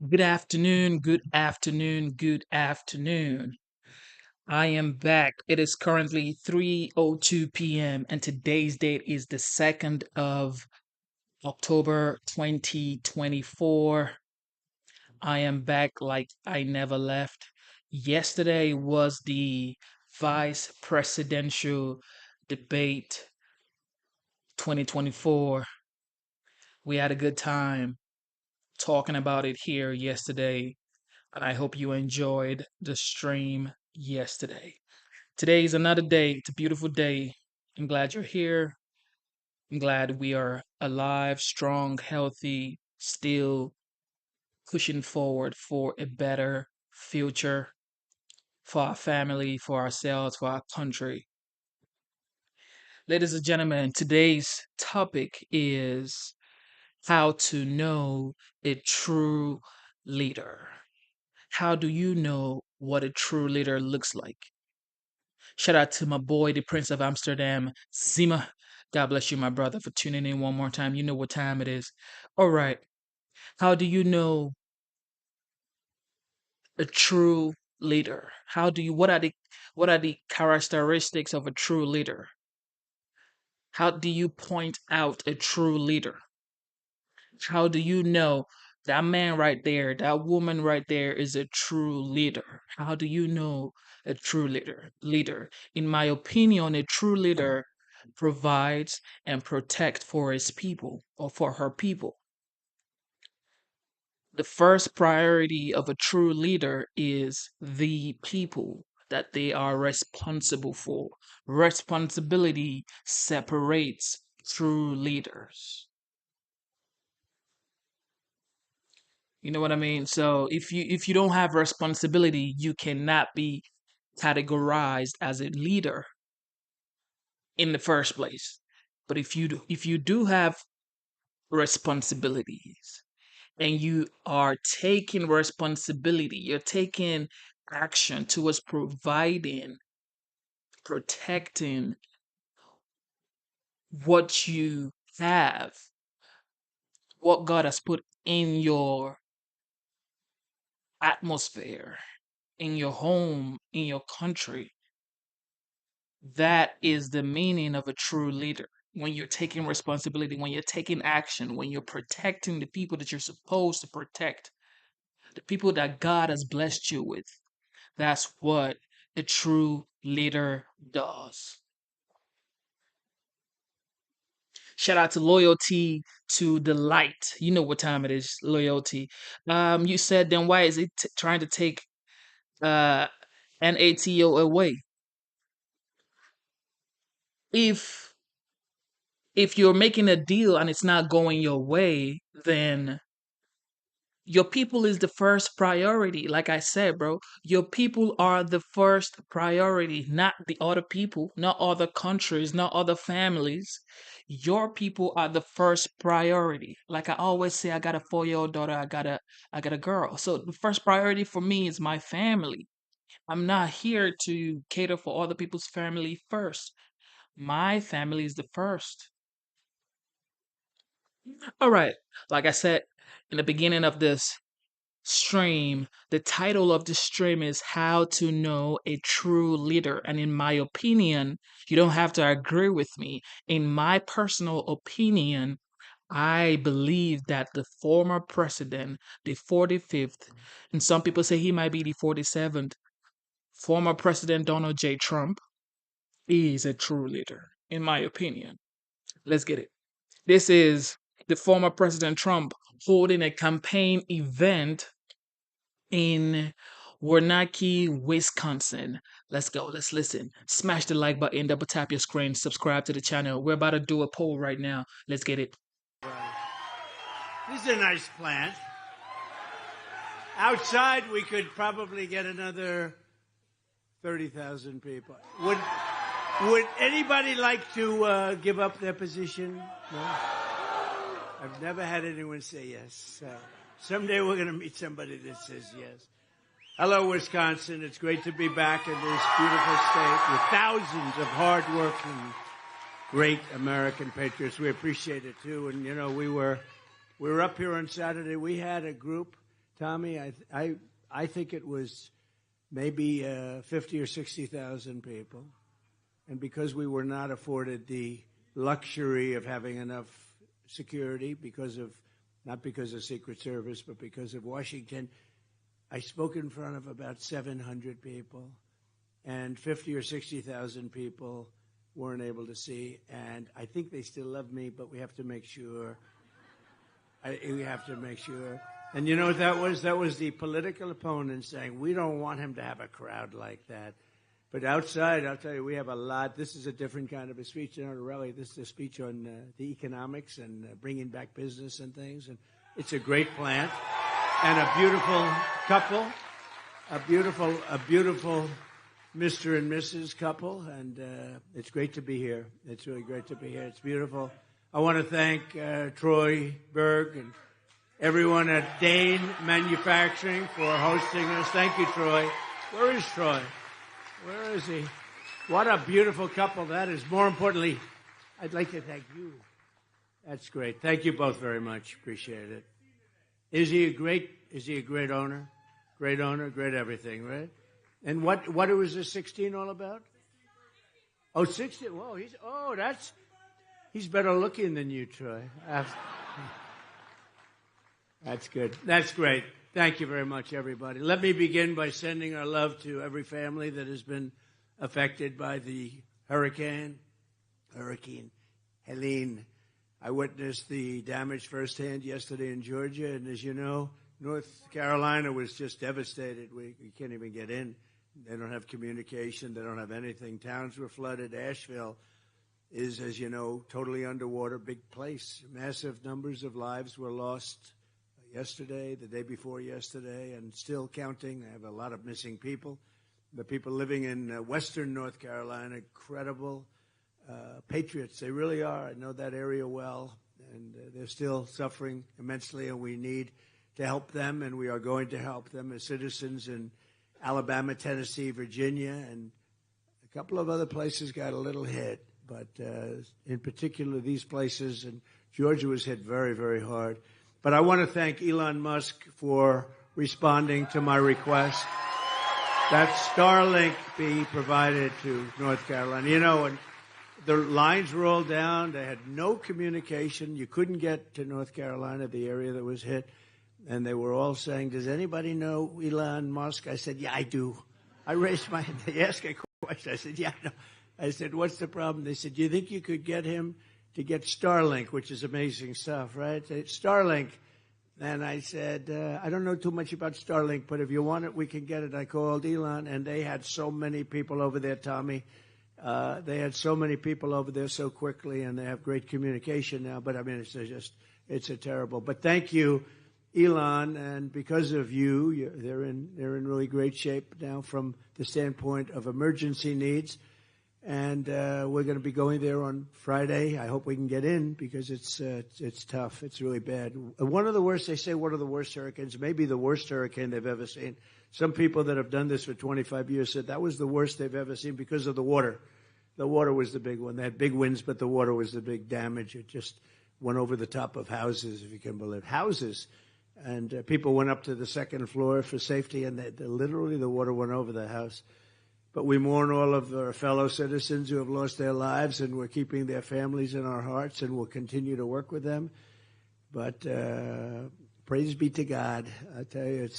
Good afternoon, good afternoon, good afternoon. I am back. It is currently 3:02 p.m. and today's date is the 2nd of October 2024. I am back like I never left. Yesterday was the vice presidential debate 2024. We had a good time talking about it here yesterday and I hope you enjoyed the stream yesterday. Today is another day. It's a beautiful day. I'm glad you're here. I'm glad we are alive, strong, healthy, still pushing forward for a better future for our family, for ourselves, for our country. Ladies and gentlemen, today's topic is how to know a true leader. How do you know what a true leader looks like? Shout out to my boy, the Prince of Amsterdam, Zima. God bless you, my brother, for tuning in one more time. You know what time it is. All right. How do you know a true leader? What are the characteristics of a true leader? How do you point out a true leader? How do you know that man right there, that woman right there is a true leader? How do you know a true leader? In my opinion, a true leader provides and protects for his people or for her people. The first priority of a true leader is the people that they are responsible for. Responsibility separates true leaders. You know what I mean? So if you don't have responsibility, you cannot be categorized as a leader in the first place. But if you do have responsibilities and you are taking responsibility, you're taking action towards providing, protecting what you have, what God has put in your atmosphere, in your home, in your country. That is the meaning of a true leader. When you're taking responsibility, when you're taking action, when you're protecting the people that you're supposed to protect, the people that God has blessed you with. That's what a true leader does. Shout out to loyalty to the light. You know what time it is, loyalty. You said then why is it trying to take uh NATO away? If if you're making a deal and it's not going your way, then your people is the first priority. Like I said, bro, your people are the first priority, not the other people, not other countries, not other families. Your people are the first priority. Like I always say, I got a 4 year old daughter, I got a girl. So the first priority for me is my family. I'm not here to cater for other people's family first. My family is the first. All right. Like I said in the beginning of this stream, the title of the stream is How to Know a True Leader. And in my opinion, you don't have to agree with me. In my personal opinion, I believe that the former president, the 45th, and some people say he might be the 47th, former President Donald J. Trump is a true leader, in my opinion. Let's get it. This is the former President Trump holding a campaign event in Warnake, Wisconsin. Let's go. Let's listen. Smash the like button, double tap your screen, subscribe to the channel. We're about to do a poll right now. Let's get it. This is a nice plant. Outside, we could probably get another 30,000 people. Would anybody like to give up their position? No? I've never had anyone say yes. Someday we're going to meet somebody that says yes. Hello, Wisconsin. It's great to be back in this beautiful state with thousands of hardworking, great American patriots. We appreciate it, too. And, you know, we were up here on Saturday. We had a group Tommy, I think it was maybe 50 or 60,000 people. And because we were not afforded the luxury of having enough security not because of Secret Service, but because of Washington, I spoke in front of about 700 people, and 50 or 60,000 people weren't able to see. And I think they still love me, but we have to make sure. We have to make sure. And you know what that was? That was the political opponent saying, we don't want him to have a crowd like that. But outside, I'll tell you, we have a lot. This is a different kind of a speech, not a rally. This is a speech on the economics and bringing back business and things. And it's a great plant and a beautiful couple, a beautiful Mr. and Mrs. couple. And it's great to be here. It's really great to be here. It's beautiful. I want to thank Troy Berg and everyone at Dane Manufacturing for hosting us. Thank you, Troy. Where is Troy? Where is he? What a beautiful couple that is. More importantly, I'd like to thank you. That's great. Thank you both very much. Appreciate it. Is he a great owner? Great owner, great everything, right? And what was this 16 all about? Oh, 16. Whoa, he's better looking than you, Troy. That's good. That's great. Thank you very much, everybody. Let me begin by sending our love to every family that has been affected by the Hurricane Helene. I witnessed the damage firsthand yesterday in Georgia, and as you know, North Carolina was just devastated. We can't even get in. They don't have communication. They don't have anything. Towns were flooded. Asheville is, as you know, totally underwater, big place. Massive numbers of lives were lost yesterday, the day before yesterday, and still counting. I have a lot of missing people. The people living in western North Carolina, incredible patriots. They really are. I know that area well, and they're still suffering immensely, and we need to help them, and we are going to help them as citizens in Alabama, Tennessee, Virginia, and a couple of other places got a little hit. But in particular, these places, and Georgia was hit very, very hard. But I want to thank Elon Musk for responding to my request that Starlink be provided to North Carolina. You know, and the lines were all down. They had no communication. You couldn't get to North Carolina, the area that was hit. And they were all saying, does anybody know Elon Musk? I said, yeah, I do. I raised my hand. They asked a question. I said, yeah, I know. I said, what's the problem? They said, do you think you could get him to get Starlink, which is amazing stuff, right? Starlink. And I said, I don't know too much about Starlink, but if you want it, we can get it. I called Elon, and they had so many people over there, Tommy. They had so many people over there so quickly, and they have great communication now. But, I mean, it's a terrible. But thank you, Elon, and because of you, they're in really great shape now from the standpoint of emergency needs. And we're going to be going there on Friday. I hope we can get in because it's tough. It's really bad. One of the worst hurricanes, maybe the worst hurricane they've ever seen. Some people that have done this for 25 years said that was the worst they've ever seen because of the water. The water was the big one. They had big winds, but the water was the big damage. It just went over the top of houses, if you can believe. Houses. And people went up to the second floor for safety, and literally the water went over the house. But we mourn all of our fellow citizens who have lost their lives, and we're keeping their families in our hearts, and we'll continue to work with them. But praise be to God. I tell you,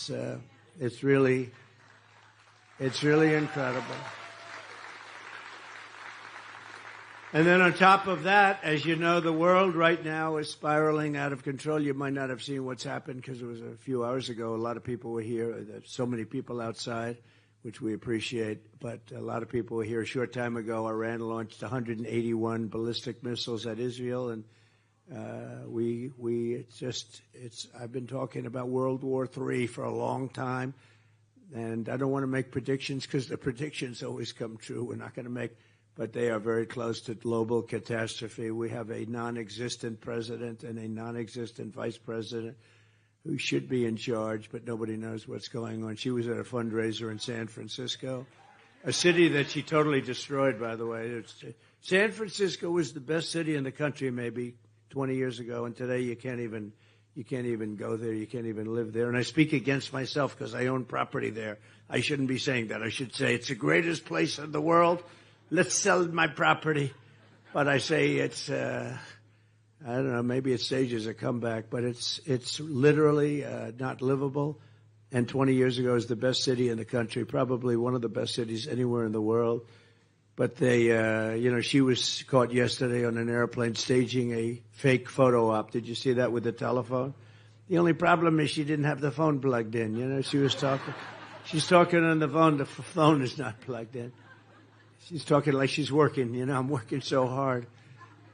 it's really incredible. And then on top of that, as you know, the world right now is spiraling out of control. You might not have seen what's happened because it was a few hours ago. A lot of people were here. There's so many people outside, which we appreciate. But a lot of people were here a short time ago. Iran launched 181 ballistic missiles at Israel. And I've been talking about World War III for a long time. And I don't want to make predictions because the predictions always come true. We're not going to make, but they are very close to global catastrophe. We have a non-existent president and a non-existent vice president who should be in charge, but nobody knows what's going on. She was at a fundraiser in San Francisco, a city that she totally destroyed, by the way. San Francisco was the best city in the country maybe 20 years ago, and today you can't even You can't even go there. You can't even live there. And I speak against myself because I own property there. I shouldn't be saying that. I should say it's the greatest place in the world. Let's sell my property. But I say it's, I don't know, maybe it stages a comeback, but it's literally not livable. And 20 years ago, it was the best city in the country, probably one of the best cities anywhere in the world. But they, she was caught yesterday on an airplane staging a fake photo op. Did you see that with the telephone? The only problem is she didn't have the phone plugged in. She was talking. She's talking on the phone. The phone is not plugged in. She's talking like she's working. I'm working so hard.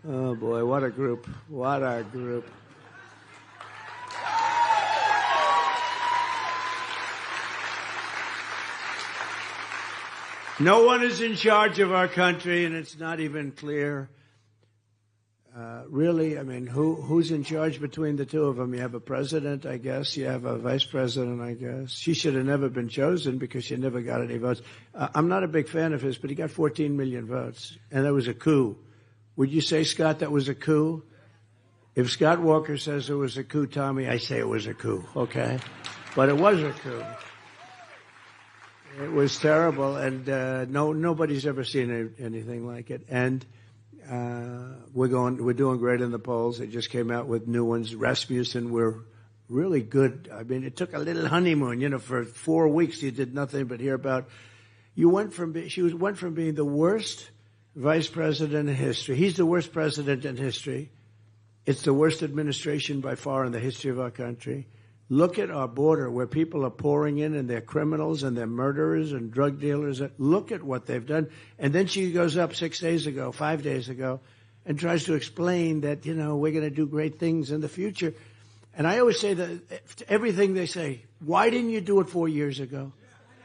Oh, boy, what a group. What a group. No one is in charge of our country, and it's not even clear. Really, I mean, who's in charge between the two of them? You have a president, I guess. You have a vice president, I guess. She should have never been chosen because she never got any votes. I'm not a big fan of his, but he got 14 million votes, and that was a coup. Would you say, Scott, that was a coup? If Scott Walker says it was a coup, Tommy, I say it was a coup, okay? But it was a coup. It was terrible, and nobody's ever seen anything like it. And we're doing great in the polls. They just came out with new ones. Rasmussen, we're really good. I mean, it took a little honeymoon. For 4 weeks you did nothing but hear about. She went from being the worst vice president in history. He's the worst president in history. It's the worst administration by far in the history of our country. Look at our border where people are pouring in and they're criminals and they're murderers and drug dealers. Look at what they've done. And then she goes up 5 days ago, and tries to explain that, we're going to do great things in the future. And I always say that everything they say, why didn't you do it 4 years ago?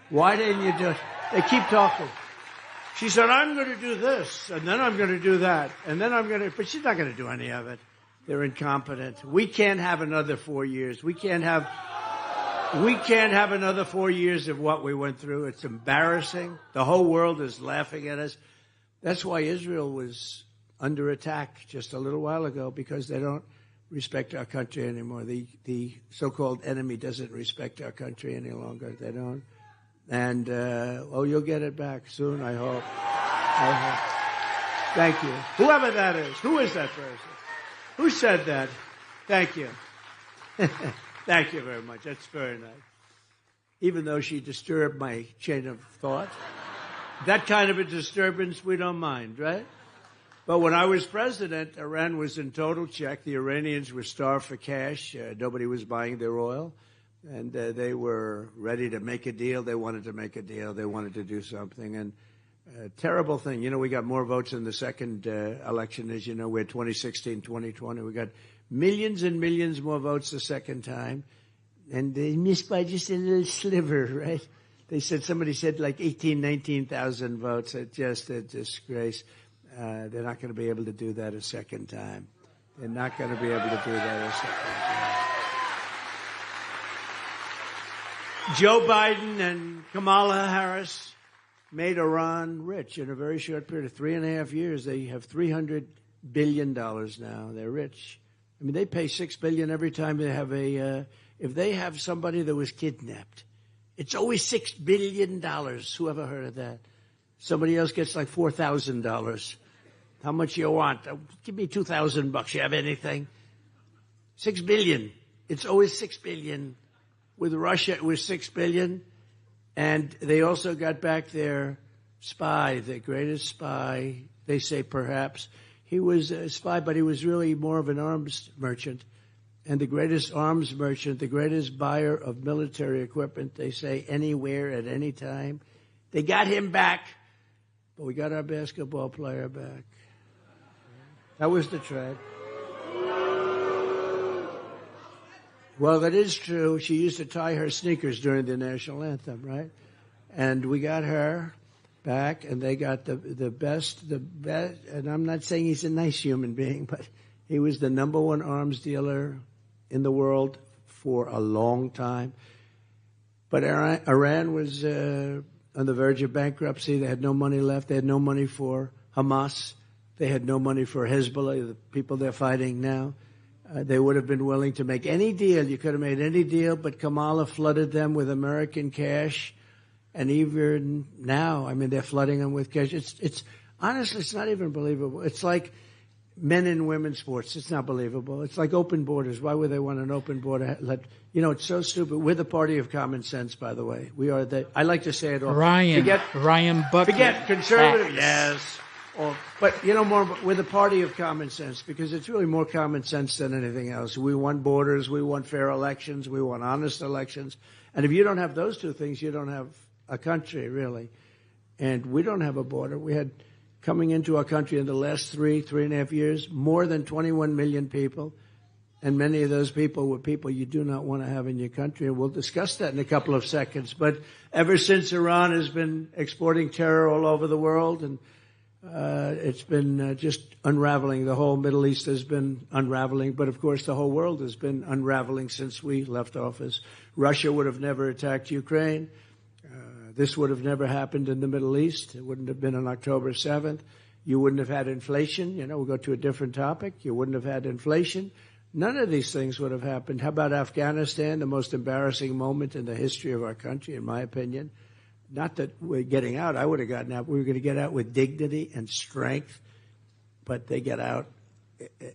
Why didn't you do it? They keep talking. She said, I'm going to do this, and then I'm going to do that, and then but she's not going to do any of it. They're incompetent. We can't have another 4 years. We can't have another 4 years of what we went through. It's embarrassing. The whole world is laughing at us. That's why Israel was under attack just a little while ago, because they don't respect our country anymore. The so-called enemy doesn't respect our country any longer. They don't. And, you'll get it back soon, I hope. Thank you. Whoever that is. Who is that person? Who said that? Thank you. Thank you very much. That's very nice. Even though she disturbed my chain of thought. That kind of a disturbance we don't mind, right? But when I was president, Iran was in total check. The Iranians were starved for cash. Nobody was buying their oil. And they were ready to make a deal. They wanted to make a deal. They wanted to do something. And terrible thing. We got more votes in the second election, as you know. We had 2016, 2020. We got millions and millions more votes the second time. And they missed by just a little sliver, right? Somebody said like 19,000 votes. It's just a disgrace. They're not going to be able to do that a second time. They're not going to be able to do that a second time. Joe Biden and Kamala Harris made Iran rich in a very short period of 3.5 years. They have $300 billion now. They're rich. I mean, they pay $6 billion every time they have if they have somebody that was kidnapped. It's always $6 billion. Who ever heard of that? Somebody else gets like $4,000. How much you want? Give me $2,000. You have anything? $6 billion. It's always $6 billion. With Russia, it was $6 billion. And they also got back their spy, the greatest spy, they say perhaps. He was a spy, but he was really more of an arms merchant. And the greatest arms merchant, the greatest buyer of military equipment, they say, anywhere at any time. They got him back, but we got our basketball player back. That was the trend. Well, that is true. She used to tie her sneakers during the national anthem, right? And we got her back, and they got the best. And I'm not saying he's a nice human being, but he was the number one arms dealer in the world for a long time. But Iran was on the verge of bankruptcy. They had no money left. They had no money for Hamas. They had no money for Hezbollah, the people they're fighting now. They would have been willing to make any deal. You could have made any deal, but Kamala flooded them with American cash. And even now, I mean, they're flooding them with cash. It's honestly, it's not even believable. It's like men and women's sports. It's not believable. It's like open borders. Why would they want an open border? It's so stupid. We're the party of common sense, by the way. We are I like to say it all. Ryan Buckley. Forget conservative. Yes. But, we're the party of common sense because it's really more common sense than anything else. We want borders. We want fair elections. We want honest elections. And if you don't have those two things, you don't have a country, really. And we don't have a border. We had, coming into our country in the last 3.5 years, more than 21 million people. And many of those people were people you do not want to have in your country. And we'll discuss that in a couple of seconds. But ever since Iran has been exporting terror all over the world, and it's been just unraveling. The whole Middle East has been unraveling. But, of course, the whole world has been unraveling since we left office. Russia would have never attacked Ukraine. This would have never happened in the Middle East. It wouldn't have been on October 7th. You wouldn't have had inflation. We'll go to a different topic. You wouldn't have had inflation. None of these things would have happened. How about Afghanistan, the most embarrassing moment in the history of our country, in my opinion? Not that we're getting out. I would have gotten out. We were going to get out with dignity and strength. But they get out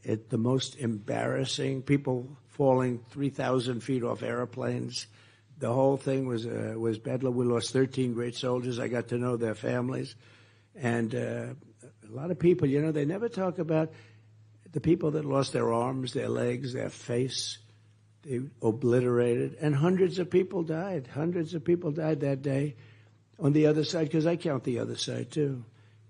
at the most embarrassing, people falling 3,000 feet off airplanes. The whole thing was bedlam. We lost 13 great soldiers. I got to know their families. And a lot of people, they never talk about the people that lost their arms, their legs, their face. They obliterated. And hundreds of people died. Hundreds of people died that day on the other side, because I count the other side too.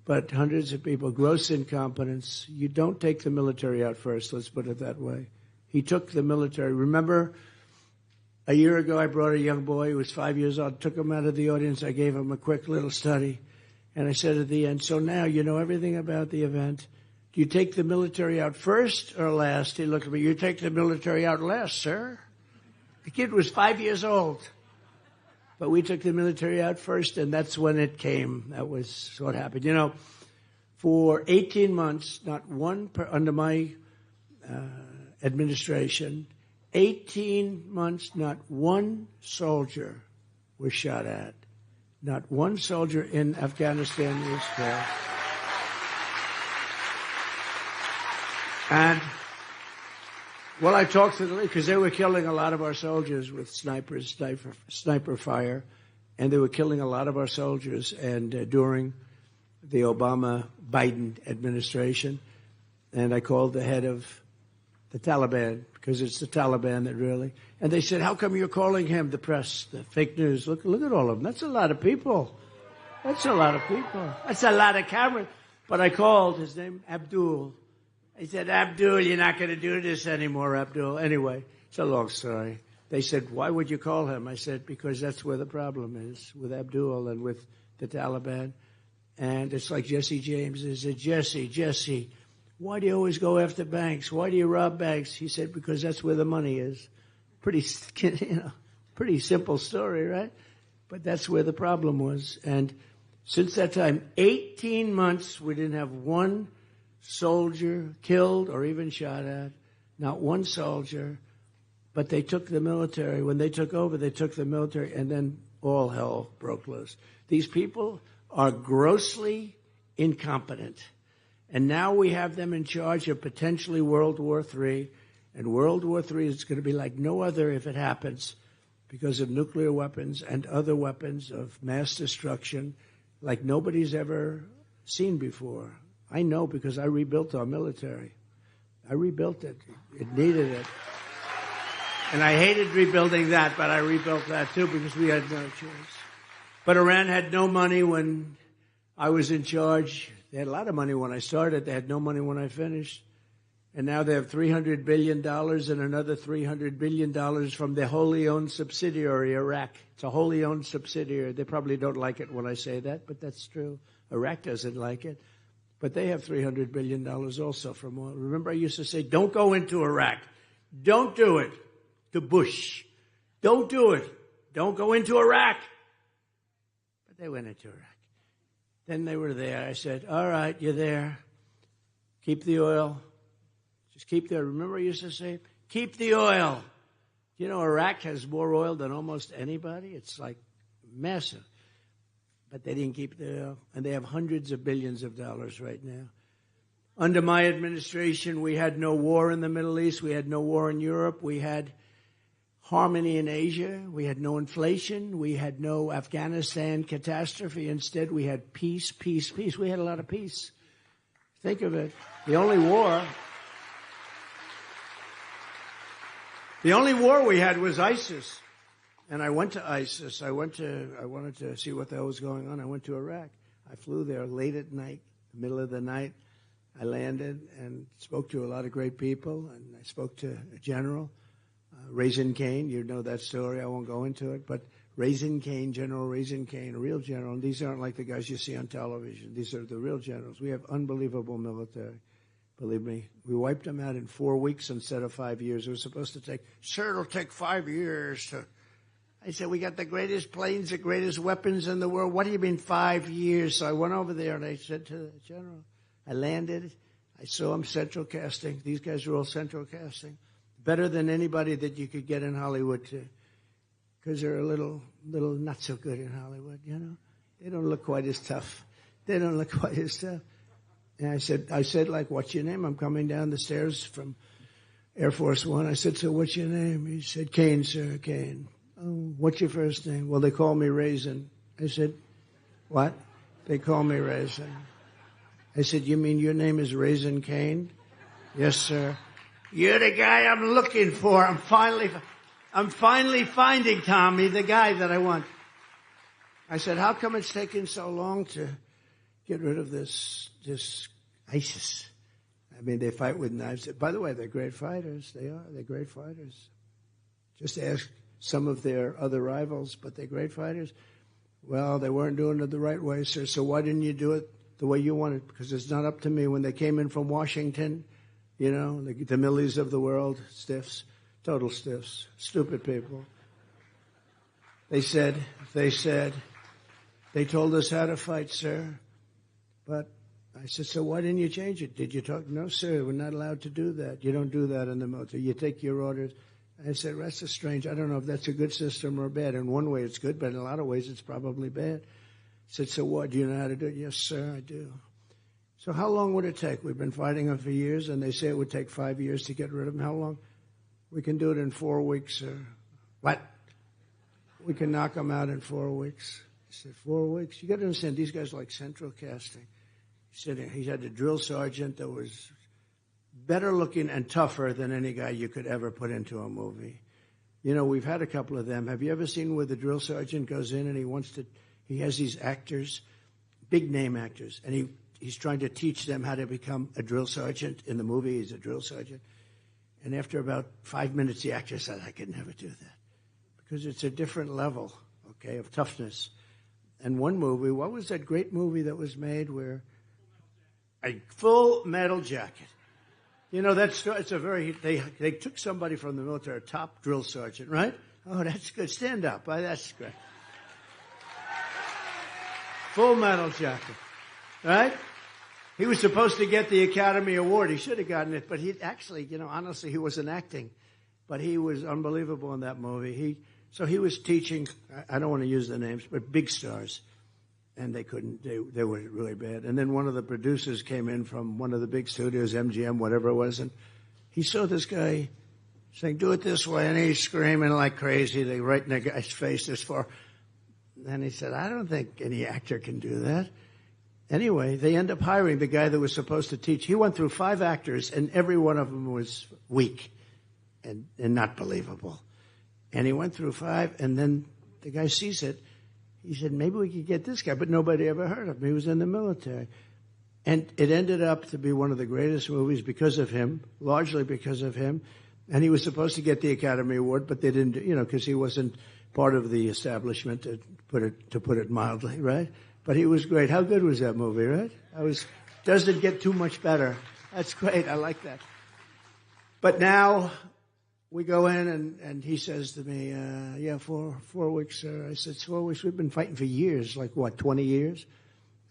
But hundreds of people, gross incompetence. You don't take the military out first, let's put it that way. He took the military. Remember, a year ago, I brought a young boy who was 5 years old, took him out of the audience. I gave him a quick little study. And I said at the end, so now you know everything about the event. Do you take the military out first or last? He looked at me, you take the military out last, sir. The kid was 5 years old. But we took the military out first, and that's when it came. That was what happened. For 18 months, not one, under my administration, 18 months, not one soldier was shot at. Not one soldier in Afghanistan was killed. And, I talked to the league, because they were killing a lot of our soldiers with sniper fire, and they were killing a lot of our soldiers. And during the Obama-Biden administration, and I called the head of the Taliban, because it's the Taliban that really. And they said, how come you're calling him, the press, the fake news? Look at all of them. That's a lot of people. That's a lot of people. That's a lot of cameras. But I called his name, Abdul. I said, Abdul, you're not going to do this anymore, Abdul. Anyway, it's a long story. They said, why would you call him? I said, because that's where the problem is, with Abdul and with the Taliban. And it's like Jesse James. They said, Jesse, why do you always go after banks? Why do you rob banks? He said, because that's where the money is. Pretty simple story, right? But that's where the problem was. And since that time, 18 months, we didn't have one soldier killed or even shot at. Not one soldier. But they took the military. When they took over, they took the military, and then all hell broke loose. These people are grossly incompetent. And now we have them in charge of potentially World War III. And World War III is going to be like no other if it happens, because of nuclear weapons and other weapons of mass destruction like nobody's ever seen before. I know, because I rebuilt our military. I rebuilt it. It needed it. And I hated rebuilding that, but I rebuilt that too, because we had no choice. But Iran had no money when I was in charge. They had a lot of money when I started. They had no money when I finished. And now they have $300 billion and another $300 billion from their wholly owned subsidiary, Iraq. It's a wholly owned subsidiary. They probably don't like it when I say that, but that's true. Iraq doesn't like it. But they have $300 billion also from oil. Remember, I used to say, don't go into Iraq. Don't do it. To Bush. Don't do it. Don't go into Iraq. But they went into Iraq. Then they were there. I said, all right, you're there. Keep the oil. Just keep the, remember I used to say, keep the oil. You know, Iraq has more oil than almost anybody. It's like massive. But they didn't keep the oil. And they have hundreds of billions of dollars right now. Under my administration, we had no war in the Middle East. We had no war in Europe. We had harmony in Asia. We had no inflation. We had no Afghanistan catastrophe. Instead, we had peace, peace, peace. We had a lot of peace. Think of it. The only war we had was ISIS. And I went to ISIS. I wanted to see what the hell was going on. I went to Iraq. I flew there late at night, middle of the night. I landed and spoke to a lot of great people. And I spoke to a general, Raisin Cain. You know that story. I won't go into it. But Raisin Cain, General Raisin Cain, a real general. And these aren't like the guys you see on television. These are the real generals. We have unbelievable military. Believe me, we wiped them out in 4 weeks instead of 5 years. It was supposed to take, sir, it'll take 5 years to. I said, we got the greatest planes, the greatest weapons in the world. What do you mean 5 years? So I went over there and I said to the general, I landed. I saw him central casting. These guys are all central casting. Better than anybody that you could get in Hollywood to. Because they're a little not so good in Hollywood, you know. They don't look quite as tough. And I said, like, what's your name? I'm coming down the stairs from Air Force One. I said, so what's your name? He said, Cain, sir, Cain. Oh, what's your first name? Well, they call me Raisin. I said, what? They call me Raisin. I said, you mean your name is Raisin Cain? Yes, sir. You're the guy I'm looking for. I'm finally finding, Tommy, the guy that I want. I said, how come it's taking so long to get rid of this ISIS? I mean, they fight with knives. By the way, they're great fighters. They are. They're great fighters. Just ask some of their other rivals, but they're great fighters. Well, they weren't doing it the right way, sir, so why didn't you do it the way you wanted? Because it's not up to me. When they came in from Washington, you know, the Millies of the world, stiffs, total stiffs, stupid people. They told us how to fight, sir. But I said, so why didn't you change it? Did you talk? No, sir, we're not allowed to do that. You don't do that in the military. You take your orders. I said, that's a strange. I don't know if that's a good system or bad. In one way, it's good, but in a lot of ways, it's probably bad. I said, so what? Do you know how to do it? Yes, sir, I do. So how long would it take? We've been fighting them for years, and they say it would take 5 years to get rid of them. How long? We can do it in 4 weeks, sir. What? We can knock them out in 4 weeks. I said, 4 weeks? You got to understand, these guys are like central casting. He said he had a drill sergeant that was better looking and tougher than any guy you could ever put into a movie. You know, we've had a couple of them. Have you ever seen where the drill sergeant goes in and he has these actors, big name actors, and he's trying to teach them how to become a drill sergeant. In the movie, he's a drill sergeant. And after about 5 minutes, the actor said, I could never do that. Because it's a different level, okay, of toughness. And one movie, what was that great movie that was made where a Full Metal Jacket? You know, it's a very, they took somebody from the military, a top drill sergeant, right? Oh, that's good. Stand up. That's great. Full Metal Jacket, right? He was supposed to get the Academy Award. He should have gotten it, but he actually, you know, honestly, he wasn't acting. But he was unbelievable in that movie. So he was teaching, I don't want to use the names, but big stars. And they couldn't, they were really bad. And then one of the producers came in from one of the big studios, MGM, whatever it was, and he saw this guy saying, do it this way, and he's screaming like crazy. They right in the guy's face this far. And he said, I don't think any actor can do that. Anyway, they end up hiring the guy that was supposed to teach. He went through 5 actors, and every one of them was weak and not believable. And he went through 5, and then the guy sees it. He said, maybe we could get this guy, but nobody ever heard of him. He was in the military. And it ended up to be one of the greatest movies because of him, largely because of him. And he was supposed to get the Academy Award, but they didn't, you know, because he wasn't part of the establishment, to put it mildly, right? But he was great. How good was that movie, right? Doesn't get too much better. That's great. I like that. But now we go in, and he says to me, yeah, 4 weeks, sir. I said, 4 weeks? We've been fighting for years, like what, 20 years?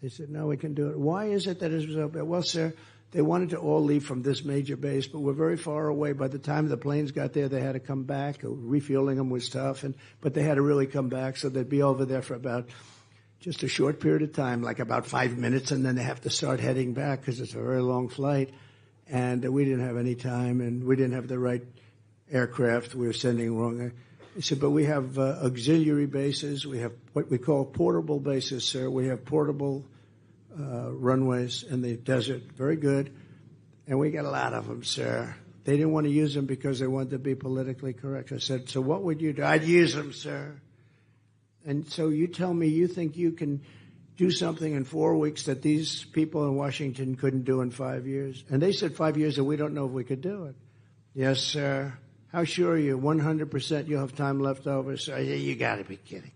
They said, no, we can do it. Why is it that it's so bad? Well, sir, they wanted to all leave from this major base, but we're very far away. By the time the planes got there, they had to come back. Refueling them was tough, but they had to really come back, so they'd be over there for about just a short period of time, like about 5 minutes, and then they have to start heading back because it's a very long flight. And we didn't have any time, and we didn't have the right aircraft. We were sending wrong. He said, but we have auxiliary bases. We have what we call portable bases, sir. We have portable runways in the desert. Very good. And we got a lot of them, sir. They didn't want to use them because they wanted to be politically correct. I said, so what would you do? I'd use them, sir. And so you tell me you think you can do something in 4 weeks that these people in Washington couldn't do in 5 years? And they said 5 years, and we don't know if we could do it. Yes, sir. How sure are you? 100% you'll have time left over, sir. Yeah, you got to be kidding.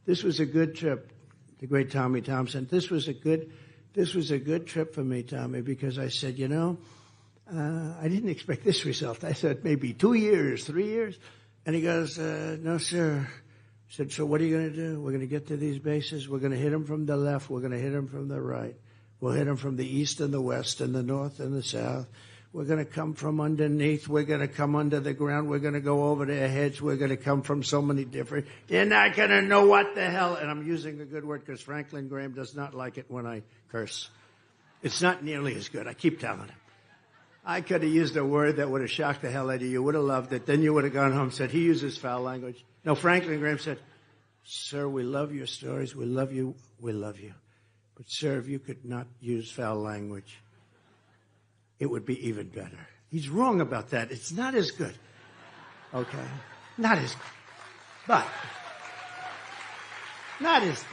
This was a good trip, the great Tommy Thompson. This was a good trip for me, Tommy, because I said, I didn't expect this result. I said maybe 2 years, 3 years. And he goes, no, sir. I said, so what are you going to do? We're going to get to these bases. We're going to hit them from the left. We're going to hit them from the right. We'll hit them from the east and the west and the north and the south. We're going to come from underneath. We're going to come under the ground. We're going to go over their heads. We're going to come from so many different. They're not going to know what the hell. And I'm using a good word because Franklin Graham does not like it when I curse. It's not nearly as good. I keep telling him. I could have used a word that would have shocked the hell out of you. You would have loved it. Then you would have gone home and said, he uses foul language. No, Franklin Graham said, sir, we love your stories. We love you. We love you. But, sir, if you could not use foul language, it would be even better. He's wrong about that. It's not as good. Okay? Not as good. But, not as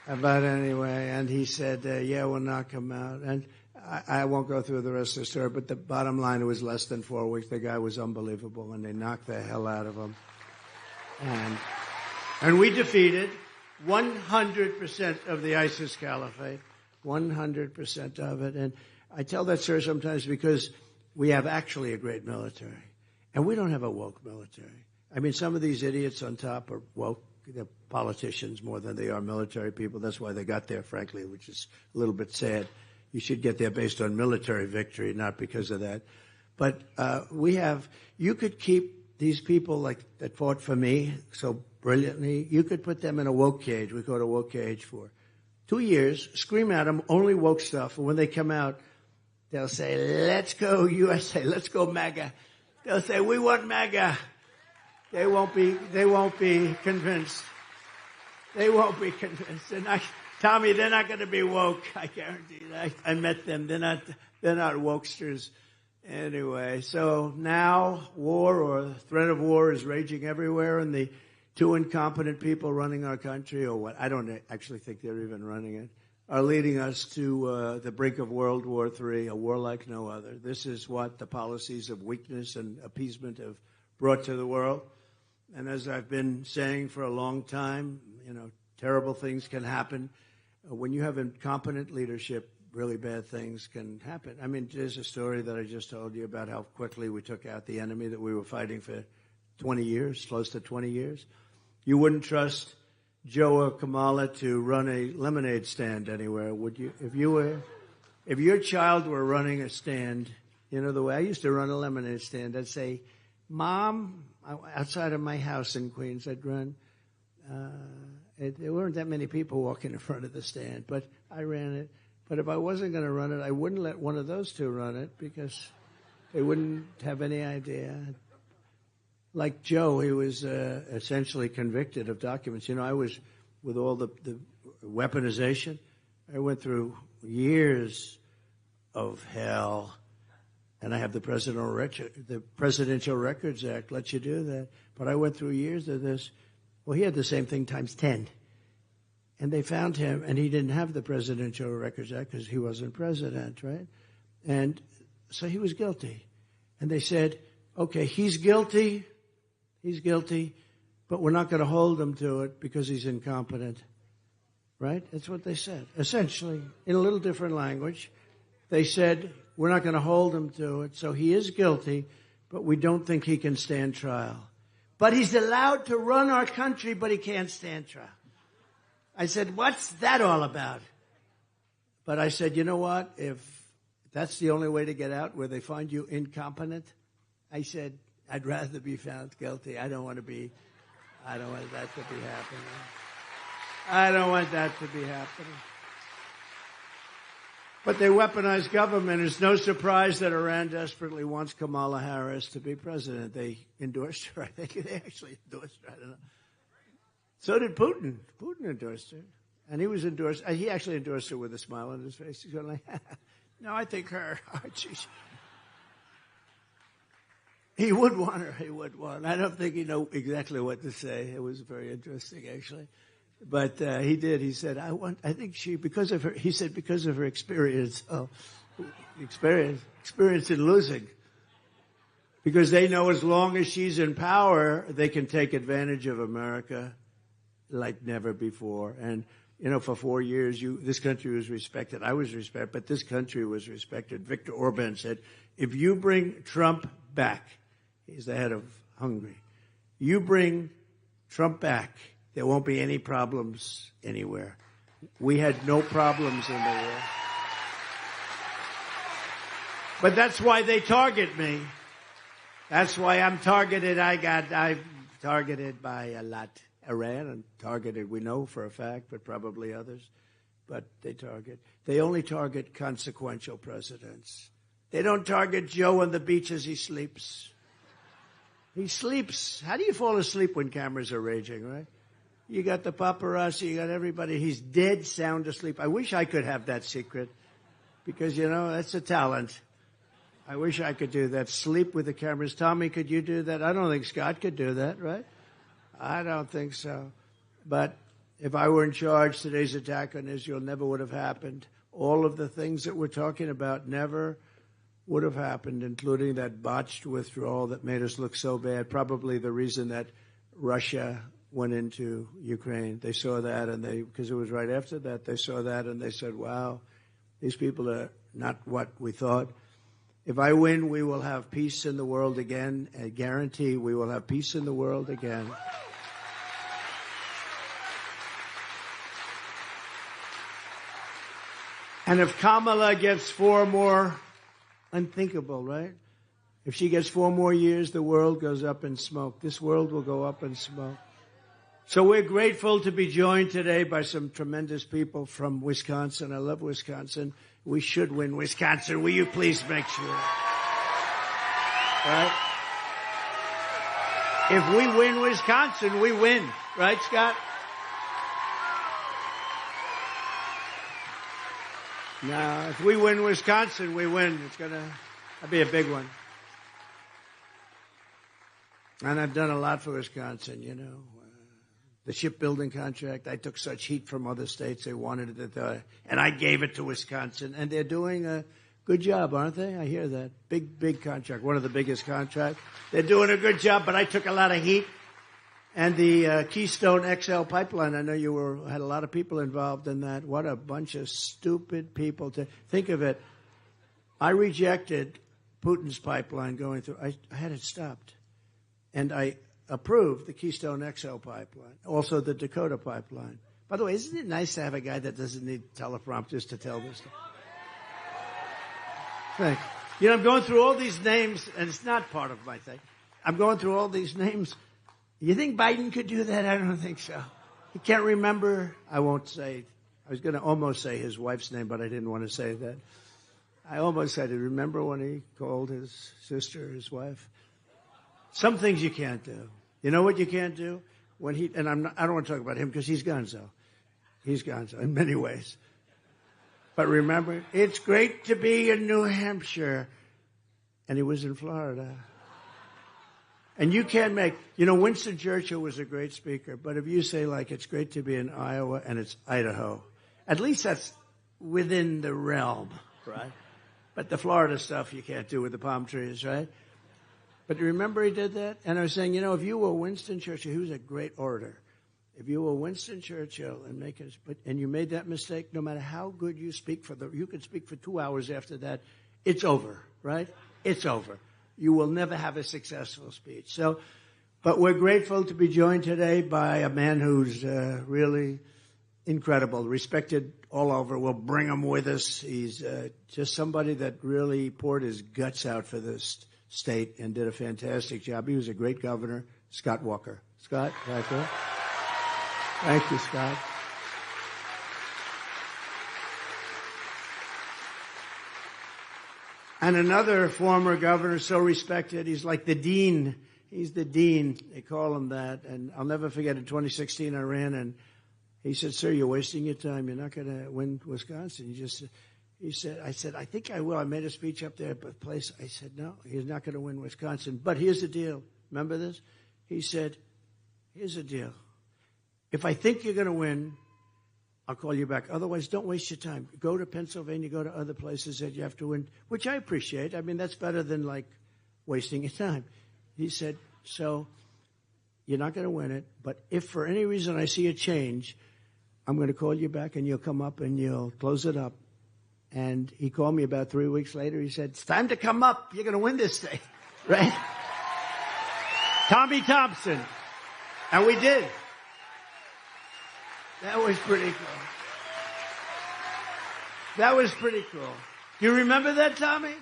good. But anyway, and he said, yeah, we'll knock him out. And I won't go through the rest of the story, but the bottom line, it was less than 4 weeks. The guy was unbelievable, and they knocked the hell out of him. And we defeated 100% of the ISIS caliphate, 100% of it. And I tell that story sometimes because we have actually a great military, and we don't have a woke military. I mean, some of these idiots on top are woke. They're politicians more than they are military people. That's why they got there, frankly, which is a little bit sad. You should get there based on military victory, not because of that. But you could keep these people like that fought for me so brilliantly. You could put them in a woke cage. We call it a woke cage for 2 years, scream at them, only woke stuff. And when they come out, they'll say, let's go USA, let's go MAGA. They'll say, we want MAGA. They won't be convinced. They won't be convinced. Tommy, they're not going to be woke. I guarantee that. I met them. They're not wokesters. Anyway, so now war or threat of war is raging everywhere, and the two incompetent people running our country, or what, I don't actually think they're even running it, are leading us to the brink of World War III, a war like no other. This is what the policies of weakness and appeasement have brought to the world. And as I've been saying for a long time, terrible things can happen. When you have incompetent leadership, really bad things can happen. I mean, there's a story that I just told you about how quickly we took out the enemy that we were fighting for 20 years, close to 20 years. You wouldn't trust Joe or Kamala to run a lemonade stand anywhere, would you? If your child were running a stand, the way I used to run a lemonade stand, I'd say, Mom, outside of my house in Queens, I'd run. There weren't that many people walking in front of the stand, but I ran it. But if I wasn't going to run it, I wouldn't let one of those two run it because they wouldn't have any idea. Like Joe, he was essentially convicted of documents. I was, with all the weaponization, I went through years of hell. And I have the Presidential Records Act lets you do that. But I went through years of this. Well, he had the same thing times 10. And they found him, and he didn't have the Presidential Records Act because he wasn't president, right? And so he was guilty. And they said, okay, he's guilty, but we're not going to hold him to it because he's incompetent, right? That's what they said. Essentially, in a little different language, they said, we're not going to hold him to it, so he is guilty, but we don't think he can stand trial. But he's allowed to run our country, but he can't stand trial. I said, what's that all about? But I said, you know what? If that's the only way to get out, where they find you incompetent, I said, I'd rather be found guilty. I don't want that to be happening. I don't want that to be happening. But they weaponize government. It's no surprise that Iran desperately wants Kamala Harris to be president. They endorsed her. I think they actually endorsed her. I don't know. So did Putin. Putin endorsed her. And he actually endorsed her with a smile on his face. He's going like, no, I think her. He would want her. He would want her. I don't think he knew exactly what to say. It was very interesting, actually. But he did. He said, because of her experience. Oh, experience in losing. Because they know as long as she's in power, they can take advantage of America like never before. And, for 4 years, this country was respected. I was respected, but this country was respected. Viktor Orban said, if you bring Trump back, he's the head of Hungary, you bring Trump back, there won't be any problems anywhere. We had no problems in the world. But that's why they target me. That's why I'm targeted. I'm targeted by a lot. Iran and targeted, we know for a fact, but probably others. But they only target consequential presidents. They don't target Joe on the beach as he sleeps. He sleeps. How do you fall asleep when cameras are raging, right? You got the paparazzi, you got everybody. He's dead sound asleep. I wish I could have that secret because, that's a talent. I wish I could do that. Sleep with the cameras. Tommy, could you do that? I don't think Scott could do that, right? I don't think so. But if I were in charge, today's attack on Israel never would have happened. All of the things that we're talking about never would have happened, including that botched withdrawal that made us look so bad. Probably the reason that Russia went into Ukraine. They saw that, and because it was right after that, they saw that, and they said, wow, these people are not what we thought. If I win, we will have peace in the world again. I guarantee we will have peace in the world again. And if Kamala gets 4 more, unthinkable, right? If she gets 4 more years, the world goes up in smoke. This world will go up in smoke. So we're grateful to be joined today by some tremendous people from Wisconsin. I love Wisconsin. We should win Wisconsin. Will you please make sure? Right? If we win Wisconsin, we win. Right, Scott? Now, if we win Wisconsin, we win. That'll be a big one. And I've done a lot for Wisconsin, The shipbuilding contract, I took such heat from other states. They wanted it, and I gave it to Wisconsin. And they're doing a good job, aren't they? I hear that. Big contract, one of the biggest contracts. They're doing a good job, but I took a lot of heat. And the Keystone XL pipeline, I know you had a lot of people involved in that. What a bunch of stupid people. To think of it, I rejected Putin's pipeline going through. I had it stopped. And I approved the Keystone XL pipeline, also the Dakota pipeline. By the way, isn't it nice to have a guy that doesn't need teleprompters to tell this stuff? Thank you. I'm going through all these names, and it's not part of my thing. I'm going through all these names. You think Biden could do that? I don't think so. He can't remember. I won't say. I was going to almost say his wife's name, but I didn't want to say that. I almost said it. Remember when he called his sister his wife? Some things you can't do. You know what you can't do? I don't want to talk about him because he's gonzo. He's gonzo in many ways. But remember, it's great to be in New Hampshire. And he was in Florida. And you can't Winston Churchill was a great speaker. But if you say, it's great to be in Iowa and it's Idaho, at least that's within the realm, right? But the Florida stuff you can't do with the palm trees, right? But remember he did that? And I was saying, if you were Winston Churchill, he was a great orator. If you were Winston Churchill and you made that mistake, no matter how good you speak you could speak for 2 hours after that, it's over, right? It's over. You will never have a successful speech. But we're grateful to be joined today by a man who's really incredible, respected all over. We'll bring him with us. He's just somebody that really poured his guts out for this state and did a fantastic job. He was a great governor, Scott Walker. Scott, right there. Thank you, Scott. And another former governor, so respected, he's like the dean. He's the dean. They call him that. And I'll never forget, in 2016, I ran, and he said, "Sir, you're wasting your time. You're not going to win Wisconsin." I said, "I think I will." I made a speech up there at the place. I said, "No, he's not going to win Wisconsin. But here's the deal." Remember this? He said, "Here's the deal. If I think you're going to win, I'll call you back. Otherwise, don't waste your time. Go to Pennsylvania, go to other places that you have to win," which I appreciate. I mean, that's better than, like, wasting your time. He said, "So you're not going to win it, but if for any reason I see a change, I'm going to call you back and you'll come up and you'll close it up." And he called me about 3 weeks later. He said, "It's time to come up. You're going to win this thing." Right? Tommy Thompson. And we did. That was pretty cool. That was pretty cool. Do you remember that, Tommy?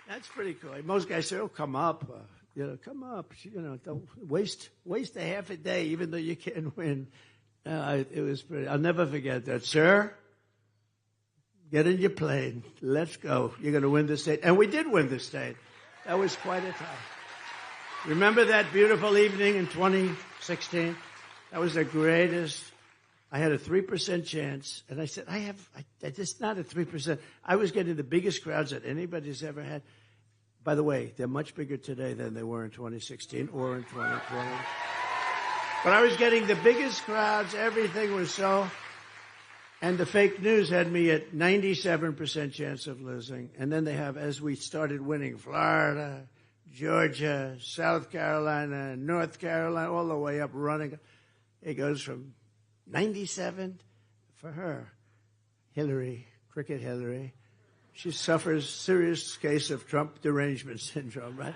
That's pretty cool. Most guys say, "Oh, come up. Come up. Don't waste a half a day, even though you can't win." It was pretty. I'll never forget that. "Sir, get in your plane. Let's go. You're going to win the state." And we did win the state. That was quite a time. Remember that beautiful evening in 2016? That was the greatest. I had a 3% chance, and I said, I just not a 3%. I was getting the biggest crowds that anybody's ever had. By the way, they're much bigger today than they were in 2016 or in 2020. But I was getting the biggest crowds. Everything was so. And the fake news had me at 97% chance of losing. And then they have, as we started winning, Florida, Georgia, South Carolina, North Carolina, all the way up running. It goes from 97 for her. Hillary, Cricket Hillary. She suffers serious case of Trump derangement syndrome, right?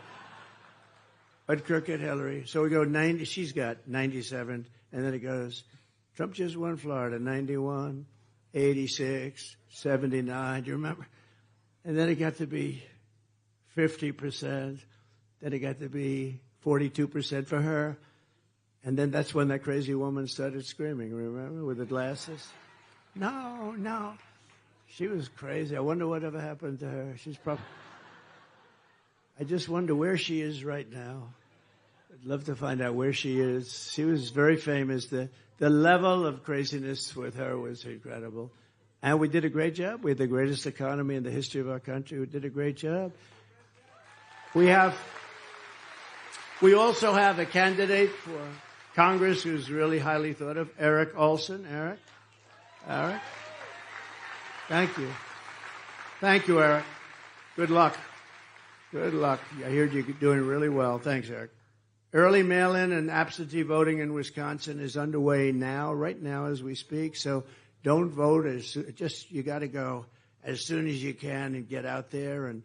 But Cricket Hillary. So we go 90. She's got 97. And then it goes, Trump just won Florida, 91, 86, 79. Do you remember? And then it got to be 50%. Then it got to be 42% for her. And then that's when that crazy woman started screaming, remember, with the glasses? No. She was crazy. I wonder whatever happened to her. I just wonder where she is right now. I'd love to find out where she is. She was very famous. The level of craziness with her was incredible. And we did a great job. We had the greatest economy in the history of our country. We did a great job. We also have a candidate for Congress who's really highly thought of, Eric Olson. Eric? Thank you. Thank you, Eric. Good luck. Good luck. I heard you're doing really well. Thanks, Eric. Early mail-in and absentee voting in Wisconsin is underway now, right now as we speak. So don't vote. You got to go as soon as you can and get out there and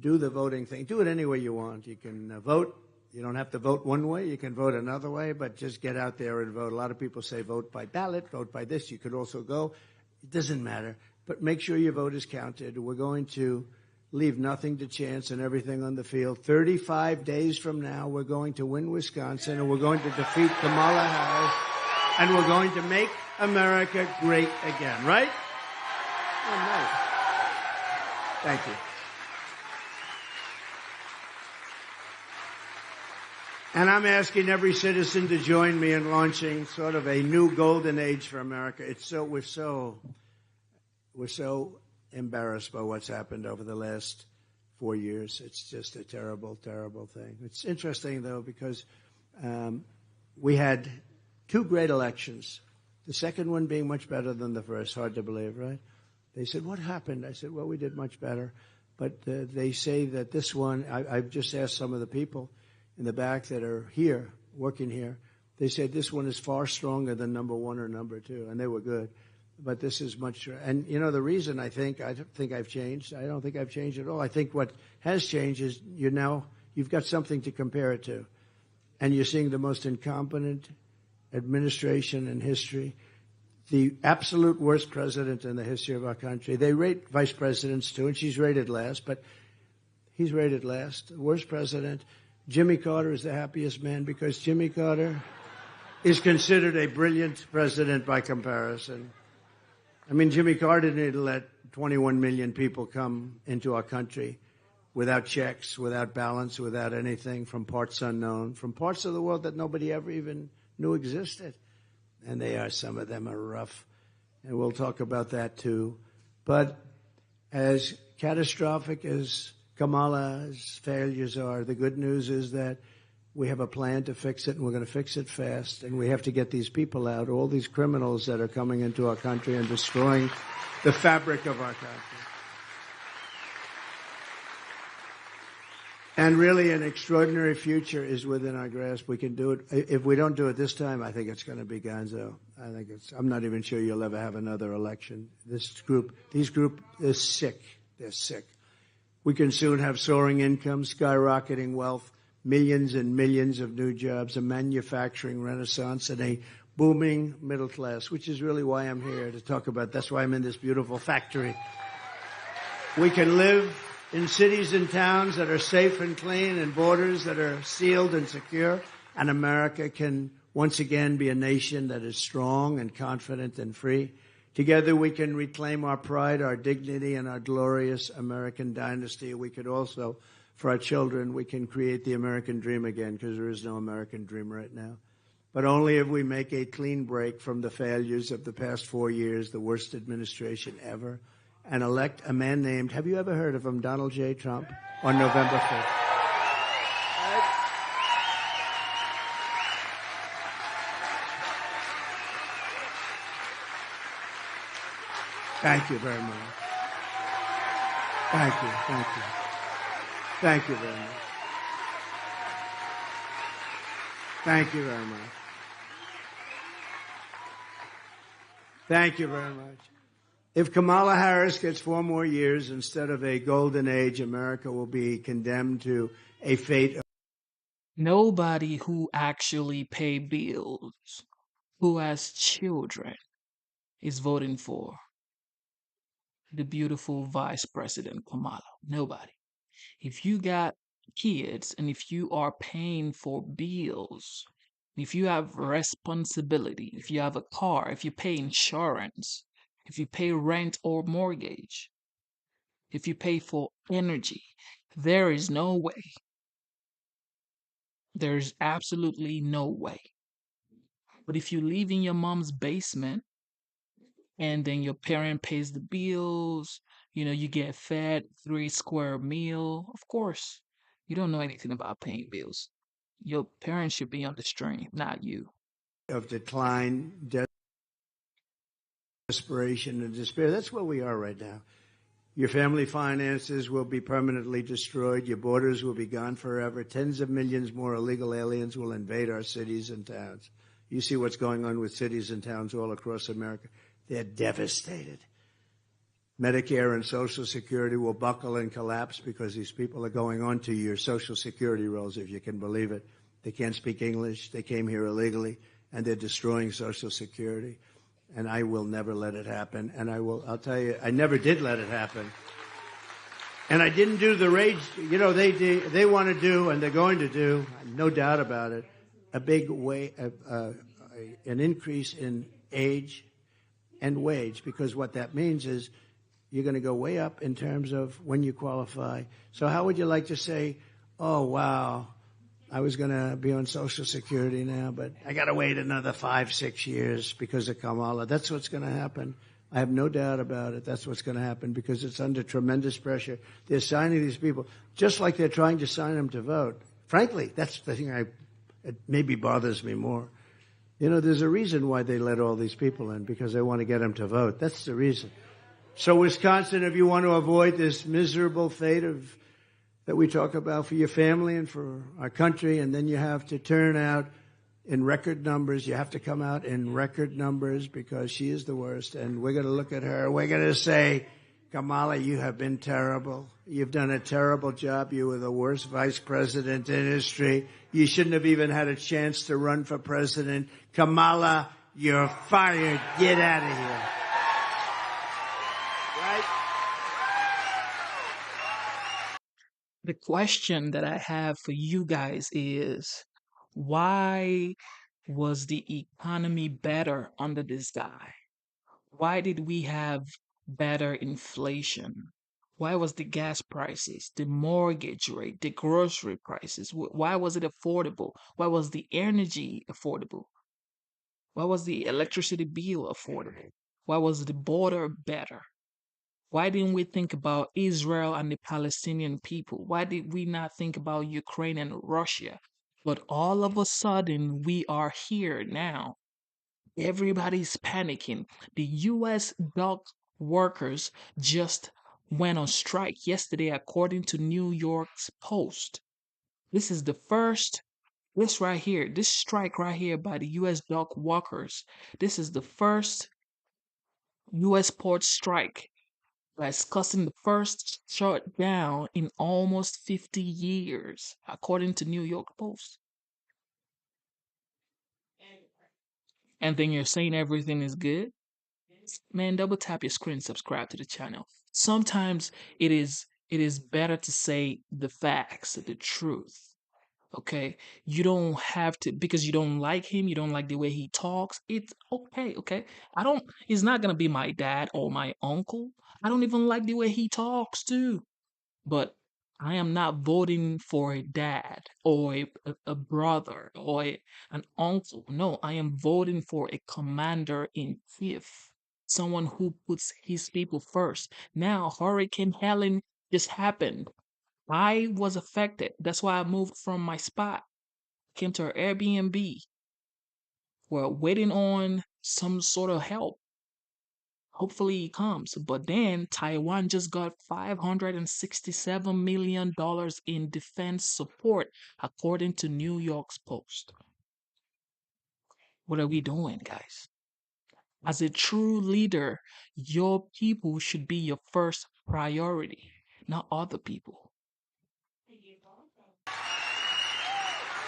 do the voting thing. Do it any way you want. You can vote. You don't have to vote one way. You can vote another way, but just get out there and vote. A lot of people say vote by ballot, vote by this. You could also go. It doesn't matter. But make sure your vote is counted. We're going to leave nothing to chance and everything on the field. 35 days from now, we're going to win Wisconsin, and we're going to defeat Kamala Harris, and we're going to make America great again, right? Oh, nice. Thank you. And I'm asking every citizen to join me in launching sort of a new golden age for America. We're so embarrassed by what's happened over the last 4 years. It's just a terrible, terrible thing. It's interesting, though, because we had two great elections, the second one being much better than the first. Hard to believe, right? They said, "What happened?" I said, "Well, we did much better." But they say that this one, I've just asked some of the people in the back that are here, working here, they said this one is far stronger than number one or number two, and they were good. But this is much, and the reason I don't think I've changed. I don't think I've changed at all. I think what has changed is you've got something to compare it to. And you're seeing the most incompetent administration in history. the absolute worst president in the history of our country. They rate vice presidents too, and she's rated last, but he's rated last. The worst president. Jimmy Carter is the happiest man because Jimmy Carter is considered a brilliant president by comparison. I mean, Jimmy Carter didn't let 21 million people come into our country without checks, without balance, without anything, from parts unknown, from parts of the world that nobody ever even knew existed. And some of them are rough. And we'll talk about that too. But as catastrophic as Kamala's failures are, the good news is that we have a plan to fix it, and we're going to fix it fast. And we have to get these people out, all these criminals that are coming into our country and destroying the fabric of our country. And really, an extraordinary future is within our grasp. We can do it. If we don't do it this time, I think it's going to be gonzo. I'm not even sure you'll ever have another election. These group is sick. They're sick. We can soon have soaring incomes, skyrocketing wealth, millions and millions of new jobs, a manufacturing renaissance, and a booming middle class, which is really why I'm here to talk about. That's why I'm in this beautiful factory. We can live in cities and towns that are safe and clean, and borders that are sealed and secure. And America can once again be a nation that is strong and confident and free. Together we can reclaim our pride, our dignity, and our glorious American dynasty. We could also, for our children, we can create the American dream again, because there is no American dream right now. But only if we make a clean break from the failures of the past 4 years, the worst administration ever, and elect a man named, have you ever heard of him, Donald J. Trump, on November 5th. Thank you very much. Thank you. Thank you very much. Thank you very much. Thank you very much. If Kamala Harris gets 4 more years instead of a golden age, America will be condemned to a fate of... Nobody who actually pay bills, who has children, is voting for the beautiful Vice President Kamala. Nobody. If you got kids and if you are paying for bills, if you have responsibility, if you have a car, if you pay insurance, if you pay rent or mortgage, if you pay for energy, there is no way. There's absolutely no way. But if you live in your mom's basement and then your parent pays the bills, you get fed 3 square meal, of course, you don't know anything about paying bills. Your parents should be on the stream, not you. Of decline, desperation, and despair. That's where we are right now. Your family finances will be permanently destroyed. Your borders will be gone forever. Tens of millions more illegal aliens will invade our cities and towns. You see what's going on with cities and towns all across America. They're devastated. Medicare and Social Security will buckle and collapse because these people are going on to your Social Security rolls, if you can believe it. They can't speak English. They came here illegally, and they're destroying Social Security. And I will never let it happen. And I'll tell you, I never did let it happen. And I didn't do the rage. They want to do, and they're going to do, no doubt about it, a big an increase in age and wage, because what that means is you're going to go way up in terms of when you qualify. So how would you like to say, oh, wow, I was going to be on Social Security now, but I got to wait another 5-6 years because of Kamala. That's what's going to happen. I have no doubt about it. That's what's going to happen because it's under tremendous pressure. They're signing these people just like they're trying to sign them to vote. Frankly, that's the thing it maybe bothers me more. There's a reason why they let all these people in, because they want to get them to vote. That's the reason. So Wisconsin, if you want to avoid this miserable fate that we talk about for your family and for our country, and then you have to turn out in record numbers. You have to come out in record numbers because she is the worst. And we're going to look at her. We're going to say, Kamala, you have been terrible. You've done a terrible job. You were the worst vice president in history. You shouldn't have even had a chance to run for president. Kamala, You're fired. Get out of here. Right? The question that I have for you guys is, why was the economy better under this guy? Why did we have better inflation? Why was the gas prices, the mortgage rate, the grocery prices, why was it affordable? Why was the energy affordable? Why was the electricity bill affordable? Why was the border better? Why didn't we think about Israel and the Palestinian people? Why did we not think about Ukraine and Russia? But all of a sudden, we are here now. Everybody's panicking. The US dock workers just went on strike yesterday, according to New York's Post. This is the first, this right here, this strike right here by the US dock workers. This is the first US port strike that's causing the first shutdown in almost 50 years, according to New York Post. And then you're saying everything is good? Man, double tap your screen, subscribe to the channel. Sometimes it is better to say the facts, the truth. Okay? You don't have to, because you don't like him, you don't like the way he talks. It's okay, okay? I don't He's not gonna be my dad or my uncle. I don't even like the way he talks too. But I am not voting for a dad or a brother or an uncle. No, I am voting for a commander in chief, someone who puts his people first. Now, Hurricane Helen just happened. I was affected. That's why I moved from my spot, came to an Airbnb. We're waiting on some sort of help. Hopefully he comes. But then Taiwan just got $567 million in defense support, according to New York's Post. What are we doing, guys? As a true leader, your people should be your first priority, not other people.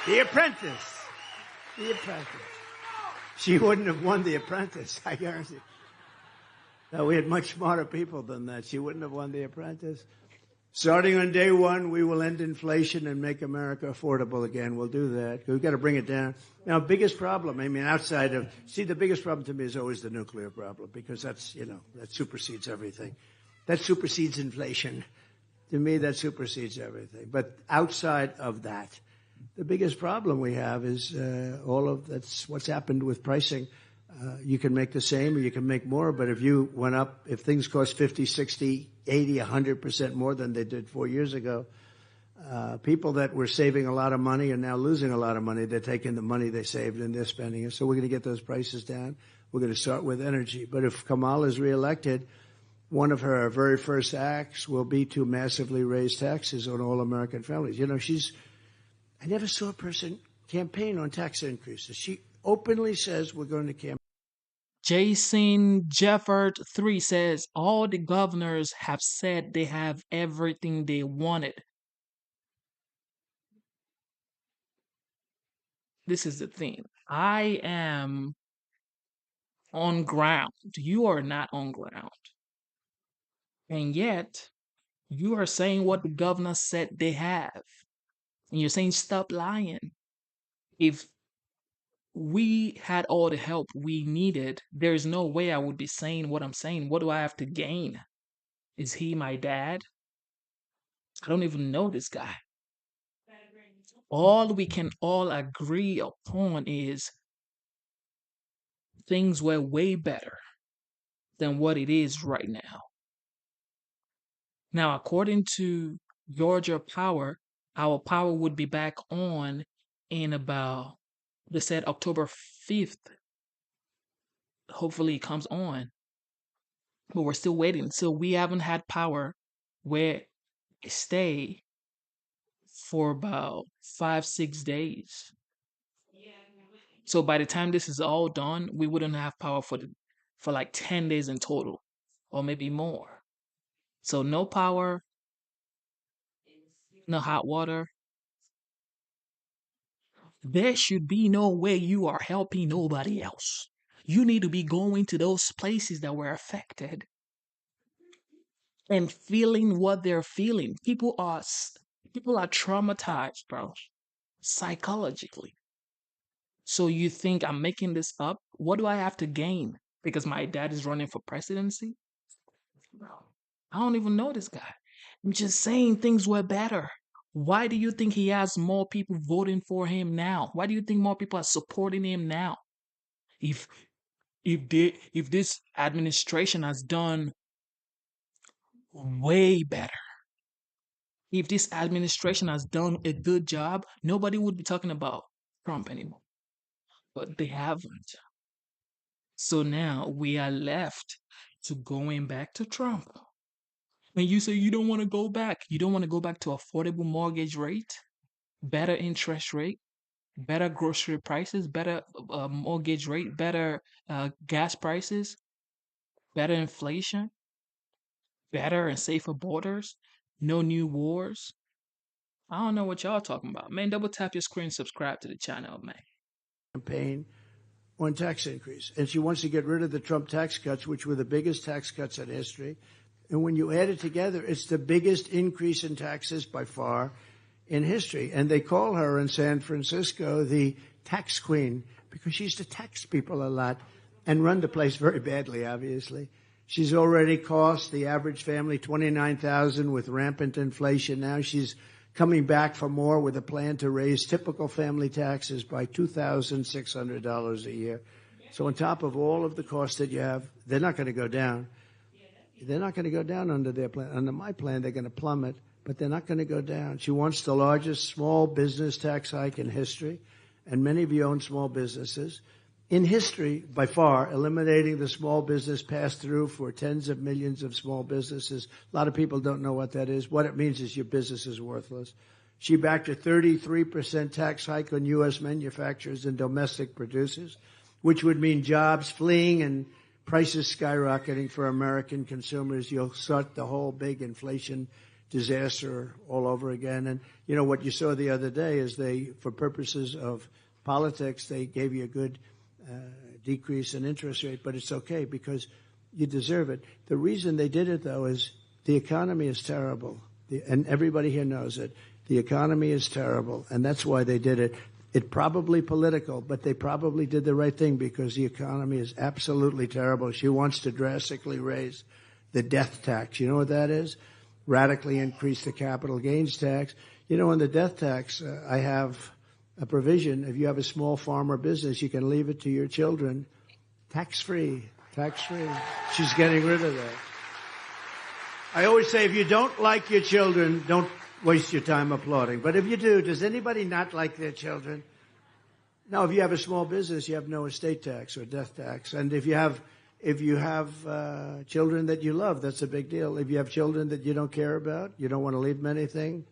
The Apprentice. The Apprentice. She wouldn't have won The Apprentice, I guarantee. No, we had much smarter people than that. She wouldn't have won The Apprentice. Starting on day one, we will end inflation and make America affordable again. We'll do that. We've got to bring it down. Now, biggest problem, I mean, outside of, see, the biggest problem to me is always the nuclear problem, because that's, that supersedes everything. That supersedes inflation. To me, that supersedes everything. But outside of that, the biggest problem we have is that's what's happened with pricing. You can make the same or you can make more, but if things cost 50, 60, 80, 100% more than they did 4 years ago, people that were saving a lot of money are now losing a lot of money. They're taking the money they saved and they're spending it. So we're going to get those prices down. We're going to start with energy. But if Kamala is reelected, one of her very first acts will be to massively raise taxes on all American families. I never saw a person campaign on tax increases. She openly says we're going to campaign. Jason Jeffert 3 says all the governors have said they have everything they wanted. This is the thing. I am on ground. You are not on ground. And yet, you are saying what the governor said they have. And you're saying stop lying. If we had all the help we needed, there's no way I would be saying what I'm saying. What do I have to gain? Is he my dad? I don't even know this guy. All we can all agree upon is things were way better than what it is right now. Now, according to Georgia Power, our power would be back on in about, they said October 5th. Hopefully it comes on. But we're still waiting. So we haven't had power where it stay for about 5-6 days. So by the time this is all done, we wouldn't have power for like 10 days in total, or maybe more. So no power, no hot water. There should be no way you are helping nobody else. You need to be going to those places that were affected and feeling what they're feeling. People are traumatized, bro, psychologically. So you think I'm making this up? What do I have to gain? Because my dad is running for presidency? Bro, I don't even know this guy. I'm just saying things were better. Why do you think he has more people voting for him now? Why do you think more people are supporting him now? If if this administration has done way better, if this administration has done a good job, nobody would be talking about Trump anymore. But they haven't. So now we are left to going back to Trump. And you say you don't want to go back. You don't want to go back to affordable mortgage rate, better interest rate, better grocery prices, better mortgage rate, better gas prices, better inflation, better and safer borders, no new wars. I don't know what y'all talking about. Man, double tap your screen, subscribe to the channel, man. Campaign on tax increase. And she wants to get rid of the Trump tax cuts, which were the biggest tax cuts in history. And when you add it together, it's the biggest increase in taxes by far in history. And they call her in San Francisco the tax queen because she used to tax people a lot and run the place very badly, obviously. She's already cost the average family $29,000 with rampant inflation. Now she's coming back for more with a plan to raise typical family taxes by $2,600 a year. So on top of all of the costs that you have, they're not going to go down. They're not going to go down under their plan. Under my plan, they're going to plummet, but they're not going to go down. She wants the largest small business tax hike in history, and many of you own small businesses. In history, by far, eliminating the small business pass-through for tens of millions of small businesses. A lot of people don't know what that is. What it means is your business is worthless. She backed a 33% tax hike on U.S. manufacturers and domestic producers, which would mean jobs fleeing and prices skyrocketing for American consumers. You'll start the whole big inflation disaster all over again. And, you know, what you saw the other day is they, for purposes of politics, they gave you a good decrease in interest rate, but it's okay because you deserve it. The reason they did it, though, is the economy is terrible, and everybody here knows it. The economy is terrible, and that's why they did it. It's probably political, but they probably did the right thing because the economy is absolutely terrible. She wants to drastically raise the death tax. You know what that is? Radically increase the capital gains tax. You know, in the death tax, I have a provision. If you have a small farm or business, you can leave it to your children tax-free. Tax-free. She's getting rid of that. I always say, if you don't like your children, don't waste your time applauding. But if you do, does anybody not like their children? No, if you have a small business, you have no estate tax or death tax. And if you have children that you love, that's a big deal. If you have children that you don't care about, you don't want to leave them anything,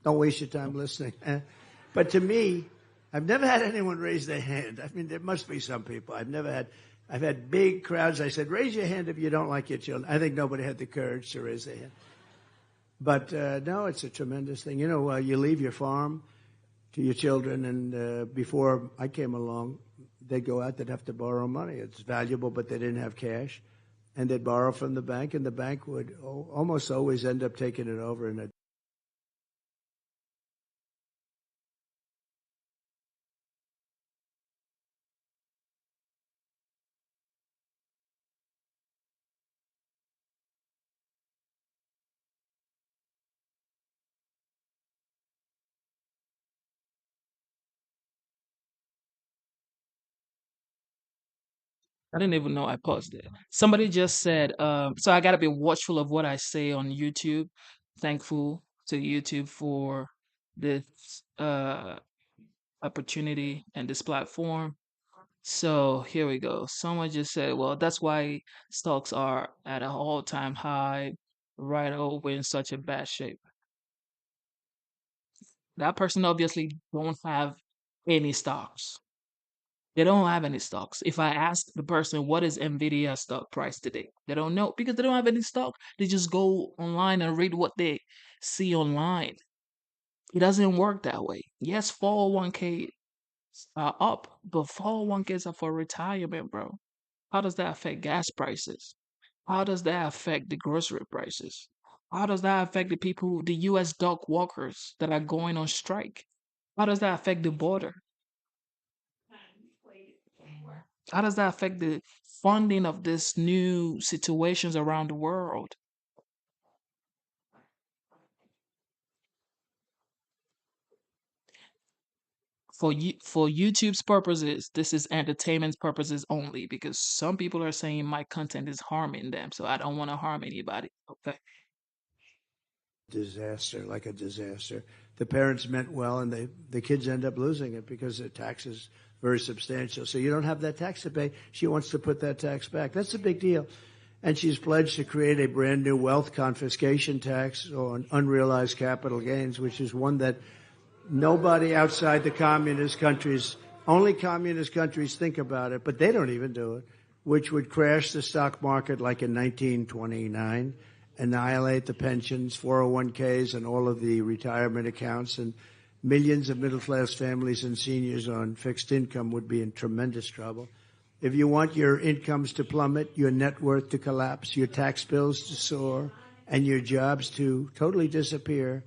don't waste your time listening. But to me, I've never had anyone raise their hand. I mean, there must be some people. I've had big crowds. I said, raise your hand if you don't like your children. I think nobody had the courage to raise their hand. But no, it's a tremendous thing. You know, you leave your farm to your children, and before I came along, they'd go out, they'd have to borrow money. It's valuable, but they didn't have cash. And they'd borrow from the bank, and the bank would almost always end up taking it over in a I didn't even know I paused it. Somebody just said, so I gotta be watchful of what I say on YouTube. Thankful to YouTube for this opportunity and this platform. So here we go. Someone just said, well, that's why stocks are at an all-time high, right over in such a bad shape. That person obviously don't have any stocks. They don't have any stocks. If I ask the person what is Nvidia stock price today, they don't know because they don't have any stock. They just go online and read what they see online. It doesn't work that way. Yes, 401k are up, but 401ks are for retirement, bro. How does that affect gas prices? How does that affect the grocery prices? How does that affect the people, the US dock workers that are going on strike? How does that affect the border? How does that affect the funding of these new situations around the world? For YouTube's purposes, this is entertainment purposes only because some people are saying my content is harming them, so I don't want to harm anybody. Okay. Disaster, like a disaster. The parents meant well, and the kids end up losing it because the tax is very substantial. So you don't have that tax to pay. She wants to put that tax back. That's a big deal. And she's pledged to create a brand new wealth confiscation tax on unrealized capital gains, which is one that nobody outside the communist countries, only communist countries think about it, but they don't even do it, which would crash the stock market like in 1929, annihilate the pensions, 401ks, and all of the retirement accounts, and millions of middle-class families and seniors on fixed income would be in tremendous trouble. If you want your incomes to plummet, your net worth to collapse, your tax bills to soar, and your jobs to totally disappear,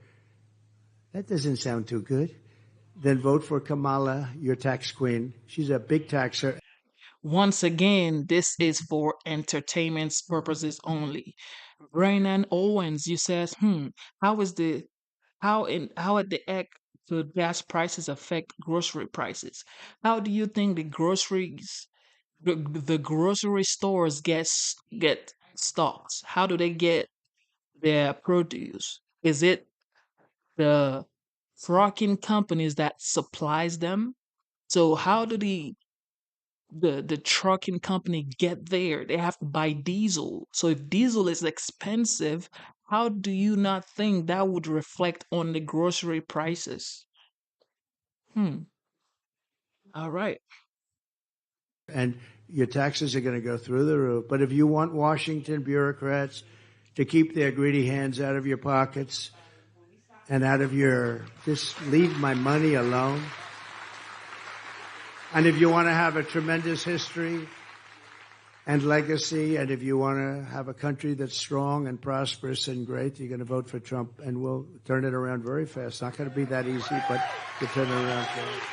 that doesn't sound too good. Then vote for Kamala, your tax queen. She's a big taxer. Once again, this is for entertainment purposes only. Brennan Owens, you says, how is the how at the heck do gas prices affect grocery prices? How do you think the grocery stores get stocks? How do they get their produce? Is it the trucking companies that supplies them? So how do the trucking company get there? They have to buy diesel. So if diesel is expensive, how do you not think that would reflect on the grocery prices? Hmm. All right. And your taxes are going to go through the roof. But if you want Washington bureaucrats to keep their greedy hands out of your pockets and out of your, just leave my money alone. And if you want to have a tremendous history and legacy, and if you want to have a country that's strong and prosperous and great, you're going to vote for Trump, and we'll turn it around very fast. It's not going to be that easy, but we'll turn it around fast.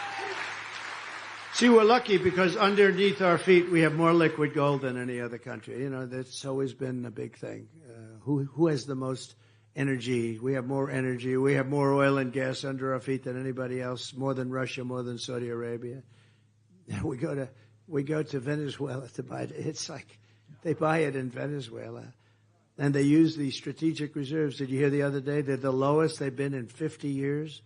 See, we're lucky because underneath our feet we have more liquid gold than any other country. You know, that's always been a big thing. Who has the most energy? We have more energy. We have more oil and gas under our feet than anybody else, more than Russia, more than Saudi Arabia. We go to Venezuela to buy it. It's like they buy it in Venezuela. And they use the strategic reserves. Did you hear the other day? They're the lowest they've been in 50 years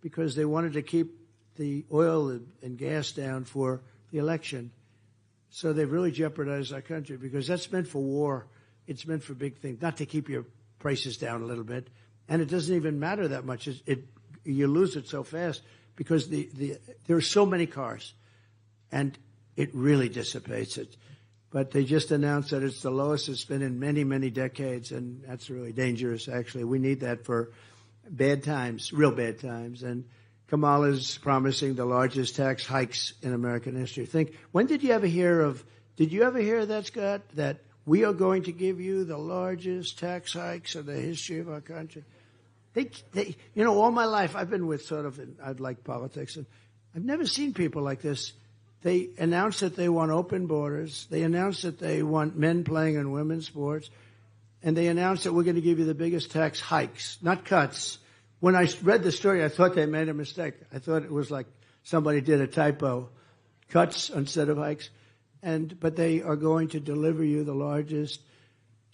because they wanted to keep the oil and gas down for the election. So they've really jeopardized our country because that's meant for war. It's meant for big things, not to keep your prices down a little bit. And it doesn't even matter that much. You lose it so fast because there are so many cars. And it really dissipates it. But they just announced that it's the lowest it's been in many, many decades, and that's really dangerous, actually. We need that for bad times, real bad times. And Kamala's promising the largest tax hikes in American history. When did you ever hear that, Scott, that we are going to give you the largest tax hikes in the history of our country? All my life I've been with I'd like politics, and I've never seen people like this. They announced that they want open borders. They announced that they want men playing in women's sports. And they announced that we're going to give you the biggest tax hikes, not cuts. When I read the story, I thought they made a mistake. I thought it was like somebody did a typo. Cuts instead of hikes. But they are going to deliver you the largest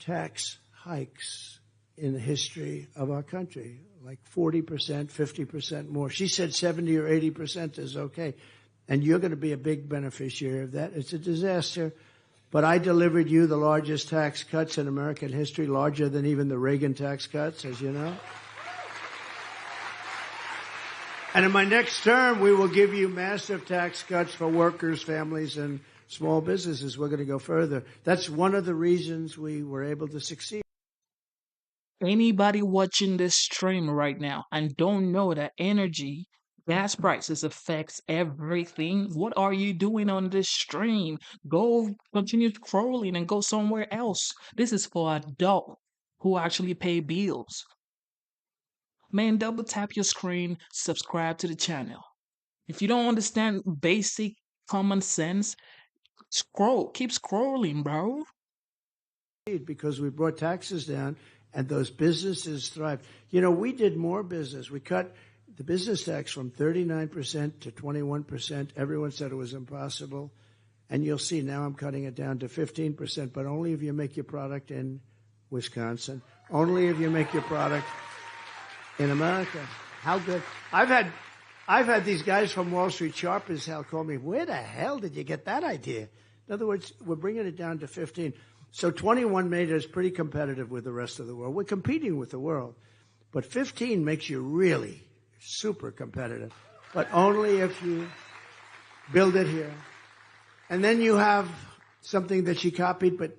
tax hikes in the history of our country. Like 40%, 50% more. She said 70 or 80% is okay. And you're going to be a big beneficiary of that. It's a disaster. But I delivered you the largest tax cuts in American history, larger than even the Reagan tax cuts, as you know. And in my next term, we will give you massive tax cuts for workers, families, and small businesses. We're going to go further. That's one of the reasons we were able to succeed. Anybody watching this stream right now and don't know that energy Gas prices affects everything. What are you doing on this stream? Go continue scrolling and go somewhere else. This is for adults who actually pay bills. Man, double tap your screen, subscribe to the channel. If you don't understand basic common sense, keep scrolling, bro. Because we brought taxes down and those businesses thrived. You know, we did more business. We cut the business tax from 39% to 21%. Everyone said it was impossible. And you'll see now I'm cutting it down to 15%, but only if you make your product in Wisconsin. Only if you make your product in America. How good. I've had these guys from Wall Street, sharp as hell, call me, where the hell did you get that idea? In other words, we're bringing it down to 15. So 21 made us pretty competitive with the rest of the world. We're competing with the world. But 15 makes you really super competitive. But only if you build it here. And then you have something that she copied but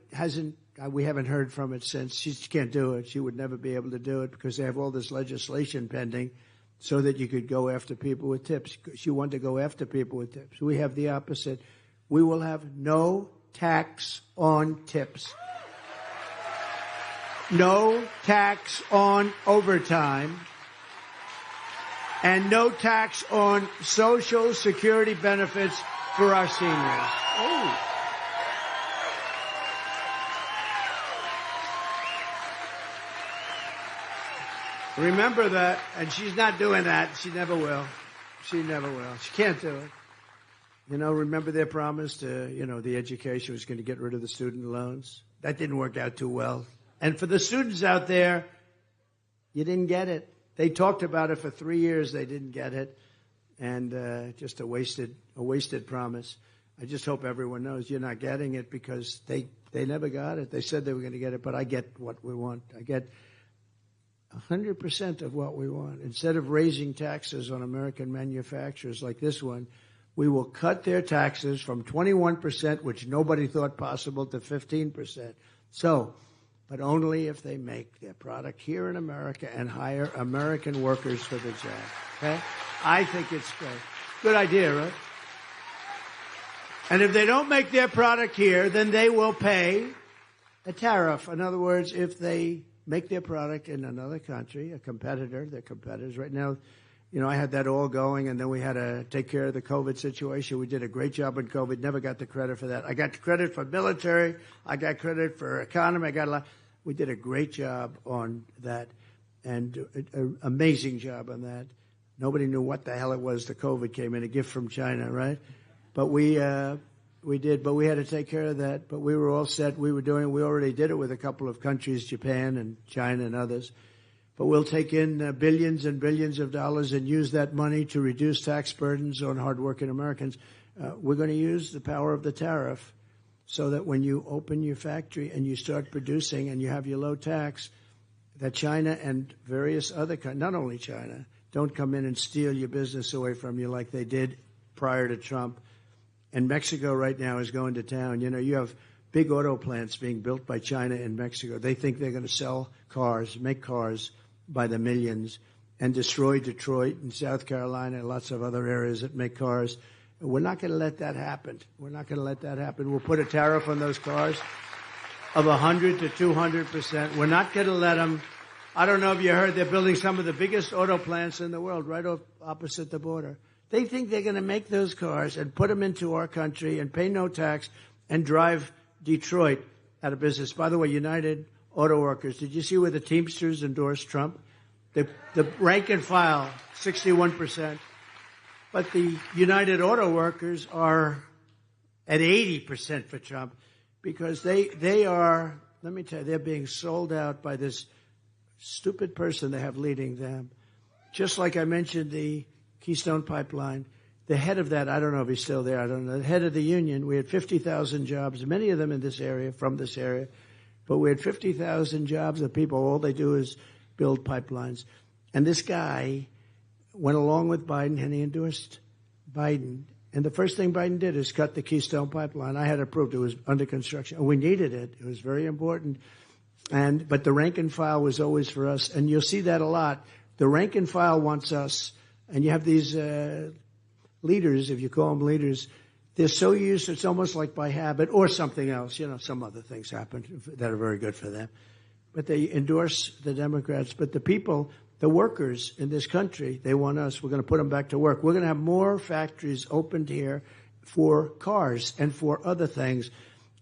we haven't heard from it since. She can't do it. She would never be able to do it because they have all this legislation pending so that you could go after people with tips. She wanted to go after people with tips. We have the opposite. We will have no tax on tips. No tax on overtime. And no tax on Social Security benefits for our seniors. Oh. Remember that, and she's not doing that. She never will. She never will. She can't do it. You know, remember their promise to, the education was going to get rid of the student loans? That didn't work out too well. And for the students out there, you didn't get it. They talked about it for 3 years. They didn't get it. And just a wasted promise. I just hope everyone knows you're not getting it because they never got it. They said they were going to get it, but I get what we want. I get 100% of what we want. Instead of raising taxes on American manufacturers like this one, we will cut their taxes from 21%, which nobody thought possible, to 15%. So, but only if they make their product here in America and hire American workers for the job. Okay? I think it's great. Good idea, right? And if they don't make their product here, then they will pay a tariff. In other words, if they make their product in another country, a competitor, their competitors. Right now, I had that all going, and then we had to take care of the COVID situation. We did a great job on COVID, never got the credit for that. I got credit for military. I got credit for economy. I got a lot. We did a great job on that, and an amazing job on that. Nobody knew what the hell it was. The COVID came in, a gift from China, right? But we did, but we had to take care of that. But we were all set. We already did it with a couple of countries, Japan and China and others. But we'll take in billions and billions of dollars and use that money to reduce tax burdens on hardworking Americans. We're going to use the power of the tariff so that when you open your factory and you start producing and you have your low tax, that China and various other countries, not only China, don't come in and steal your business away from you like they did prior to Trump. And Mexico right now is going to town. You have big auto plants being built by China in Mexico. They think they're going to sell cars, make cars by the millions, and destroy Detroit and South Carolina and lots of other areas that make cars. We're not going to let that happen. We're not going to let that happen. We'll put a tariff on those cars of 100 to 200%. We're not going to let them. I don't know if you heard, they're building some of the biggest auto plants in the world right opposite the border. They think they're going to make those cars and put them into our country and pay no tax and drive Detroit out of business. By the way, United Auto Workers, did you see where the Teamsters endorsed Trump? The rank and file, 61%. But the United Auto Workers are at 80% for Trump because they are, let me tell you, they're being sold out by this stupid person they have leading them. Just like I mentioned the Keystone Pipeline, the head of that, I don't know if he's still there, I don't know, the head of the union, we had 50,000 jobs, many of them in this area, from this area, but we had 50,000 jobs of people, all they do is build pipelines. And this guy went along with Biden and he endorsed Biden. And the first thing Biden did is cut the Keystone Pipeline. I had approved it was under construction. And we needed it. It was very important. But the rank and file was always for us. And you'll see that a lot. The rank and file wants us And you have these leaders, if you call them leaders, they're so used, it's almost like by habit or something else. Some other things happen that are very good for them. But they endorse the Democrats. But the people, the workers in this country, they want us. We're going to put them back to work. We're going to have more factories opened here for cars and for other things.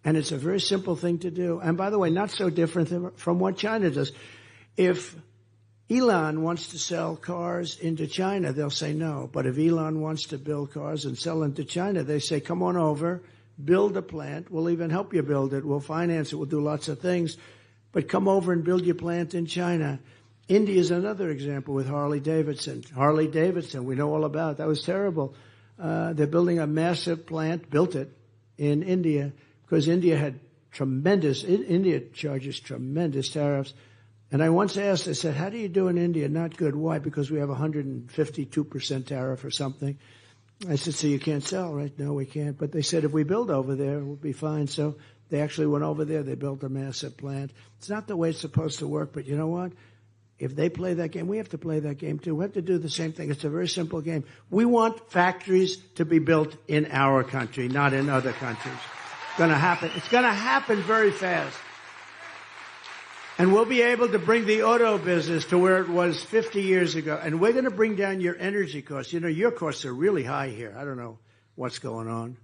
And it's a very simple thing to do. And by the way, not so different from what China does. If Elon wants to sell cars into China, they'll say no. But if Elon wants to build cars and sell them to China, they say, come on over, build a plant. We'll even help you build it. We'll finance it. We'll do lots of things. But come over and build your plant in China. India is another example with Harley Davidson. Harley Davidson, we know all about. That was terrible. They're building a massive plant, built it in India, because India charges tremendous tariffs. And I once asked, I said, how do you do in India? Not good. Why? Because we have 152% tariff or something. I said, so you can't sell, right? No, we can't. But they said, if we build over there, we'll be fine. So they actually went over there. They built a massive plant. It's not the way it's supposed to work, but you know what? If they play that game, we have to play that game too. We have to do the same thing. It's a very simple game. We want factories to be built in our country, not in other countries. It's going to happen. It's going to happen very fast. And we'll be able to bring the auto business to where it was 50 years ago. And we're going to bring down your energy costs. Your costs are really high here. I don't know what's going on.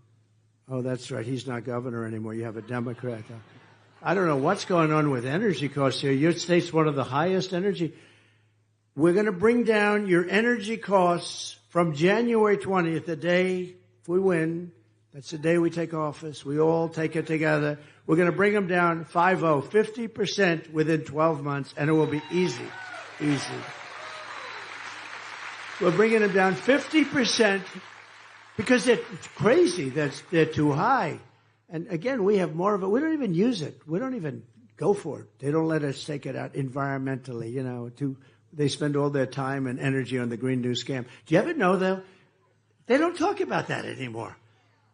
Oh, that's right. He's not governor anymore. You have a Democrat. I don't know what's going on with energy costs here. Your state's one of the highest energy. We're going to bring down your energy costs from January 20th, the day if we win. That's the day we take office. We all take it together. We're going to bring them down 50% within 12 months, and it will be easy. We're bringing them down 50% because it's crazy. They're too high. And again, we have more of it. We don't even use it. We don't even go for it. They don't let us take it out environmentally, they spend all their time and energy on the Green New Scam. Do you ever know, though? They don't talk about that anymore.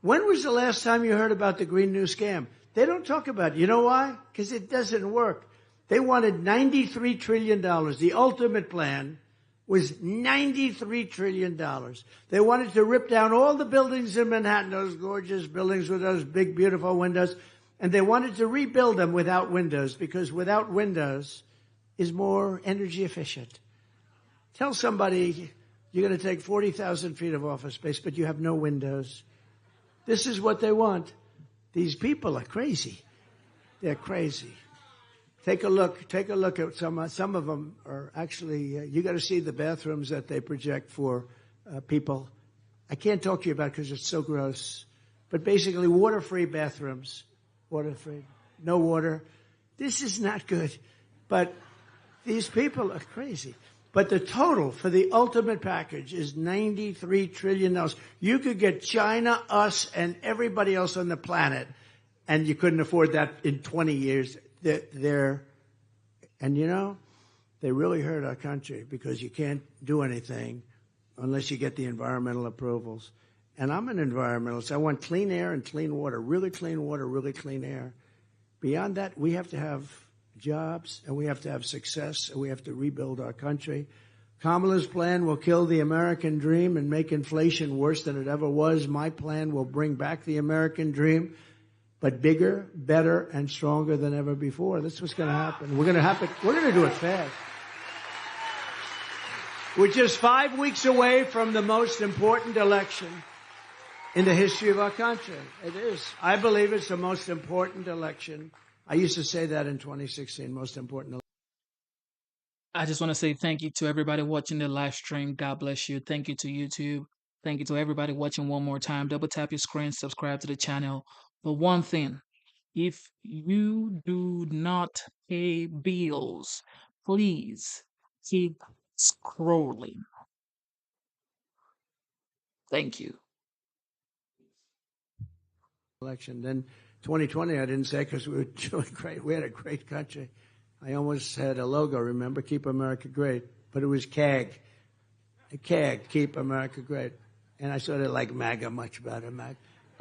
When was the last time you heard about the Green New Scam? They don't talk about it. You know why? Because it doesn't work. They wanted $93 trillion. The ultimate plan was $93 trillion. They wanted to rip down all the buildings in Manhattan, those gorgeous buildings with those big, beautiful windows, and they wanted to rebuild them without windows, because without windows is more energy efficient. Tell somebody you're going to take 40,000 feet of office space, but you have no windows. This is what they want. These people are crazy. They're crazy. Take a look at some of them are actually, you got to see the bathrooms that they project for people. I can't talk to you about it because it's so gross. But basically water-free bathrooms. Water-free. No water. This is not good. But these people are crazy. But the total for the ultimate package is $93 trillion. You could get China, us, and everybody else on the planet, and you couldn't afford that in 20 years. They really hurt our country because you can't do anything unless you get the environmental approvals. And I'm an environmentalist. I want clean air and clean water, really clean air. Beyond that, we have to have jobs, and we have to have success, and we have to rebuild our country. Kamala's plan will kill the American dream and make inflation worse than it ever was. My plan will bring back the American dream, but bigger, better, and stronger than ever before. That's what's going to happen. We're going to do it fast. We're just 5 weeks away from the most important election in the history of our country. It is. I believe it's the most important election. I used to say that in 2016, most important. I just want to say thank you to everybody watching the live stream. God bless you. Thank you to YouTube. Thank you to everybody watching one more time. Double tap your screen, subscribe to the channel. But one thing, if you do not pay bills, please keep scrolling. Thank you. Election. Then 2020, I didn't say because we were doing great. We had a great country. I almost had a logo, remember? Keep America Great. But it was CAG. CAG, Keep America Great. And I sort of like MAGA much better.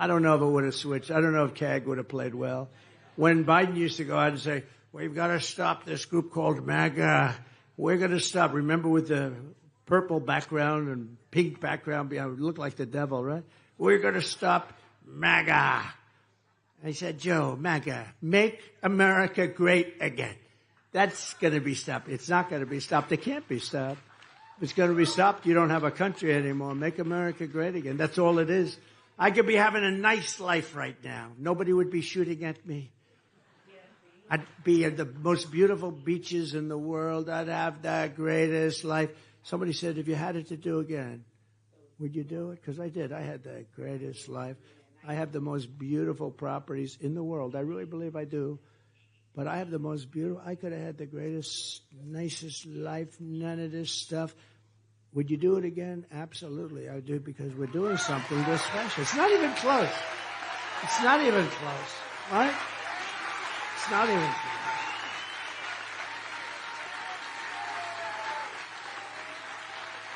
I don't know if it would have switched. I don't know if CAG would have played well. When Biden used to go out and say, we've got to stop this group called MAGA. We're going to stop. Remember with the purple background and pink background behind. It looked like the devil, right? We're going to stop MAGA. I said, Joe, MAGA, make America great again. That's going to be stopped. It's not going to be stopped. It can't be stopped. If it's going to be stopped, you don't have a country anymore. Make America great again. That's all it is. I could be having a nice life right now. Nobody would be shooting at me. I'd be at the most beautiful beaches in the world. I'd have the greatest life. Somebody said, if you had it to do again, would you do it? Because I did. I had the greatest life. I have the most beautiful properties in the world. I really believe I do. But I have the most beautiful. I could have had the greatest, nicest life, none of this stuff. Would you do it again? Absolutely, I would do it because we're doing something this special. It's not even close. It's not even close, right? It's not even close.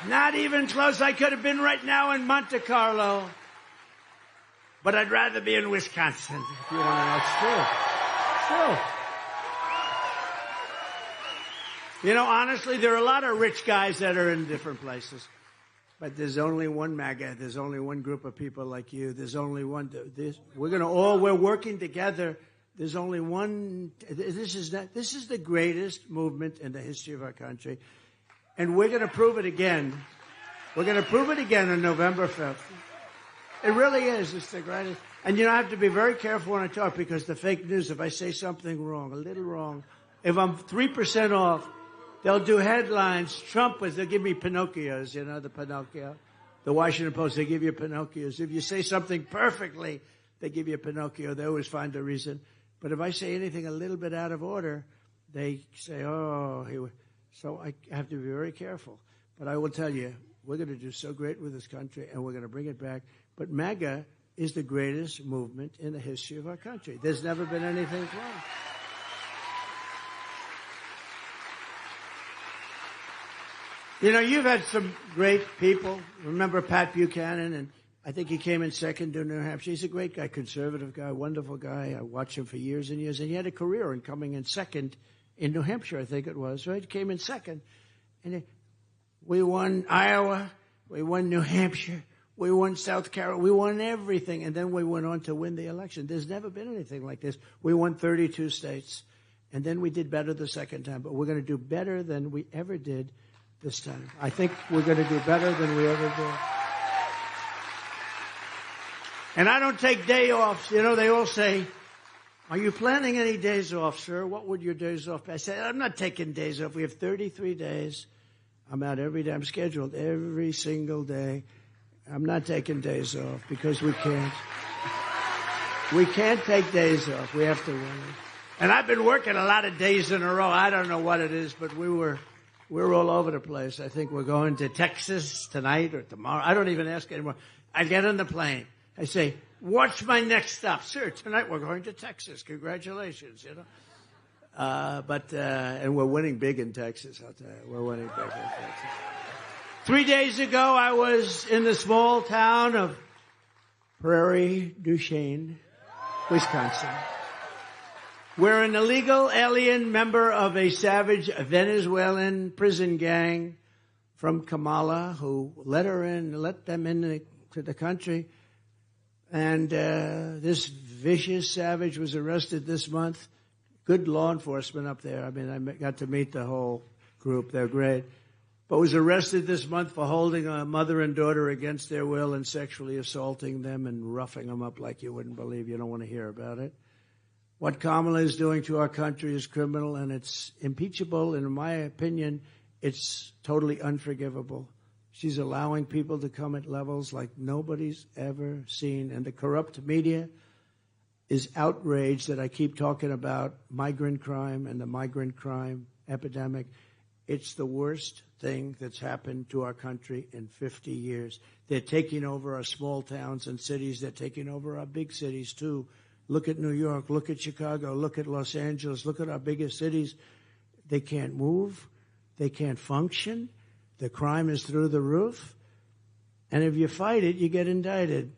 Not even close. I could have been right now in Monte Carlo, but I'd rather be in Wisconsin. If you want to know, it's true. True. You know, honestly, there are a lot of rich guys that are in different places. But there's only one MAGA. There's only one group of people like you. There's only one. We're working together. There's only one. This is the greatest movement in the history of our country. And we're going to prove it again. We're going to prove it again on November 5th. It really is. It's the greatest. And you know, I have to be very careful when I talk because the fake news, if I say something wrong, a little wrong, if I'm 3% off, they'll do headlines. They'll give me Pinocchios, you know, the Pinocchio. The Washington Post, they give you Pinocchios. If you say something perfectly, they give you a Pinocchio. They always find a reason. But if I say anything a little bit out of order, they say, so I have to be very careful. But I will tell you, we're going to do so great with this country, and we're going to bring it back. But MAGA is the greatest movement in the history of our country. There's never been anything close. You know, you've had some great people. Remember Pat Buchanan, and I think he came in second to New Hampshire. He's a great guy, conservative guy, wonderful guy. I watched him for years and years, and he had a career in coming in second in New Hampshire, I think it was, right? He came in second. And we won Iowa, we won New Hampshire, we won South Carolina, we won everything, and then we went on to win the election. There's never been anything like this. We won 32 states, and then we did better the second time, but we're going to do better than we ever did this time. I think we're going to do better than we ever did. And I don't take day offs. You know, they all say, are you planning any days off, sir? What would your days off be? I said, I'm not taking days off. We have 33 days. I'm out every day. I'm scheduled every single day. I'm not taking days off because we can't. We can't take days off. We have to work. And I've been working a lot of days in a row. I don't know what it is, but we're all over the place. I think we're going to Texas tonight or tomorrow. I don't even ask anymore. I get on the plane. I say, what's my next stop? Sir, tonight we're going to Texas. Congratulations, you know. And we're winning big in Texas, I'll tell you. We're winning big in Texas. 3 days ago, I was in the small town of Prairie du Chien, Wisconsin, where an illegal alien member of a savage Venezuelan prison gang from Kamala, who let them into the country, and this vicious savage was arrested this month. Good law enforcement up there. I mean, I got to meet the whole group. They're great. But was arrested this month for holding a mother and daughter against their will and sexually assaulting them and roughing them up like you wouldn't believe. You don't want to hear about it. What Kamala is doing to our country is criminal, and it's impeachable. And in my opinion, it's totally unforgivable. She's allowing people to come at levels like nobody's ever seen. And the corrupt media is outraged that I keep talking about migrant crime and the migrant crime epidemic. It's the worst thing that's happened to our country in 50 years. They're taking over our small towns and cities. They're taking over our big cities, too. Look at New York. Look at Chicago. Look at Los Angeles. Look at our biggest cities. They can't move. They can't function. The crime is through the roof. And if you fight it, you get indicted.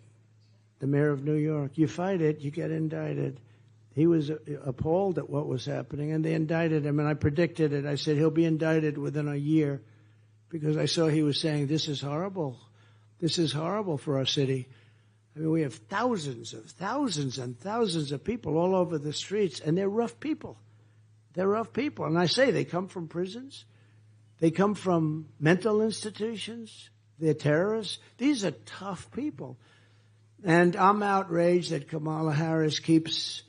The mayor of New York, you fight it, you get indicted. He was appalled at what was happening, and they indicted him, and I predicted it. I said he'll be indicted within a year. because I saw he was saying, this is horrible. This is horrible for our city. I mean, we have thousands and thousands of people all over the streets, and they're rough people. They're rough people. And I say they come from prisons. They come from mental institutions. They're terrorists. These are tough people. And I'm outraged that Kamala Harris keeps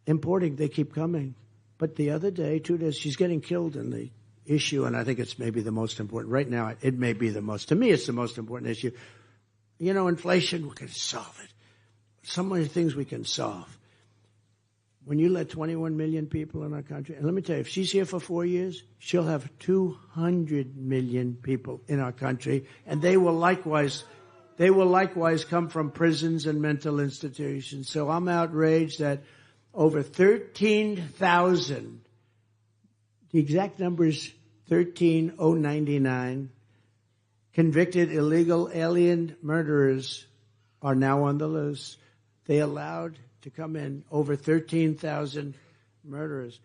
importing. They keep coming. But the other day, 2 days, she's getting killed in the issue, and I think it's maybe the most important. Right now, it may be the most. To me, it's the most important issue. You know, inflation, we can solve it. So many things we can solve. When you let 21 million people in our country, and let me tell you, if she's here for 4 years, she'll have 200 million people in our country, and they will likewise come from prisons and mental institutions. So I'm outraged that over 13,000, the exact number is 13,099, convicted illegal alien murderers are now on the loose. They allowed to come in over 13,000 murderers,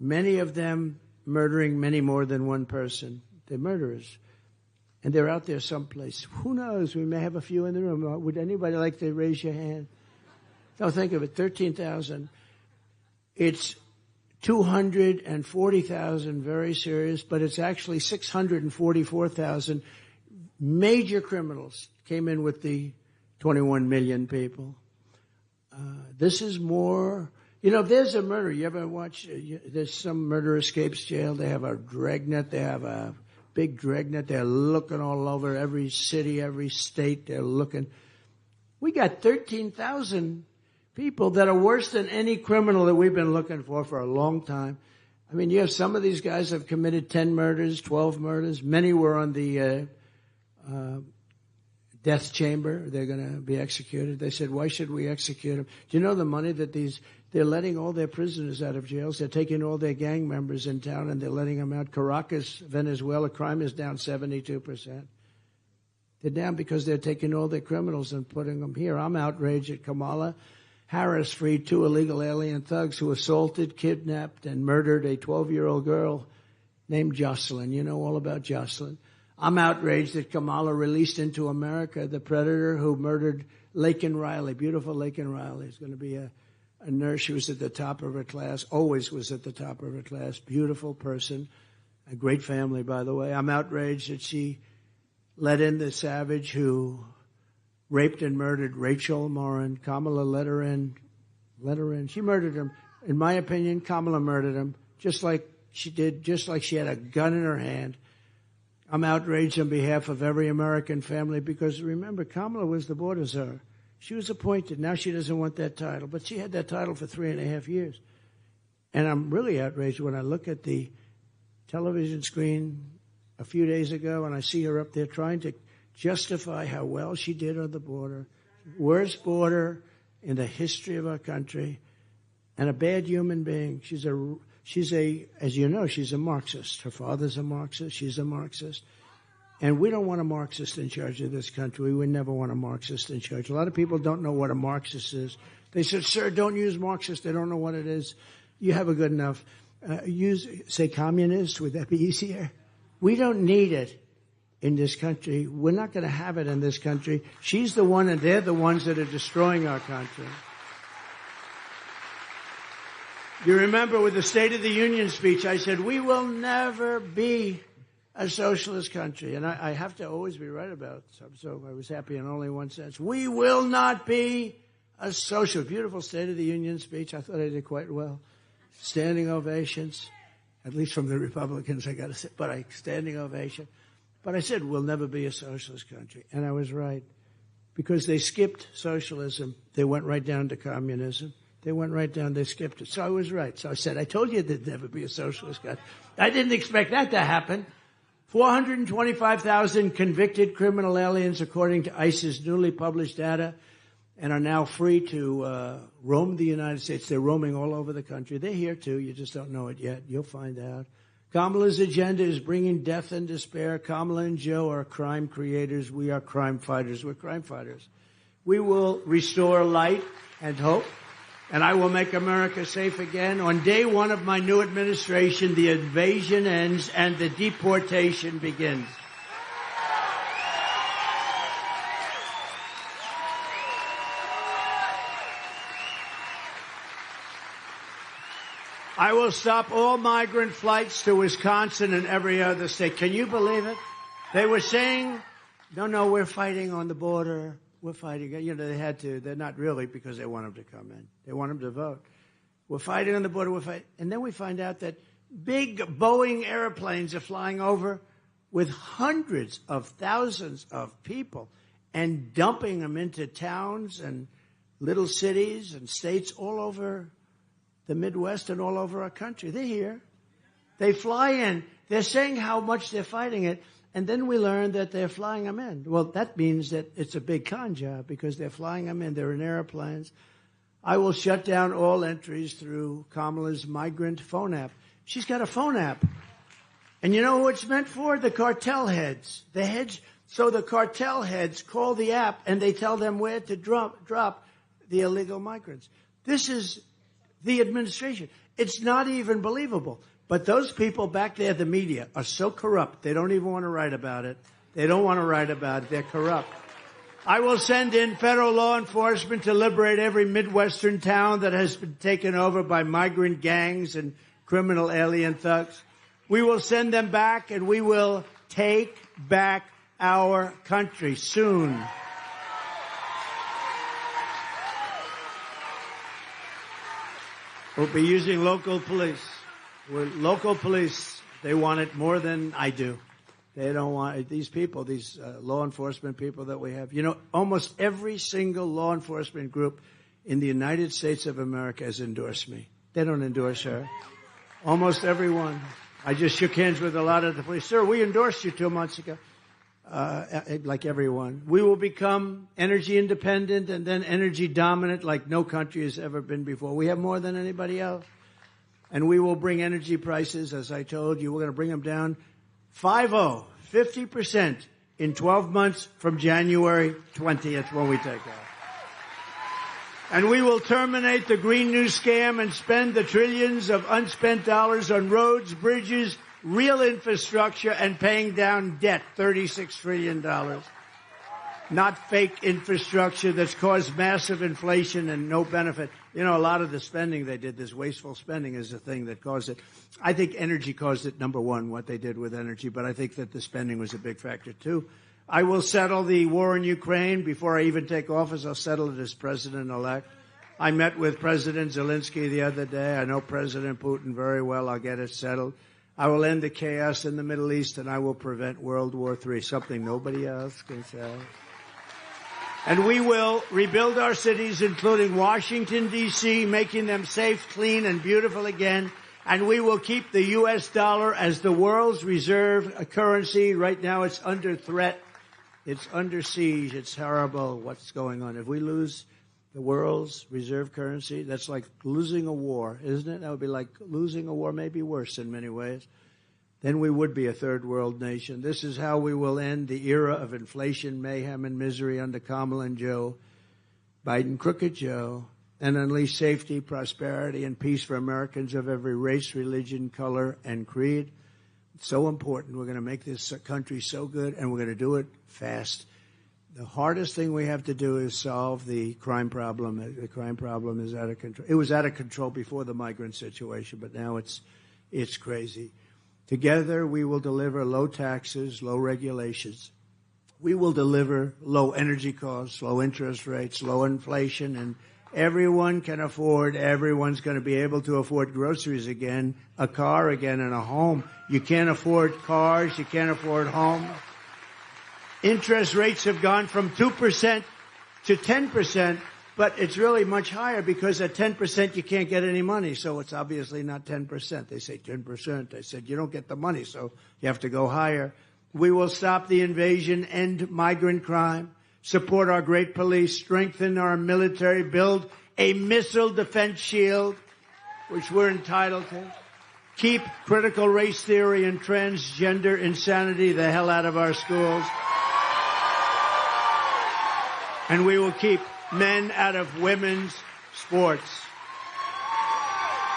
many of them murdering many more than one person. They're murderers. And they're out there someplace. Who knows? We may have a few in the room. Would anybody like to raise your hand? No, think of it, 13,000. It's 240,000 very serious, but it's actually 644,000 major criminals came in with the 21 million people. This is more, you know, there's a murder. You ever watch, there's some murder escapes jail. They have a dragnet. They have a big dragnet. They're looking all over every city, every state. They're looking. We got 13,000 people that are worse than any criminal that we've been looking for a long time. I mean, you have some of these guys have committed 10 murders, 12 murders. Many were on the death chamber. They're going to be executed. They said, why should we execute them? Do you know the money that they're letting all their prisoners out of jails? They're taking all their gang members in town and they're letting them out. Caracas, Venezuela, crime is down 72%. They're down because they're taking all their criminals and putting them here. I'm outraged at Kamala Harris freed 2 illegal alien thugs who assaulted, kidnapped, and murdered a 12-year-old girl named Jocelyn. You know all about Jocelyn. I'm outraged that Kamala released into America the predator who murdered Laken Riley, beautiful Laken Riley. Is going to be a nurse. She was at the top of her class, always was at the top of her class. Beautiful person, a great family, by the way. I'm outraged that she let in the savage who raped and murdered Rachel Morin. Kamala let her in. She murdered him. In my opinion, Kamala murdered him, just like she had a gun in her hand. I'm outraged on behalf of every American family because, remember, Kamala was the border czar. She was appointed. Now she doesn't want that title, but she had that title for 3.5 years. And I'm really outraged when I look at the television screen a few days ago and I see her up there trying to justify how well she did on the border. Worst border in the history of our country, and a bad human being. She's as you know, she's a Marxist. Her father's a Marxist. She's a Marxist. And we don't want a Marxist in charge of this country. We would never want a Marxist in charge. A lot of people don't know what a Marxist is. They said, sir, don't use Marxist. They don't know what it is. You have a good enough. Say communist. Would that be easier? We don't need it in this country. We're not going to have it in this country. She's the one, and they're the ones that are destroying our country. You remember with the State of the Union speech, I said, we will never be a socialist country. And I have to always be right about something, so I was happy in only one sense. We will not be a socialist. Beautiful State of the Union speech. I thought I did quite well. Standing ovations, at least from the Republicans, I got to say, but standing ovation. But I said, we'll never be a socialist country. And I was right. Because they skipped socialism. They went right down to communism. They went right down, they skipped it. So I was right. So I said, I told you there'd never be a socialist country. I didn't expect that to happen. 425,000 convicted criminal aliens, according to ICE's newly published data, and are now free to roam the United States. They're roaming all over the country. They're here, too. You just don't know it yet. You'll find out. Kamala's agenda is bringing death and despair. Kamala and Joe are crime creators. We are crime fighters. We're crime fighters. We will restore light and hope, and I will make America safe again. On day one of my new administration, the invasion ends and the deportation begins. I will stop all migrant flights to Wisconsin and every other state. Can you believe it? They were saying, no, we're fighting on the border. We're fighting. You know, they had to. They're not really, because they want them to come in. They want them to vote. We're fighting on the border. We're fighting. And then we find out that big Boeing airplanes are flying over with hundreds of thousands of people and dumping them into towns and little cities and states all over the Midwest and all over our country. They're here. They fly in. They're saying how much they're fighting it. And then we learn that they're flying them in. Well, that means that it's a big con job, because they're flying them in. They're in airplanes. I will shut down all entries through Kamala's migrant phone app. She's got a phone app. And you know who it's meant for? The cartel heads. So the cartel heads call the app and they tell them where to drop the illegal migrants. This is the administration. It's not even believable. But those people back there, the media, are so corrupt, they don't even want to write about it. They don't want to write about it. They're corrupt. I will send in federal law enforcement to liberate every Midwestern town that has been taken over by migrant gangs and criminal alien thugs. We will send them back, and we will take back our country soon. We'll be using local police. Local police, they want it more than I do. They don't want it. These people, these law enforcement people that we have. You know, almost every single law enforcement group in the United States of America has endorsed me. They don't endorse her. Almost everyone. I just shook hands with a lot of the police. Sir, we endorsed you 2 months ago. Like everyone. We will become energy independent and then energy dominant like no country has ever been before. We have more than anybody else. And we will bring energy prices, as I told you, we're going to bring them down 50% in 12 months from January 20th when we take off. And we will terminate the Green New Scam and spend the trillions of unspent dollars on roads, bridges, real infrastructure, and paying down debt, $36 trillion. Not fake infrastructure that's caused massive inflation and no benefit. You know, a lot of the spending they did, this wasteful spending, is the thing that caused it. I think energy caused it, number one, what they did with energy, but I think that the spending was a big factor, too. I will settle the war in Ukraine before I even take office. I'll settle it as president-elect. I met with President Zelensky the other day. I know President Putin very well. I'll get it settled. I will end the chaos in the Middle East, and I will prevent World War III, something nobody else can say. And we will rebuild our cities, including Washington, D.C., making them safe, clean, and beautiful again. And we will keep the U.S. dollar as the world's reserve currency. Right now it's under threat. It's under siege. It's horrible what's going on. If we lose the world's reserve currency, that's like losing a war, isn't it? That would be like losing a war, maybe worse in many ways. Then we would be a third world nation. This is how we will end the era of inflation, mayhem, and misery under Kamala and Joe Biden, Crooked Joe, and unleash safety, prosperity, and peace for Americans of every race, religion, color, and creed. It's so important. We're going to make this country so good, and we're going to do it fast. The hardest thing we have to do is solve the crime problem. The crime problem is out of control. It was out of control before the migrant situation, but now it's crazy. Together, we will deliver low taxes, low regulations. We will deliver low energy costs, low interest rates, low inflation, and everyone's going to be able to afford groceries again, a car again, and a home. You can't afford cars. You can't afford homes. Interest rates have gone from 2% to 10%, but it's really much higher because at 10% you can't get any money, so it's obviously not 10%. They say 10%. I said, you don't get the money, so you have to go higher. We will stop the invasion, end migrant crime, support our great police, strengthen our military, build a missile defense shield, which we're entitled to, keep critical race theory and transgender insanity the hell out of our schools, and we will keep men out of women's sports.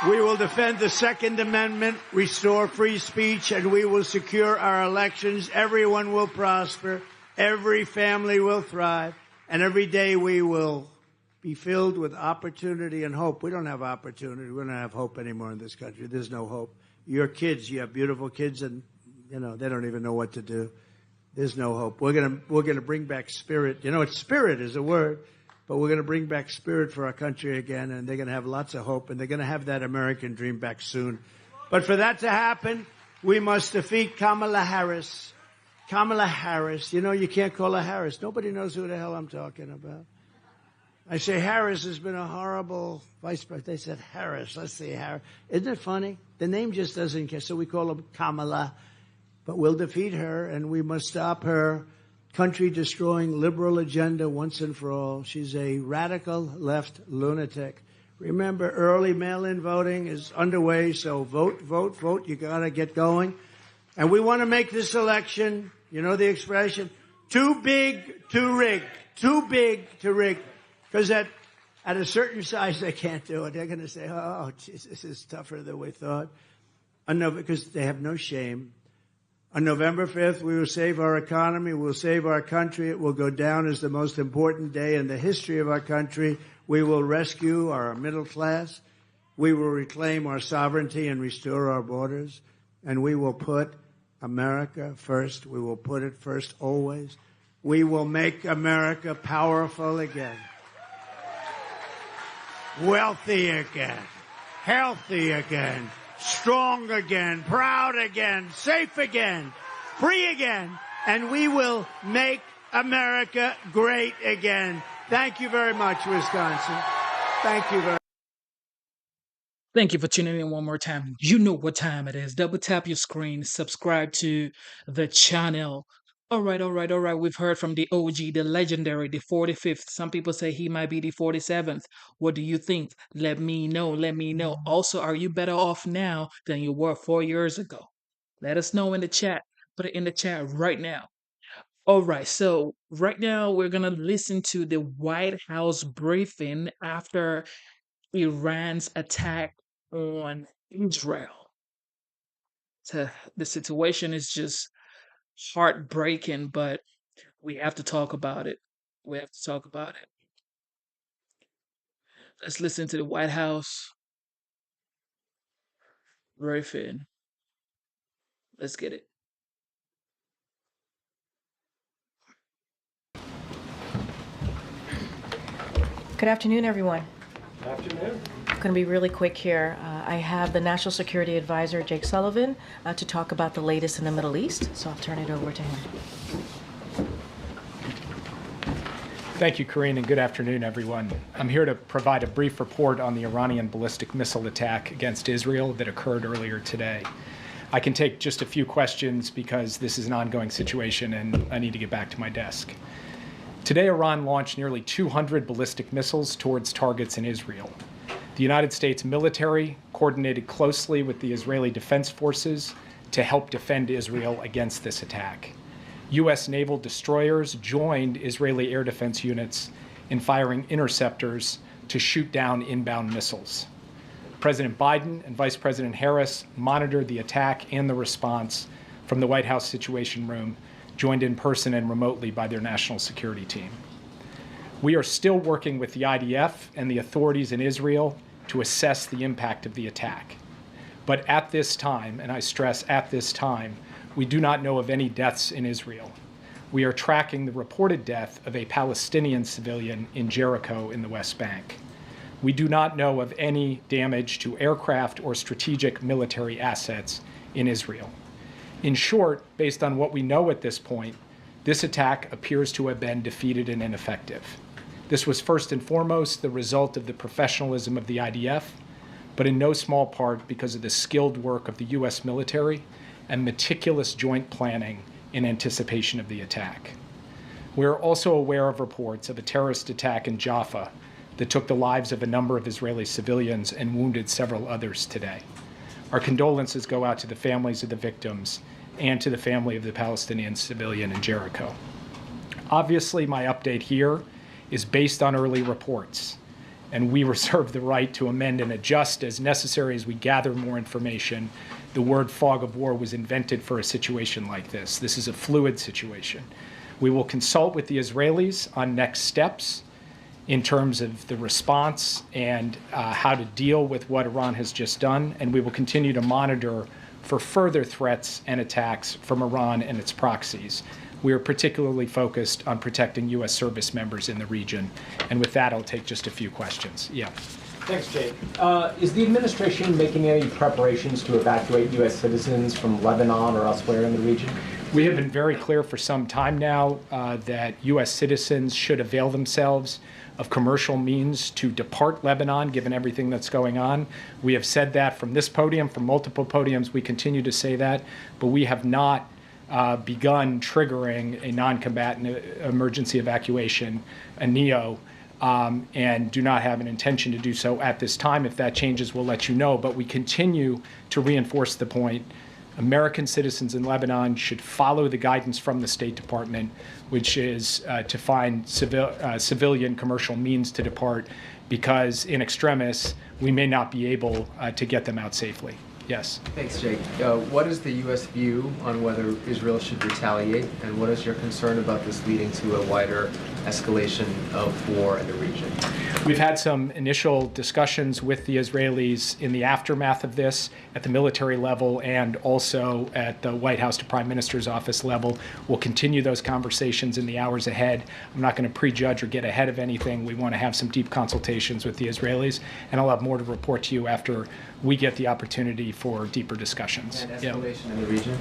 We will defend the Second Amendment, restore free speech, and we will secure our elections. Everyone will prosper. Every family will thrive. And every day we will be filled with opportunity and hope. We don't have opportunity. We don't have hope anymore in this country. There's no hope. Your kids, you have beautiful kids, and they don't even know what to do. There's no hope. We're gonna bring back spirit. Spirit is a word, but we're gonna bring back spirit for our country again, and they're gonna have lots of hope, and they're gonna have that American dream back soon. But for that to happen, we must defeat Kamala Harris. Kamala Harris. You can't call her Harris. Nobody knows who the hell I'm talking about. I say Harris has been a horrible vice president. They said Harris. Let's see, Harris. Isn't it funny? The name just doesn't care. So we call her Kamala. But we'll defeat her, and we must stop her country-destroying liberal agenda once and for all. She's a radical left lunatic. Remember, early mail-in voting is underway, so vote, vote, vote. You got to get going. And we want to make this election, you know the expression, too big to rig. Too big to rig. Because at a certain size, they can't do it. They're going to say, oh, geez, this is tougher than we thought. Because they have no shame. On November 5th, we will save our economy. We'll save our country. It will go down as the most important day in the history of our country. We will rescue our middle class. We will reclaim our sovereignty and restore our borders. And we will put America first. We will put it first always. We will make America powerful again. Wealthy again. Healthy again. Strong again, proud again, safe again, free again, and we will make America great again. Thank you very much, Wisconsin. Thank you very much. Thank you for tuning in one more time. You know what time it is. Double tap your screen, subscribe to the channel. All right. We've heard from the OG, the legendary, the 45th. Some people say he might be the 47th. What do you think? Let me know. Also, are you better off now than you were 4 years ago? Let us know in the chat. Put it in the chat right now. All right. So right now we're going to listen to the White House briefing after Iran's attack on Israel. So the situation is just heartbreaking, but we have to talk about it. Let's listen to the White House briefing. Let's get it. Good afternoon, everyone. Good afternoon. I'm going to be really quick here. I have the National Security Advisor, Jake Sullivan, to talk about the latest in the Middle East, so I'll turn it over to him. Thank you, Karine, and good afternoon, everyone. I'm here to provide a brief report on the Iranian ballistic missile attack against Israel that occurred earlier today. I can take just a few questions because this is an ongoing situation and I need to get back to my desk. Today, Iran launched nearly 200 ballistic missiles towards targets in Israel. The United States military coordinated closely with the Israeli Defense Forces to help defend Israel against this attack. U.S. naval destroyers joined Israeli air defense units in firing interceptors to shoot down inbound missiles. President Biden and Vice President Harris monitored the attack and the response from the White House Situation Room, joined in person and remotely by their national security team. We are still working with the IDF and the authorities in Israel to assess the impact of the attack. But at this time, and I stress at this time, we do not know of any deaths in Israel. We are tracking the reported death of a Palestinian civilian in Jericho in the West Bank. We do not know of any damage to aircraft or strategic military assets in Israel. In short, based on what we know at this point, this attack appears to have been defeated and ineffective. This was first and foremost the result of the professionalism of the IDF, but in no small part because of the skilled work of the U.S. military and meticulous joint planning in anticipation of the attack. We are also aware of reports of a terrorist attack in Jaffa that took the lives of a number of Israeli civilians and wounded several others today. Our condolences go out to the families of the victims and to the family of the Palestinian civilian in Jericho. Obviously, my update here is based on early reports, and we reserve the right to amend and adjust as necessary as we gather more information. The word fog of war was invented for a situation like this. This is a fluid situation. We will consult with the Israelis on next steps, in terms of the response and how to deal with what Iran has just done, and we will continue to monitor for further threats and attacks from Iran and its proxies. We are particularly focused on protecting U.S. service members in the region. And with that, I'll take just a few questions. Yeah. Thanks, Jake. Is the administration making any preparations to evacuate U.S. citizens from Lebanon or elsewhere in the region? We have been very clear for some time now that U.S. citizens should avail themselves of commercial means to depart Lebanon, given everything that's going on. We have said that from this podium, from multiple podiums. We continue to say that, but we have not begun triggering a non-combatant emergency evacuation, a NEO, and do not have an intention to do so at this time. If that changes, we'll let you know. But we continue to reinforce the point. American citizens in Lebanon should follow the guidance from the State Department, which is to find civilian commercial means to depart, because in extremis, we may not be able to get them out safely. Yes. Thanks, Jake. What is the U.S. view on whether Israel should retaliate, and what is your concern about this leading to a wider escalation of war in the region? We've had some initial discussions with the Israelis in the aftermath of this at the military level and also at the White House to Prime Minister's office level. We'll continue those conversations in the hours ahead. I'm not going to prejudge or get ahead of anything. We want to have some deep consultations with the Israelis, and I'll have more to report to you after we get the opportunity for deeper discussions. And escalation in the region?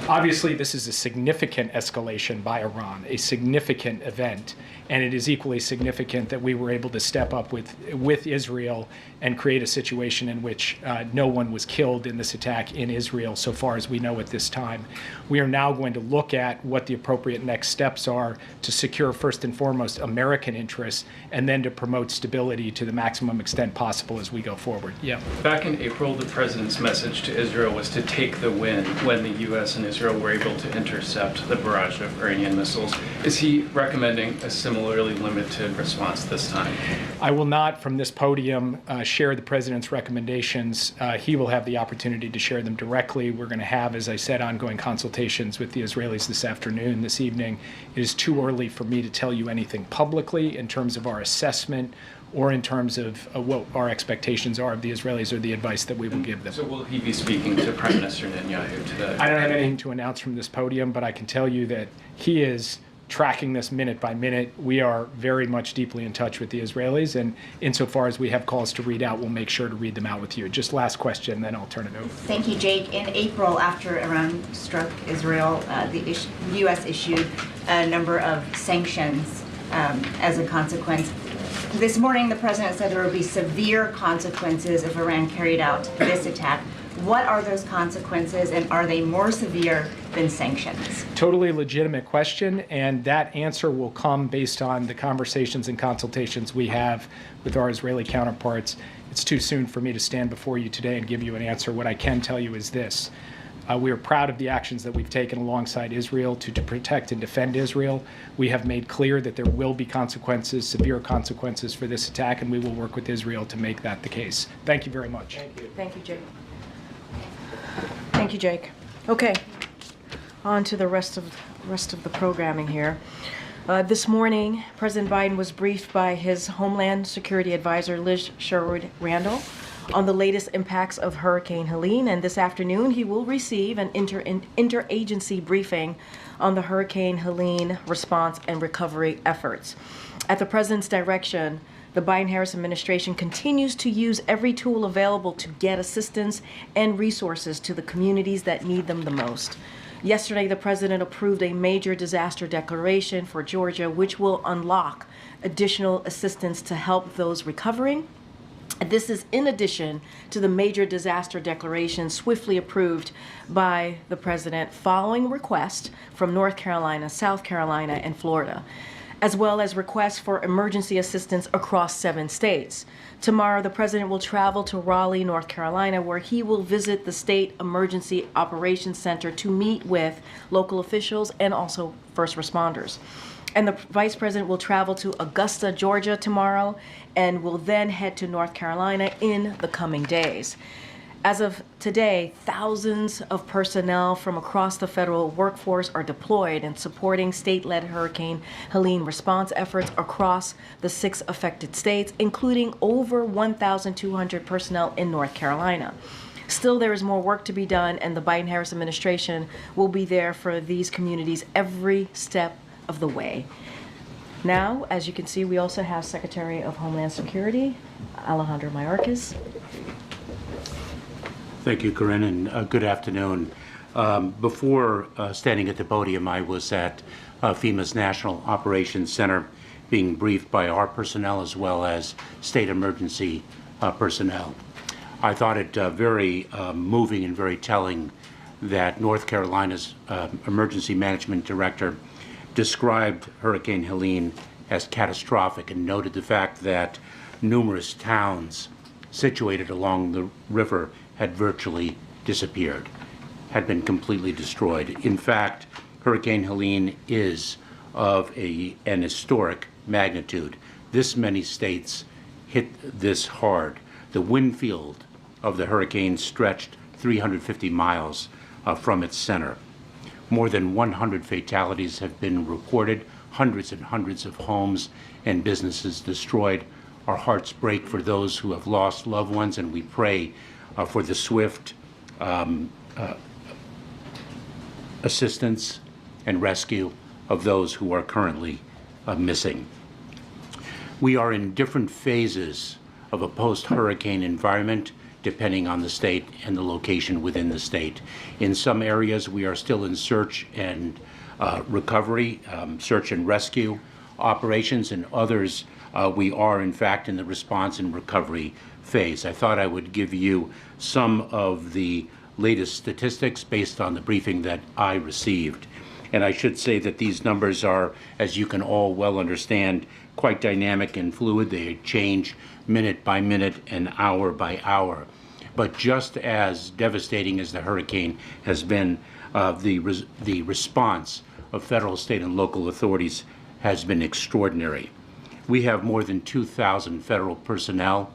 Obviously, this is a significant escalation by Iran, a significant event, and it is equally significant that we were able to step up with Israel and create a situation in which no one was killed in this attack in Israel, so far as we know at this time. We are now going to look at what the appropriate next steps are to secure, first and foremost, American interests, and then to promote stability to the maximum extent possible as we go forward. Yeah. Back in April, the president's message to Israel was to take the win when the U.S. and Israel were able to intercept the barrage of Iranian missiles. Is he recommending a similarly limited response this time? I will not, from this podium, share the president's recommendations. He will have the opportunity to share them directly. We're going to have, as I said, ongoing consultations with the Israelis this afternoon, this evening. It is too early for me to tell you anything publicly in terms of our assessment or in terms of what our expectations are of the Israelis or the advice that we will give them. So will he be speaking to Prime Minister Netanyahu today? I don't have anything to announce from this podium, but I can tell you that he is tracking this minute by minute. We are very much deeply in touch with the Israelis, and insofar as we have calls to read out, we'll make sure to read them out with you. Just last question, then I'll turn it over. Thank you, Jake. In April, after Iran struck Israel, the U.S. issued a number of sanctions as a consequence. This morning, the president said there would be severe consequences if Iran carried out this attack. What are those consequences, and are they more severe than sanctions? Totally legitimate question, and that answer will come based on the conversations and consultations we have with our Israeli counterparts. It's too soon for me to stand before you today and give you an answer. What I can tell you is this. We are proud of the actions that we've taken alongside Israel to protect and defend Israel. We have made clear that there will be consequences, severe consequences for this attack, and we will work with Israel to make that the case. Thank you very much. Thank you. Thank you, Jake. Thank you, Jake. Okay, on to the rest of the programming here. This morning, President Biden was briefed by his Homeland Security Advisor, Liz Sherwood Randall, on the latest impacts of Hurricane Helene, and this afternoon he will receive an interagency briefing on the Hurricane Helene response and recovery efforts. At the president's direction, the Biden-Harris administration continues to use every tool available to get assistance and resources to the communities that need them the most. Yesterday, the president approved a major disaster declaration for Georgia, which will unlock additional assistance to help those recovering. This is in addition to the major disaster declaration swiftly approved by the president following requests from North Carolina, South Carolina, and Florida, as well as requests for emergency assistance across 7 states. Tomorrow, the president will travel to Raleigh, North Carolina, where he will visit the State Emergency Operations Center to meet with local officials and also first responders. And the vice president will travel to Augusta, Georgia tomorrow, and will then head to North Carolina in the coming days. As of today, thousands of personnel from across the federal workforce are deployed in supporting state-led Hurricane Helene response efforts across the 6 affected states, including over 1,200 personnel in North Carolina. Still, there is more work to be done, and the Biden-Harris administration will be there for these communities every step of the way. Now, as you can see, we also have Secretary of Homeland Security, Alejandro Mayorkas. Thank you, Corinne, and good afternoon. Before standing at the podium, I was at FEMA's National Operations Center being briefed by our personnel as well as state emergency personnel. I thought it very moving and very telling that North Carolina's Emergency Management Director described Hurricane Helene as catastrophic and noted the fact that numerous towns situated along the river had virtually disappeared, had been completely destroyed. In fact, Hurricane Helene is of an historic magnitude. This many states hit this hard. The wind field of the hurricane stretched 350 miles from its center. More than 100 fatalities have been reported, hundreds and hundreds of homes and businesses destroyed. Our hearts break for those who have lost loved ones, and we pray for the swift assistance and rescue of those who are currently missing. We are in different phases of a post-hurricane environment depending on the state and the location within the state. In some areas, we are still in search and recovery, search and rescue operations. In others, we are, in fact, in the response and recovery phase. I thought I would give you some of the latest statistics based on the briefing that I received. And I should say that these numbers are, as you can all well understand, quite dynamic and fluid. They change minute by minute and hour by hour. But just as devastating as the hurricane has been, the response of federal, state, and local authorities has been extraordinary. We have more than 2,000 federal personnel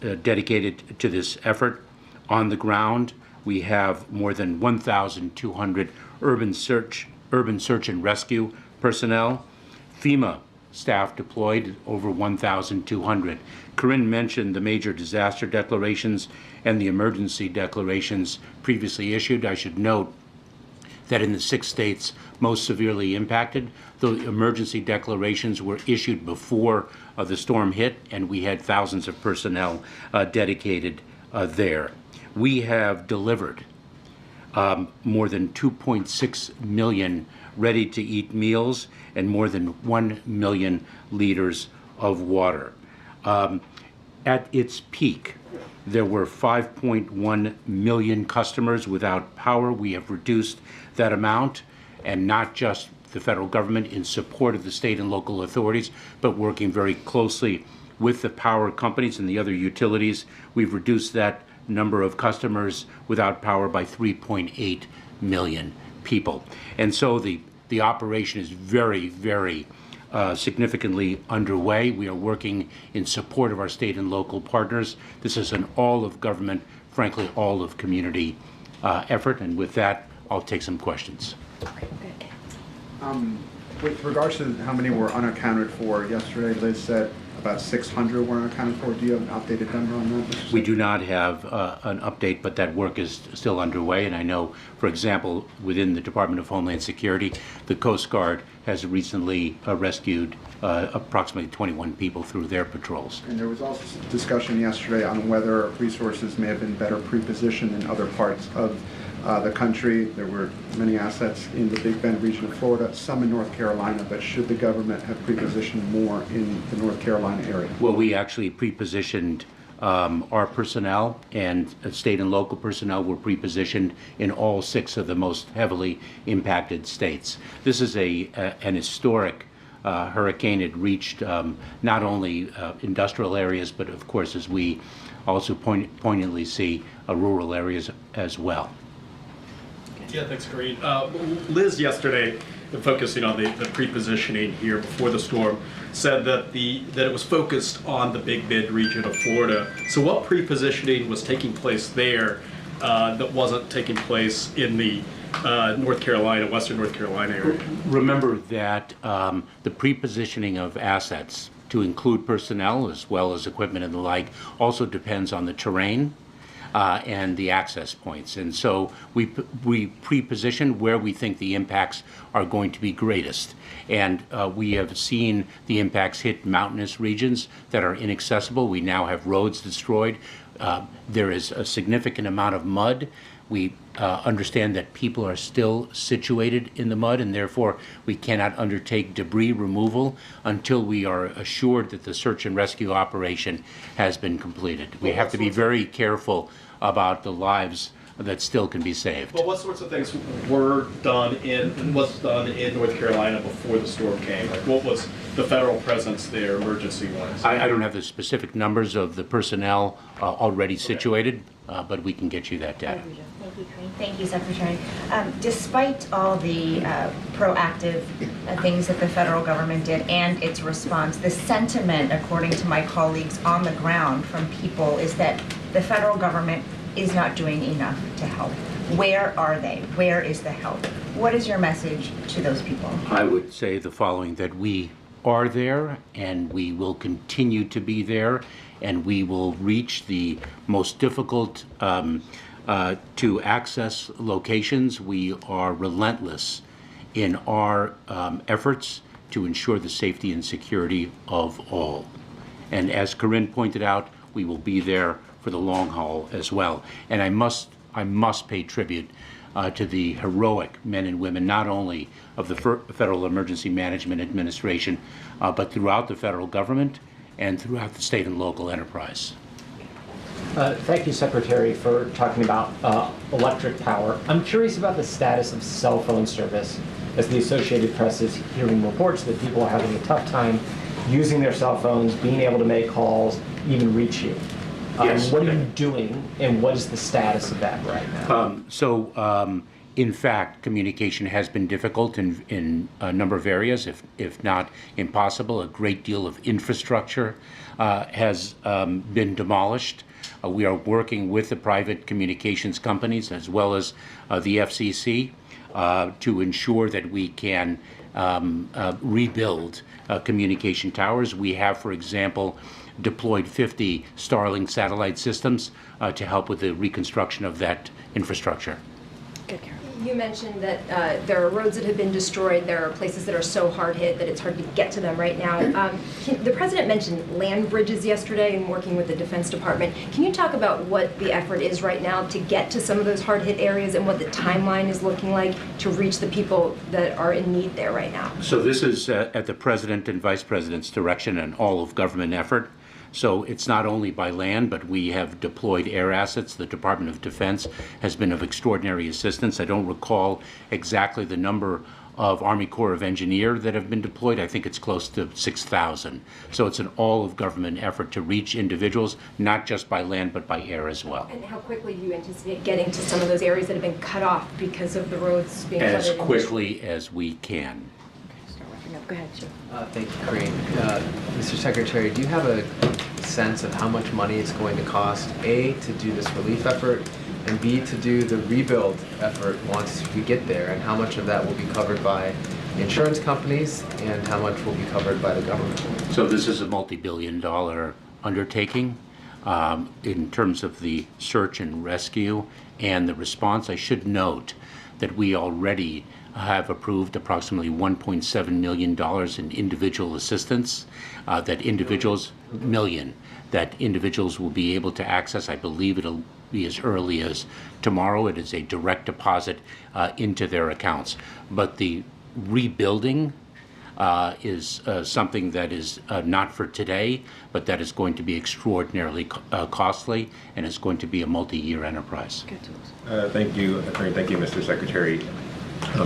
dedicated to this effort. On the ground, we have more than 1,200 urban search and rescue personnel. FEMA staff deployed, over 1,200. Corinne mentioned the major disaster declarations and the emergency declarations previously issued. I should note that in the 6 states most severely impacted, the emergency declarations were issued before the storm hit, and we had thousands of personnel dedicated there. We have delivered more than 2.6 million ready-to-eat meals and more than 1 million liters of water. At its peak, there were 5.1 million customers without power. We have reduced that amount, and not just the federal government in support of the state and local authorities, but working very closely with the power companies and the other utilities. We've reduced that number of customers without power by 3.8 million people. And so the operation is very, very significantly underway. We are working in support of our state and local partners. This is an all-of-government, frankly, all-of-community effort. And with that, I'll take some questions. With regards to how many were unaccounted for, yesterday Liz said about 600 were unaccounted for. Do you have an updated number on that? We do not have an update, but that work is still underway. And I know, for example, within the Department of Homeland Security, the Coast Guard has recently rescued approximately 21 people through their patrols. And there was also discussion yesterday on whether resources may have been better pre-positioned in other parts of the country. There were many assets in the Big Bend region of Florida, some in North Carolina, but should the government have pre-positioned more in the North Carolina area? Well, we actually pre-positioned our personnel, and state and local personnel were pre-positioned in all 6 of the most heavily impacted states. This is an historic hurricane. It reached not only industrial areas, but of course, as we also poignantly see, rural areas as well. Yeah, thanks, Corinne. Liz yesterday focusing on the pre-positioning here before the storm, said that it was focused on the Big Bend region of Florida. So what pre-positioning was taking place there that wasn't taking place in the North Carolina, Western North Carolina area? Remember that the pre-positioning of assets, to include personnel as well as equipment and the like, also depends on the terrain and the access points. And so we pre-position where we think the impacts are going to be greatest. And we have seen the impacts hit mountainous regions that are inaccessible. We now have roads destroyed. There is a significant amount of mud. We understand that people are still situated in the mud, and therefore we cannot undertake debris removal until we are assured that the search and rescue operation has been completed. We have to be very careful about the lives that still can be saved. Well, what sorts of things was done in North Carolina before the storm came? Like, what was the federal presence there, emergency-wise? I don't have the specific numbers of the personnel already situated, but we can get you that data. Thank you, Secretary. Despite all the proactive things that the federal government did and its response, the sentiment, according to my colleagues on the ground from people, is that the federal government is not doing enough to help. Where are they? Where is the help? What is your message to those people? I would say the following, that we are there and we will continue to be there, and we will reach the most difficult to access locations. We are relentless in our efforts to ensure the safety and security of all. And as Corinne pointed out, we will be there for the long haul as well. And I must pay tribute to the heroic men and women, not only of the Federal Emergency Management Administration, but throughout the federal government and throughout the state and local enterprise. Thank you, Secretary, for talking about electric power. I'm curious about the status of cell phone service, as the Associated Press is hearing reports that people are having a tough time using their cell phones, being able to make calls, even reach you. Yes. What are you doing, and what is the status of that right now? In fact, communication has been difficult in a number of areas, if not impossible. A great deal of infrastructure has been demolished. We are working with the private communications companies as well as the FCC to ensure that we can rebuild communication towers. We have, for example, deployed 50 Starlink satellite systems to help with the reconstruction of that infrastructure. Good, Carol. You mentioned that there are roads that have been destroyed. There are places that are so hard hit that it's hard to get to them right now. The President mentioned land bridges yesterday and working with the Defense Department. Can you talk about what the effort is right now to get to some of those hard hit areas and what the timeline is looking like to reach the people that are in need there right now? So this is at the President and Vice President's direction and all of government effort. So it's not only by land, but we have deployed air assets. The Department of Defense has been of extraordinary assistance. I don't recall exactly the number of Army Corps of Engineers that have been deployed. I think it's close to 6,000. So it's an all-of-government effort to reach individuals, not just by land, but by air as well. And how quickly do you anticipate getting to some of those areas that have been cut off because of the roads being flooded? As quickly as we can. Go ahead, Joe. Thank you, Corinne. Mr. Secretary, do you have a sense of how much money it's going to cost, A, to do this relief effort, and B, to do the rebuild effort once we get there, and how much of that will be covered by insurance companies, and how much will be covered by the government? So this is a multi-billion-dollar undertaking. In terms of the search and rescue and the response, I should note that we already have approved approximately $1.7 million in individual assistance that individuals will be able to access. I believe it'll be as early as tomorrow. It is a direct deposit into their accounts. But the rebuilding is something that is not for today, but that is going to be extraordinarily costly, and is going to be a multi-year enterprise. Thank you, Attorney. Thank you, Mr. Secretary.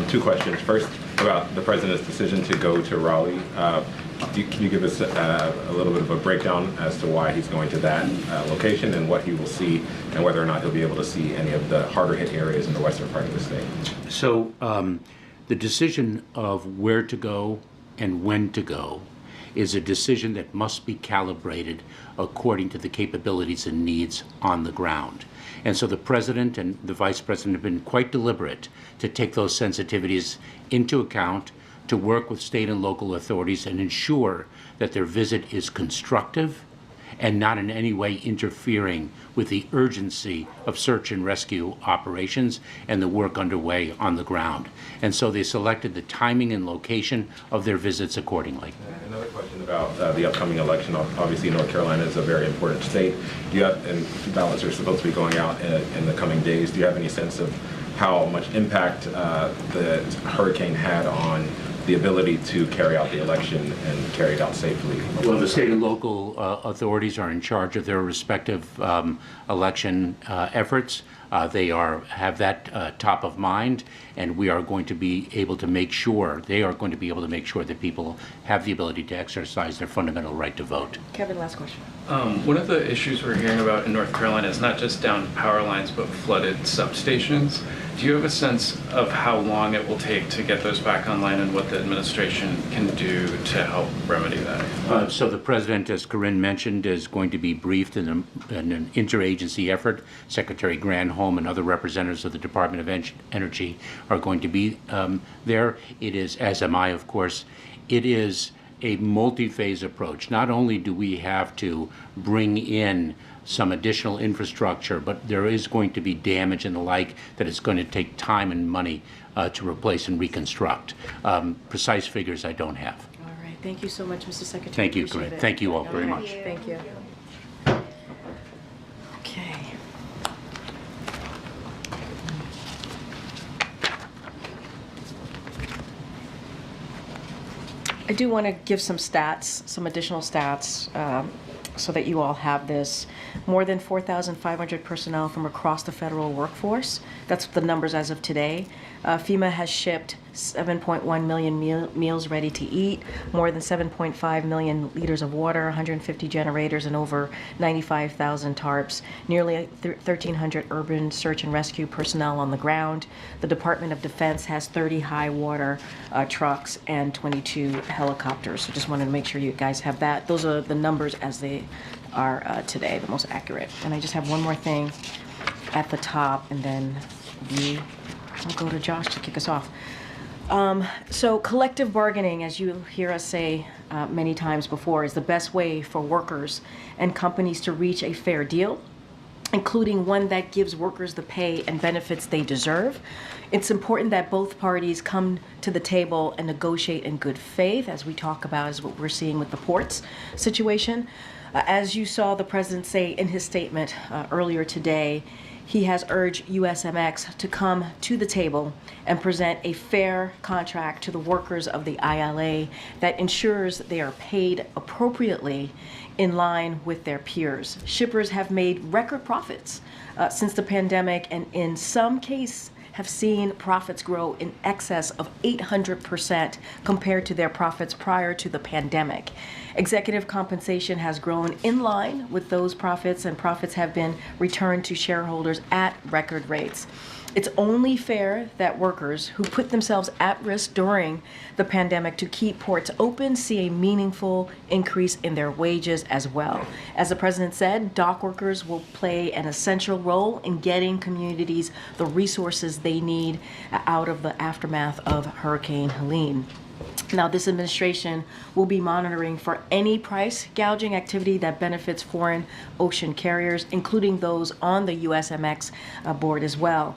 Two questions. First, about the President's decision to go to Raleigh. Can you give us a little bit of a breakdown as to why he's going to that location and what he will see, and whether or not he'll be able to see any of the harder hit areas in the western part of the state? So The decision of where to go and when to go is a decision that must be calibrated according to the capabilities and needs on the ground. And so the President and the Vice President have been quite deliberate to take those sensitivities into account, to work with state and local authorities and ensure that their visit is constructive and not in any way interfering with the urgency of search and rescue operations and the work underway on the ground. And so they selected the timing and location of their visits accordingly. Another question about the upcoming election. Obviously, North Carolina is a very important state. Do you have, and ballots are supposed to be going out in the coming days. Do you have any sense of how much impact the hurricane had on the ability to carry out the election and carry it out safely? Well, the state and local authorities are in charge of their respective election efforts. They have that top of mind, and we are going to be able to make sure, they are going to be able to make sure that people have the ability to exercise their fundamental right to vote. Kevin, last question. One of the issues we're hearing about in North Carolina is not just downed power lines, but flooded substations. Do you have a sense of how long it will take to get those back online and what the administration can do to help remedy that? So the President, as Corinne mentioned, is going to be briefed in an interagency effort. Secretary Granholm and other representatives of the Department of Energy are going to be there. It is, as am I, of course, it is a multi-phase approach. Not only do we have to bring in some additional infrastructure, but there is going to be damage and the like that it's going to take time and money to replace and reconstruct. Precise figures I don't have. All right. Thank you so much, Mr. Secretary. Thank you, Appreciate Corinne. it. Thank you all very much. Thank you. Okay. I do want to give some stats, some additional stats, so that you all have this. More than 4,500 personnel from across the federal workforce. That's the numbers as of today. FEMA has shipped 7.1 million meals ready to eat, more than 7.5 million liters of water, 150 generators, and over 95,000 tarps. Nearly 1,300 urban search and rescue personnel on the ground. The Department of Defense has 30 high water trucks and 22 helicopters. So just wanted to make sure you guys have that. Those are the numbers as they are today, the most accurate. And I just have one more thing at the top, and then I'll go to Josh to kick us off. So collective bargaining, as you hear us say many times before, is the best way for workers and companies to reach a fair deal, including one that gives workers the pay and benefits they deserve. It's important that both parties come to the table and negotiate in good faith, as we talk about, is what we're seeing with the ports situation. As you saw the president say in his statement earlier today, he has urged USMX to come to the table and present a fair contract to the workers of the ILA that ensures they are paid appropriately in line with their peers. Shippers have made record profits since the pandemic, and in some cases have seen profits grow in excess of 800% compared to their profits prior to the pandemic. Executive compensation has grown in line with those profits, and profits have been returned to shareholders at record rates. It's only fair that workers who put themselves at risk during the pandemic to keep ports open see a meaningful increase in their wages as well. As the president said, dock workers will play an essential role in getting communities the resources they need out of the aftermath of Hurricane Helene. Now, this administration will be monitoring for any price gouging activity that benefits foreign ocean carriers, including those on the USMX board as well.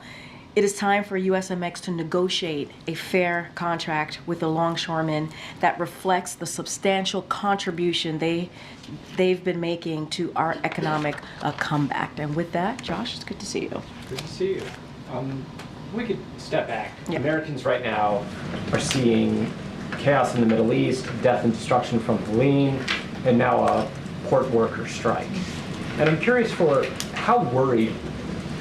It is time for USMX to negotiate a fair contract with the longshoremen that reflects the substantial contribution they've been making to our economic comeback. And with that, Josh, it's good to see you. Good to see you. We could step back. Yeah. Americans right now are seeing chaos in the Middle East, death and destruction from Helene, and now a port worker strike. And I'm curious for how worried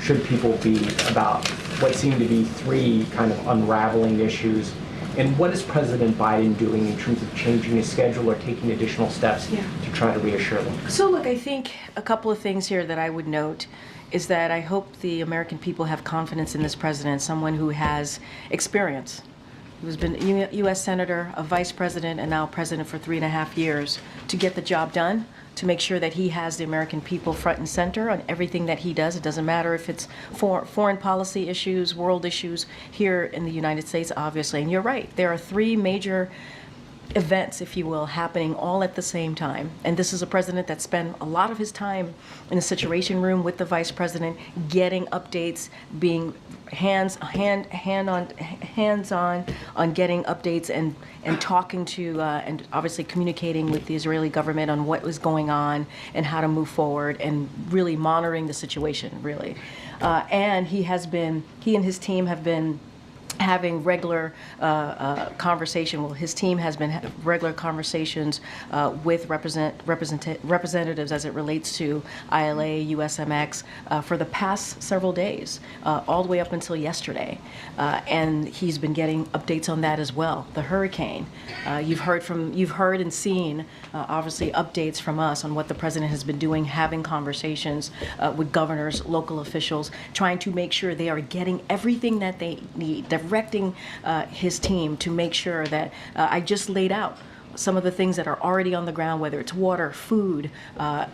should people be about what seem to be three kind of unraveling issues, and what is President Biden doing in terms of changing his schedule or taking additional steps to try to reassure them? So look, I think a couple of things here that I would note is that I hope the American people have confidence in this president, someone who has experience He has been U.S. Senator, a Vice President, and now President for 3.5 years to get the job done, to make sure that he has the American people front and center on everything that he does. It doesn't matter if it's foreign policy issues, world issues here in the United States, obviously. And you're right, there are 3 major events, if you will, happening all at the same time. And this is a president that spent a lot of his time in the Situation Room with the vice president, getting updates, being hands-on on getting updates and talking to and obviously communicating with the Israeli government on what was going on and how to move forward, and really monitoring the situation, really. And he and his team have been having regular conversation. Well, his team has been regular conversations with representatives as it relates to ILA, USMX for the past several days, all the way up until yesterday. And he's been getting updates on that as well. The hurricane, you've heard and seen obviously updates from us on what the president has been doing, having conversations with governors, local officials, trying to make sure they are getting everything that they need, directing his team to make sure that I just laid out some of the things that are already on the ground, whether it's water, food,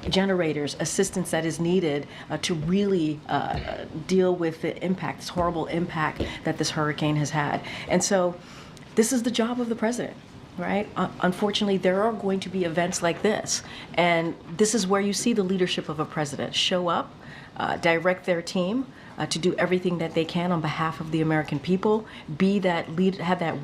generators, assistance that is needed to really deal with the impact, this horrible impact that this hurricane has had. And so this is the job of the president. Right? Unfortunately, there are going to be events like this. And this is where you see the leadership of a president show up, direct their team to do everything that they can on behalf of the American people, be that have that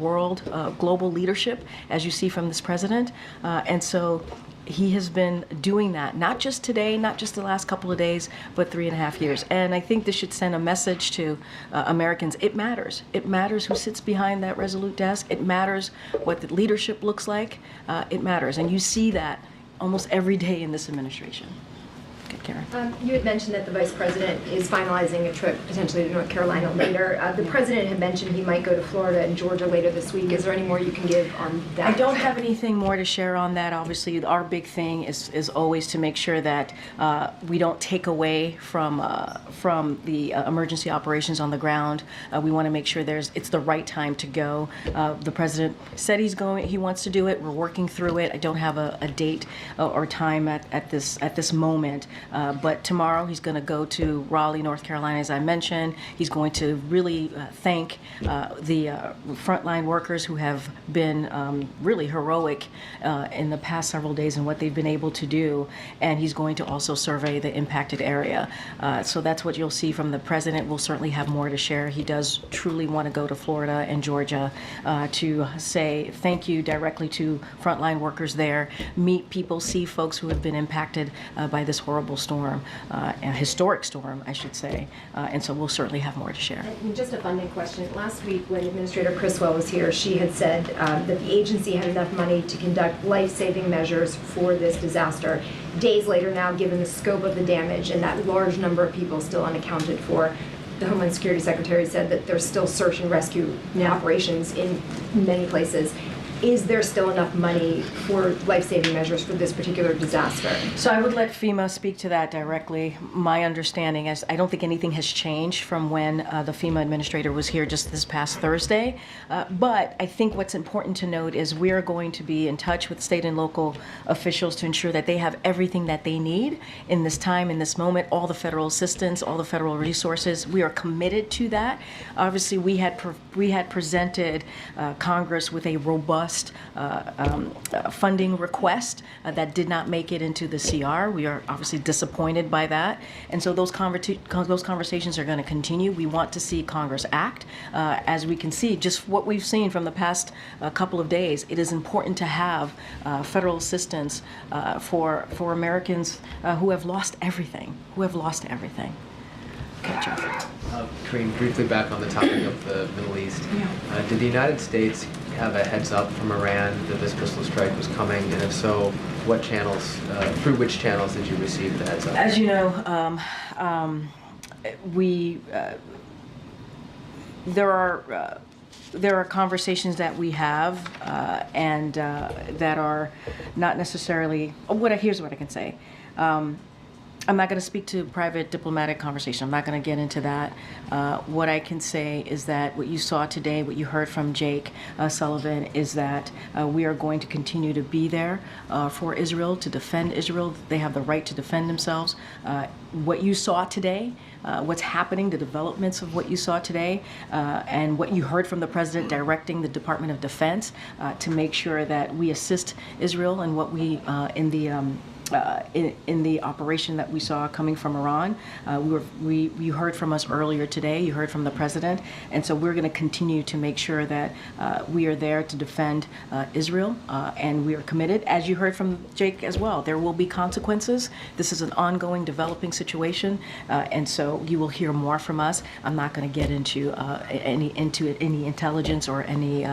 global leadership, as you see from this president. And so he has been doing that, not just today, not just the last couple of days, but 3.5 years. And I think this should send a message to Americans. It matters. It matters who sits behind that resolute desk. It matters what the leadership looks like. It matters. And you see that almost every day in this administration. Karen. You had mentioned that the vice president is finalizing a trip potentially to North Carolina later. The president had mentioned he might go to Florida and Georgia later this week. Is there any more you can give on that? I don't have anything more to share on that. Obviously, our big thing is always to make sure that we don't take away from the emergency operations on the ground. We want to make sure it's the right time to go. The president said he wants to do it. We're working through it. I don't have a date or time at this moment. But tomorrow he's going to go to Raleigh, North Carolina, as I mentioned. He's going to really thank the frontline workers who have been really heroic in the past several days and what they've been able to do. And he's going to also survey the impacted area. So that's what you'll see from the president. We'll certainly have more to share. He does truly want to go to Florida and Georgia to say thank you directly to frontline workers there, meet people, see folks who have been impacted by this horrible storm, a historic storm, I should say. And so we'll certainly have more to share. And just a funding question. Last week when Administrator Criswell was here, she had said that the agency had enough money to conduct life-saving measures for this disaster. Days later now, given the scope of the damage and that large number of people still unaccounted for, the Homeland Security Secretary said that there's still search and rescue operations in many places. Is there still enough money for life-saving measures for this particular disaster? So I would let FEMA speak to that directly. My understanding is I don't think anything has changed from when the FEMA administrator was here just this past Thursday. But I think what's important to note is we are going to be in touch with state and local officials to ensure that they have everything that they need in this time, in this moment, all the federal assistance, all the federal resources. We are committed to that. Obviously, we had presented Congress with a robust funding request that did not make it into the CR. We are obviously disappointed by that. And so those conversations are going to continue. We want to see Congress act. As we can see, just what we've seen from the past couple of days, it is important to have federal assistance for Americans who have lost everything, Okay, Jeff. Karine, briefly back on the topic of the Middle East. Did the United States have a heads up from Iran that this missile strike was coming? And if so, what channels, through which channels did you receive the heads up? As you know, there are conversations that we have and that are not necessarily. Here's what I can say. I'm not going to speak to private diplomatic conversation. I'm not going to get into that. What I can say is that what you saw today, what you heard from Jake Sullivan, is that we are going to continue to be there for Israel, to defend Israel. They have the right to defend themselves. What you saw today, what's happening, the developments of what you saw today, and what you heard from the president directing the Department of Defense to make sure that we assist Israel in what we in the operation that we saw coming from Iran. You heard from us earlier today, you heard from the president, and so we're going to continue to make sure that we are there to defend Israel, and we are committed. As you heard from Jake as well, there will be consequences. This is an ongoing, developing situation, and so you will hear more from us. I'm not going to get into any intelligence or any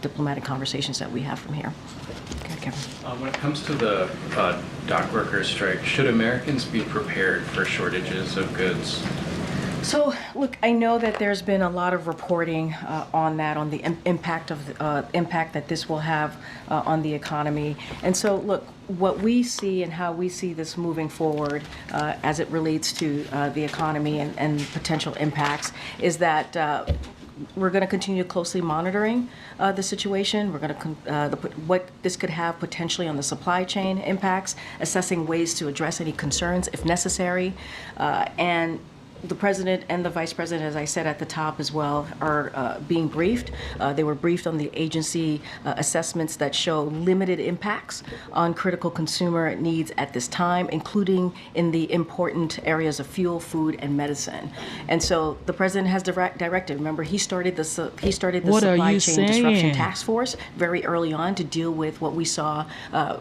diplomatic conversations that we have from here. Okay, Kevin. When it comes to the dock workers strike, should Americans be prepared for shortages of goods? So, look, I know that there's been a lot of reporting on that, on the impact that this will have on the economy. And so, look, what we see and how we see this moving forward as it relates to the economy and potential impacts is that we're going to continue closely monitoring the situation. We're going to what this could have potentially on the supply chain impacts, assessing ways to address any concerns if necessary, and the president and the vice president, as I said at the top as well, are being briefed. They were briefed on the agency assessments that show limited impacts on critical consumer needs at this time, including in the important areas of fuel, food, and medicine. And so the president has directed. Remember, he started the supply chain disruption task force very early on to deal with what we saw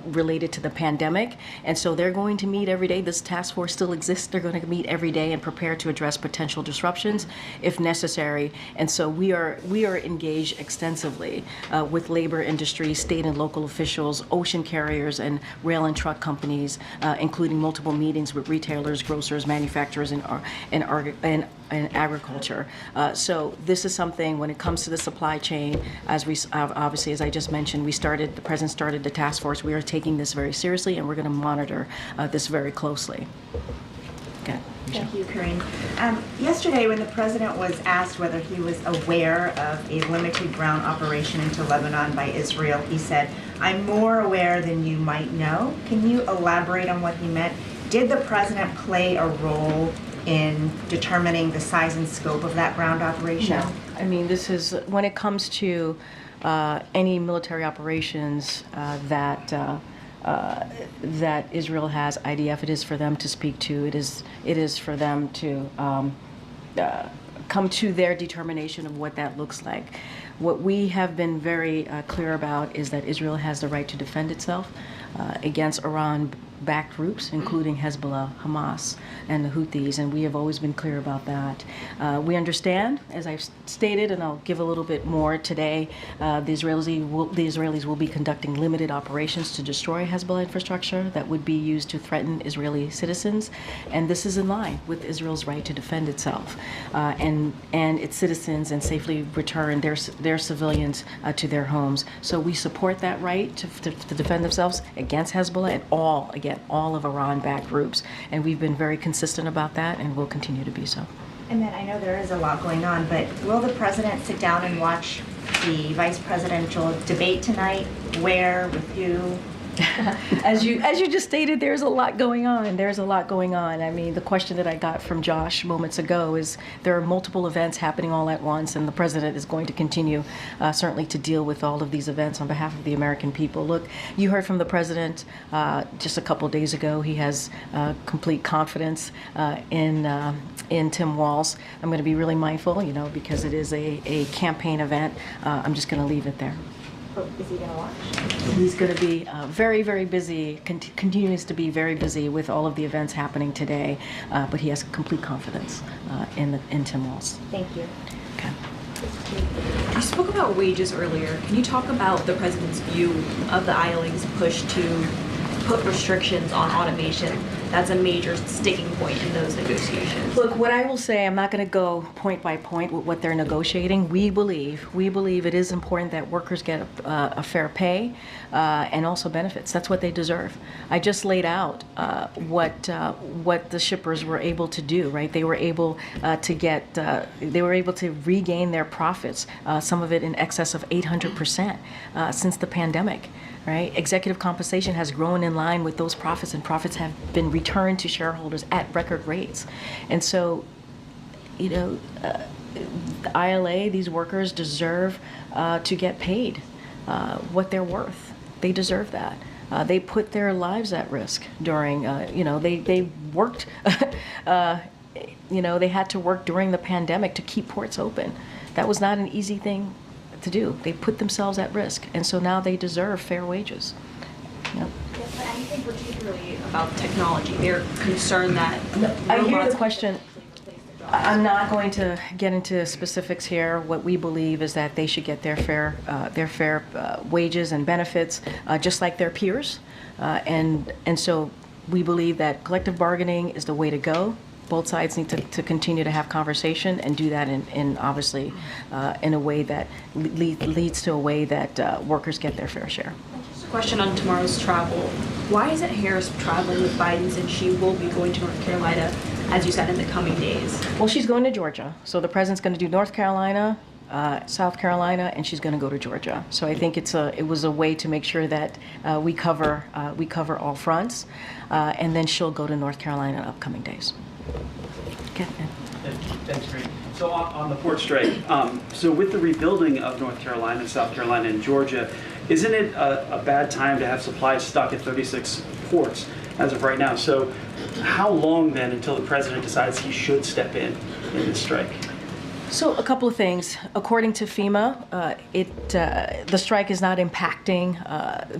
related to the pandemic. And so they're going to meet every day. This task force still exists. They're going to meet every day and prepare to address potential disruptions if necessary. And so we are engaged extensively with labor industry, state and local officials, ocean carriers, and rail and truck companies, including multiple meetings with retailers, grocers, manufacturers, and agriculture. So this is something when it comes to the supply chain, obviously, as I just mentioned, the president started the task force. We are taking this very seriously, and we're going to monitor this very closely. Okay. Thank you, Karine. Yesterday, when the president was asked whether he was aware of a limited ground operation into Lebanon by Israel, he said, "I'm more aware than you might know." Can you elaborate on what he meant? Did the president play a role in determining the size and scope of that ground operation? No. I mean, this is, when it comes to any military operations that Israel has, IDF, it is for them to speak to. It is for them to come to their determination of what that looks like. What we have been very clear about is that Israel has the right to defend itself against Iran-backed groups, including Hezbollah, Hamas, and the Houthis, and we have always been clear about that. We understand, as I've stated, and I'll give a little bit more today, the Israelis will be conducting limited operations to destroy Hezbollah infrastructure that would be used to threaten Israeli citizens, and this is in line with Israel's right to defend itself and its citizens and safely return their civilians to their homes. So we support that right to defend themselves against Hezbollah and all of Iran-backed groups, and we've been very consistent about that, and will continue to be so. And then I know there is a lot going on, but will the president sit down and watch the vice presidential debate tonight? Where, with who? As you just stated, there's a lot going on. There's a lot going on. I mean, the question that I got from Josh moments ago is there are multiple events happening all at once, and the president is going to continue certainly to deal with all of these events on behalf of the American people. Look, you heard from the president just a couple days ago. He has complete confidence in Tim Walz. I'm going to be really mindful, because it is a campaign event. I'm just going to leave it there. Is he going to watch? He's going to be very, very busy, continues to be very busy with all of the events happening today, but he has complete confidence in Tim Walz. Thank you. Okay. You spoke about wages earlier. Can you talk about the president's view of the ILA's push to put restrictions on automation that's a major sticking point in those negotiations. Look, what I will say, I'm not going to go point by point with what they're negotiating. We believe it is important that workers get a fair pay and also benefits. That's what they deserve. I just laid out what the shippers were able to do. Right, they were able to regain their profits. Some of it in excess of 800% since the pandemic. Right? Executive compensation has grown in line with those profits, and profits have been returned to shareholders at record rates. And so, the ILA, these workers deserve to get paid what they're worth. They deserve that. They put their lives at risk during, they worked, they had to work during the pandemic to keep ports open. That was not an easy thing to do. They put themselves at risk, and so now they deserve fair wages. Yep. Anything particularly about technology? They're concerned that I hear the question. I'm not going to get into specifics here. What we believe is that they should get their fair wages and benefits, just like their peers, and so we believe that collective bargaining is the way to go. Both sides need to continue to have conversation and do that in obviously in a way that leads to a way that workers get their fair share. Just a question on tomorrow's travel. Why isn't Harris traveling with Biden since she will be going to North Carolina, as you said, in the coming days? Well, she's going to Georgia. So the president's going to do North Carolina, South Carolina, and she's going to go to Georgia. So I think it was a way to make sure that we cover all fronts, and then she'll go to North Carolina in upcoming days. Okay. Thanks, Greg. So on the port strike, so with the rebuilding of North Carolina, South Carolina, and Georgia, isn't it a bad time to have supplies stuck at 36 ports as of right now? So how long then until the president decides he should step in this strike? So a couple of things. According to FEMA, the strike is not impacting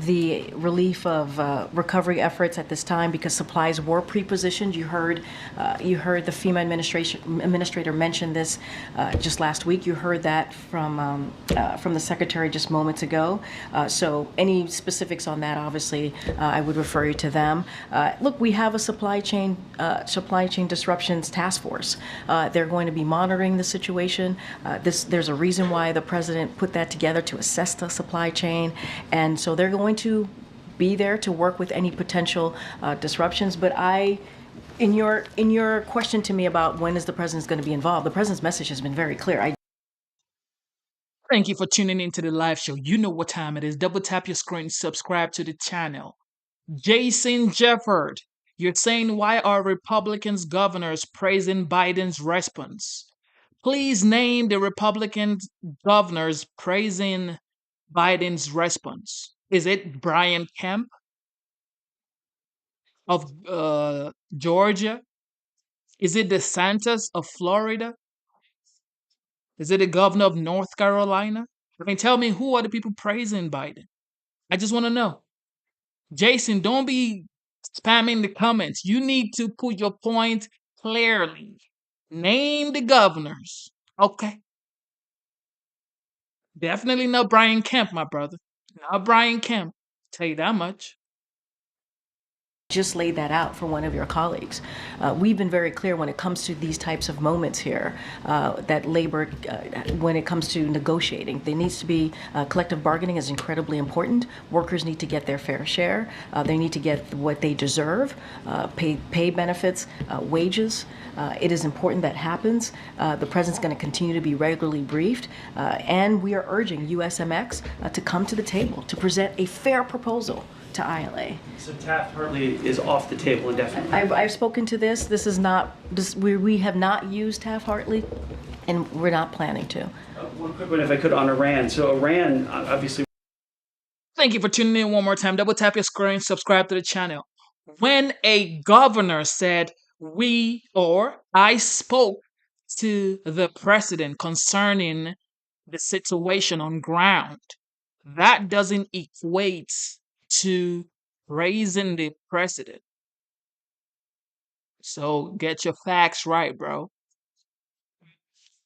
the relief of recovery efforts at this time because supplies were pre-positioned. You heard the FEMA administrator mention this just last week. You heard that from the secretary just moments ago. So any specifics on that, obviously, I would refer you to them. Look, we have a supply chain disruptions task force. They're going to be monitoring the situation. There's a reason why the president put that together to assess the supply chain, and so they're going to be there to work with any potential disruptions. But in your question to me about when is the president going to be involved, the president's message has been very clear. Thank you for tuning into the live show. You know what time it is. Double tap your screen, subscribe to the channel. Jason Jefford, you're saying, why are Republicans governors praising Biden's response? Please name the Republican governors praising Biden's response. Is it Brian Kemp of Georgia? Is it DeSantis of Florida? Is it the governor of North Carolina? I mean, tell me, who are the people praising Biden? I just want to know. Jason, don't be spamming the comments. You need to put your point clearly. Name the governors. Okay. Definitely not Brian Kemp, my brother. Not Brian Kemp. Tell you that much. Just laid that out for one of your colleagues. We've been very clear when it comes to these types of moments here that labor, when it comes to negotiating, there needs to be collective bargaining is incredibly important. Workers need to get their fair share. They need to get what they deserve, pay benefits, wages. It is important that happens. The president's going to continue to be regularly briefed, and we are urging USMX to come to the table to present a fair proposal to ILA. So Taft-Hartley is off the table indefinitely. I've spoken to this. This is not. We have not used Taft-Hartley, and we're not planning to. One quick one, if I could, on Iran. So Iran, obviously. Thank you for tuning in one more time. Double tap your screen, subscribe to the channel. When a governor said I spoke to the president concerning the situation on ground, that doesn't equate to praising the president. So get your facts right, bro.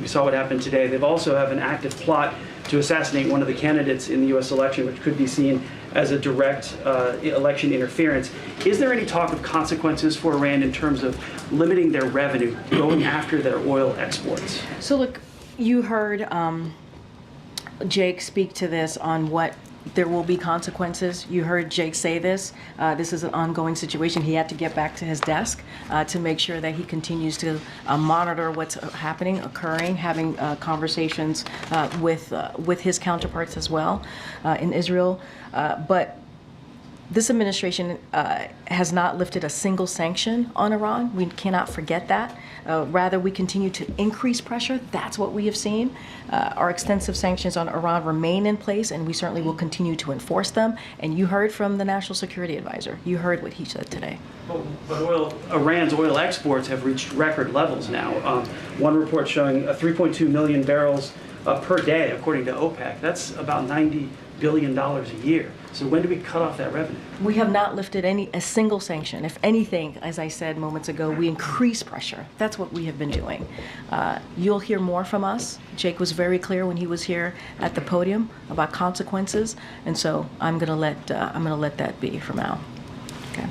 We saw what happened today. They also have an active plot to assassinate one of the candidates in the U.S. election, which could be seen as a direct election interference. Is there any talk of consequences for Iran in terms of limiting their revenue, going after their oil exports? So look, you heard Jake speak to this on what there will be consequences. You heard Jake say this. This is an ongoing situation. He had to get back to his desk to make sure that he continues to monitor what's happening, occurring, having conversations with his counterparts as well in Israel. But this administration has not lifted a single sanction on Iran. We cannot forget that. Rather, we continue to increase pressure. That's what we have seen. Our extensive sanctions on Iran remain in place, and we certainly will continue to enforce them. And you heard from the National Security Advisor. You heard what he said today. But Iran's oil exports have reached record levels now. One report showing 3.2 million barrels per day, according to OPEC. That's about $90 billion a year. So when do we cut off that revenue? We have not lifted a single sanction. If anything, as I said moments ago, we increase pressure. That's what we have been doing. You'll hear more from us. Jake was very clear when he was here at the podium about consequences, and so I'm gonna let that be for now. Okay.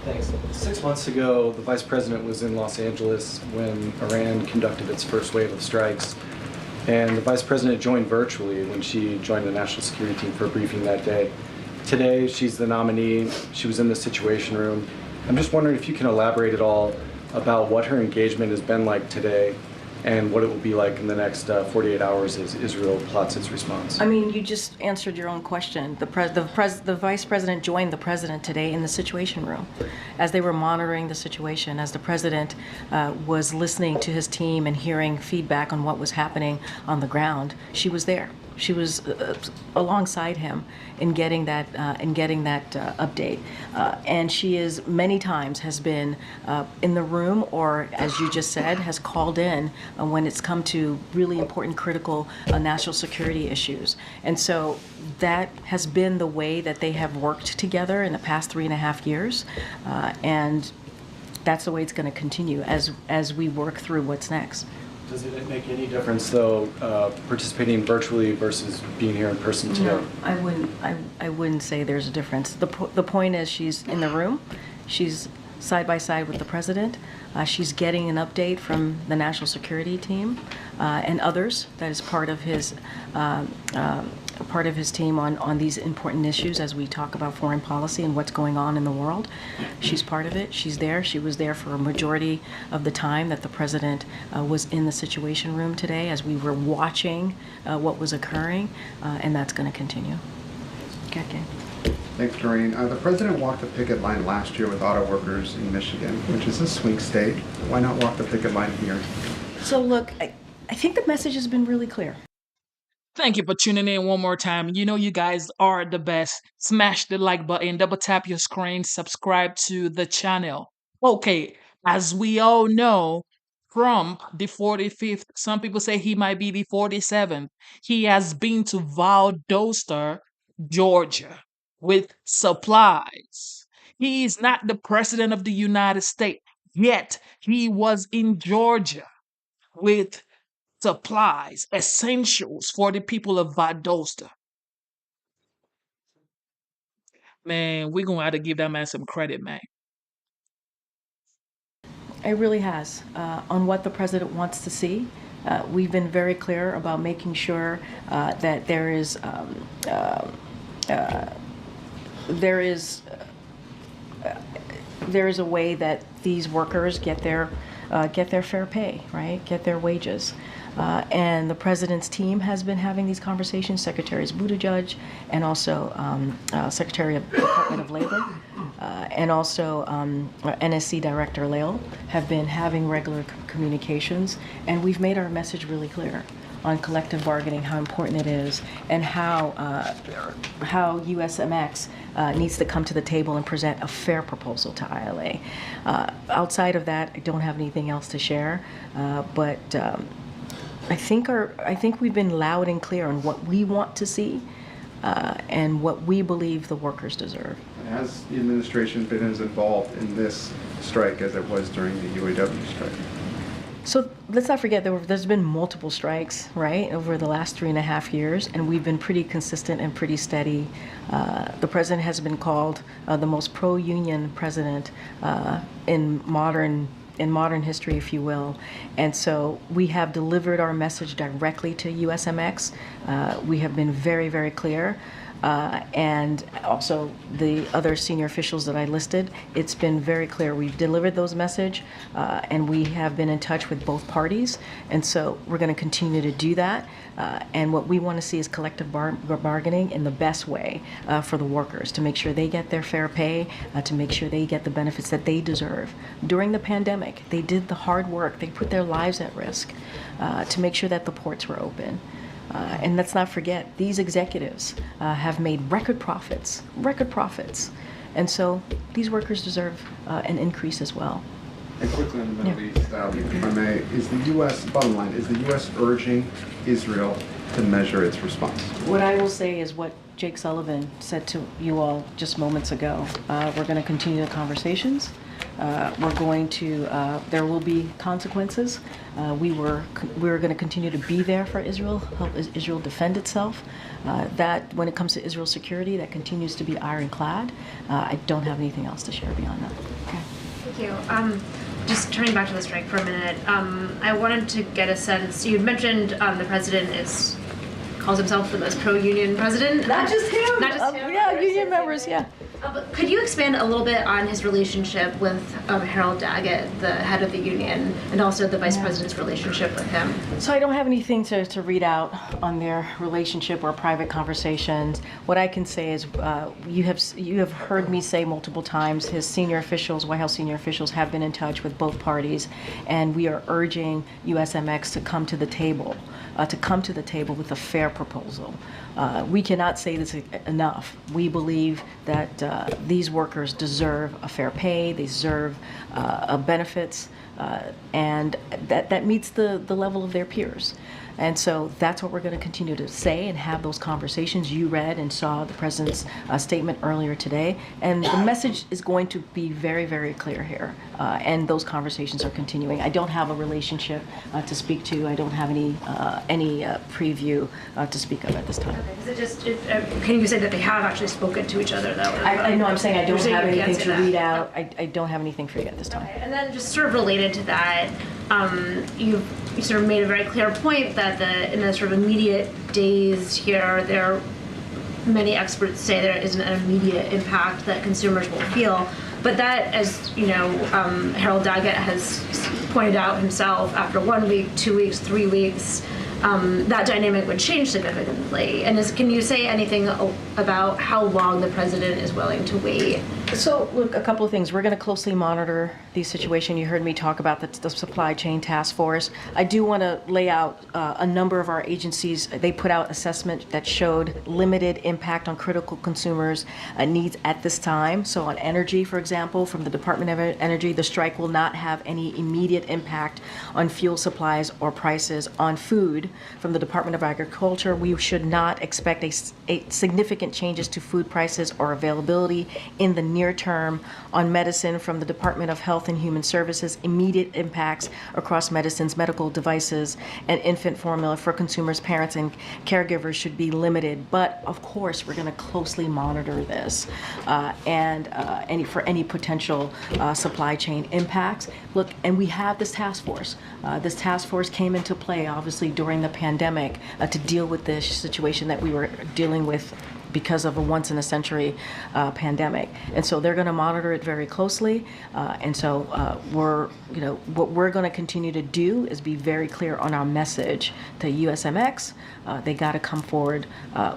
Thanks. 6 months ago, the Vice President was in Los Angeles when Iran conducted its first wave of strikes. And the Vice President joined virtually when she joined the National Security Team for a briefing that day. Today, she's the nominee. She was in the Situation Room. I'm just wondering if you can elaborate at all about what her engagement has been like today and what it will be like in the next 48 hours as Israel plots its response. I mean, you just answered your own question. The Vice President joined the President today in the Situation Room as they were monitoring the situation, as the President was listening to his team and hearing feedback on what was happening on the ground. She was there. She was alongside him in getting that update, and she is many times has been in the room, or as you just said, has called in when it's come to really important, critical national security issues. And so that has been the way that they have worked together in the past 3.5 years, and that's the way it's going to continue as we work through what's next. Does it make any difference, though, participating virtually versus being here in person today? No, I wouldn't say there's a difference. The point is she's in the room. She's side by side with the President. She's getting an update from the National Security Team and others. That is part of his team on these important issues as we talk about foreign policy and what's going on in the world. She's part of it. She's there. She was there for a majority of the time that the President was in the Situation Room today as we were watching what was occurring, and that's going to continue. Okay. Thanks, Doreen. The President walked the picket line last year with auto workers in Michigan, which is a swing state. Why not walk the picket line here? So look, I think the message has been really clear. Thank you for tuning in one more time. You know you guys are the best. Smash the like button, double tap your screen, subscribe to the channel. Okay, as we all know, Trump, the 45th, some people say he might be the 47th. He has been to Valdosta, Georgia, with supplies. He is not the president of the United States, yet he was in Georgia with supplies, essentials for the people of Valdosta. Man, we're going to have to give that man some credit, man. It really has. On what the President wants to see. We've been very clear about making sure that there is a way that these workers get their fair pay, right? Get their wages. And the President's team has been having these conversations. Secretaries Buttigieg and also Secretary of Department of Labor and also NSC Director Lael have been having regular communications. And we've made our message really clear on collective bargaining, how important it is, and how USMX needs to come to the table and present a fair proposal to ILA. Outside of that, I don't have anything else to share, but I think we've been loud and clear on what we want to see and what we believe the workers deserve. Has the administration been as involved in this strike as it was during the UAW strike? So let's not forget there's been multiple strikes, right, over the last 3.5 years, and we've been pretty consistent and pretty steady. The president has been called the most pro-union president in modern history, if you will. And so we have delivered our message directly to USMX. We have been very, very clear. And also the other senior officials that I listed, it's been very clear. We've delivered those message, and we have been in touch with both parties. And so we're going to continue to do that. And what we want to see is collective bargaining in the best way for the workers, to make sure they get their fair pay, to make sure they get the benefits that they deserve. During the pandemic, they did the hard work. They put their lives at risk to make sure that the ports were open. And let's not forget, these executives have made record profits. And so these workers deserve an increase as well. And quickly on the Middle East, if I may, is the U.S., bottom line, is the U.S. urging Israel to measure its response? What I will say is what Jake Sullivan said to you all just moments ago. We're going to continue the conversations. We're going to, there will be consequences. We're going to continue to be there for Israel, help Israel defend itself. That, when it comes to Israel's security, that continues to be ironclad. I don't have anything else to share beyond that. Okay. Thank you. Just turning back to the strike for a minute, I wanted to get a sense. You mentioned the president calls himself the most pro-union president. Not just him. Not just him. Yeah, union members. Yeah. But could you expand a little bit on his relationship with Harold Daggett, the head of the union, and also the vice president's relationship with him? So I don't have anything to read out on their relationship or private conversations. What I can say is you have heard me say multiple times, his senior officials, White House senior officials, have been in touch with both parties, and we are urging USMX to come to the table with a fair proposal. We cannot say this enough. We believe that these workers deserve a fair pay, they deserve benefits, and that meets the level of their peers. And so that's what we're going to continue to say and have those conversations. You read and saw the president's statement earlier today, and the message is going to be very, very clear here. And those conversations are continuing. I don't have a relationship to speak to. I don't have any preview to speak of at this time. Okay. Is it just, can you say that they have actually spoken to each other, though? I know I'm saying I don't have anything to read out. I don't have anything for you at this time. Okay. And then just sort of related to that, you sort of made a very clear point that in the sort of immediate days here, many experts say there isn't an immediate impact that consumers will feel. But that, as you know, Harold Daggett has pointed out himself, after 1 week, 2 weeks, 3 weeks, that dynamic would change significantly. And can you say anything about how long the president is willing to wait? So, look, a couple of things. We're going to closely monitor the situation. You heard me talk about the supply chain task force. I do want to lay out a number of our agencies. They put out assessment that showed limited impact on critical consumers' needs at this time. So on energy, for example, from the Department of Energy, the strike will not have any immediate impact on fuel supplies or prices. On food, from the Department of Agriculture, we should not expect a significant changes to food prices or availability in the near term. On medicine, from the Department of Health and Human Services, immediate impacts across medicines, medical devices, and infant formula for consumers, parents, and caregivers should be limited. But of course, we're going to closely monitor this and any potential supply chain impacts. Look, and we have this task force. This task force came into play, obviously, during the pandemic to deal with this situation that we were dealing with because of a once-in-a-century pandemic. And so they're going to monitor it very closely. And so what we're going to continue to do is be very clear on our message to USMX. They got to come forward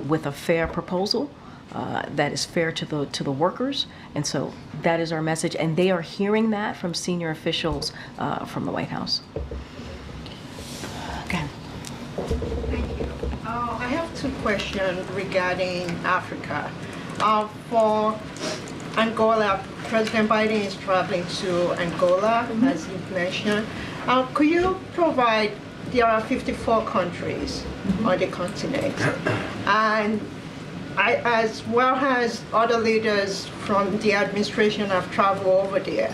with a fair proposal that is fair to the workers. And so that is our message. And they are hearing that from senior officials from the White House. Okay. Thank you. I have two questions regarding Africa. For Angola, President Biden is traveling to Angola, as you mentioned. Could you provide, there are 54 countries on the continent, and as well as other leaders from the administration have traveled over there.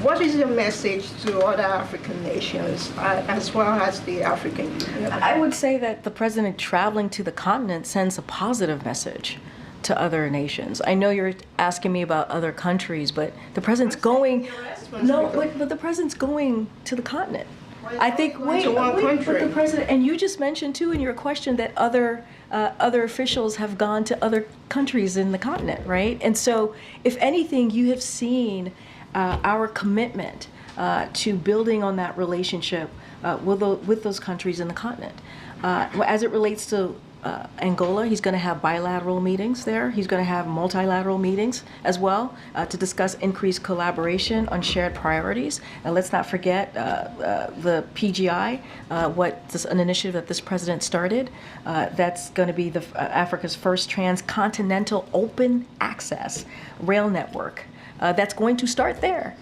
What is your message to other African nations as well as the African Union? I would say that the president traveling to the continent sends a positive message to other nations. I know you're asking me about other countries, but the president's going. No, but the president's going to the continent. I think. Wait, but the president, and you just mentioned too in your question that other officials have gone to other countries in the continent, right? And so, if anything, you have seen our commitment to building on that relationship with those countries in the continent. As it relates to Angola, he's going to have bilateral meetings there. He's going to have multilateral meetings as well to discuss increased collaboration on shared priorities. And let's not forget the PGI, an initiative that this president started. That's going to be Africa's first transcontinental open access rail network. That's going to start there.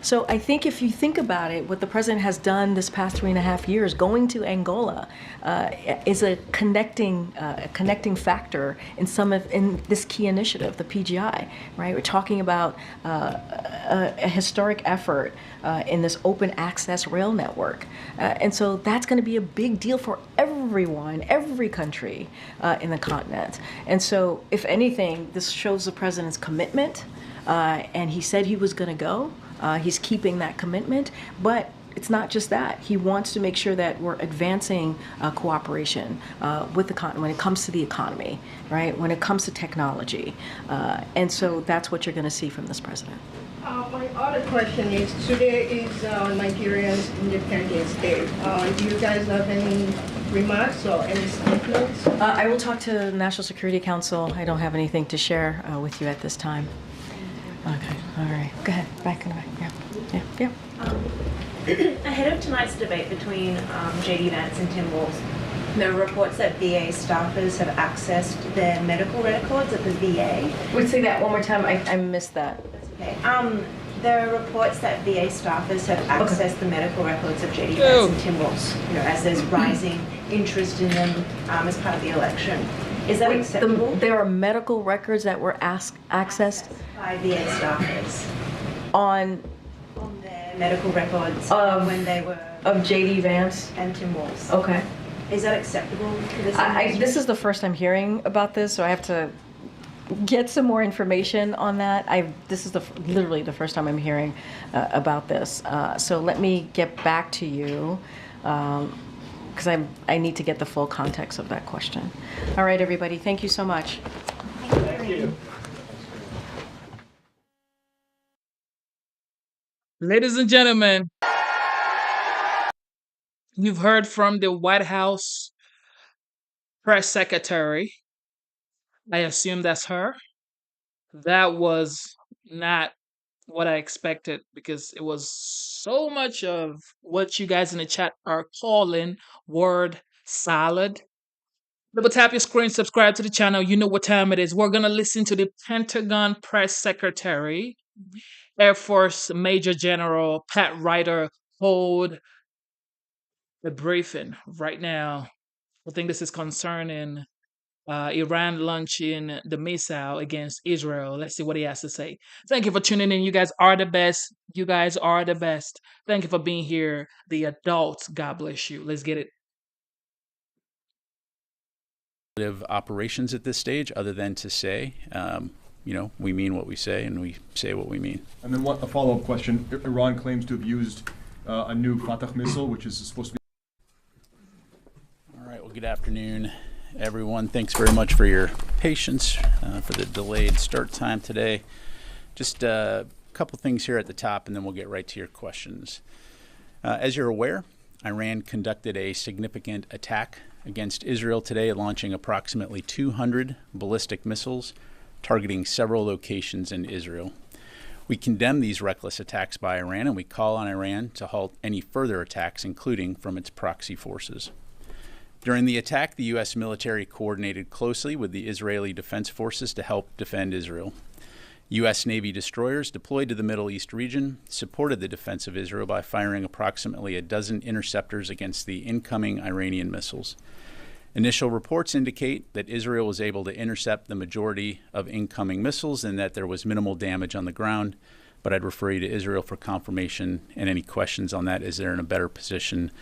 So I think if you think about it, what the president has done this past 3.5 years, going to Angola, is a connecting factor in this key initiative, the PGI. Right, we're talking about a historic effort in this open access rail network, and so that's going to be a big deal for everyone, every country in the continent. And so, if anything, this shows the president's commitment, and he said he was going to go. He's keeping that commitment, but it's not just that. He wants to make sure that we're advancing cooperation with the continent when it comes to the economy, right? When it comes to technology. And so that's what you're going to see from this president. My other question is, today is Nigeria's Independence Day. Do you guys have any remarks or any statements? I will talk to the National Security Council. I don't have anything to share with you at this time. Okay, all right. Go ahead, back in the back. Yeah. Ahead of tonight's debate between J.D. Vance and Tim Walz, there are reports that VA staffers have accessed their medical records at the VA. Would say that one more time. I missed that. Okay. There are reports that VA staffers have accessed the medical records of J.D. Vance and Tim Walz, as there's rising interest in them as part of the election. Is that acceptable? There are medical records that were accessed by VA staffers on their medical records when they were of J.D. Vance and Tim Walz. Okay. Is that acceptable for this? This is the first I'm hearing about this, so I have to get some more information on that. This is literally the first time I'm hearing about this. So let me get back to you. Because I need to get the full context of that question. All right, everybody, thank you so much. Thank you. Ladies and gentlemen, you've heard from the White House press secretary. I assume that's her. That was not what I expected because it was so much of what you guys in the chat are calling word salad. Double tap your screen, subscribe to the channel. You know what time it is. We're going to listen to the Pentagon press secretary, Air Force Major General Pat Ryder, hold the briefing right now. I think this is concerning Iran launching the missile against Israel. Let's see what he has to say. Thank you for tuning in. You guys are the best. You guys are the best. Thank you for being here. The adults, God bless you. Let's get it. Operations at this stage, other than to say, we mean what we say and we say what we mean. And then a follow-up question. Iran claims to have used a new Fatah missile, which is supposed to be... All right, well, good afternoon, everyone. Thanks very much for your patience for the delayed start time today. Just a couple things here at the top, and then we'll get right to your questions. As you're aware, Iran conducted a significant attack against Israel today, launching approximately 200 ballistic missiles targeting several locations in Israel. We condemn these reckless attacks by Iran, and we call on Iran to halt any further attacks, including from its proxy forces. During the attack, the U.S. military coordinated closely with the Israeli Defense Forces to help defend Israel. U.S. Navy destroyers deployed to the Middle East region supported the defense of Israel by firing approximately a dozen interceptors against the incoming Iranian missiles. Initial reports indicate that Israel was able to intercept the majority of incoming missiles and that there was minimal damage on the ground. but I'd refer you to Israel for confirmation and any questions on that as they're in a better position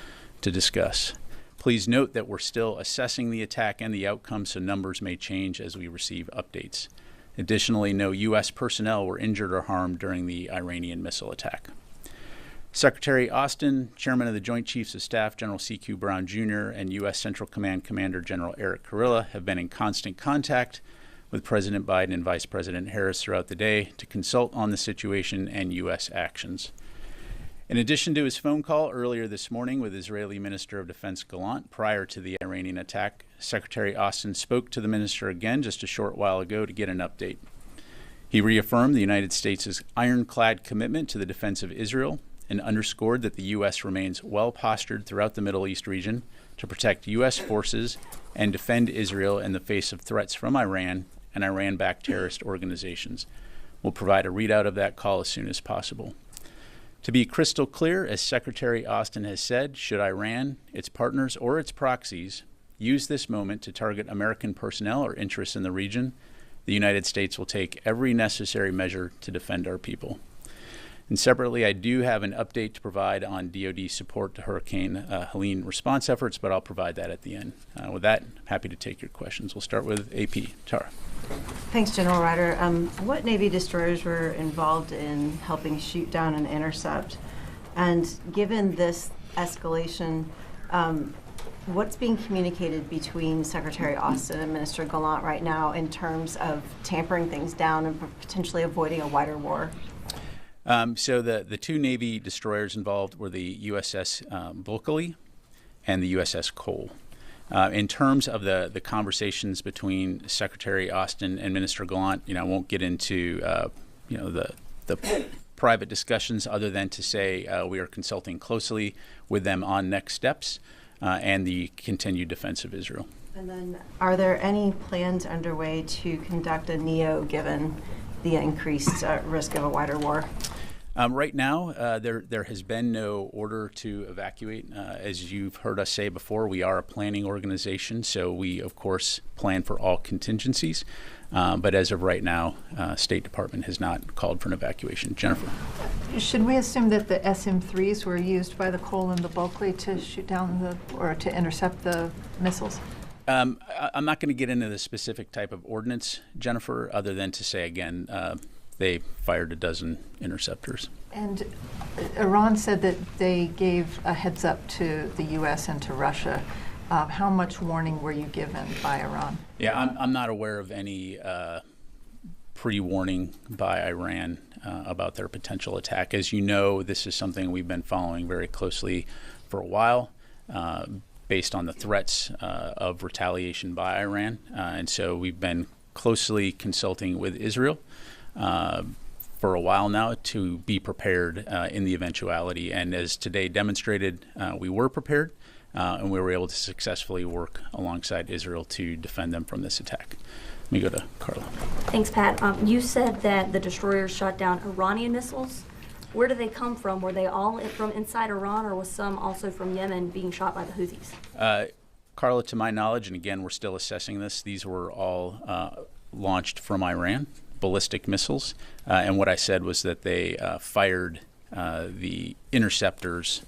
to discuss. Please note that we're still assessing the attack and the outcome, so numbers may change as we receive updates. Additionally, no U.S. personnel were injured or harmed during the Iranian missile attack. Secretary Austin, Chairman of the Joint Chiefs of Staff General C.Q. Brown Jr., and U.S. Central Command Commander General Eric Kurilla have been in constant contact with President Biden and Vice President Harris throughout the day to consult on the situation and U.S. actions. In addition to his phone call earlier this morning with Israeli Minister of Defense Gallant prior to the Iranian attack, Secretary Austin spoke to the minister again just a short while ago to get an update. He reaffirmed the United States' ironclad commitment to the defense of Israel and underscored that the U.S. remains well-postured throughout the Middle East region to protect U.S. forces and defend Israel in the face of threats from Iran and Iran-backed terrorist organizations. We'll provide a readout of that call as soon as possible. To be crystal clear, as Secretary Austin has said, should Iran, its partners, or its proxies use this moment to target American personnel or interests in the region, the United States will take every necessary measure to defend our people. And separately, I do have an update to provide on DoD support to Hurricane Helene response efforts, but I'll provide that at the end. With that, I'm happy to take your questions. We'll start with AP. Tara. Thanks, General Ryder. What Navy destroyers were involved in helping shoot down and intercept? And given this escalation, what's being communicated between Secretary Austin and Minister Gallant right now in terms of tampering things down and potentially avoiding a wider war? So the two Navy destroyers involved were the USS Bulkeley and the USS Cole. In terms of the conversations between Secretary Austin and Minister Gallant, I won't get into the private discussions other than to say we are consulting closely with them on next steps and the continued defense of Israel. And then, are there any plans underway to conduct a NEO given the increased risk of a wider war? Right now, there has been no order to evacuate. As you've heard us say before, we are a planning organization, so we, of course, plan for all contingencies. But as of right now, State Department has not called for an evacuation. Jennifer. Should we assume that the SM-3s were used by the Cole and the Bulkeley to shoot down or to intercept the missiles? I'm not going to get into the specific type of ordnance, Jennifer, other than to say, again, they fired a dozen interceptors. And Iran said that they gave a heads up to the U.S. and to Russia. How much warning were you given by Iran? Yeah, I'm not aware of any pre-warning by Iran about their potential attack. As you know, this is something we've been following very closely for a while, based on the threats of retaliation by Iran. And so we've been closely consulting with Israel for a while now to be prepared in the eventuality. And as today demonstrated, we were prepared and we were able to successfully work alongside Israel to defend them from this attack. Let me go to Carla. Thanks, Pat. You said that the destroyers shot down Iranian missiles. Where do they come from? Were they all from inside Iran, or was some also from Yemen being shot by the Houthis? Carla, to my knowledge, and again, we're still assessing this, these were all launched from Iran, ballistic missiles. And what I said was that they fired the interceptors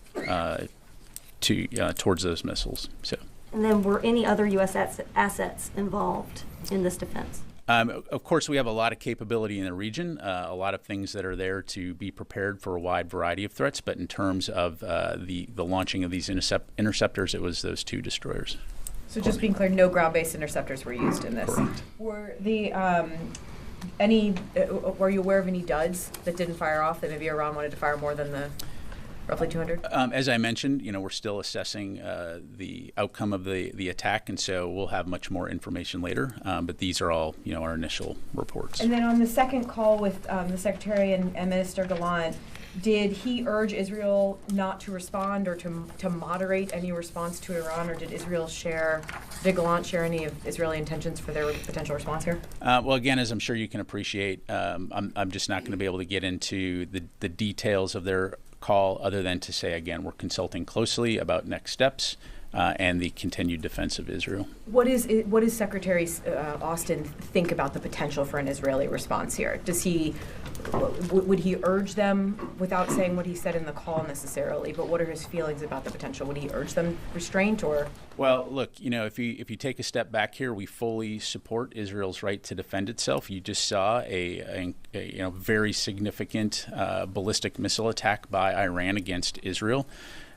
towards those missiles. So. And then were any other U.S. assets involved in this defense? Of course, we have a lot of capability in the region, a lot of things that are there to be prepared for a wide variety of threats. But in terms of the launching of these interceptors, it was those two destroyers. So just being clear, no ground-based interceptors were used in this. Correct. Were the were you aware of any duds that didn't fire off, that maybe Iran wanted to fire more than the roughly 200? As I mentioned, we're still assessing the outcome of the attack, and so we'll have much more information later. But these are all, our initial reports. And then on the second call with the Secretary and Minister Gallant, did he urge Israel not to respond or to moderate any response to Iran, or did Gallant share any of Israeli intentions for their potential response here? Well, again, as I'm sure you can appreciate, I'm just not going to be able to get into the details of their call, other than to say, again, we're consulting closely about next steps and the continued defense of Israel. What does Secretary Austin think about the potential for an Israeli response here? Does he would he urge them, without saying what he said in the call necessarily, but what are his feelings about the potential? Would he urge them restraint or? Well, look, if you take a step back here, we fully support Israel's right to defend itself. You just saw a very significant ballistic missile attack by Iran against Israel.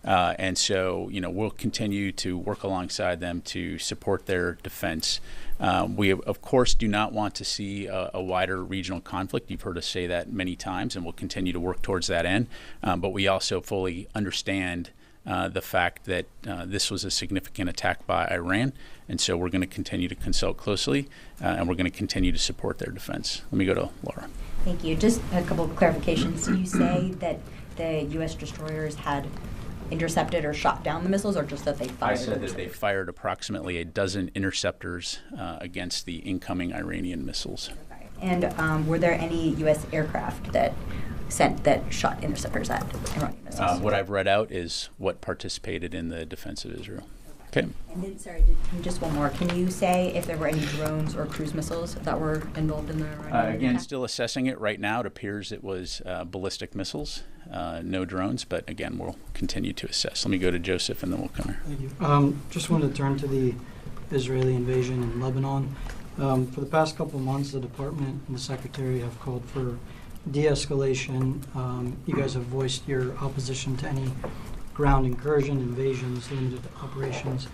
And so, we'll continue to work alongside them to support their defense. We, of course, do not want to see a wider regional conflict. You've heard us say that many times, and we'll continue to work towards that end. But we also fully understand the fact that this was a significant attack by Iran, and so we're going to continue to consult closely, and we're going to continue to support their defense. Let me go to Laura. Thank you. Just a couple of clarifications. You say that the U.S. destroyers had intercepted or shot down the missiles, or just that they fired? I said that they fired approximately a dozen interceptors against the incoming Iranian missiles. And were there any U.S. aircraft that shot interceptors at Iranian missiles? What I've read out is what participated in the defense of Israel. Okay. And then, sorry, just one more. Can you say if there were any drones or cruise missiles that were involved in the Iranian Again, attack? still assessing it right now. It appears it was ballistic missiles, no drones, but again, we'll continue to assess. Let me go to Joseph, and then we'll come here. Thank you. Just wanted to turn to the Israeli invasion in Lebanon. For the past couple of months, the department and the secretary have called for de-escalation. You guys have voiced your opposition to any ground incursion, invasions, limited operations.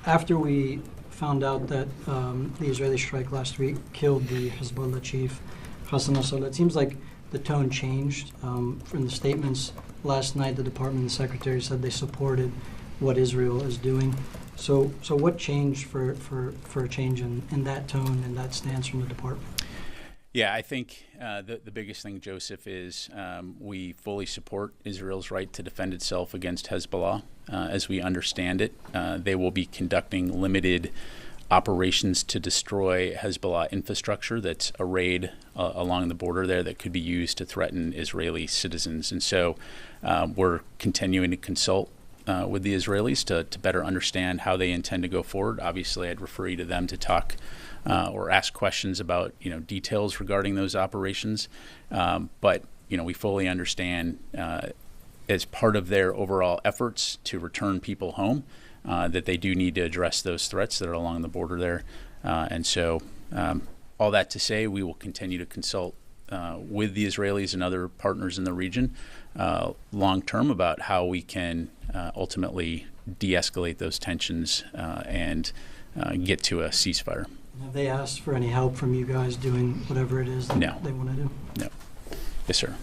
After we found out that the Israeli strike last week killed the Hezbollah chief, Hassan Nasrallah, it seems like the tone changed. From the statements last night, the department and the secretary said they supported what Israel is doing. So what changed for a change in that tone and that stance from the department? Yeah, I think the biggest thing, Joseph, is we fully support Israel's right to defend itself against Hezbollah. As we understand it, they will be conducting limited operations to destroy Hezbollah infrastructure that's arrayed along the border there that could be used to threaten Israeli citizens. And so we're continuing to consult with the Israelis to better understand how they intend to go forward. Obviously, I'd refer you to them to talk or ask questions about details regarding those operations. But we fully understand as part of their overall efforts to return people home that they do need to address those threats that are along the border there. And so all that to say, we will continue to consult with the Israelis and other partners in the region long term about how we can ultimately de-escalate those tensions and get to a ceasefire. Have they asked for any help from you guys doing whatever it is that they want to do? No. Yes, sir.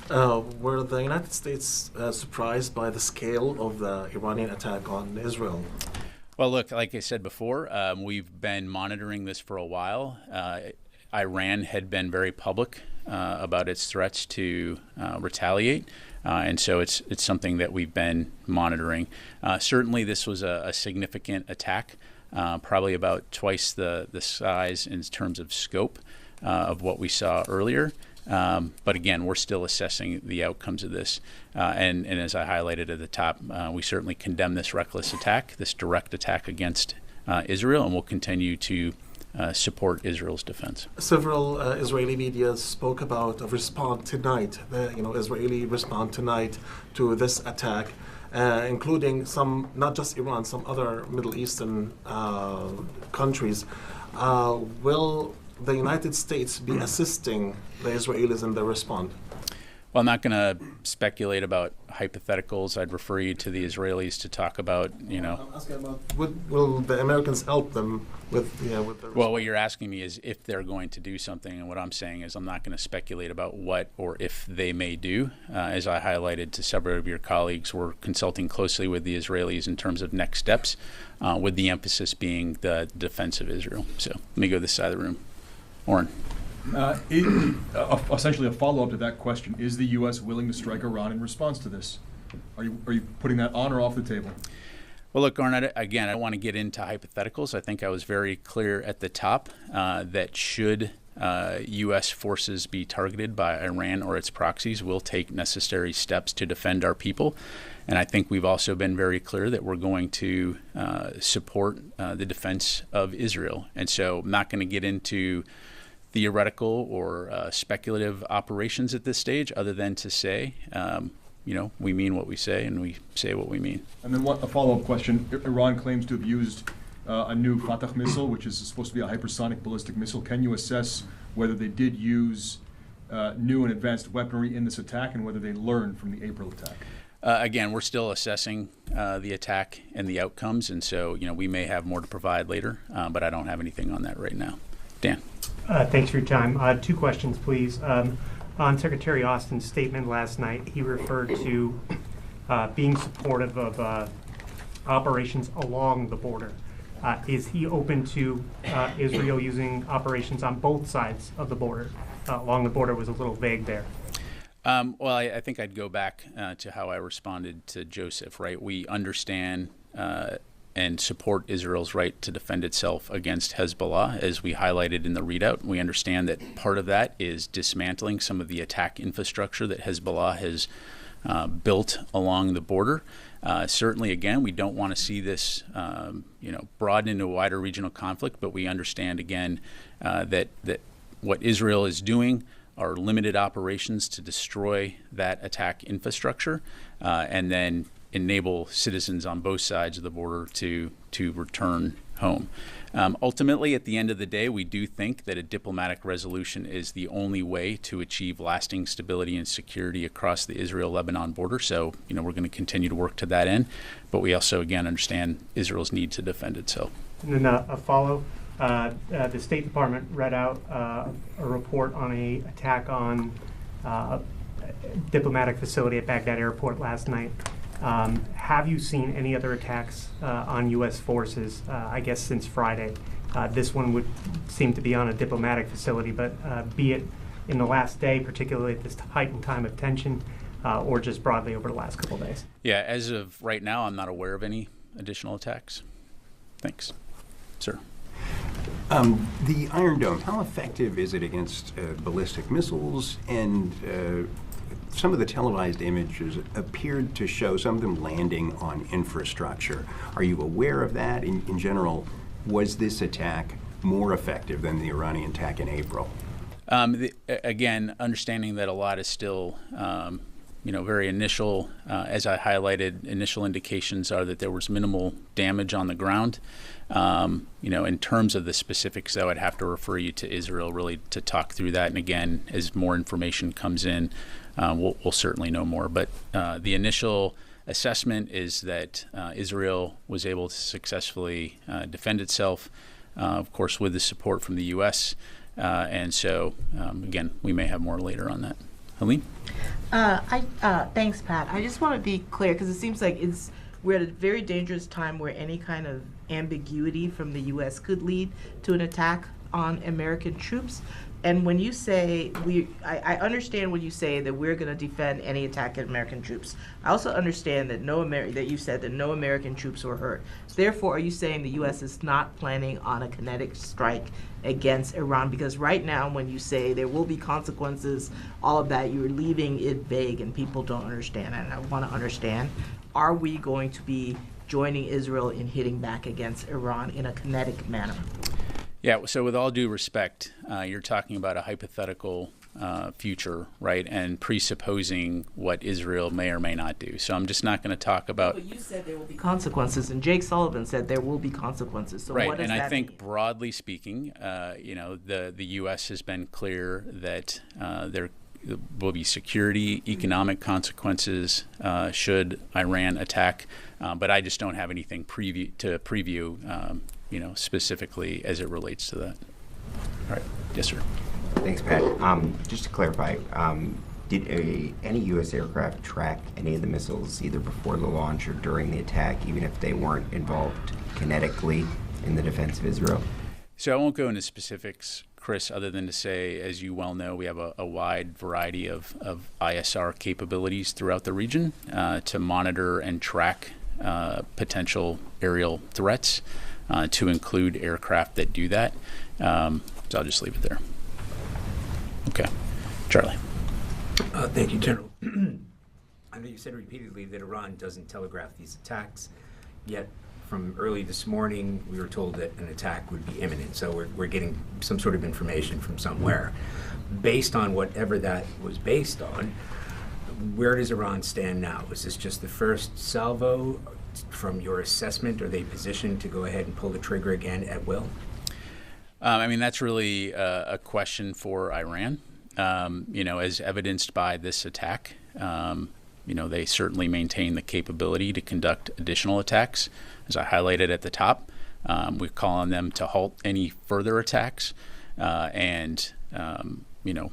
Were the United States surprised by the scale of the Iranian attack on Israel? Well, look, like I said before, we've been monitoring this for a while. Iran had been very public about its threats to retaliate. And so it's something that we've been monitoring. Certainly, this was a significant attack, probably about twice the size in terms of scope of what we saw earlier. But again, we're still assessing the outcomes of this. And as I highlighted at the top, we certainly condemn this reckless attack, this direct attack against Israel, and we'll continue to support Israel's defense. Several Israeli media spoke about a response tonight, Israeli response tonight to this attack, including some, not just Iran, some other Middle Eastern countries. Will the United States be assisting the Israelis in their response? Well, I'm not going to speculate about hypotheticals. I'd refer you to the Israelis to talk about, I'm asking about, will the Americans help them with their response? Well, what you're asking me is if they're going to do something, and what I'm saying is I'm not going to speculate about what or if they may do. As I highlighted to several of your colleagues, we're consulting closely with the Israelis in terms of next steps, with the emphasis being the defense of Israel. So let me go to this side of the room. Oren. Essentially a follow-up to that question, is the U.S. willing to strike Iran in response to this? Are you putting that on or off the table? Well, look, Garnett, again, I don't want to get into hypotheticals. I think I was very clear at the top that should U.S. forces be targeted by Iran or its proxies, we'll take necessary steps to defend our people. And I think we've also been very clear that we're going to support the defense of Israel. And so I'm not going to get into theoretical or speculative operations at this stage, other than to say, we mean what we say and we say what we mean. And then a follow-up question. Iran claims to have used a new Fatah missile, which is supposed to be a hypersonic ballistic missile. Can you assess whether they did use new and advanced weaponry in this attack and whether they learned from the April attack? Again, we're still assessing the attack and the outcomes, and so we may have more to provide later, but I don't have anything on that right now. Dan. Thanks for your time. 2 questions, please. On Secretary Austin's statement last night, he referred to being supportive of operations along the border. Is he open to Israel using operations on both sides of the border? Along the border was a little vague there. Well, I think I'd go back to how I responded to Joseph, right? We understand and support Israel's right to defend itself against Hezbollah, as we highlighted in the readout. We understand that part of that is dismantling some of the attack infrastructure that Hezbollah has built along the border. Certainly, again, we don't want to see this, broaden into a wider regional conflict, but we understand, again, that what Israel is doing are limited operations to destroy that attack infrastructure, and then enable citizens on both sides of the border to return home. Ultimately, at the end of the day, we do think that a diplomatic resolution is the only way to achieve lasting stability and security across the Israel-Lebanon border. So, we're going to continue to work to that end, but we also, again, understand Israel's need to defend itself. And then a follow. The State Department read out a report on an attack on a diplomatic facility at Baghdad Airport last night. Have you seen any other attacks on U.S. forces, I guess, since Friday? This one would seem to be on a diplomatic facility, but be it in the last day, particularly at this heightened time of tension, or just broadly over the last couple of days? Yeah, as of right now, I'm not aware of any additional attacks. Thanks. Sir. The Iron Dome, how effective is it against ballistic missiles? And some of the televised images appeared to show some of them landing on infrastructure. Are you aware of that? In general, was this attack more effective than the Iranian attack in April? Again, understanding that a lot is still very initial. As I highlighted, initial indications are that there was minimal damage on the ground. In terms of the specifics, though, I'd have to refer you to Israel really to talk through that. And again, as more information comes in, we'll certainly know more. But the initial assessment is that Israel was able to successfully defend itself, of course, with the support from the U.S. And so, again, we may have more later on that. Helene? Thanks, Pat. I just want to be clear because it seems like we're at a very dangerous time where any kind of ambiguity from the U.S. could lead to an attack on American troops. And when you say I understand when you say that we're going to defend any attack at American troops. I also understand that that you said that no American troops were hurt. Therefore, are you saying the U.S. is not planning on a kinetic strike against Iran? Because right now, when you say there will be consequences, all of that, you're leaving it vague, and people don't understand. And I want to understand: are we going to be joining Israel in hitting back against Iran in a kinetic manner? Yeah, so with all due respect, you're talking about a hypothetical future, right, and presupposing what Israel may or may not do. So I'm just not going to talk about... But you said there will be consequences, and Jake Sullivan said there will be consequences. So right, what does and that I think mean? Broadly speaking, the U.S. has been clear that there will be security, economic consequences should Iran attack, but I just don't have anything to preview specifically as it relates to that. All right. Yes, sir. Thanks, Pat. Just to clarify, did any U.S. aircraft track any of the missiles either before the launch or during the attack, even if they weren't involved kinetically in the defense of Israel? So I won't go into specifics, Chris, other than to say, as you well know, we have a wide variety of ISR capabilities throughout the region to monitor and track potential aerial threats, to include aircraft that do that. So I'll just leave it there. Okay. Charlie. Thank you, General. I know you said repeatedly that Iran doesn't telegraph these attacks, yet from early this morning, we were told that an attack would be imminent. So we're getting some sort of information from somewhere. Based on whatever that was based on, where does Iran stand now? Is this just the first salvo? From your assessment, are they positioned to go ahead and pull the trigger again at will? I mean, that's really a question for Iran. As evidenced by this attack, they certainly maintain the capability to conduct additional attacks. As I highlighted at the top, we call on them to halt any further attacks, and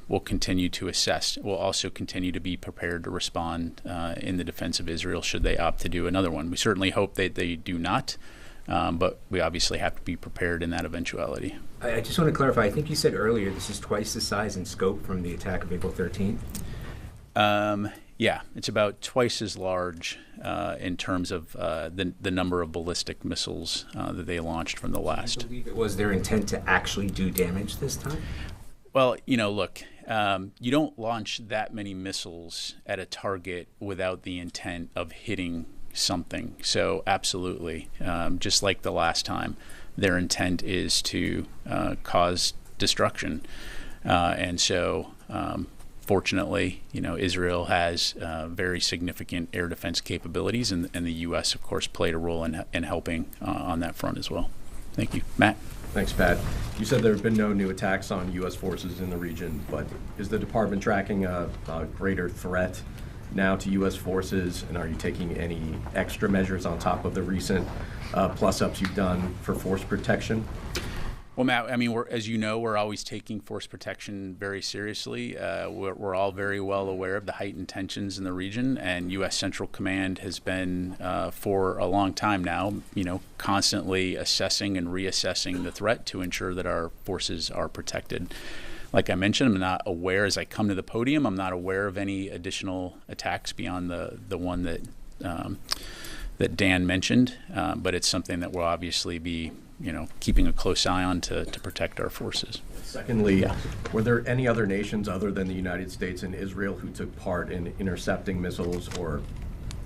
we'll continue to assess. We'll also continue to be prepared to respond in the defense of Israel should they opt to do another one. We certainly hope that they do not, but we obviously have to be prepared in that eventuality. I just want to clarify, I think you said earlier this is twice the size and scope from the attack of April 13th? Yeah, it's about twice as large in terms of the number of ballistic missiles that they launched from the last. Do you believe it was their intent to actually do damage this time? Well, look, you don't launch that many missiles at a target without the intent of hitting something. So absolutely, just like the last time, their intent is to cause destruction. And so, fortunately, Israel has very significant air defense capabilities, and the U.S., of course, played a role in helping on that front as well. Thank you. Matt? Thanks, Pat. You said there have been no new attacks on U.S. forces in the region, but is the department tracking a greater threat now to U.S. forces, and are you taking any extra measures on top of the recent plus-ups you've done for force protection? Well, Matt, I mean, as you know, we're always taking force protection very seriously. We're all very well aware of the heightened tensions in the region, and U.S. Central Command has been, for a long time now, constantly assessing and reassessing the threat to ensure that our forces are protected. Like I mentioned, I'm not aware, as I come to the podium, I'm not aware of any additional attacks beyond the one that Dan mentioned, but it's something that we'll obviously be keeping a close eye on to protect our forces. Secondly, were there any other nations other than the United States and Israel who took part in intercepting missiles or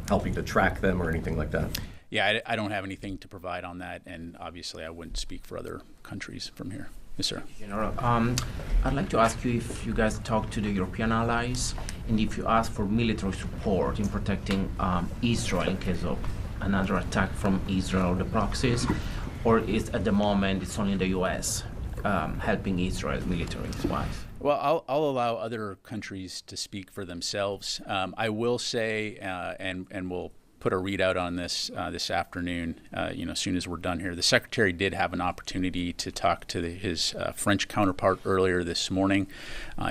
helping to track them or anything like that? Yeah, I don't have anything to provide on that, and obviously I wouldn't speak for other countries from here. Yes, sir. General, I'd like to ask you if you guys talk to the European allies and if you ask for military support in protecting Israel in case of another attack from Israel or the proxies, or is at the moment it's only the U.S. Helping Israel military-wise? Well, I'll allow other countries to speak for themselves. I will say, and we'll put a readout on this this afternoon, as soon as we're done here. The Secretary did have an opportunity to talk to his French counterpart earlier this morning,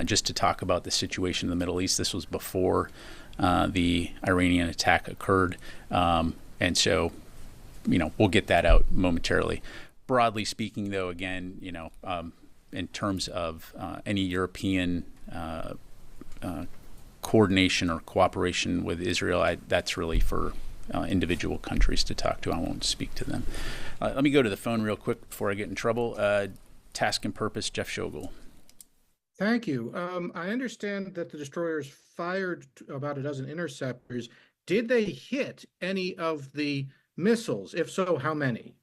just to talk about the situation in the Middle East. This was before the Iranian attack occurred. And so, we'll get that out momentarily. Broadly speaking, though, again, in terms of any European coordination or cooperation with Israel, that's really for individual countries to talk to. I won't speak to them. Let me go to the phone real quick before I get in trouble. Task and Purpose, Jeff Schogel. Thank you. I understand that the destroyers fired about a dozen interceptors. Did they hit any of the missiles? If so, how many?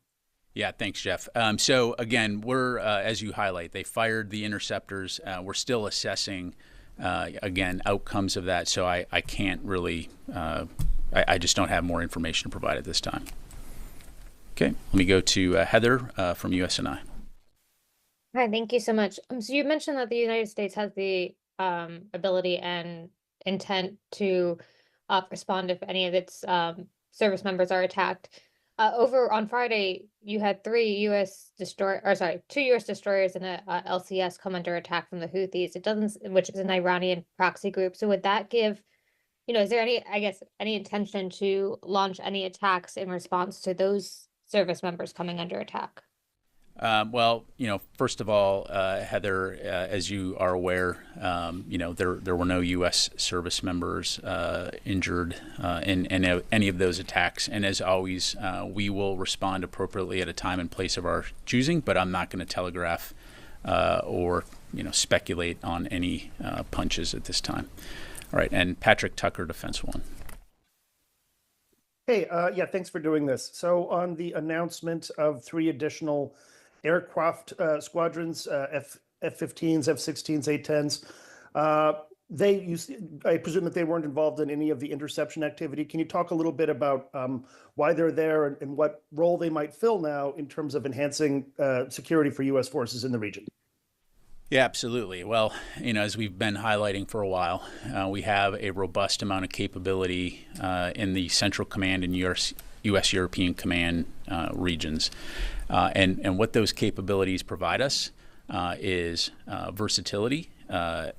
Yeah, thanks, Jeff. So again, we're, as you highlight, they fired the interceptors. We're still assessing, again, outcomes of that. So I can't really, I just don't have more information to provide at this time. Okay, let me go to Heather from USNI. Hi, thank you so much. So you mentioned that the United States has the ability and intent to respond if any of its service members are attacked. Over on Friday, you had two U.S. destroyers and a LCS come under attack from the Houthis. Which is an Iranian proxy group. So would that give, is there any intention to launch any attacks in response to those service members coming under attack? Well, first of all, Heather, as you are aware, there were no U.S. service members injured in any of those attacks. And as always, we will respond appropriately at a time and place of our choosing, but I'm not going to telegraph or speculate on any punches at this time. All right, and Patrick Tucker, Defense One. Hey, yeah, thanks for doing this. So on the announcement of 3 additional aircraft squadrons, F-15s, F-16s, A-10s, I presume that they weren't involved in any of the interception activity. Can you talk a little bit about why they're there and what role they might fill now in terms of enhancing security for U.S. forces in the region? Yeah, absolutely. Well, as we've been highlighting for a while, we have a robust amount of capability in the Central Command and U.S. European Command regions. And what those capabilities provide us is versatility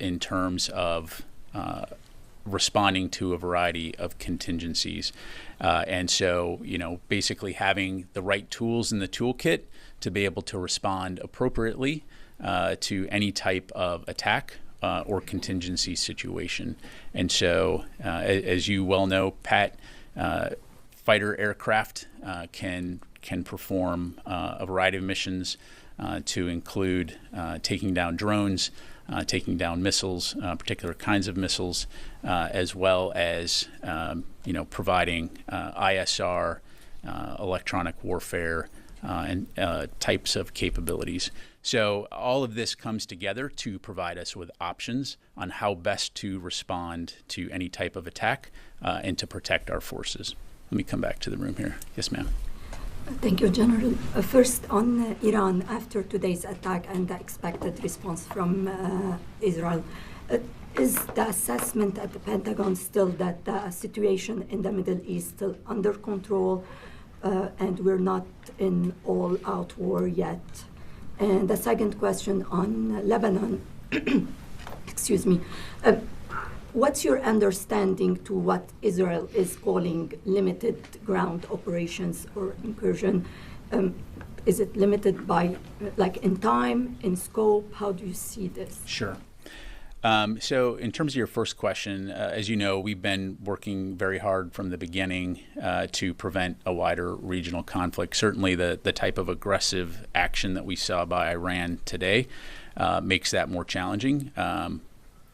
in terms of responding to a variety of contingencies. And so, basically having the right tools in the toolkit to be able to respond appropriately to any type of attack or contingency situation. And so, as you well know, Pat, fighter aircraft can perform a variety of missions to include taking down drones, taking down missiles, particular kinds of missiles, as well as providing ISR, electronic warfare, and types of capabilities. So all of this comes together to provide us with options on how best to respond to any type of attack and to protect our forces. Let me come back to the room here. Yes, ma'am. Thank you, General. First, on Iran, after today's attack and the expected response from Israel, is the assessment at the Pentagon still that the situation in the Middle East still under control and we're not in all-out war yet? And the second question on Lebanon, excuse me, what's your understanding to what Israel is calling limited ground operations or incursion? Is it limited by, in time, in scope? How do you see this? Sure. So in terms of your first question, as you know, we've been working very hard from the beginning to prevent a wider regional conflict. Certainly the type of aggressive action that we saw by Iran today makes that more challenging.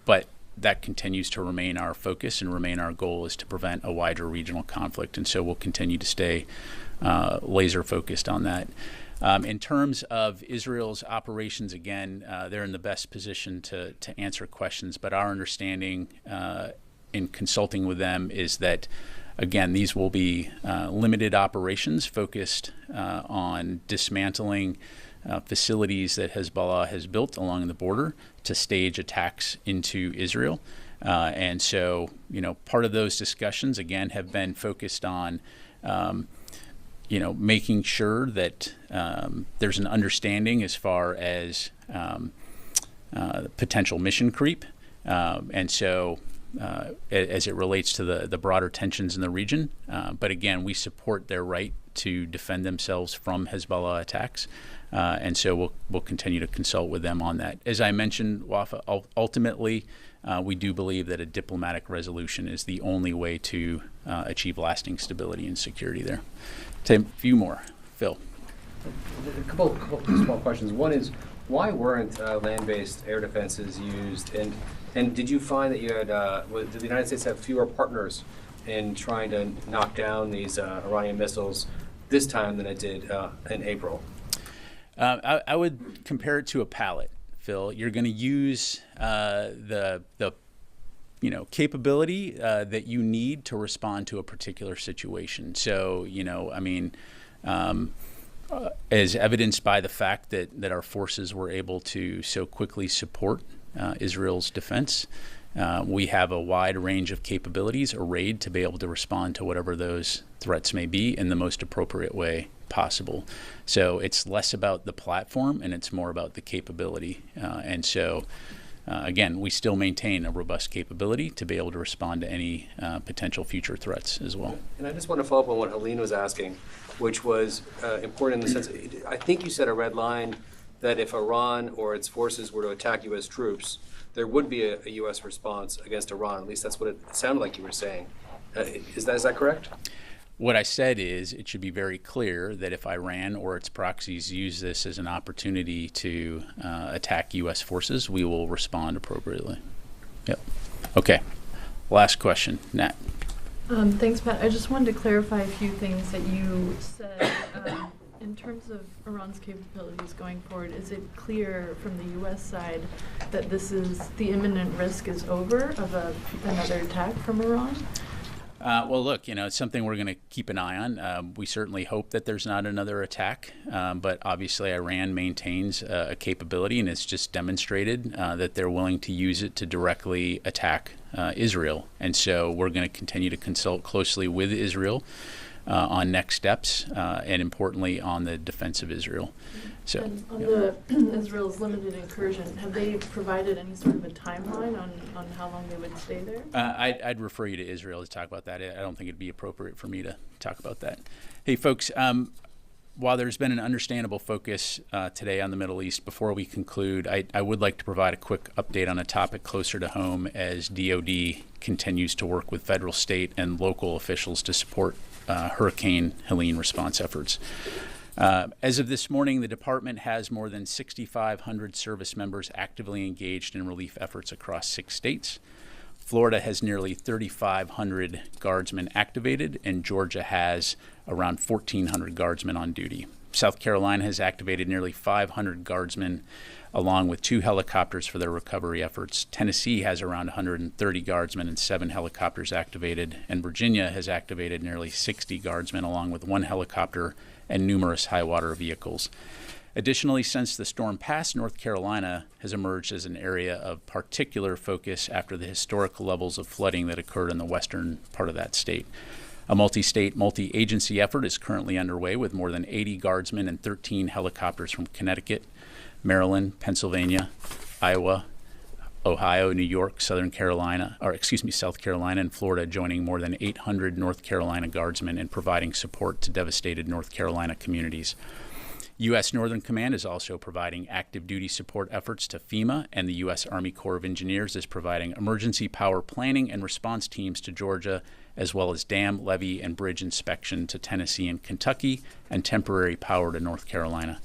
But that continues to remain our focus and remain our goal, is to prevent a wider regional conflict. And so we'll continue to stay laser focused on that. In terms of Israel's operations, again, they're in the best position to answer questions. But our understanding in consulting with them is that, again, these will be limited operations focused on dismantling facilities that Hezbollah has built along the border to stage attacks into Israel. And so, part of those discussions, again, have been focused on making sure that there's an understanding as far as potential mission creep. And so as it relates to the broader tensions in the region. But again, we support their right to defend themselves from Hezbollah attacks. And so we'll continue to consult with them on that. As I mentioned, Wafa, ultimately, we do believe that a diplomatic resolution is the only way to achieve lasting stability and security there. A few more. Phil. A couple small questions. One is, why weren't land-based air defenses used? And did you find that you had, did the United States have fewer partners in trying to knock down these Iranian missiles this time than it did in April? I would compare it to a pallet, Phil. You're going to use the capability that you need to respond to a particular situation. So, as evidenced by the fact that our forces were able to so quickly support Israel's defense, we have a wide range of capabilities arrayed to be able to respond to whatever those threats may be in the most appropriate way possible. So it's less about the platform and it's more about the capability. And so, again, we still maintain a robust capability to be able to respond to any potential future threats as well. And I just want to follow up on what Helene was asking, which was important in the sense, I think you said a red line that if Iran or its forces were to attack U.S. troops, there would be a U.S. response against Iran. At least that's what it sounded like you were saying. Is that correct? What I said is it should be very clear that if Iran or its proxies use this as an opportunity to attack U.S. forces, we will respond appropriately. Yep. Okay. Last question, Nat. Thanks, Pat. I just wanted to clarify a few things that you said. In terms of Iran's capabilities going forward, is it clear from the U.S. side that the imminent risk is over of another attack from Iran? Well, look, it's something we're going to keep an eye on. We certainly hope that there's not another attack, but obviously Iran maintains a capability, and it's just demonstrated that they're willing to use it to directly attack Israel. And so we're going to continue to consult closely with Israel on next steps, and importantly, on the defense of Israel. So, and on Israel's limited incursion, have they provided any sort of a timeline on how long they would stay there? I'd refer you to Israel to talk about that. I don't think it'd be appropriate for me to talk about that. Hey, folks, while there's been an understandable focus today on the Middle East, before we conclude, I would like to provide a quick update on a topic closer to home as DoD continues to work with federal, state, and local officials to support Hurricane Helene response efforts. As of this morning, the department has more than 6,500 service members actively engaged in relief efforts across 6 states. Florida has nearly 3,500 guardsmen activated, and Georgia has around 1,400 guardsmen on duty. South Carolina has activated nearly 500 guardsmen, along with 2 helicopters for their recovery efforts. Tennessee has around 130 guardsmen and 7 helicopters activated, and Virginia has activated nearly 60 guardsmen, along with 1 helicopter and numerous high-water vehicles. Additionally, since the storm passed, North Carolina has emerged as an area of particular focus after the historical levels of flooding that occurred in the western part of that state. A multi-state, multi-agency effort is currently underway with more than 80 guardsmen and 13 helicopters from Connecticut, Maryland, Pennsylvania, Iowa, Ohio, New York, South Carolina, and Florida joining more than 800 North Carolina guardsmen in providing support to devastated North Carolina communities. U.S. Northern Command is also providing active duty support efforts to FEMA, and the U.S. Army Corps of Engineers is providing emergency power planning and response teams to Georgia, as well as dam, levee, and bridge inspection to Tennessee and Kentucky, and temporary power to North Carolina.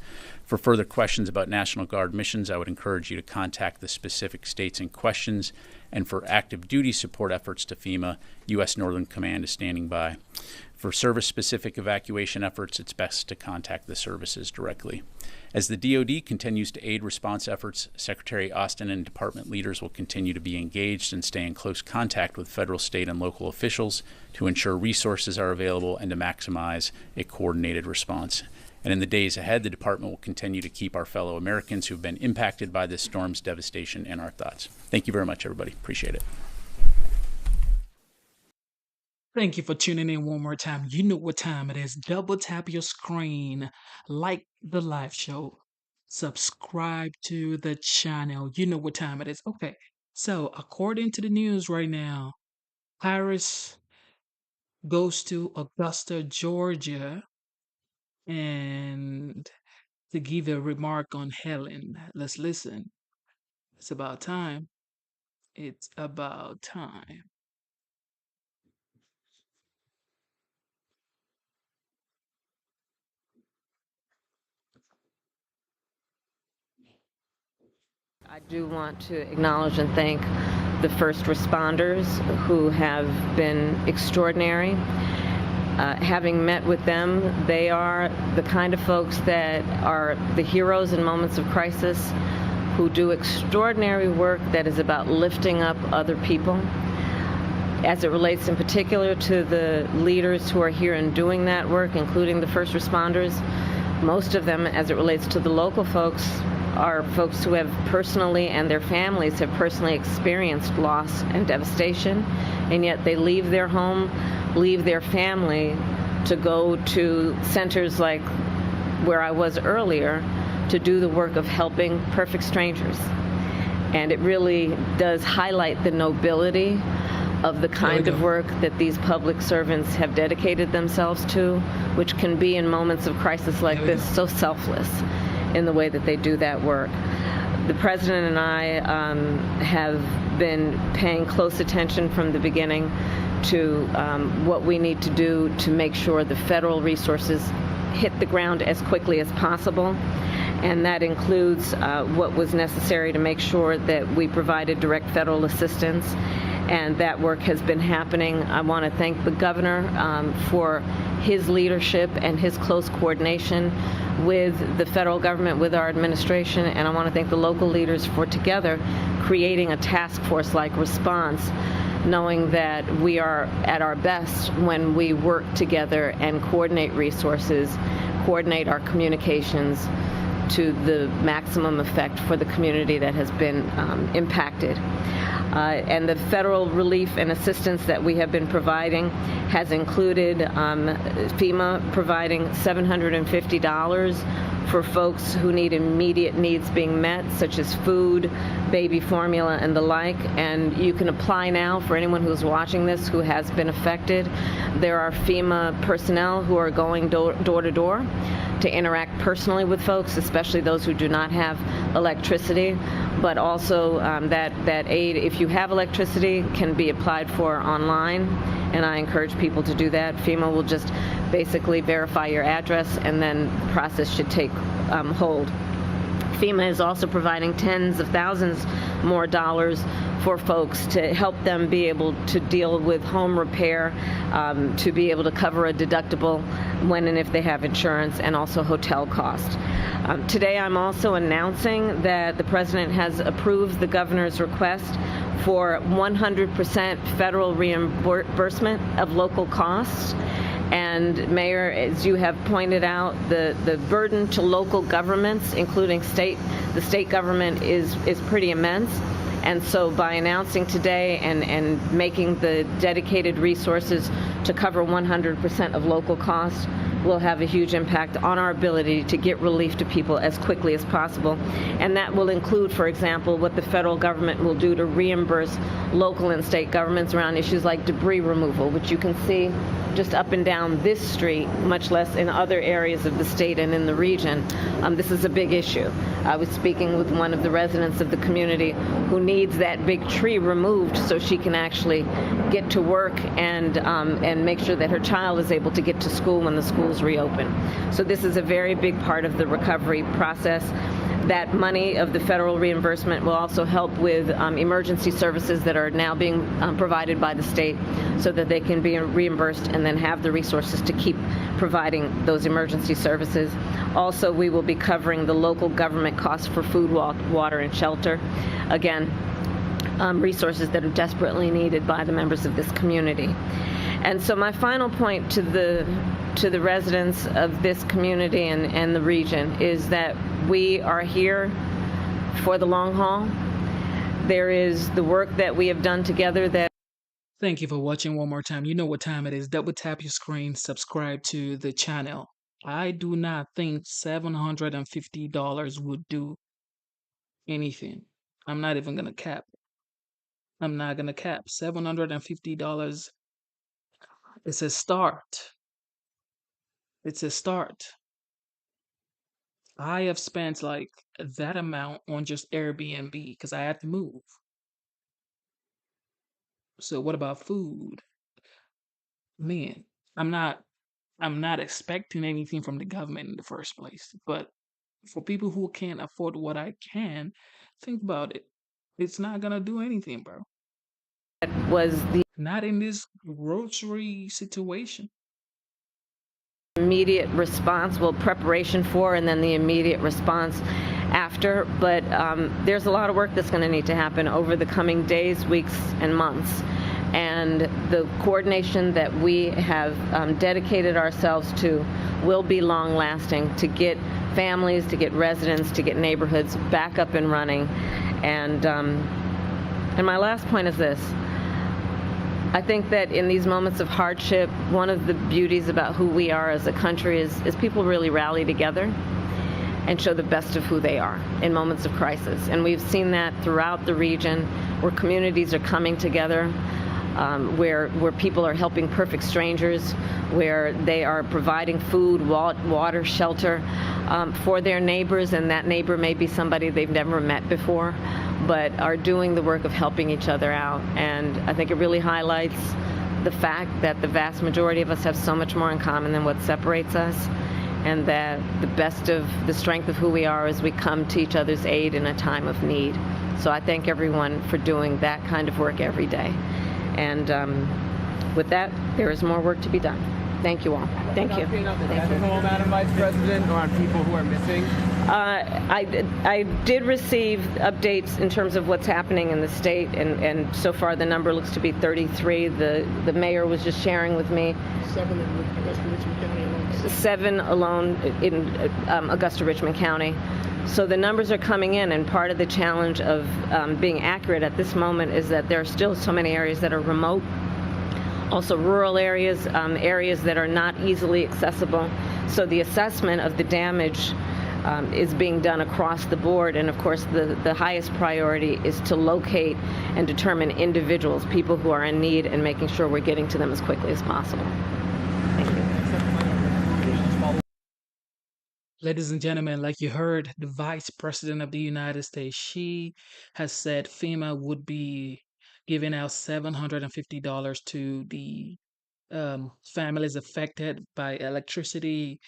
For further questions about National Guard missions, I would encourage you to contact the specific states in questions. And for active duty support efforts to FEMA, U.S. Northern Command is standing by. For service-specific evacuation efforts, it's best to contact the services directly. As the DoD continues to aid response efforts, Secretary Austin and department leaders will continue to be engaged and stay in close contact with federal, state, and local officials to ensure resources are available and to maximize a coordinated response. And in the days ahead, the department will continue to keep our fellow Americans who have been impacted by this storm's devastation in our thoughts. Thank you very much, everybody. Appreciate it. Thank you for tuning in one more time. You know what time it is. Double tap your screen, like the live show, subscribe to the channel. You know what time it is. Okay, so according to the news right now, Paris goes to Augusta, Georgia, and to give a remark on Helen. Let's listen. It's about time. It's about time. I do want to acknowledge and thank the first responders who have been extraordinary. Having met with them, they are the kind of folks that are the heroes in moments of crisis, who do extraordinary work that is about lifting up other people. As it relates in particular to the leaders who are here and doing that work, including the first responders, most of them, as it relates to the local folks, are folks who have personally, and their families have personally experienced loss and devastation, and yet they leave their home, leave their family to go to centers like where I was earlier to do the work of helping perfect strangers. And it really does highlight the nobility of the kind of work that these public servants have dedicated themselves to, which can be in moments of crisis like this so selfless in the way that they do that work. The President and I have been paying close attention from the beginning to what we need to do to make sure the federal resources hit the ground as quickly as possible. And that includes what was necessary to make sure that we provided direct federal assistance and that work has been happening. I want to thank the governor for his leadership and his close coordination with the federal government, with our administration, and I want to thank the local leaders for together creating a task force-like response, knowing that we are at our best when we work together and coordinate resources, coordinate our communications to the maximum effect for the community that has been impacted. And the federal relief and assistance that we have been providing has included FEMA providing $750 for folks who need immediate needs being met, such as food, baby formula, and the like. And you can apply now for anyone who's watching this who has been affected. There are FEMA personnel who are going door to door to interact personally with folks, especially those who do not have electricity, but also that aid, if you have electricity, can be applied for online, and I encourage people to do that. FEMA will just basically verify your address, and then the process should take hold. FEMA is also providing tens of thousands more dollars for folks to help them be able to deal with home repair, to be able to cover a deductible when and if they have insurance, and also hotel costs. Today I'm also announcing that the President has approved the governor's request for 100% federal reimbursement of local costs. And Mayor, as you have pointed out, the burden to local governments, including the state government, is pretty immense. And so by announcing today and making the dedicated resources to cover 100% of local costs, will have a huge impact on our ability to get relief to people as quickly as possible. And that will include, for example, what the federal government will do to reimburse local and state governments around issues like debris removal, which you can see just up and down this street, much less in other areas of the state and in the region. This is a big issue. I was speaking with one of the residents of the community who needs that big tree removed so she can actually get to work and make sure that her child is able to get to school when the schools reopen. So this is a very big part of the recovery process. That money of the federal reimbursement will also help with emergency services that are now being provided by the state so that they can be reimbursed and then have the resources to keep providing those emergency services. Also, we will be covering the local government costs for food, water, and shelter. Again, resources that are desperately needed by the members of this community. And so my final point to the residents of this community and the region is that we are here for the long haul. There is the work that we have done together that. Thank you for watching one more time. You know what time it is. Double tap your screen, subscribe to the channel. I do not think $750 would do anything. I'm not even going to cap. I'm not going to cap. $750. It's a start. It's a start. I have spent like that amount on just Airbnb because I had to move. So what about food? Man, I'm not expecting anything from the government in the first place. But for people who can't afford what I can, think about it. It's not gonna do anything, bro. Was the not in this grocery situation. Immediate response, well, preparation for, and then the immediate response after. But there's a lot of work that's going to need to happen over the coming days, weeks, and months. And the coordination that we have dedicated ourselves to will be long-lasting to get families, to get residents, to get neighborhoods back up and running. And my last point is this. I think that in these moments of hardship, one of the beauties about who we are as a country is people really rally together and show the best of who they are in moments of crisis. And we've seen that throughout the region, where communities are coming together, where people are helping perfect strangers, where they are providing food, water, shelter for their neighbors, and that neighbor may be somebody they've never met before, but are doing the work of helping each other out. And I think it really highlights the fact that the vast majority of us have so much more in common than what separates us, and that the best of the strength of who we are is we come to each other's aid in a time of need. So I thank everyone for doing that kind of work every day. And with that, there is more work to be done. Thank you all. Thank you. Thank you. Madam Vice President, or on people who are missing? I did receive updates in terms of what's happening in the state, and so far the number looks to be 33. The mayor was just sharing with me 7 in Augusta-Richmond County alone. 7 alone in Augusta-Richmond County. So the numbers are coming in, and part of the challenge of being accurate at this moment is that there are still so many areas that are remote. Also rural areas, areas that are not easily accessible. So the assessment of the damage is being done across the board. And of course, the highest priority is to locate and determine individuals, people who are in need, and making sure we're getting to them as quickly as possible. Thank you. Ladies and gentlemen, like you heard, the Vice President of the United States, she has said FEMA would be giving out $750 to the families affected by electricity,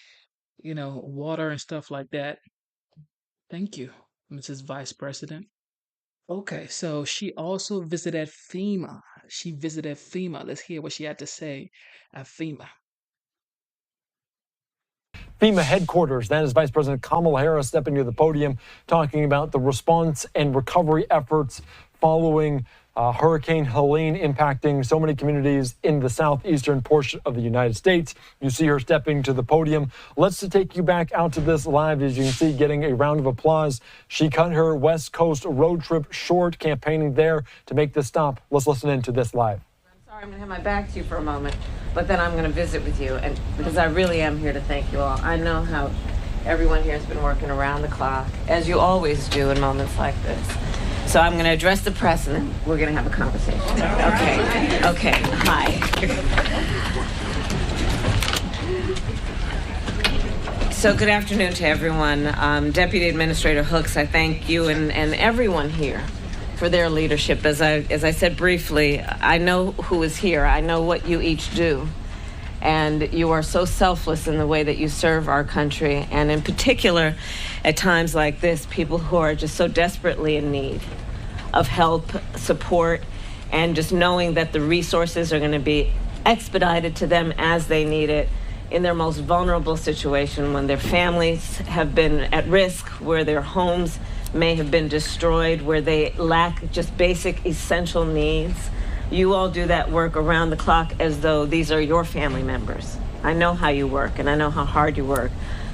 water and stuff like that. Thank you, Mrs. Vice President. Okay, so she also visited FEMA. Let's hear what she had to say at FEMA. FEMA headquarters. That is Vice President Kamala Harris stepping to the podium, talking about the response and recovery efforts following Hurricane Helene impacting so many communities in the southeastern portion of the United States. You see her stepping to the podium. Let's take you back out to this live. As you can see, getting a round of applause. She cut her West Coast road trip short, campaigning there to make this stop. Let's listen in to this live. Sorry, I'm going to have my back to you for a moment, but then I'm going to visit with you, and because I really am here to thank you all. I know how everyone here has been working around the clock, as you always do in moments like this. So I'm going to address the press, and then we're going to have a conversation. Okay. Hi. So good afternoon to everyone. Deputy Administrator Hooks, I thank you and everyone here for their leadership. As I said briefly, I know who is here. I know what you each do. And you are so selfless in the way that you serve our country, and in particular, at times like this, people who are just so desperately in need of help, support, and just knowing that the resources are going to be expedited to them as they need it in their most vulnerable situation, when their families have been at risk, where their homes may have been destroyed, where they lack just basic essential needs. You all do that work around the clock as though these are your family members. I know how you work, and I know how hard you work.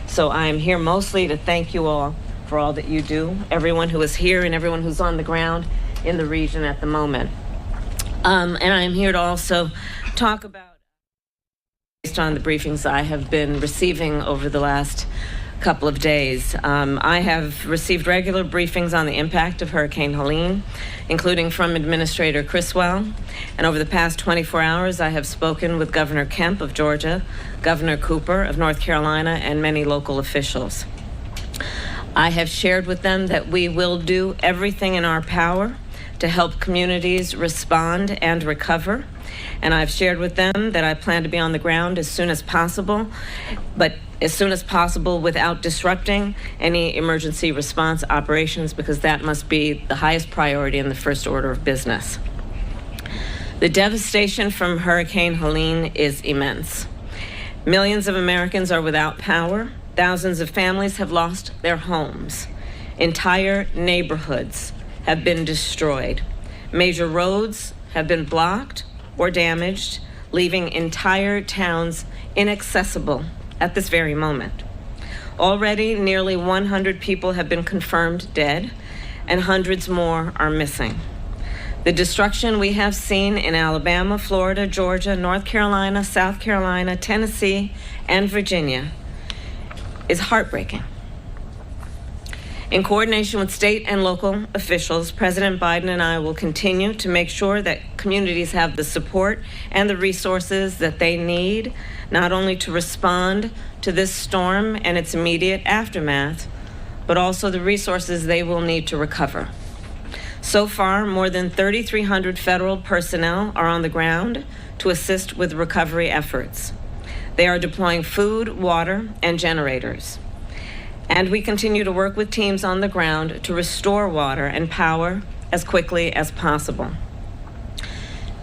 So I am here mostly to thank you all for all that you do, everyone who is here and everyone who's on the ground in the region at the moment. And I am here to also talk about, based on the briefings I have been receiving over the last couple of days. I have received regular briefings on the impact of Hurricane Helene, including from Administrator Criswell. And over the past 24 hours, I have spoken with Governor Kemp of Georgia, Governor Cooper of North Carolina, and many local officials. I have shared with them that we will do everything in our power to help communities respond and recover. And I've shared with them that I plan to be on the ground as soon as possible, but as soon as possible without disrupting any emergency response operations, because that must be the highest priority in the first order of business. The devastation from Hurricane Helene is immense. Millions of Americans are without power. Thousands of families have lost their homes. Entire neighborhoods have been destroyed. Major roads have been blocked or damaged, leaving entire towns inaccessible at this very moment. Already, nearly 100 people have been confirmed dead, and hundreds more are missing. The destruction we have seen in Alabama, Florida, Georgia, North Carolina, South Carolina, Tennessee, and Virginia is heartbreaking. In coordination with state and local officials, President Biden and I will continue to make sure that communities have the support and the resources that they need, not only to respond to this storm and its immediate aftermath, but also the resources they will need to recover. So far, more than 3,300 federal personnel are on the ground to assist with recovery efforts. They are deploying food, water, and generators. And we continue to work with teams on the ground to restore water and power as quickly as possible.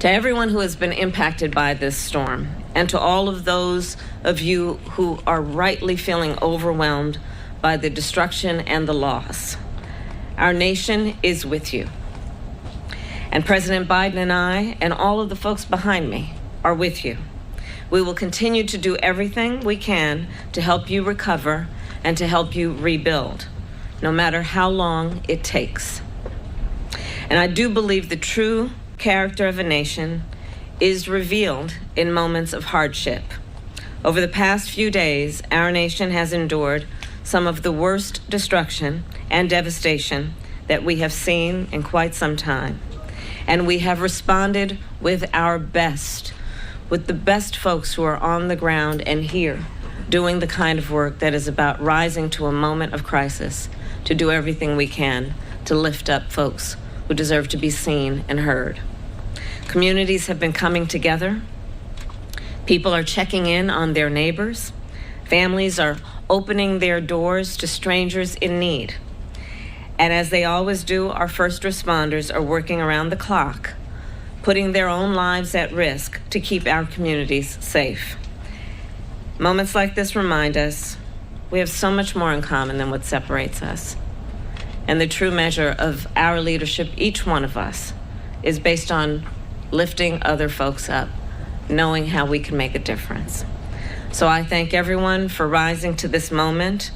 To everyone who has been impacted by this storm, and to all of those of you who are rightly feeling overwhelmed by the destruction and the loss, our nation is with you. And President Biden and I, and all of the folks behind me, are with you. We will continue to do everything we can to help you recover and to help you rebuild, no matter how long it takes. And I do believe the true character of a nation is revealed in moments of hardship. Over the past few days, our nation has endured some of the worst destruction and devastation that we have seen in quite some time. And we have responded with our best, with the best folks who are on the ground and here doing the kind of work that is about rising to a moment of crisis to do everything we can to lift up folks who deserve to be seen and heard. Communities have been coming together. People are checking in on their neighbors. Families are opening their doors to strangers in need. And as they always do, our first responders are working around the clock, putting their own lives at risk to keep our communities safe. Moments like this remind us we have so much more in common than what separates us. And the true measure of our leadership, each one of us, is based on lifting other folks up, knowing how we can make a difference. So I thank everyone for rising to this moment,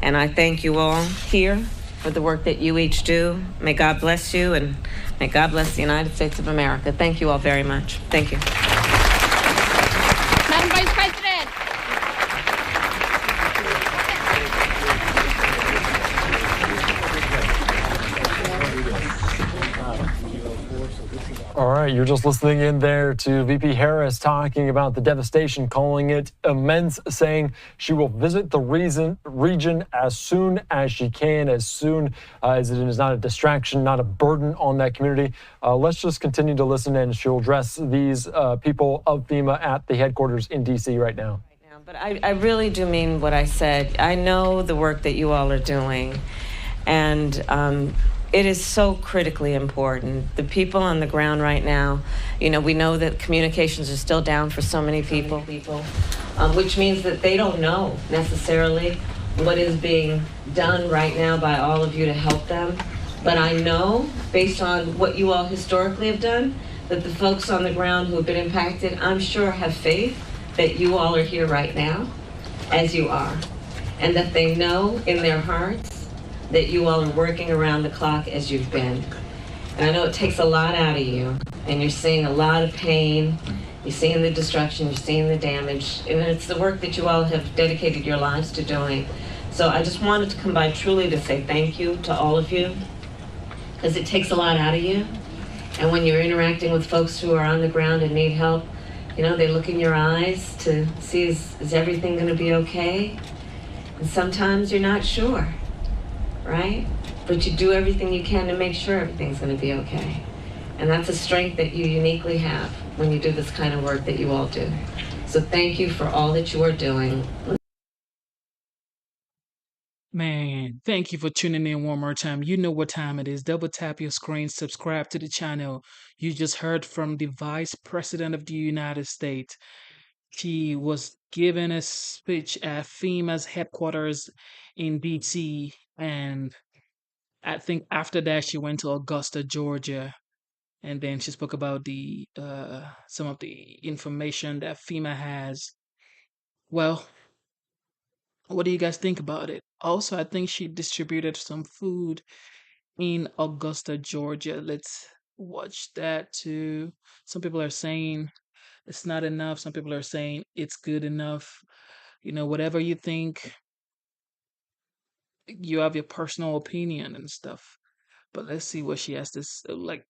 and I thank you all here for the work that you each do. May God bless you, and may God bless the United States of America. Thank you all very much. Thank you. Madam Vice President. All right, you're just listening in there to VP Harris talking about the devastation, calling it immense, saying she will visit the region as soon as she can, as soon as it is not a distraction, not a burden on that community. Let's just continue to listen, and she'll address these people of FEMA at the headquarters in D.C. right now. But I really do mean what I said. I know the work that you all are doing, and it is so critically important. The people on the ground right now, you know, we know that communications are still down for so many people, which means that they don't know necessarily what is being done right now by all of you to help them. But I know, based on what you all historically have done, that the folks on the ground who have been impacted, I'm sure have faith that you all are here right now, as you are, and that they know in their hearts that you all are working around the clock as you've been. And I know it takes a lot out of you, and you're seeing a lot of pain, you're seeing the destruction, you're seeing the damage, and it's the work that you all have dedicated your lives to doing. So I just wanted to come by truly to say thank you to all of you, because it takes a lot out of you. And when you're interacting with folks who are on the ground and need help, you know, they look in your eyes to see, is everything gonna be okay? And sometimes you're not sure, right? But you do everything you can to make sure everything's gonna be okay. And that's a strength that you uniquely have when you do this kind of work that you all do. So thank you for all that you are doing. Man, thank you for tuning in one more time. You know what time it is. Double tap your screen, subscribe to the channel. You just heard from the Vice President of the United States. She was giving a speech at FEMA's headquarters in DC, and I think after that she went to Augusta, Georgia, and then she spoke about the some of the information that FEMA has. Well, what do you guys think about it? Also, I think she distributed some food in Augusta, Georgia. Let's watch that too. Some people are saying it's not enough. Some people are saying it's good enough. You know, whatever you think, you have your personal opinion and stuff. But let's see what she has to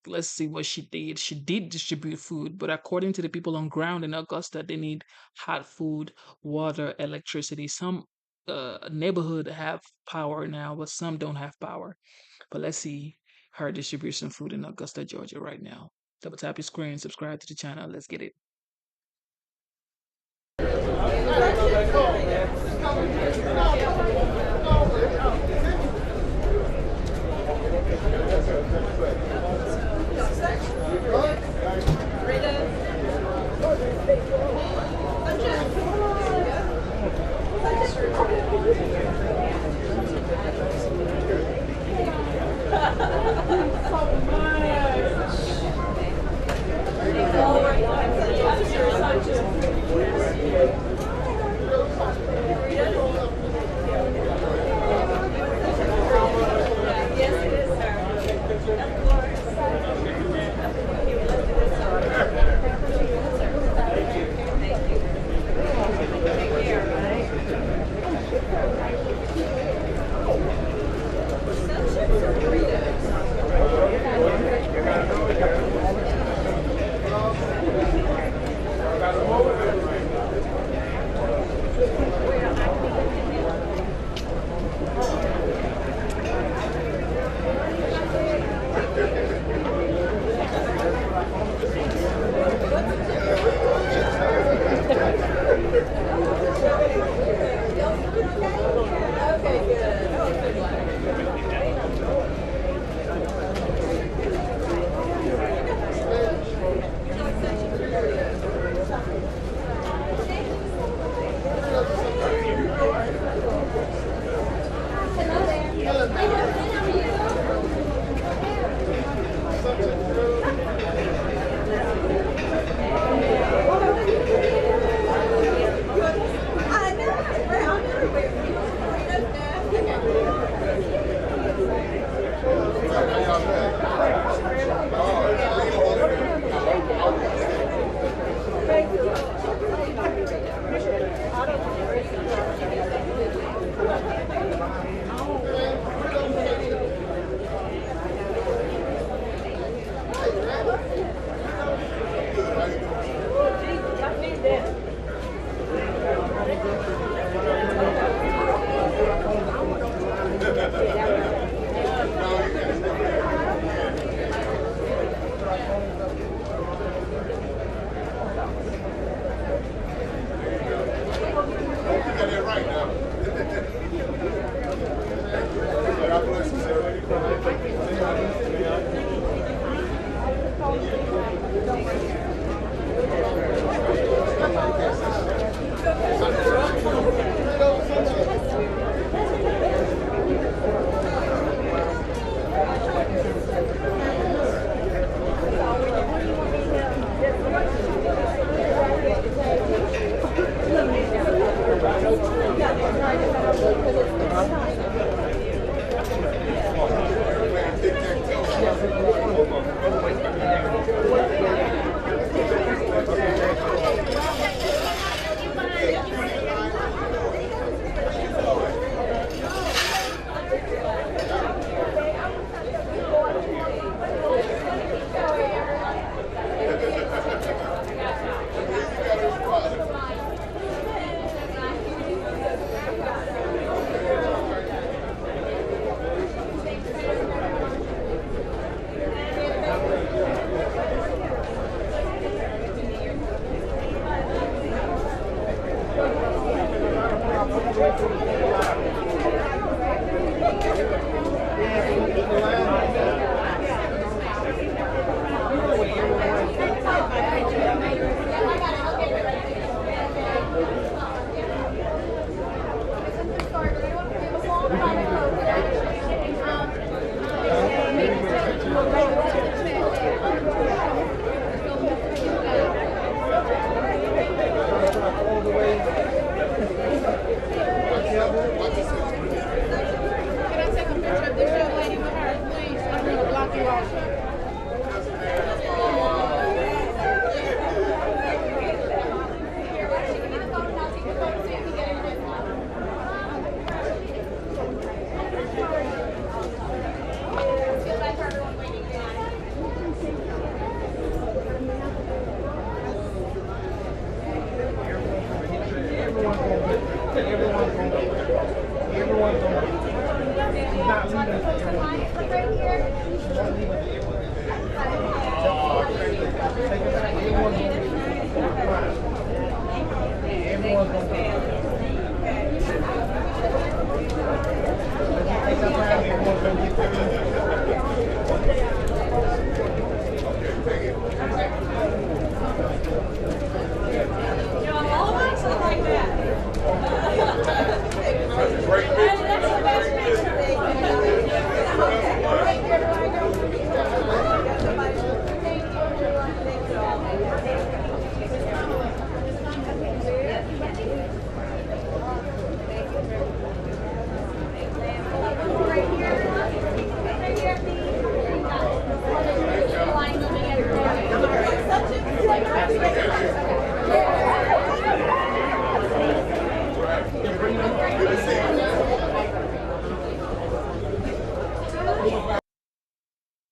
let's see what she did. She did distribute food, but according to the people on ground in Augusta, they need hot food, water, electricity. Some neighborhood have power now, but some don't have power. But let's see her distribute some food in Augusta, Georgia right now. Double tap your screen, subscribe to the channel. Let's get it.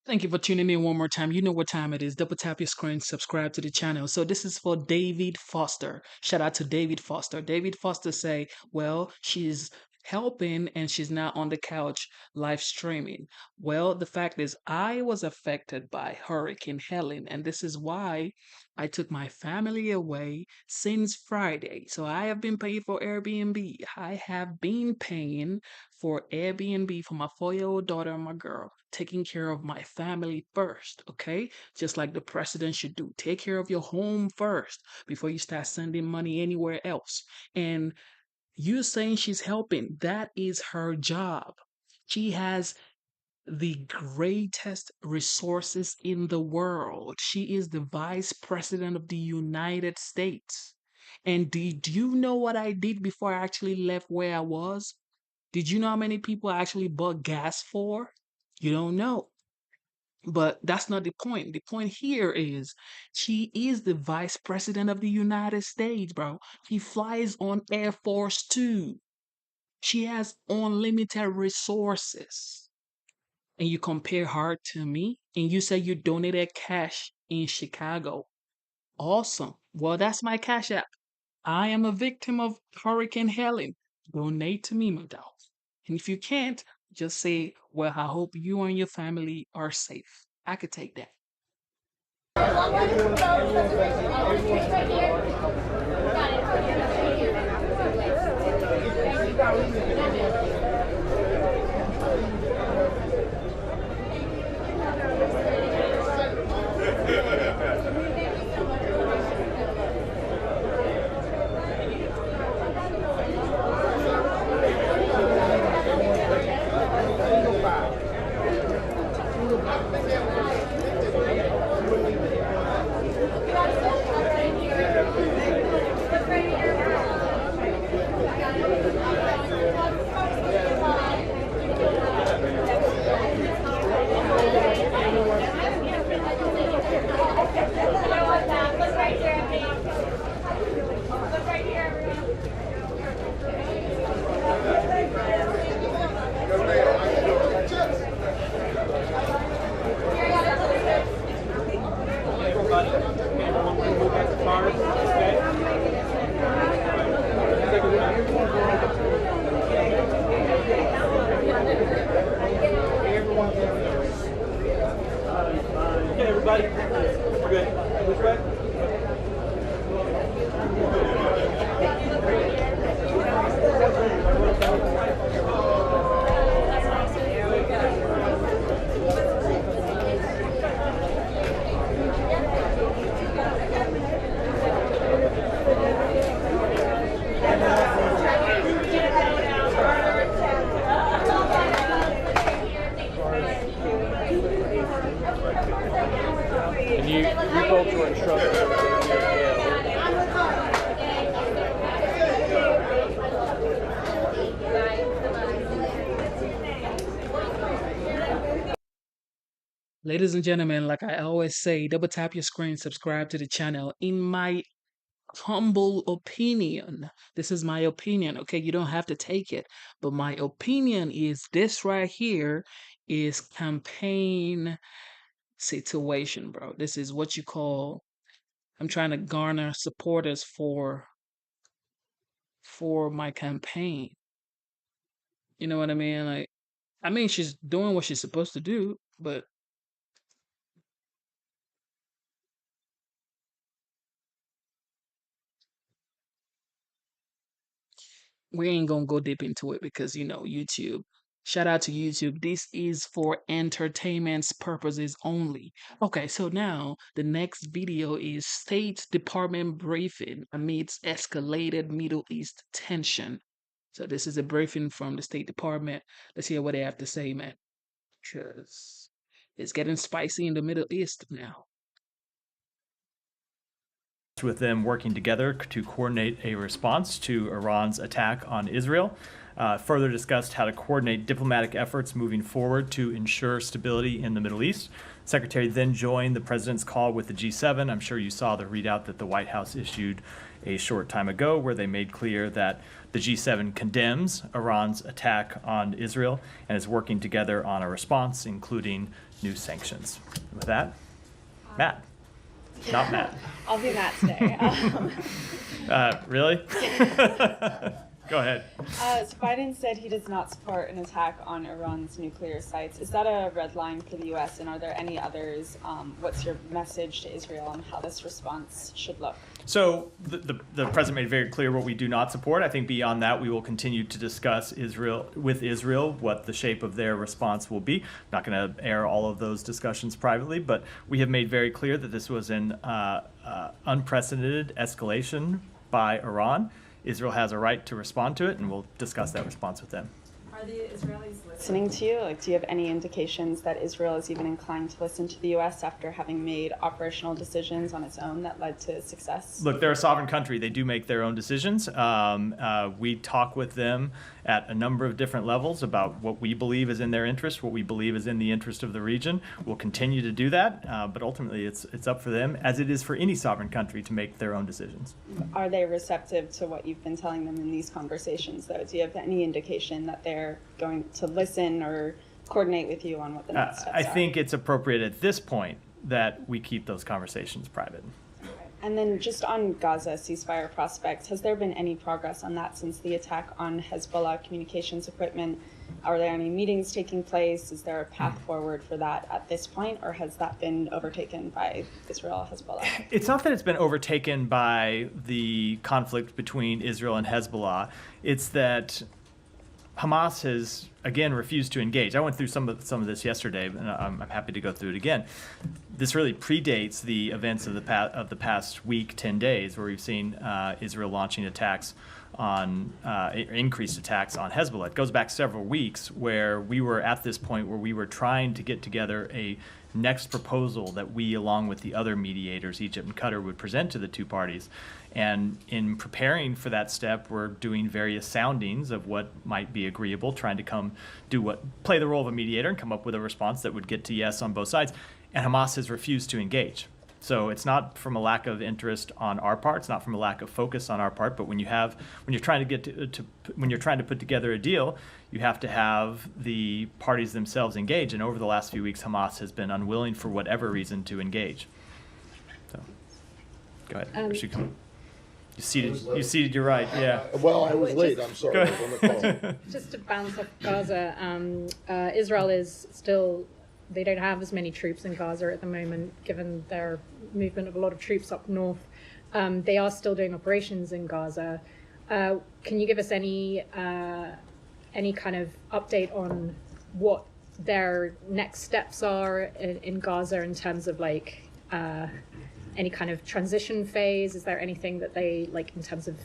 Thank you for tuning in one more time. You know what time it is. Double tap your screen, subscribe to the channel. So this is for David Foster. Shout out to David Foster. David Foster say, well, she's helping and she's not on the couch live streaming. Well, the fact is I was affected by Hurricane Helen, and this is why I took my family away since Friday. So I have been paying for Airbnb. I have been paying for Airbnb for my 4-year-old daughter and my girl, taking care of my family first, okay? Just like the president should do. Take care of your home first before you start sending money anywhere else. And you saying she's helping, that is her job. She has the greatest resources in the world. She is the vice president of the United States. And did you know what I did before I actually left where I was? Did you know how many people I actually bought gas for? You don't know. But that's not the point. The point here is she is the vice president of the United States, bro. She flies on Air Force Two. She has unlimited resources. And you compare her to me, and you say you donated cash in Chicago. Awesome. Well, that's my Cash App. I am a victim of Hurricane Helen. Donate to me, my dog. And if you can't, just say, well, I hope you and your family are safe. I could take that. Ladies and gentlemen, like I always say, double tap your screen, subscribe to the channel. In my humble opinion, this is my opinion, okay? You don't have to take it, but my opinion is this right here is campaign situation, bro. This is what you call, I'm trying to garner supporters for my campaign. You know what I mean? Like, I mean, she's doing what she's supposed to do, but we ain't gonna go deep into it because, you know, YouTube. Shout out to YouTube. This is for entertainment's purposes only. Okay, so now the next video is State Department briefing amidst escalated Middle East tension. So this is a briefing from the State Department. Let's hear what they have to say, man. Because it's getting spicy in the Middle East now. With them working together to coordinate a response to Iran's attack on Israel. Further discussed how to coordinate diplomatic efforts moving forward to ensure stability in the Middle East. Secretary then joined the president's call with the G7. I'm sure you saw the readout that the White House issued a short time ago, where they made clear that the G7 condemns Iran's attack on Israel and is working together on a response, including new sanctions. With that, Matt. Not Matt. I'll be Matt today. Really? Go ahead. So Biden said he does not support an attack on Iran's nuclear sites. Is that a red line for the U.S., and are there any others? What's your message to Israel on how this response should look? So the president made very clear what we do not support. I think beyond that, we will continue to discuss with Israel what the shape of their response will be. I'm not going to air all of those discussions privately, but we have made very clear that this was an unprecedented escalation by Iran. Israel has a right to respond to it, and we'll discuss that response with them. Are the Israelis listening to you? Like, do you have any indications that Israel is even inclined to listen to the U.S. after having made operational decisions on its own that led to success? Look, they're a sovereign country. They do make their own decisions. We talk with them at a number of different levels about what we believe is in their interest, what we believe is in the interest of the region. We'll continue to do that, but ultimately it's up for them, as it is for any sovereign country, to make their own decisions. Are they receptive to what you've been telling them in these conversations, though? Do you have any indication that they're going to listen or coordinate with you on what the next steps are? I think it's appropriate at this point that we keep those conversations private. And then just on Gaza ceasefire prospects, has there been any progress on that since the attack on Hezbollah communications equipment? Are there any meetings taking place? Is there a path forward for that at this point, or has that been overtaken by Israel, Hezbollah? It's not that it's been overtaken by the conflict between Israel and Hezbollah. It's that Hamas has again refused to engage. I went through some of this yesterday, and I'm happy to go through it again. This really predates the events of the past week, 10 days, where we've seen Israel launching attacks on increased attacks on Hezbollah. It goes back several weeks where we were at this point where we were trying to get together a next proposal that we, along with the other mediators, Egypt and Qatar, would present to the two parties. And in preparing for that step, we're doing various soundings of what might be agreeable, trying to play the role of a mediator and come up with a response that would get to yes on both sides. And Hamas has refused to engage. So it's not from a lack of interest on our part, it's not from a lack of focus on our part, but when you're trying to put together a deal, you have to have the parties themselves engage. And over the last few weeks, Hamas has been unwilling for whatever reason to engage. So, go ahead. You seated your right, yeah. Well, I was late, I'm sorry. I was on the call. Just to bounce off Gaza, Israel is still, they don't have as many troops in Gaza at the moment, given their movement of a lot of troops up north. They are still doing operations in Gaza. Can you give us any kind of update on what their next steps are in Gaza in terms of like any kind of transition phase? Is there anything that they like in terms of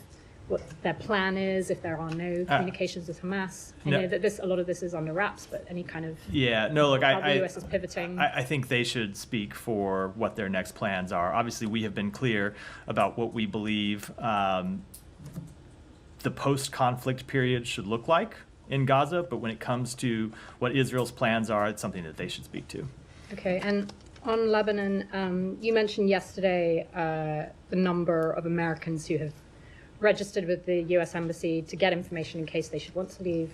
what their plan is, if there are no communications with Hamas? I know that a lot of this is under wraps, but any kind of how the US is pivoting. I think they should speak for what their next plans are. Obviously, we have been clear about what we believe the post-conflict period should look like in Gaza, but when it comes to what Israel's plans are, it's something that they should speak to. Okay, and on Lebanon, you mentioned yesterday the number of Americans who have registered with the U.S. Embassy to get information in case they should want to leave.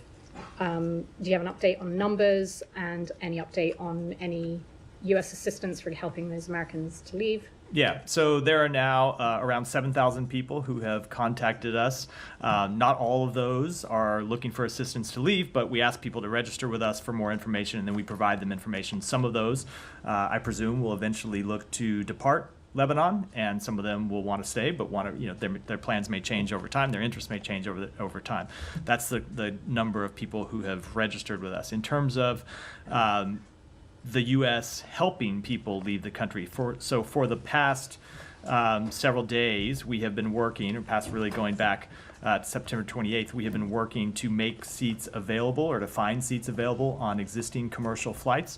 Do you have an update on numbers and any update on any U.S. assistance for helping those Americans to leave? Yeah, so there are now around 7,000 people who have contacted us. Not all of those are looking for assistance to leave, but we ask people to register with us for more information, and then we provide them information. Some of those, I presume, will eventually look to depart Lebanon, and some of them will want to stay, but their plans may change over time. Their interests may change over time. That's the number of people who have registered with us. In terms of the U.S. helping people leave the country. For the past several days, we have been working, or past really going back to September 28th, we have been working to make seats available or to find seats available on existing commercial flights.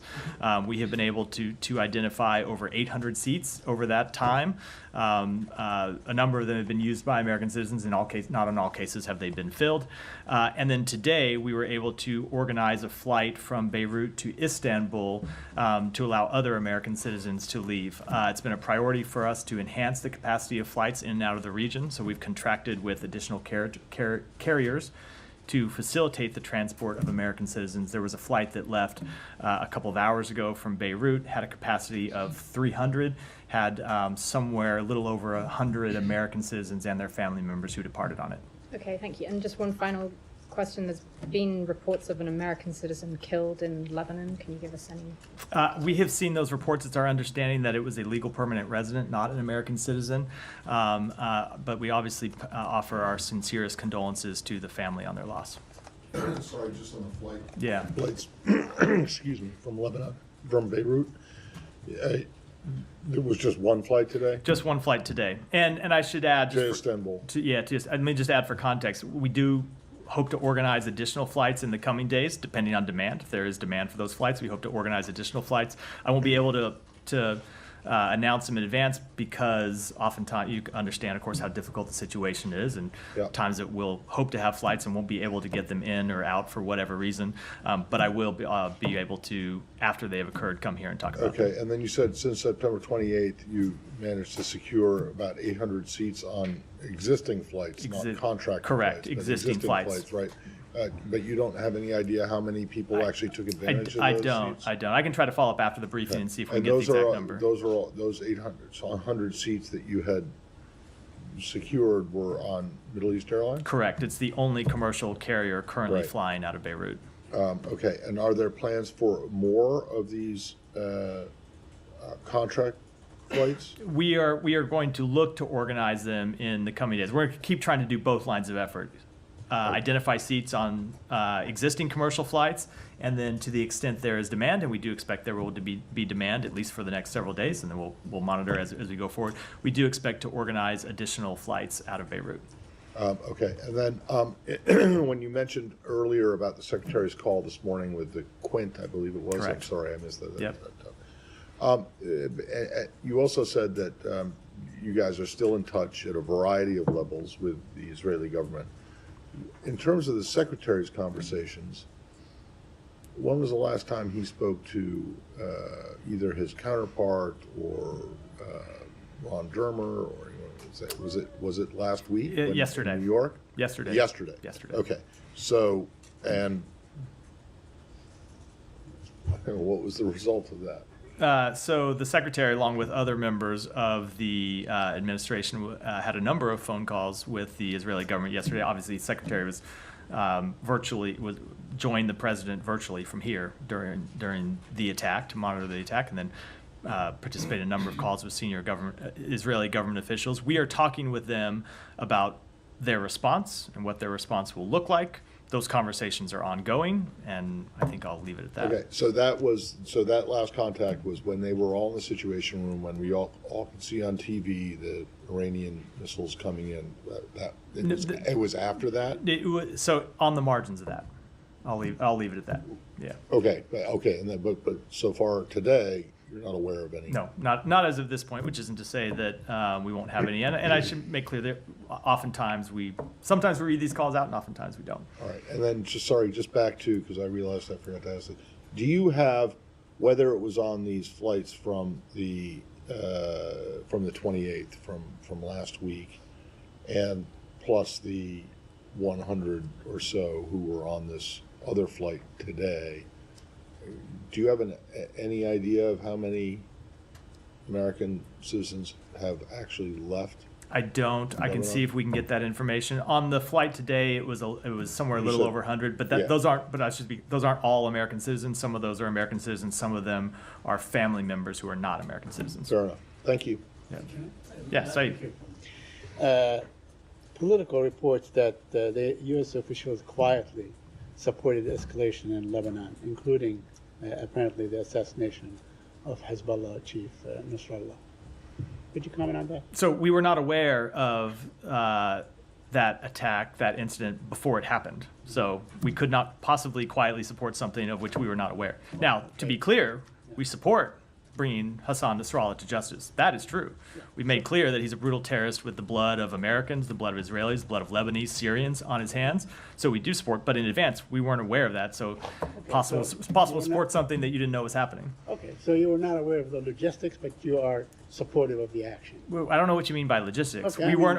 We have been able to identify over 800 seats over that time. A number of them have been used by American citizens. Not in all cases have they been filled. And then today we were able to organize a flight from Beirut to Istanbul to allow other American citizens to leave. It's been a priority for us to enhance the capacity of flights in and out of the region, so we've contracted with additional carriers to facilitate the transport of American citizens. There was a flight that left a couple of hours ago from Beirut, had a capacity of 300, had somewhere a little over 100 American citizens and their family members who departed on it. Okay, thank you. And just one final question. There's been reports of an American citizen killed in Lebanon. Can you give us any? We have seen those reports. It's our understanding that it was a legal permanent resident, not an American citizen. But we obviously offer our sincerest condolences to the family on their loss. Sorry, just on the flight. Yeah. Flights, excuse me, from Lebanon, from Beirut. There was just one flight today? Just one flight today. And I should add... To Istanbul. Let me just add for context. We do hope to organize additional flights in the coming days, depending on demand. If there is demand for those flights, we hope to organize additional flights. I won't be able to announce them in advance because oftentimes you understand, of course, how difficult the situation is, and times that we'll hope to have flights and won't be able to get them in or out for whatever reason. But I will be able to, after they have occurred, come here and talk about them. Okay, and then you said since September 28th, you managed to secure about 800 seats on existing flights, not contract correct, flights. Existing flights. Right. But you don't have any idea how many people actually took advantage of those seats? I don't. I can try to follow up after the briefing and see if we can get the exact number. Those 800, so 100 seats that you had secured were on Middle East Airlines? Correct. It's the only commercial carrier currently flying out of Beirut. Okay, and are there plans for more of these contract flights? We are going to look to organize them in the coming days. We're going to keep trying to do both lines of effort. identify seats on existing commercial flights, and then to the extent there is demand, and we do expect there will be demand at least for the next several days, and then we'll monitor as we go forward. We do expect to organize additional flights out of Beirut. Okay, and then when you mentioned earlier about the Secretary's call this morning with the Quint, I believe it was. Correct. I'm sorry, I missed that. Yep. You also said that you guys are still in touch at a variety of levels with the Israeli government. In terms of the Secretary's conversations, when was the last time he spoke to either his counterpart or Ron Dermer, or was it last week? Yesterday. In New York? Yesterday. Yesterday. Okay. So, and what was the result of that? So the Secretary, along with other members of the administration, had a number of phone calls with the Israeli government yesterday. Obviously, the Secretary was joined the President virtually from here during the attack to monitor the attack, and then participate in a number of calls with senior Israeli government officials. We are talking with them about their response and what their response will look like. Those conversations are ongoing, and I think I'll leave it at that. Okay, so that last contact was when they were all in the Situation Room, when we all could see on TV the Iranian missiles coming in. It was after that? So on the margins of that. I'll leave it at that. Yeah. Okay, and then but so far today, you're not aware of any? No, not as of this point, which isn't to say that we won't have any. And I should make clear that sometimes we read these calls out and oftentimes we don't. All right, and then just back to, because I realized I forgot to ask it, do you have, whether it was on these flights from the 28th, from last week, and plus the 100 or so who were on this other flight today, do you have any idea of how many American citizens have actually left? I don't. I can see if we can get that information. On the flight today, it was somewhere a little over 100, but those aren't all American citizens. Some of those are American citizens. Some of them are family members who are not American citizens. Fair enough. Thank you. Yeah, Saeed. Political reports that the U.S. officials quietly supported escalation in Lebanon, including apparently the assassination of Hezbollah chief Nasrallah. Could you comment on that? So we were not aware of that attack, that incident, before it happened. So we could not possibly quietly support something of which we were not aware. Now, to be clear, we support bringing Hassan Nasrallah to justice. That is true. We've made clear that he's a brutal terrorist with the blood of Americans, the blood of Israelis, the blood of Lebanese, Syrians on his hands. So we do support, but in advance, we weren't aware of that. So it's possible to support something that you didn't know was happening. Okay, so you were not aware of the logistics, but you are supportive of the action. Well, I don't know what you mean by logistics. Okay, we were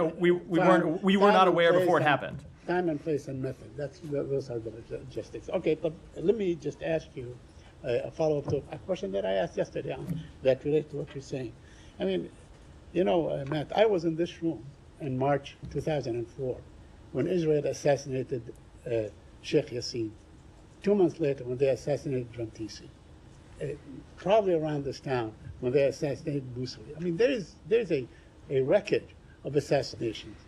not aware before it happened. Time and place and method. Those are the logistics. Okay, but let me just ask you a follow-up to a question that I asked yesterday that relates to what you're saying. I mean, Matt, I was in this room in March 2004 when Israel assassinated Sheikh Yassin. 2 months later, when they assassinated Rantisi. Probably around this time when they assassinated Busiri. I mean, there's a record of assassinations,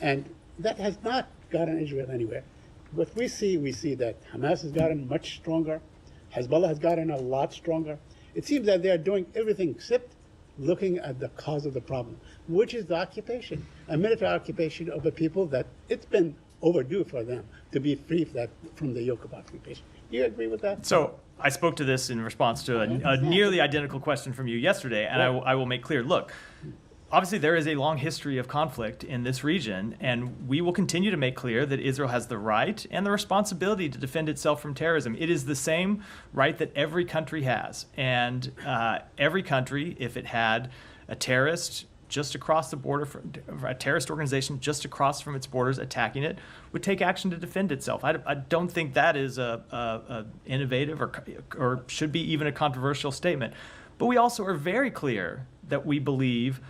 and that has not gotten Israel anywhere. What we see that Hamas has gotten much stronger. Hezbollah has gotten a lot stronger. It seems that they are doing everything except looking at the cause of the problem, which is the occupation, a military occupation of a people that it's been overdue for them to be free from the yoke of occupation. Do you agree with that? So I spoke to this in response to a nearly identical question from you yesterday, and I will make clear, look, obviously there is a long history of conflict in this region, and we will continue to make clear that Israel has the right and the responsibility to defend itself from terrorism. It is the same right that every country has, and every country, if it had a terrorist just across the border, a terrorist organization just across from its borders attacking it, would take action to defend itself. I don't think that is a innovative or should be even a controversial statement. But we also are very clear that we believe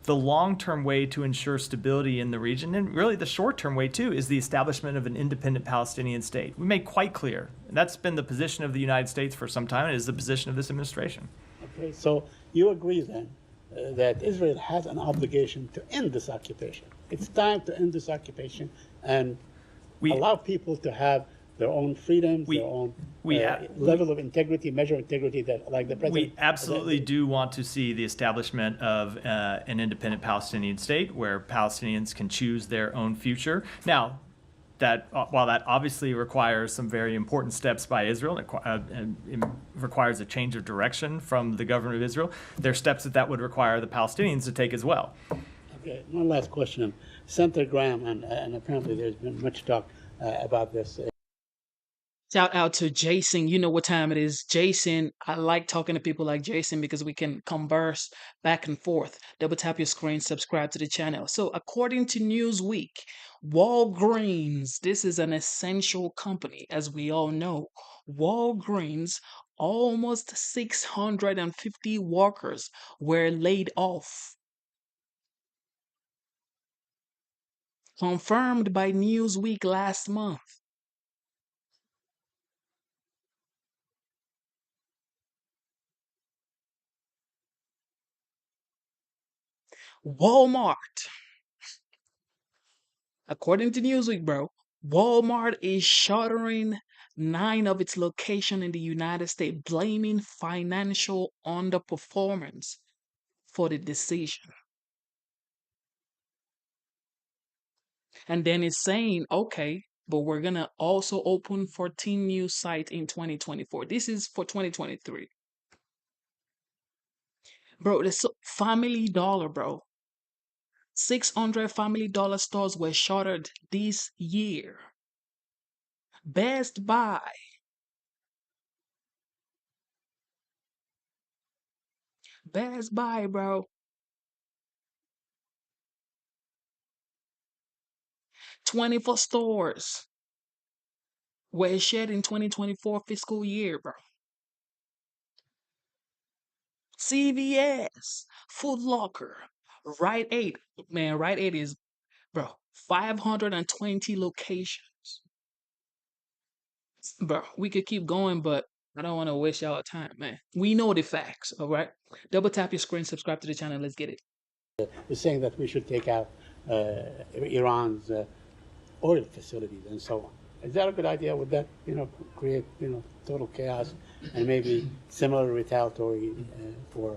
the long-term way to ensure stability in the region, and really the short-term way too, is the establishment of an independent Palestinian state. We made quite clear, and that's been the position of the United States for some time, and is the position of this administration. Okay, so you agree then that Israel has an obligation to end this occupation. It's time to end this occupation and allow people to have their own freedoms, their own level of integrity, measure of integrity that, like the president. We absolutely do want to see the establishment of an independent Palestinian state where Palestinians can choose their own future. Now, that while that obviously requires some very important steps by Israel, and it requires a change of direction from the government of Israel, there are steps that would require the Palestinians to take as well. Okay, one last question. Senator Graham, and apparently there's been much talk about this. Shout out to Jason. You know what time it is. Jason, I like talking to people like Jason because we can converse back and forth. Double tap your screen, subscribe to the channel. So, according to Newsweek, Walgreens, this is an essential company, as we all know. Walgreens, almost 650 workers were laid off. Confirmed by Newsweek last month. Walmart. According to Newsweek, bro, Walmart is shuttering 9 of its locations in the United States, blaming financial underperformance for the decision. And then it's saying, okay, but we're going to also open 14 new sites in 2024. This is for 2023. Bro, this Family Dollar, bro. 600 Family Dollar stores were shuttered this year. Best Buy. Best Buy, bro. 24 stores were shut in 2024 fiscal year, bro. CVS, Foot Locker, Rite Aid. Man, Rite Aid is, bro, 520 locations. Bro, we could keep going, but I don't want to waste y'all time, man. We know the facts, all right? Double tap your screen, subscribe to the channel, let's get it. They're saying that we should take out Iran's oil facilities and so on. Is that a good idea? Would that, create, total chaos and maybe similar retaliatory for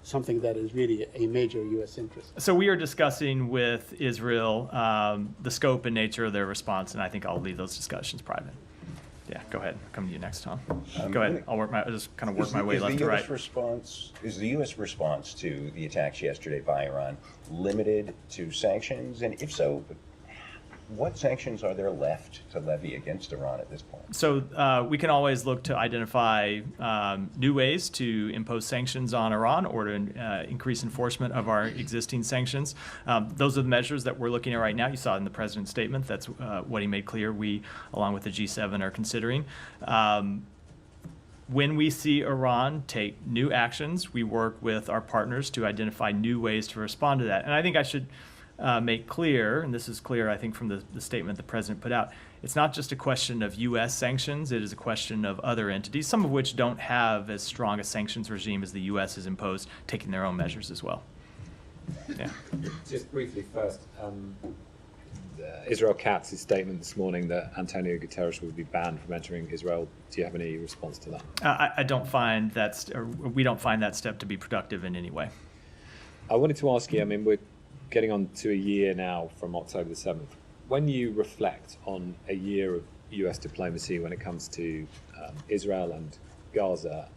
something that is really a major U.S. interest? So we are discussing with Israel the scope and nature of their response, and I think I'll leave those discussions private. Yeah, go ahead. Come to you next, Tom. Go ahead. I'll just kind of work my way left to right. Is the U.S. response to the attacks yesterday by Iran limited to sanctions? And if so, what sanctions are there left to levy against Iran at this point? So we can always look to identify new ways to impose sanctions on Iran or to increase enforcement of our existing sanctions. Those are the measures that we're looking at right now. You saw it in the president's statement. That's what he made clear we, along with the G7, are considering. When we see Iran take new actions, we work with our partners to identify new ways to respond to that. And I think I should make clear, and this is clear, I think, from the statement the president put out, it's not just a question of U.S. sanctions, it is a question of other entities, some of which don't have as strong a sanctions regime as the U.S. has imposed, taking their own measures as well. Yeah. Just briefly first, Israel Katz's statement this morning that Antonio Guterres would be banned from entering Israel. Do you have any response to that? I don't find that, we don't find that step to be productive in any way. I wanted to ask you, we're getting on to a year now from October the 7th. When you reflect on a year of US diplomacy when it comes to Israel and Gaza,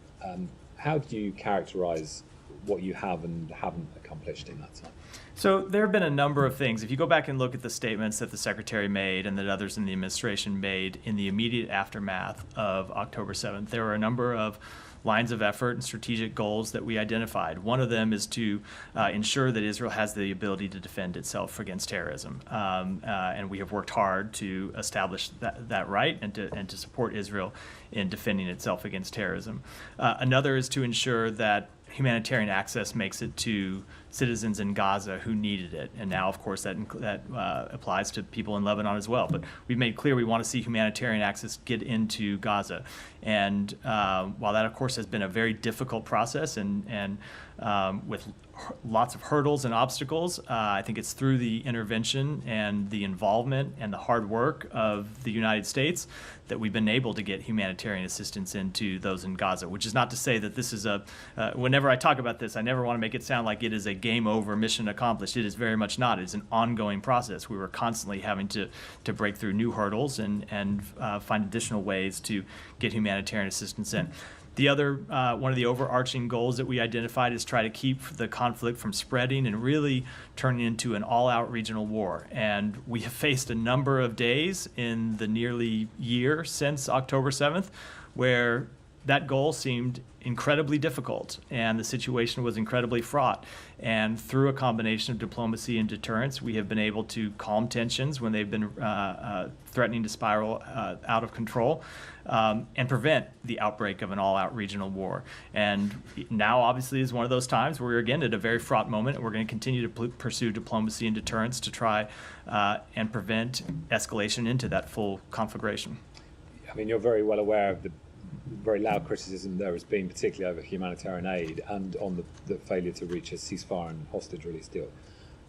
how do you characterize what you have and haven't accomplished in that time? So there have been a number of things. If you go back and look at the statements that the Secretary made and that others in the administration made in the immediate aftermath of October 7th, there were a number of lines of effort and strategic goals that we identified. One of them is to ensure that Israel has the ability to defend itself against terrorism. And we have worked hard to establish that right and to support Israel in defending itself against terrorism. Another is to ensure that humanitarian access makes it to citizens in Gaza who needed it. And now, of course, that applies to people in Lebanon as well. But we've made clear we want to see humanitarian access get into Gaza. And while that, of course, has been a very difficult process and with lots of hurdles and obstacles, I think it's through the intervention and the involvement and the hard work of the United States that we've been able to get humanitarian assistance into those in Gaza, which is not to say that this is whenever I talk about this, I never want to make it sound like it is a game over, mission accomplished. It is very much not. It's an ongoing process. We were constantly having to break through new hurdles and find additional ways to get humanitarian assistance in. The other, one of the overarching goals that we identified is try to keep the conflict from spreading and really turning into an all-out regional war. And we have faced a number of days in the nearly year since October 7th where that goal seemed incredibly difficult and the situation was incredibly fraught. And through a combination of diplomacy and deterrence, we have been able to calm tensions when they've been threatening to spiral out of control and prevent the outbreak of an all-out regional war. And now obviously is one of those times where we're again at a very fraught moment, and we're going to continue to pursue diplomacy and deterrence to try and prevent escalation into that full conflagration. I mean, you're very well aware of the very loud criticism there has been, particularly over humanitarian aid and on the failure to reach a ceasefire and hostage release deal.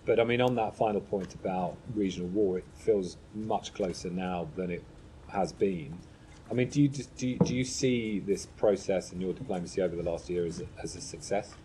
But I mean, on that final point about regional war, it feels much closer now than it has been. I mean, do you see this process and your diplomacy over the last year as a success?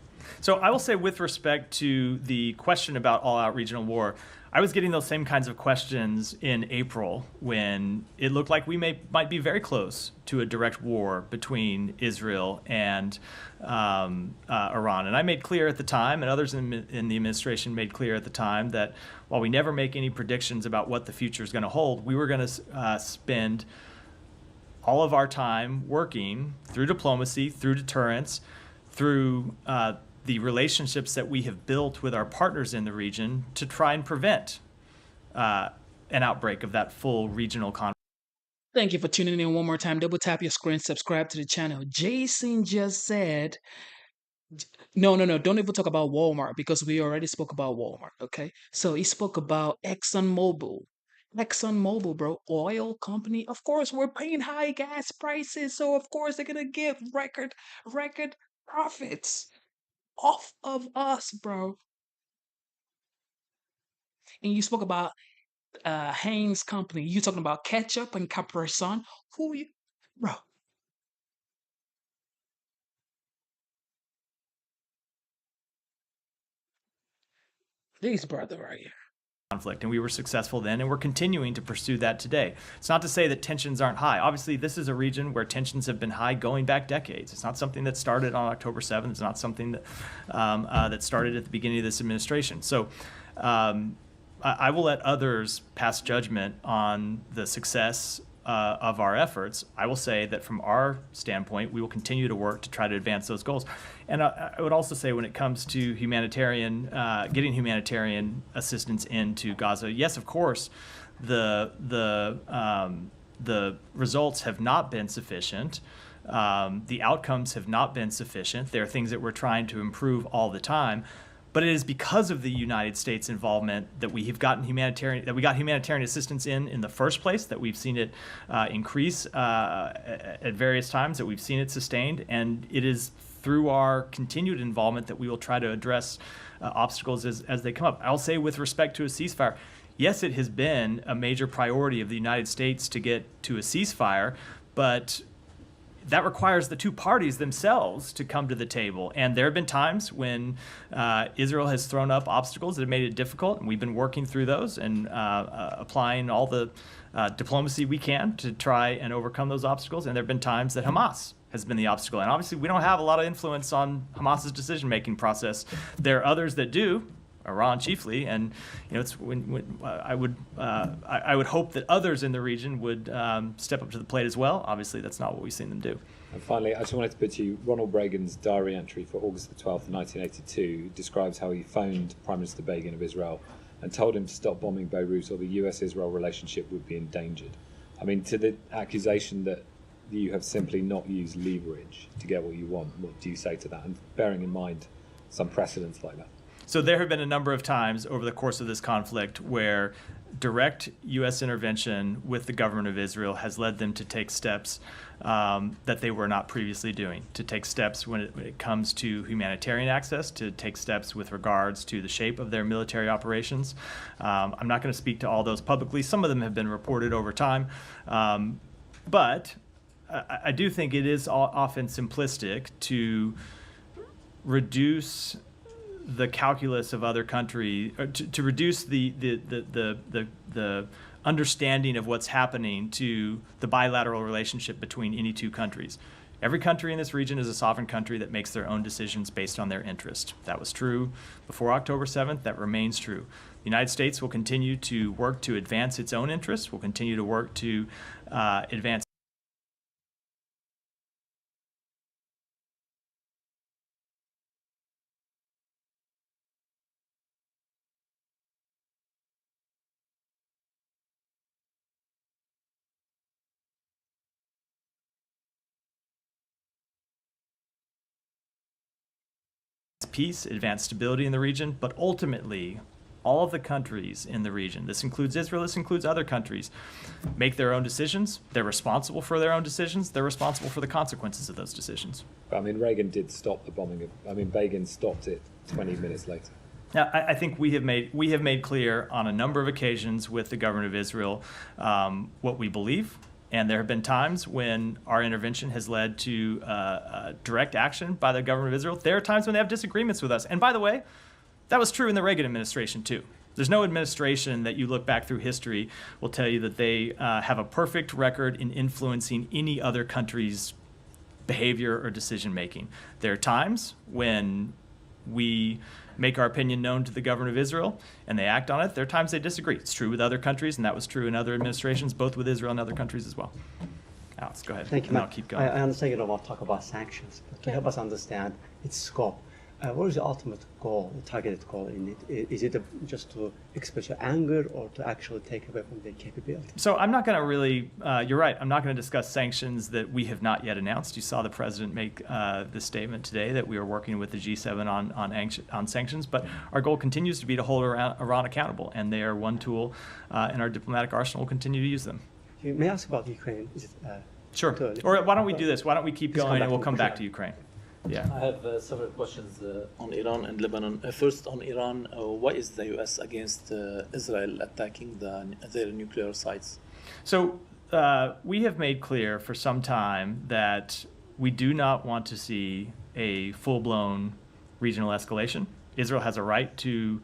So I will say, with respect to the question about all-out regional war, I was getting those same kinds of questions in April when it looked like we might be very close to a direct war between Israel and Iran. And I made clear at the time, and others in the administration made clear at the time, that while we never make any predictions about what the future is going to hold, we were going to spend all of our time working through diplomacy, through deterrence, through the relationships that we have built with our partners in the region to try and prevent an outbreak of that full regional conflict. Thank you for tuning in one more time. Double tap your screen, subscribe to the channel. Jason just said, no, don't even talk about Walmart because we already spoke about Walmart, okay? So he spoke about ExxonMobil. ExxonMobil, bro, oil company. Of course, we're paying high gas prices, so of course they're gonna give record profits off of us, bro. And you spoke about Hanes Company. You talking about ketchup and Capri Sun? Who you, bro? These brother right here. Conflict, and we were successful then, and we're continuing to pursue that today. It's not to say that tensions aren't high. Obviously, this is a region where tensions have been high going back decades. It's not something that started on October 7th. It's not something that that started at the beginning of this administration. So I will let others pass judgment on the success of our efforts. I will say that from our standpoint, we will continue to work to try to advance those goals. And I would also say, when it comes to humanitarian, getting humanitarian assistance into Gaza, yes, of course, the results have not been sufficient. The outcomes have not been sufficient. There are things that we're trying to improve all the time. But it is because of the United States involvement that we have gotten humanitarian assistance in the first place, that we've seen it increase at various times, that we've seen it sustained, and it is through our continued involvement that we will try to address obstacles as they come up. I'll say, with respect to a ceasefire, yes, it has been a major priority of the United States to get to a ceasefire, but that requires the two parties themselves to come to the table. And there have been times when Israel has thrown up obstacles that have made it difficult, and we've been working through those and applying all the diplomacy we can to try and overcome those obstacles. And there have been times that Hamas has been the obstacle. And obviously, we don't have a lot of influence on Hamas's decision-making process. There are others that do, Iran chiefly, and it's I would hope that others in the region would step up to the plate as well. Obviously, that's not what we've seen them do. And finally, I just wanted to put to you, Ronald Reagan's diary entry for August the 12th, 1982 describes how he phoned Prime Minister Begin of Israel and told him to stop bombing Beirut, or the US-Israel relationship would be endangered. I mean, to the accusation that you have simply not used leverage to get what you want, what do you say to that? And bearing in mind some precedents like that. So there have been a number of times over the course of this conflict where direct U.S. intervention with the government of Israel has led them to take steps that they were not previously doing, to take steps when it comes to humanitarian access, to take steps with regards to the shape of their military operations. I'm not going to speak to all those publicly. Some of them have been reported over time. But I do think it is often simplistic to reduce the calculus of other countries, to reduce the understanding of what's happening to the bilateral relationship between any two countries. Every country in this region is a sovereign country that makes their own decisions based on their interest. That was true before October 7th. That remains true. The United States will continue to work to advance its own interests, will continue to work to advance peace, advance stability in the region, but ultimately, all of the countries in the region, this includes Israel, this includes other countries, make their own decisions. They're responsible for their own decisions. They're responsible for the consequences of those decisions. I mean, Reagan did stop the bombing. Begin stopped it 20 minutes later. Now, I think we have made clear on a number of occasions with the government of Israel what we believe. And there have been times when our intervention has led to direct action by the government of Israel. There are times when they have disagreements with us. And by the way, that was true in the Reagan administration too. There's no administration that you look back through history will tell you that they have a perfect record in influencing any other country's behavior or decision making. There are times when we make our opinion known to the government of Israel and they act on it. There are times they disagree. It's true with other countries, and that was true in other administrations, both with Israel and other countries as well. Alex, go ahead. Thank you, and Matt. I'll keep going. I understand you don't want to talk about sanctions, but to help us understand its scope, what is the ultimate goal, the targeted goal in it? Is it just to express your anger or to actually take away from their capability? So I'm not going to really, you're right, I'm not going to discuss sanctions that we have not yet announced. You saw the president make this statement today that we are working with the G7 on sanctions, but our goal continues to be to hold Iran accountable, and they are one tool in our diplomatic arsenal. We'll continue to use them. May I ask about Ukraine? Is it, sure. Or why don't we do this? Why don't we keep going and we'll come back to Ukraine. Yeah. I have several questions on Iran and Lebanon. First, on Iran, why is the U.S. against Israel attacking their nuclear sites? So we have made clear for some time that we do not want to see a full-blown regional escalation. Israel has a right to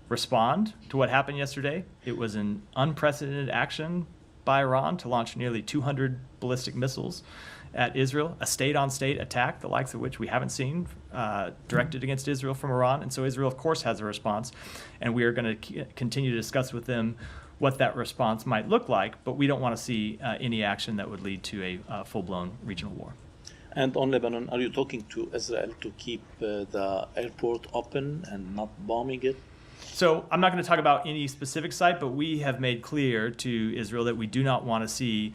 respond to what happened yesterday. It was an unprecedented action by Iran to launch nearly 200 ballistic missiles at Israel, a state-on-state attack, the likes of which we haven't seen, directed against Israel from Iran. And so Israel, of course, has a response, and we are going to continue to discuss with them what that response might look like, but we don't want to see any action that would lead to a full-blown regional war. And on Lebanon, are you talking to Israel to keep the airport open and not bombing it? So I'm not going to talk about any specific site, but we have made clear to Israel that we do not want to see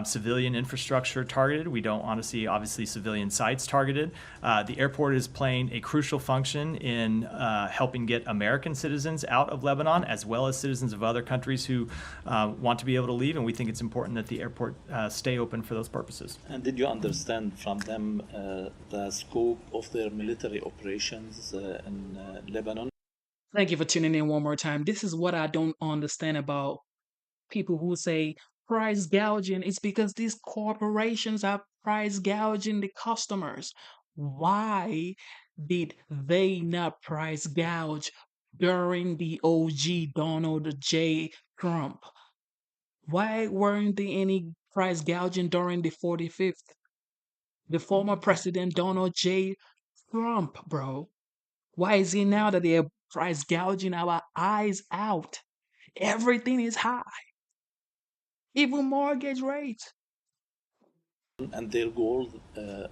civilian infrastructure targeted. We don't want to see, obviously, civilian sites targeted. The airport is playing a crucial function in helping get American citizens out of Lebanon, as well as citizens of other countries who want to be able to leave, and we think it's important that the airport stay open for those purposes. And did you understand from them the scope of their military operations in Lebanon? Thank you for tuning in one more time. This is what I don't understand about people who say price gouging. It's because these corporations are price gouging the customers. Why did they not price gouge during the OG Donald J. Trump? Why weren't there any price gouging during the 45th? The former president Donald J. Trump, bro. Why is it now that they're price gouging our eyes out? Everything is high. Even mortgage rates. And their goal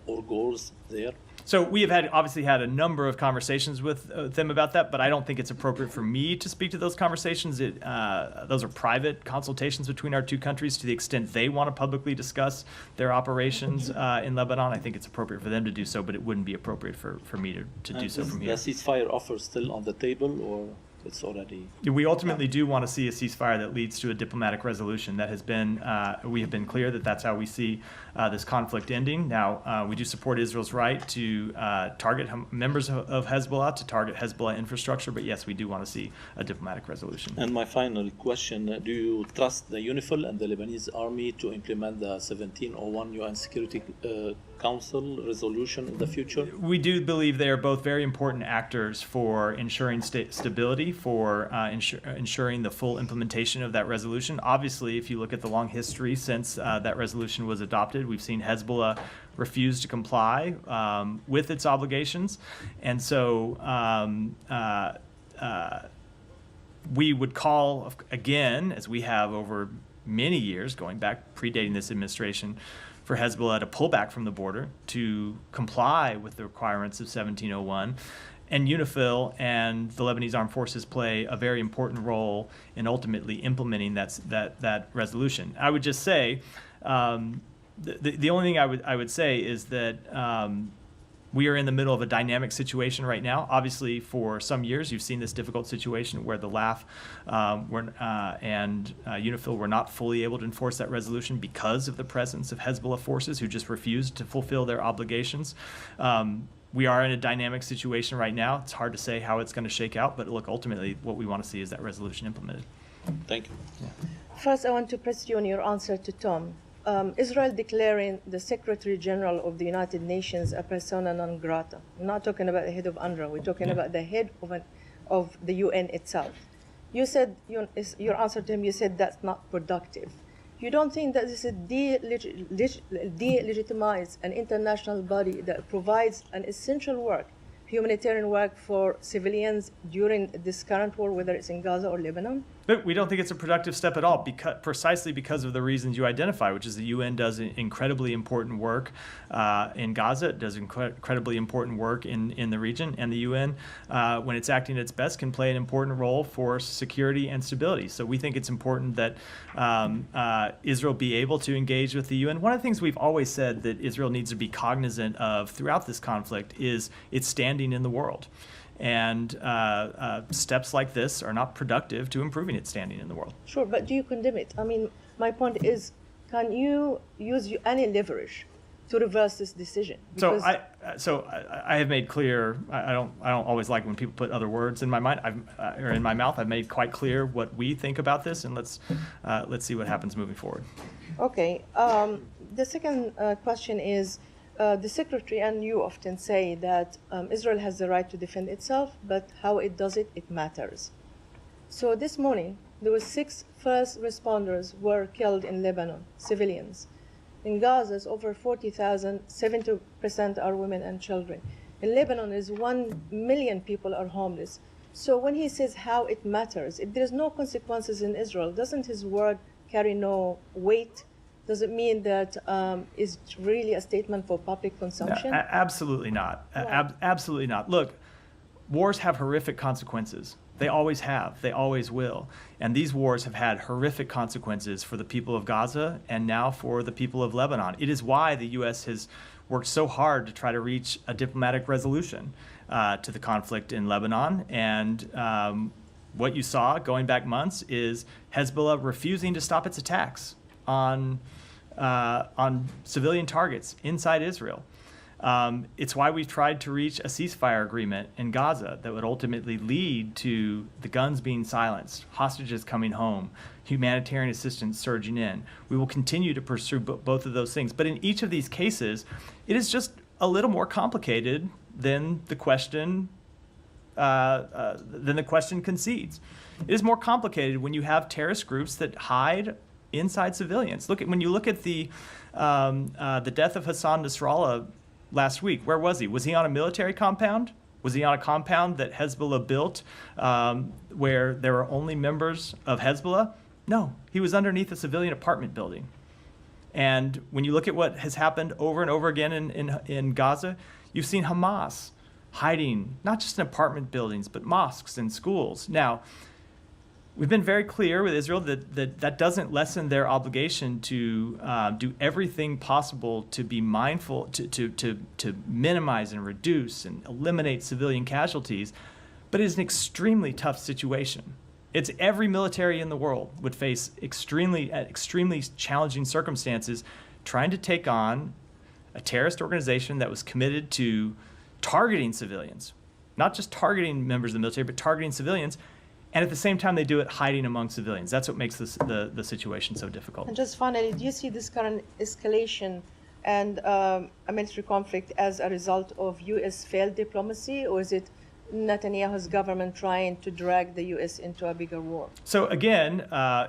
or goals there? So we have obviously had a number of conversations with them about that, but I don't think it's appropriate for me to speak to those conversations. Those are private consultations between our two countries. To the extent they want to publicly discuss their operations in Lebanon, I think it's appropriate for them to do so, but it wouldn't be appropriate for me to do so from here. Is the ceasefire offer still on the table, or it's already? We ultimately do want to see a ceasefire that leads to a diplomatic resolution. That has been, we have been clear that that's how we see this conflict ending. Now, we do support Israel's right to target members of Hezbollah, to target Hezbollah infrastructure, but yes, we do want to see a diplomatic resolution. And my final question, do you trust the UNIFIL and the Lebanese army to implement the 1701 UN Security Council resolution in the future? We do believe they are both very important actors for ensuring stability, for ensuring the full implementation of that resolution. Obviously, if you look at the long history since that resolution was adopted, we've seen Hezbollah refuse to comply with its obligations. And so we would call, again, as we have over many years, going back, predating this administration, for Hezbollah to pull back from the border, to comply with the requirements of 1701. And UNIFIL and the Lebanese Armed Forces play a very important role in ultimately implementing that resolution. I would just say, the only thing I would say is that we are in the middle of a dynamic situation right now. Obviously, for some years, you've seen this difficult situation where the LAF and UNIFIL were not fully able to enforce that resolution because of the presence of Hezbollah forces who just refused to fulfill their obligations. We are in a dynamic situation right now. It's hard to say how it's going to shake out, but look, ultimately, what we want to see is that resolution implemented. Thank you. Yeah. First, I want to press you on your answer to Tom. Israel declaring the Secretary General of the United Nations a persona non grata. We're not talking about the head of UNRWA. We're talking about the head of the UN itself. You said, your answer to him, you said that's not productive. You don't think that this is delegitimize an international body that provides an essential work, humanitarian work for civilians during this current war, whether it's in Gaza or Lebanon? But we don't think it's a productive step at all, precisely because of the reasons you identify, which is the UN does incredibly important work in Gaza. It does incredibly important work in the region. And the UN, when it's acting at its best, can play an important role for security and stability. So we think it's important that Israel be able to engage with the UN. One of the things we've always said that Israel needs to be cognizant of throughout this conflict is its standing in the world. And steps like this are not productive to improving its standing in the world. Sure, but do you condemn it? I mean, my point is, can you use any leverage to reverse this decision? Because I have made clear. I don't always like when people put other words in my mind or in my mouth. I've made quite clear what we think about this, and let's see what happens moving forward. Okay. The second question is. The Secretary and you often say that Israel has the right to defend itself, but how it does it, it matters. So this morning, there were 6 first responders were killed in Lebanon, civilians. In Gaza, it's over 40,000, 70% are women and children. In Lebanon, is 1 million people are homeless. So when he says how it matters, if there's no consequences in Israel, doesn't his word carry no weight? Does it mean that it's really a statement for public consumption? No, absolutely not. Absolutely not. Look, wars have horrific consequences. They always have. They always will. And these wars have had horrific consequences for the people of Gaza and now for the people of Lebanon. It is why the U.S. has worked so hard to try to reach a diplomatic resolution to the conflict in Lebanon. And what you saw going back months is Hezbollah refusing to stop its attacks on civilian targets inside Israel. It's why we've tried to reach a ceasefire agreement in Gaza that would ultimately lead to the guns being silenced, hostages coming home, humanitarian assistance surging in. We will continue to pursue both of those things. But in each of these cases, it is just a little more complicated than the question concedes. It is more complicated when you have terrorist groups that hide inside civilians. When you look at the death of Hassan Nasrallah last week, where was he? Was he on a military compound? Was he on a compound that Hezbollah built where there were only members of Hezbollah? No, he was underneath a civilian apartment building. And when you look at what has happened over and over again in Gaza, you've seen Hamas hiding, not just in apartment buildings, but mosques and schools. Now, we've been very clear with Israel that doesn't lessen their obligation to do everything possible to be mindful, to minimize and reduce and eliminate civilian casualties, but it is an extremely tough situation. It's every military in the world would face extremely challenging circumstances trying to take on a terrorist organization that was committed to targeting civilians, not just targeting members of the military, but targeting civilians. And at the same time, they do it hiding among civilians. That's what makes the situation so difficult. And just finally, do you see this current escalation and a military conflict as a result of U.S. failed diplomacy, or is it Netanyahu's government trying to drag the U.S. into a bigger war? So again,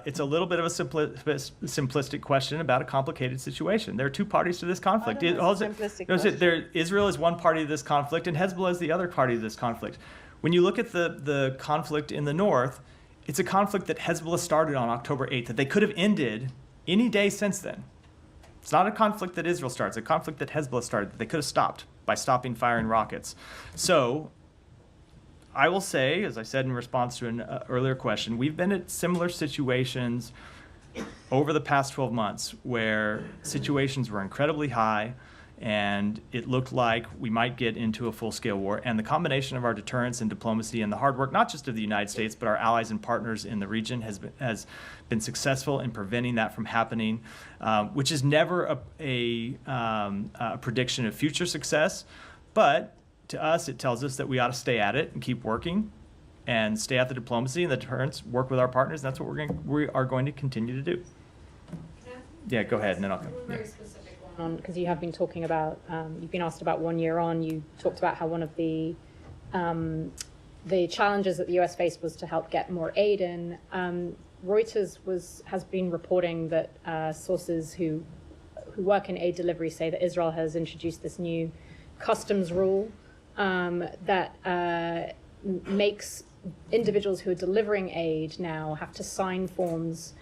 it's a little bit of a simplistic question about a complicated situation. There are two parties to this conflict. Israel is one party to this conflict, and Hezbollah is the other party to this conflict. When you look at the conflict in the north, it's a conflict that Hezbollah started on October 8th, that they could have ended any day since then. It's not a conflict that Israel starts, it's a conflict that Hezbollah started that they could have stopped by stopping firing rockets. So I will say, as I said in response to an earlier question, we've been at similar situations over the past 12 months where situations were incredibly high and it looked like we might get into a full-scale war. And the combination of our deterrence and diplomacy and the hard work, not just of the United States, but our allies and partners in the region has been successful in preventing that from happening, which is never a prediction of future success. But to us, it tells us that we ought to stay at it and keep working and stay at the diplomacy and the deterrence, work with our partners. And that's what we are going to continue to do. Yeah, go ahead, and then I'll come. Very specific one, because you have been talking about, you've been asked about 1 year on. You talked about how one of the challenges that the U.S. faced was to help get more aid in. Reuters has been reporting that sources who work in aid delivery say that Israel has introduced this new customs rule that makes individuals who are delivering aid now have to sign forms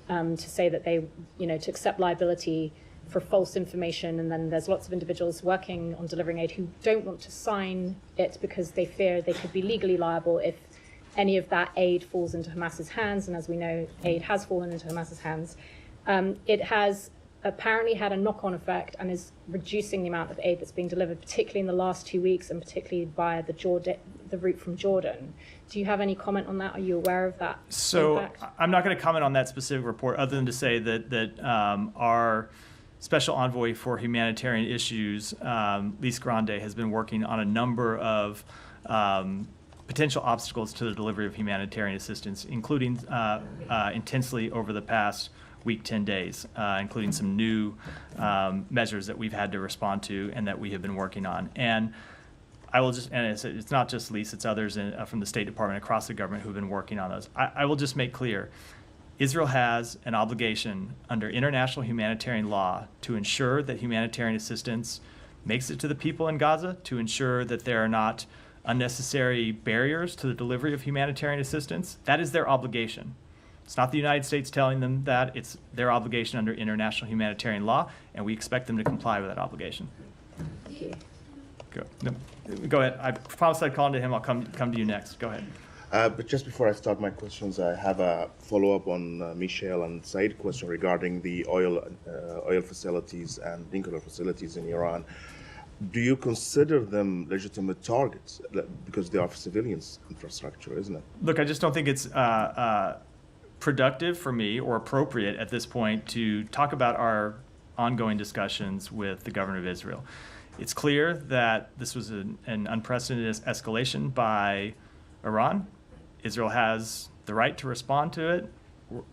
to say that they, to accept liability for false information. And then there's lots of individuals working on delivering aid who don't want to sign it because they fear they could be legally liable if any of that aid falls into Hamas's hands. And as we know, aid has fallen into Hamas's hands. It has apparently had a knock-on effect and is reducing the amount of aid that's being delivered, particularly in the last 2 weeks and particularly via the route from Jordan. Do you have any comment on that? Are you aware of that? So impact? I'm not going to comment on that specific report other than to say that our Special Envoy for Humanitarian Issues, Lise Grande, has been working on a number of potential obstacles to the delivery of humanitarian assistance, including intensely over the past week, 10 days, including some new measures that we've had to respond to and that we have been working on. And I will just, and it's not just Lise, it's others from the State Department across the government who've been working on those. I will just make clear, Israel has an obligation under international humanitarian law to ensure that humanitarian assistance makes it to the people in Gaza, to ensure that there are not unnecessary barriers to the delivery of humanitarian assistance. That is their obligation. It's not the United States telling them that, it's their obligation under international humanitarian law, and we expect them to comply with that obligation. Go ahead. I promised I'd call into him. I'll come to you next. Go ahead. But just before I start my questions, I have a follow-up on Michelle and Said's question regarding the oil facilities and nuclear facilities in Iran. Do you consider them legitimate targets? Because they are civilians' infrastructure, isn't it? Look, I just don't think it's productive for me or appropriate at this point to talk about our ongoing discussions with the government of Israel. It's clear that this was an unprecedented escalation by Iran. Israel has the right to respond to it.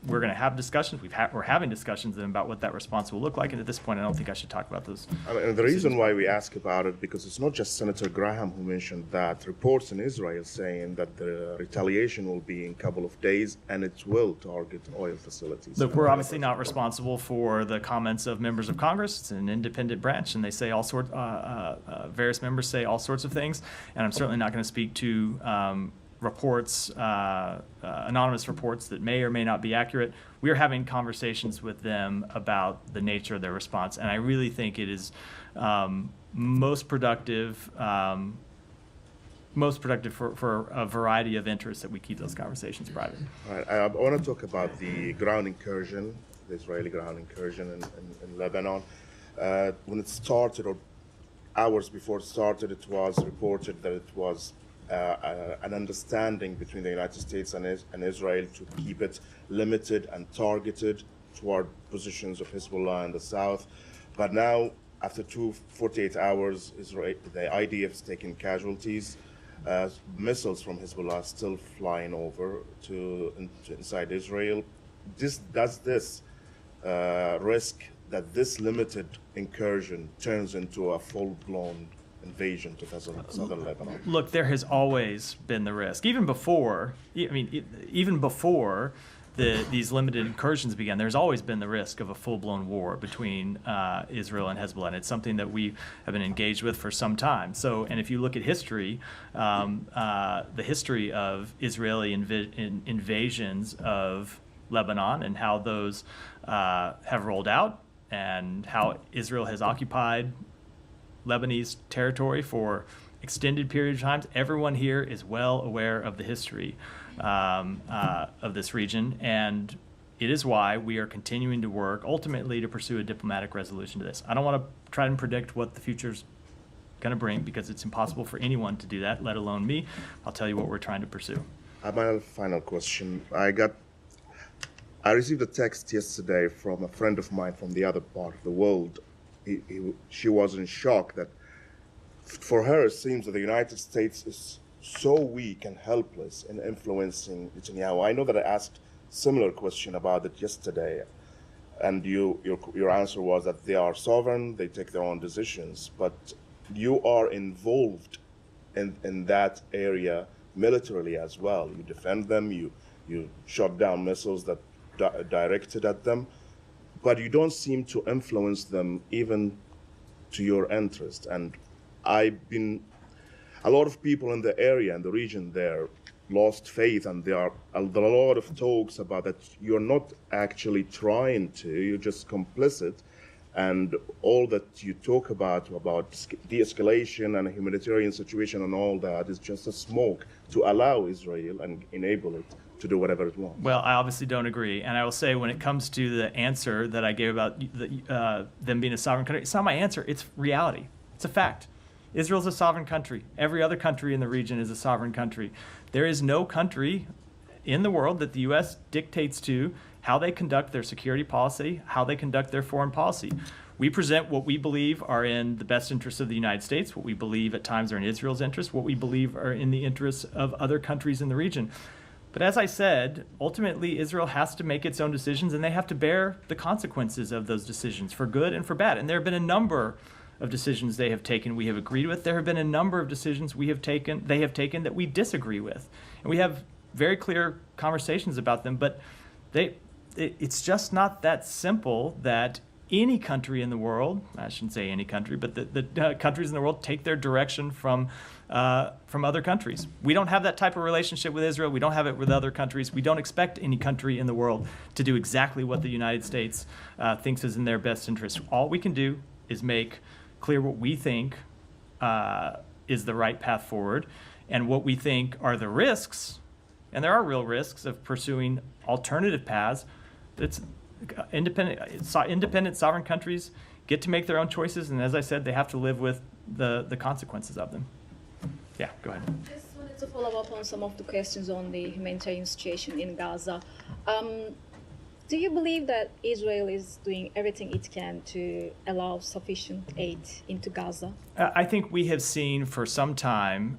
We're going to have discussions. We're having discussions with them about what that response will look like. And at this point, I don't think I should talk about those. And the reason why we ask about it, because it's not just Senator Graham who mentioned that. Reports in Israel saying that the retaliation will be in a couple of days and it will target oil facilities. Look, we're obviously not responsible for the comments of members of Congress. It's an independent branch, and they say all sorts. Various members say all sorts of things, and I'm certainly not going to speak to reports, anonymous reports that may or may not be accurate. We are having conversations with them about the nature of their response, and I really think it is most productive for a variety of interests that we keep those conversations private. All right, I want to talk about the ground incursion, the Israeli ground incursion in Lebanon. When it started, or hours before it started, it was reported that it was an understanding between the United States and Israel to keep it limited and targeted toward positions of Hezbollah in the south. But now, after 48 hours, the IDF has taken casualties. Missiles from Hezbollah still flying over to inside Israel. Does this risk that this limited incursion turns into a full-blown invasion to southern Lebanon? Look, there has always been the risk, even before. Even before these limited incursions began, there's always been the risk of a full-blown war between Israel and Hezbollah, and it's something that we have been engaged with for some time. So, and if you look at history, the history of Israeli invasions of Lebanon and how those have rolled out, and how Israel has occupied Lebanese territory for extended periods of time, everyone here is well aware of the history of this region, and it is why we are continuing to work ultimately to pursue a diplomatic resolution to this. I don't want to try and predict what the future's going to bring, because it's impossible for anyone to do that, let alone me. I'll tell you what we're trying to pursue. My final question. I received a text yesterday from a friend of mine from the other part of the world. She was in shock that for her it seems that the United States is so weak and helpless in influencing Netanyahu. I know that I asked similar question about it yesterday, and your answer was that they are sovereign, they take their own decisions, but you are involved in that area militarily as well. You defend them, you shot down missiles that directed at them, but you don't seem to influence them even to your interest. And a lot of people in the area, in the region there, lost faith, and there are a lot of talks about that you're not actually trying to, you're just complicit, and all that you talk about de-escalation and a humanitarian situation and all that is just a smoke to allow Israel and enable it to do whatever it wants. Well, I obviously don't agree, and I will say when it comes to the answer that I gave about them being a sovereign country, it's not my answer, it's reality. It's a fact. Israel's a sovereign country. Every other country in the region is a sovereign country. There is no country in the world that the U.S. dictates to how they conduct their security policy, how they conduct their foreign policy. We present what we believe are in the best interests of the United States, what we believe at times are in Israel's interests, what we believe are in the interests of other countries in the region. But as I said, ultimately Israel has to make its own decisions, and they have to bear the consequences of those decisions for good and for bad. And there have been a number of decisions they have taken we have agreed with. There have been a number of decisions they have taken that we disagree with. And we have very clear conversations about them, but it's just not that simple that any country in the world, I shouldn't say any country, but the countries in the world take their direction from other countries. We don't have that type of relationship with Israel. We don't have it with other countries. We don't expect any country in the world to do exactly what the United States thinks is in their best interest. All we can do is make clear what we think is the right path forward, and what we think are the risks, and there are real risks of pursuing alternative paths. That's independent sovereign countries get to make their own choices, and as I said, they have to live with the consequences of them. Yeah, go ahead. Just wanted to follow up on some of the questions on the humanitarian situation in Gaza. Do you believe that Israel is doing everything it can to allow sufficient aid into Gaza? I think we have seen for some time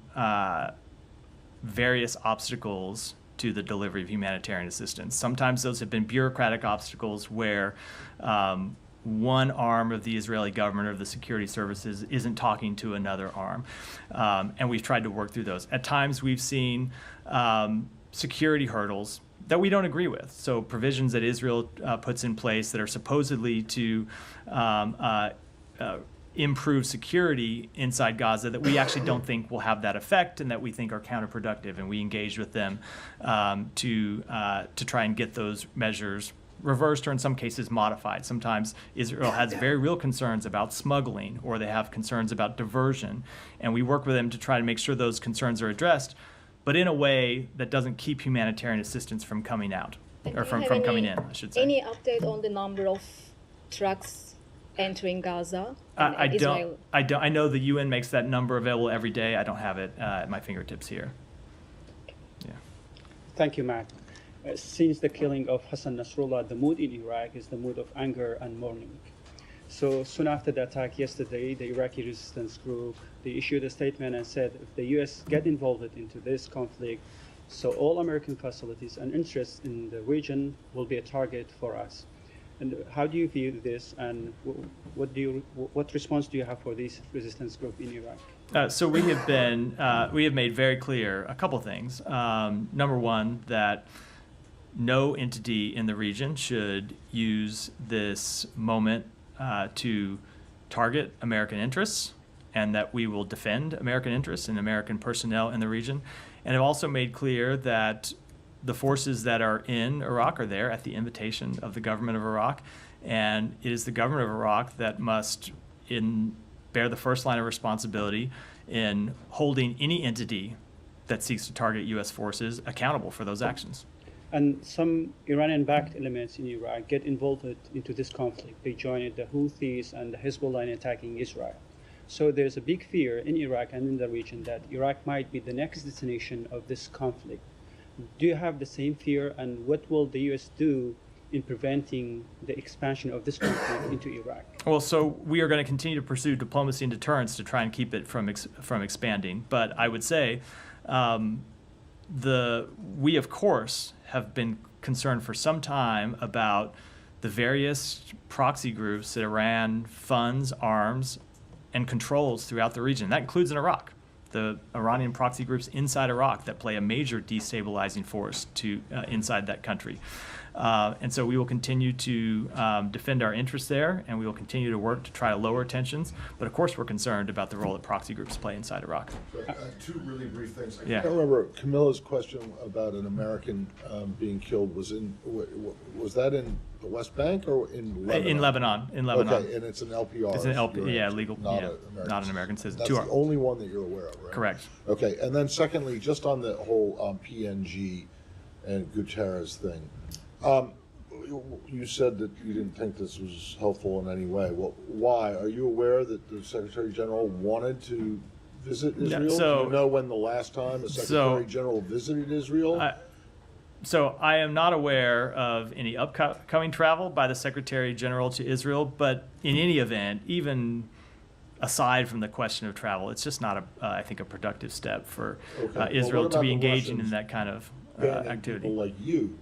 various obstacles to the delivery of humanitarian assistance. Sometimes those have been bureaucratic obstacles where one arm of the Israeli government or the security services isn't talking to another arm. And we've tried to work through those. At times we've seen security hurdles that we don't agree with. So provisions that Israel puts in place that are supposedly to improve security inside Gaza that we actually don't think will have that effect and that we think are counterproductive. And we engaged with them to try and get those measures reversed or in some cases modified. Sometimes Israel has very real concerns about smuggling or they have concerns about diversion. And we work with them to try to make sure those concerns are addressed, but in a way that doesn't keep humanitarian assistance from coming out, or from coming in, I should say. Any update on the number of trucks entering Gaza? I don't. I know the UN makes that number available every day. I don't have it at my fingertips here. Yeah. Thank you, Matt. Since the killing of Hassan Nasrallah, the mood in Iraq is the mood of anger and mourning. So soon after the attack yesterday, the Iraqi resistance group, they issued a statement and said if the U.S. get involved into this conflict, so all American facilities and interests in the region will be a target for us. And how do you view this, and what response do you have for this resistance group in Iraq? So we have made very clear a couple things. Number one, that no entity in the region should use this moment to target American interests, and that we will defend American interests and American personnel in the region. And have also made clear that the forces that are in Iraq are there at the invitation of the government of Iraq, and it is the government of Iraq that must bear the first line of responsibility in holding any entity that seeks to target U.S. forces accountable for those actions. And some Iranian-backed elements in Iraq get involved into this conflict. They joined the Houthis and the Hezbollah in attacking Israel. So there's a big fear in Iraq and in the region that Iraq might be the next destination of this conflict. Do you have the same fear, and what will the U.S. do in preventing the expansion of this conflict into Iraq? Well, so we are going to continue to pursue diplomacy and deterrence to try and keep it from expanding. But I would say we, of course, have been concerned for some time about the various proxy groups that Iran funds, arms, and controls throughout the region. That includes in Iraq. The Iranian proxy groups inside Iraq that play a major destabilizing force inside that country. And so we will continue to defend our interests there, and we will continue to work to try to lower tensions. But of course, we're concerned about the role that proxy groups play inside Iraq. Two really brief things. I Yeah. can't remember, Camilla's question about an American being killed was that in the West Bank or in Lebanon? In Lebanon. Okay, and it's an LPR. It's an LP, you're legal, not not an American citizen. That's the only one that you're aware of, right? Correct. Okay, and then secondly, just on the whole PNG and Guterres thing, you said that you didn't think this was helpful in any way. Well, why? Are you aware that the Secretary General wanted to visit Israel? Do you know when the last time the Secretary General visited Israel? So I am not aware of any upcoming travel by the Secretary General to Israel, but in any event, even aside from the question of travel, it's just not, I think, a productive step for Israel to be engaging in that kind of activity. People like you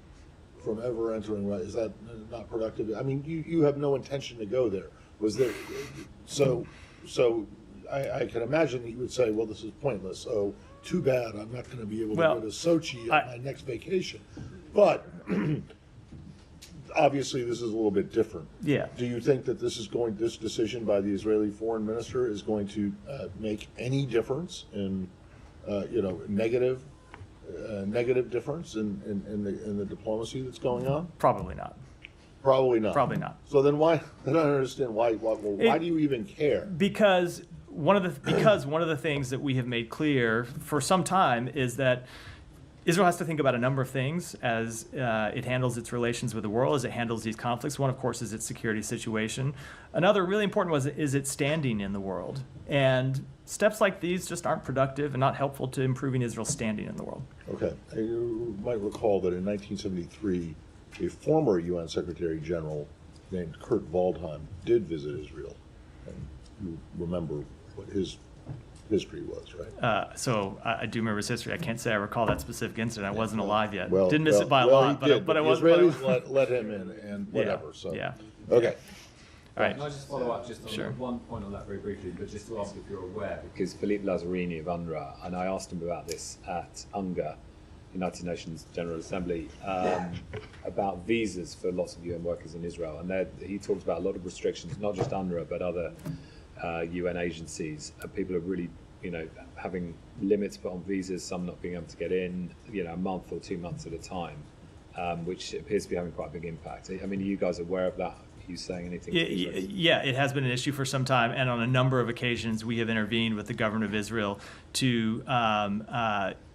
from ever entering, right? Is that not productive? I mean, you have no intention to go there. Was there? So I can imagine that you would say, well, this is pointless. Oh, too bad. I'm not going to be able to go to Sochi on my next vacation. But obviously, this is a little bit different. Yeah. Do you think that this decision by the Israeli foreign minister is going to make any difference in, negative difference in the diplomacy that's going on? Probably not. Probably not. Probably not. So then why? I don't understand why. Why do you even care? Because one of the things that we have made clear for some time is that Israel has to think about a number of things as it handles its relations with the world, as it handles these conflicts. One, of course, is its security situation. Another really important one is its standing in the world. And steps like these just aren't productive and not helpful to improving Israel's standing in the world. Okay. You might recall that in 1973, a former UN Secretary General named Kurt Waldheim did visit Israel. And you remember what his history was, right? So I do remember his history. I can't say I recall that specific incident. I wasn't alive yet. Well, Didn't miss it by a lot, but I was. The Israelis let him in and whatever. So yeah. Okay. All right. Can I just follow up just on one point on that very briefly, but just to ask if you're aware, because Philippe Lazzarini of UNRWA, and I asked him about this at UNGA, United Nations General Assembly, about visas for lots of UN workers in Israel, and he talked about a lot of restrictions, not just UNRWA, but other UN agencies, people are really, having limits put on visas, some not being able to get in, a month or 2 months at a time, which appears to be having quite a big impact. I mean, are you guys aware of that? Are you saying anything? Yeah, it has been an issue for some time, and on a number of occasions we have intervened with the government of Israel to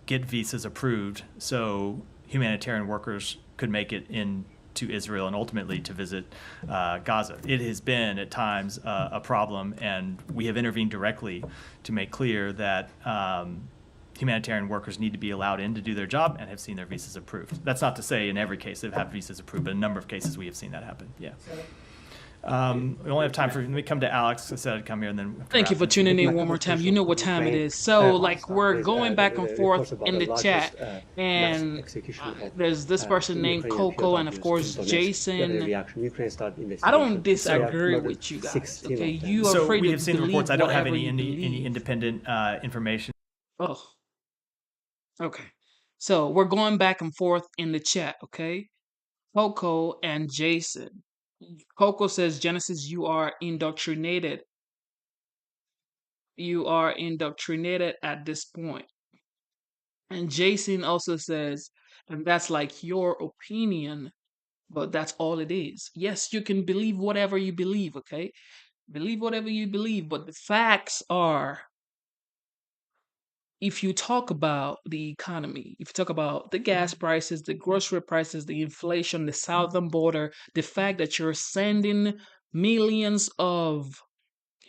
get visas approved so humanitarian workers could make it into Israel and ultimately to visit Gaza. It has been at times a problem, and we have intervened directly to make clear that humanitarian workers need to be allowed in to do their job and have seen their visas approved. That's not to say in every case they've had visas approved, but in a number of cases we have seen that happen. Yeah. We only have time for, let me come to Alex. I said I'd come here and then. Thank you for tuning in one more time. You know what time it is. So, like, we're going back and forth in the chat, and there's this person named Coco, and of course Jason. I don't disagree with you guys. Okay, you are afraid we to have seen the believe reports. I don't have whatever any you independent information. Oh. Okay. So we're going back and forth in the chat, okay? Coco and Jason. Coco says, Genesis, you are indoctrinated. You are indoctrinated at this point. And Jason also says, and that's like your opinion, but that's all it is. Yes, you can believe whatever you believe, okay? Believe whatever you believe, but the facts are, if you talk about the economy, if you talk about the gas prices, the grocery prices, the inflation, the southern border, the fact that you're sending millions of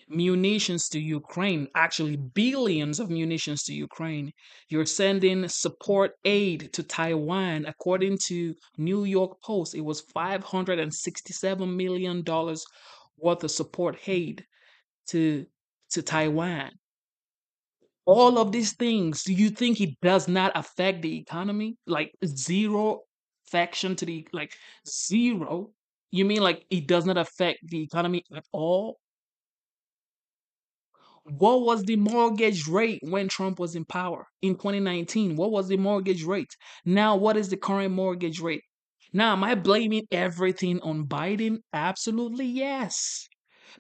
munitions to Ukraine, actually billions of munitions to Ukraine, you're sending support aid to Taiwan. According to New York Post, it was $567 million worth of support aid to Taiwan. All of these things, do you think it does not affect the economy? Like zero affection to the, like zero? You mean like it does not affect the economy at all? What was the mortgage rate when Trump was in power in 2019? What was the mortgage rate? Now, what is the current mortgage rate? Now, am I blaming everything on Biden? Absolutely yes.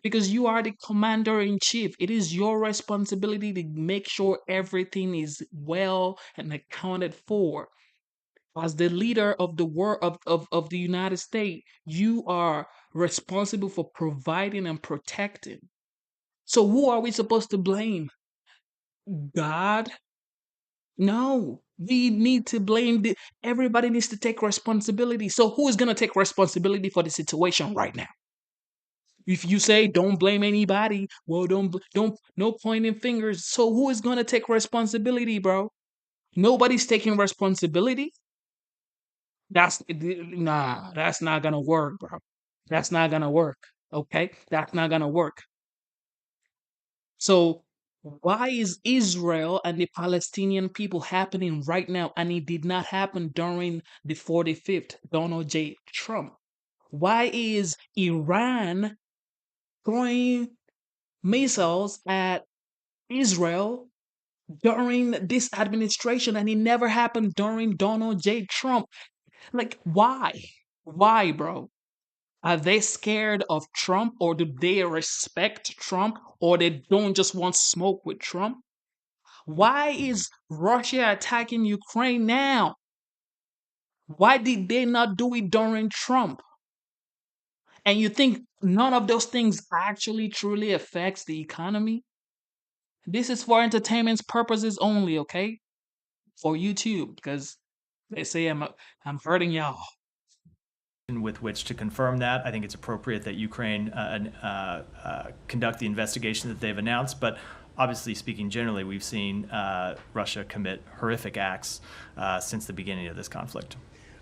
Because you are the commander in chief. It is your responsibility to make sure everything is well and accounted for. As the leader of the world of the United States, you are responsible for providing and protecting. So who are we supposed to blame? God? No. We need to blame everybody needs to take responsibility. So who is gonna take responsibility for the situation right now? If you say don't blame anybody, well, don't, no pointing fingers. So who is gonna take responsibility, bro? Nobody's taking responsibility. That's not gonna work, bro. That's not gonna work. Okay, that's not gonna work. So why is Israel and the Palestinian people happening right now, and it did not happen during the 45th Donald J. Trump? Why is Iran throwing missiles at Israel during this administration, and it never happened during Donald J. Trump? Like, why? Why, bro? Are they scared of Trump, or do they respect Trump, or they don't just want smoke with Trump? Why is Russia attacking Ukraine now? Why did they not do it during Trump? And you think none of those things actually truly affects the economy? This is for entertainment purposes only, okay? For YouTube, because they say I'm hurting y'all. With which to confirm that, I think it's appropriate that Ukraine conduct the investigation that they've announced. But obviously, speaking generally, we've seen Russia commit horrific acts since the beginning of this conflict.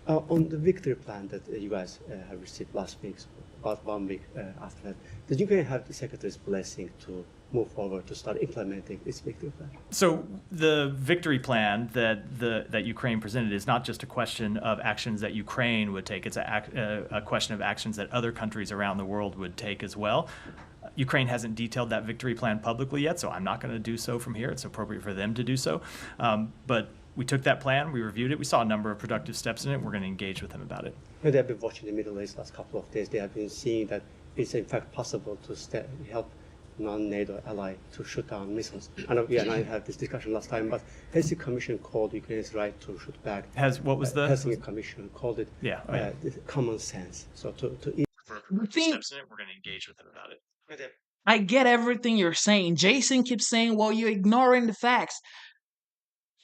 On the victory plan that you guys have received last week, about 1 week after that, did Ukraine have the Secretary's blessing to move forward to start implementing this victory plan? So the victory plan that Ukraine presented is not just a question of actions that Ukraine would take. It's a question of actions that other countries around the world would take as well. Ukraine hasn't detailed that victory plan publicly yet, so I'm not going to do so from here. It's appropriate for them to do so. But we took that plan, we reviewed it, we saw a number of productive steps in it, we're going to engage with them about it. They have been watching the Middle East last couple of days. They have been seeing that it's in fact possible to help non-NATO ally to shoot down missiles. I know, yeah, and I had this discussion last time, but Helsinki Commission called Ukraine's right to shoot back. What was the Helsinki Commission called it? Yeah, the common sense. So to steps in it, we're going to engage with them about it. I get everything you're saying. Jason keeps saying, well, you're ignoring the facts.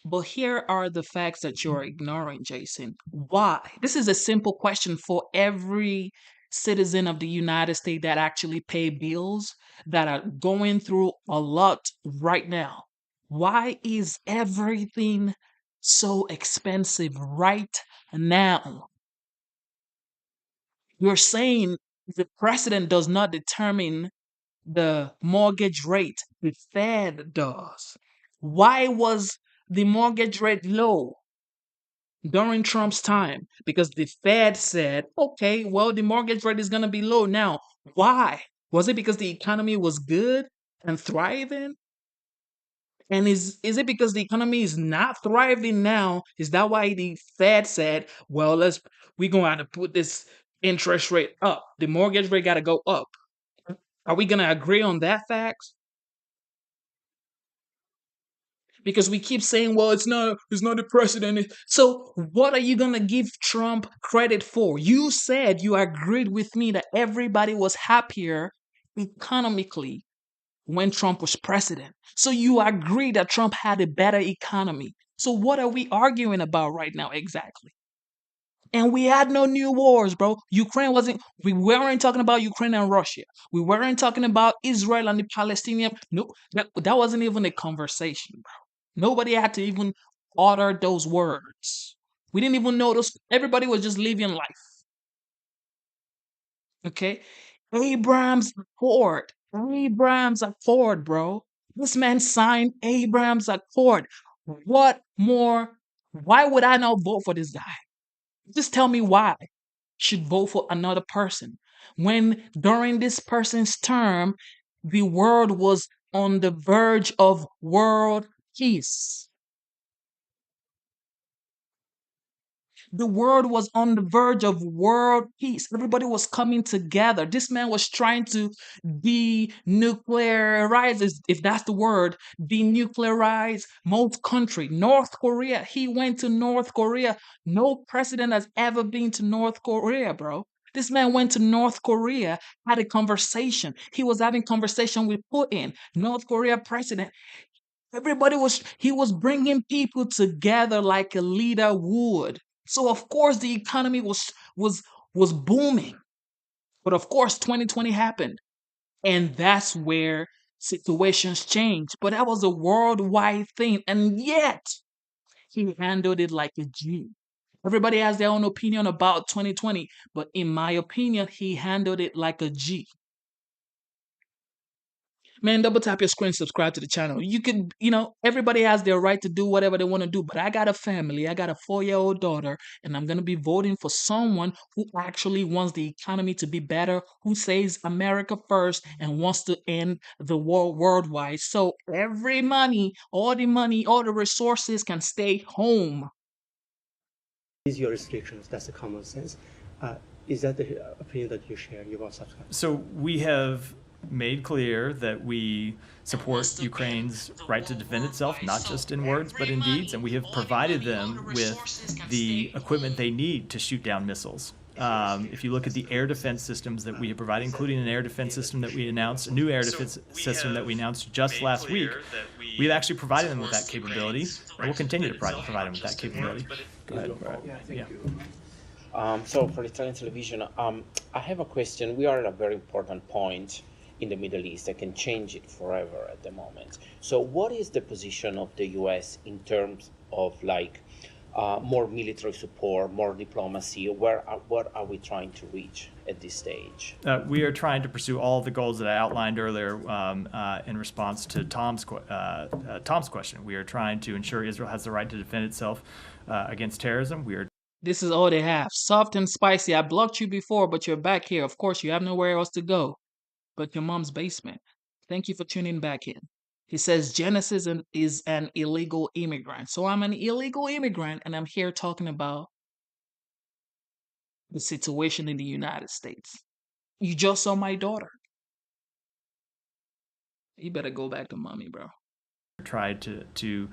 But here are the facts that you're ignoring, Jason. Why? This is a simple question for every citizen of the United States that actually pay bills, that are going through a lot right now. Why is everything so expensive right now? You're saying the president does not determine the mortgage rate, the Fed does. Why was the mortgage rate low during Trump's time? Because the Fed said, okay, well, the mortgage rate is going to be low now. Why? Was it because the economy was good and thriving? And is it because the economy is not thriving now? Is that why the Fed said, well, we're going to have to put this interest rate up. The mortgage rate got to go up. Are we going to agree on that fact? Because we keep saying, well, it's not the president. So what are you going to give Trump credit for? You said you agreed with me that everybody was happier economically when Trump was president. So you agree that Trump had a better economy. So what are we arguing about right now exactly? And we had no new wars, bro. We weren't talking about Ukraine and Russia. We weren't talking about Israel and the Palestinian. No, that wasn't even a conversation, bro. Nobody had to even utter those words. We didn't even know those. Everybody was just living life. Okay? Abraham's Accord, bro. This man signed Abraham's Accord. What more? Why would I not vote for this guy? Just tell me why I should vote for another person when during this person's term, the world was on the verge of world peace. The world was on the verge of world peace. Everybody was coming together. This man was trying to denuclearize, if that's the word, denuclearize most country. North Korea. He went to North Korea. No president has ever been to North Korea, bro. This man went to North Korea, had a conversation. He was having conversation with Putin, North Korea president. He was bringing people together like a leader would. So of course the economy was booming. But of course 2020 happened. And that's where situations changed. But that was a worldwide thing. And yet he handled it like a G. Everybody has their own opinion about 2020, but in my opinion, he handled it like a G. Man, double tap your screen, subscribe to the channel. You can, everybody has their right to do whatever they want to do, but I got a family. I got a 4-year-old daughter, and I'm going to be voting for someone who actually wants the economy to be better, who says America first and wants to end the war worldwide. So every money, all the resources can stay home. These your restrictions, that's the common sense. Is that the opinion that you share? You will subscribe? So we have made clear that we support Ukraine's right to defend itself, not just in words, but in deeds, and we have provided them with the equipment they need to shoot down missiles. If you look at the air defense systems that we have provided, including an air defense system that we announced, a new air defense system that we announced just last week, we've actually provided them with that capability, and we'll continue to provide them with that capability. Go ahead, Brad. Yeah. So for Italian television, I have a question. We are at a very important point in the Middle East that can change it forever at the moment. So what is the position of the US in terms of more military support, more diplomacy? What are we trying to reach at this stage? We are trying to pursue all of the goals that I outlined earlier in response to Tom's question. We are trying to ensure Israel has the right to defend itself against terrorism. This is all they have. Soft and spicy. I blocked you before, but you're back here. Of course, you have nowhere else to go but your mom's basement. Thank you for tuning back in. He says Genesis is an illegal immigrant. So I'm an illegal immigrant, and I'm here talking about the situation in the United States. You just saw my daughter. You better go back to mommy, bro. Tried to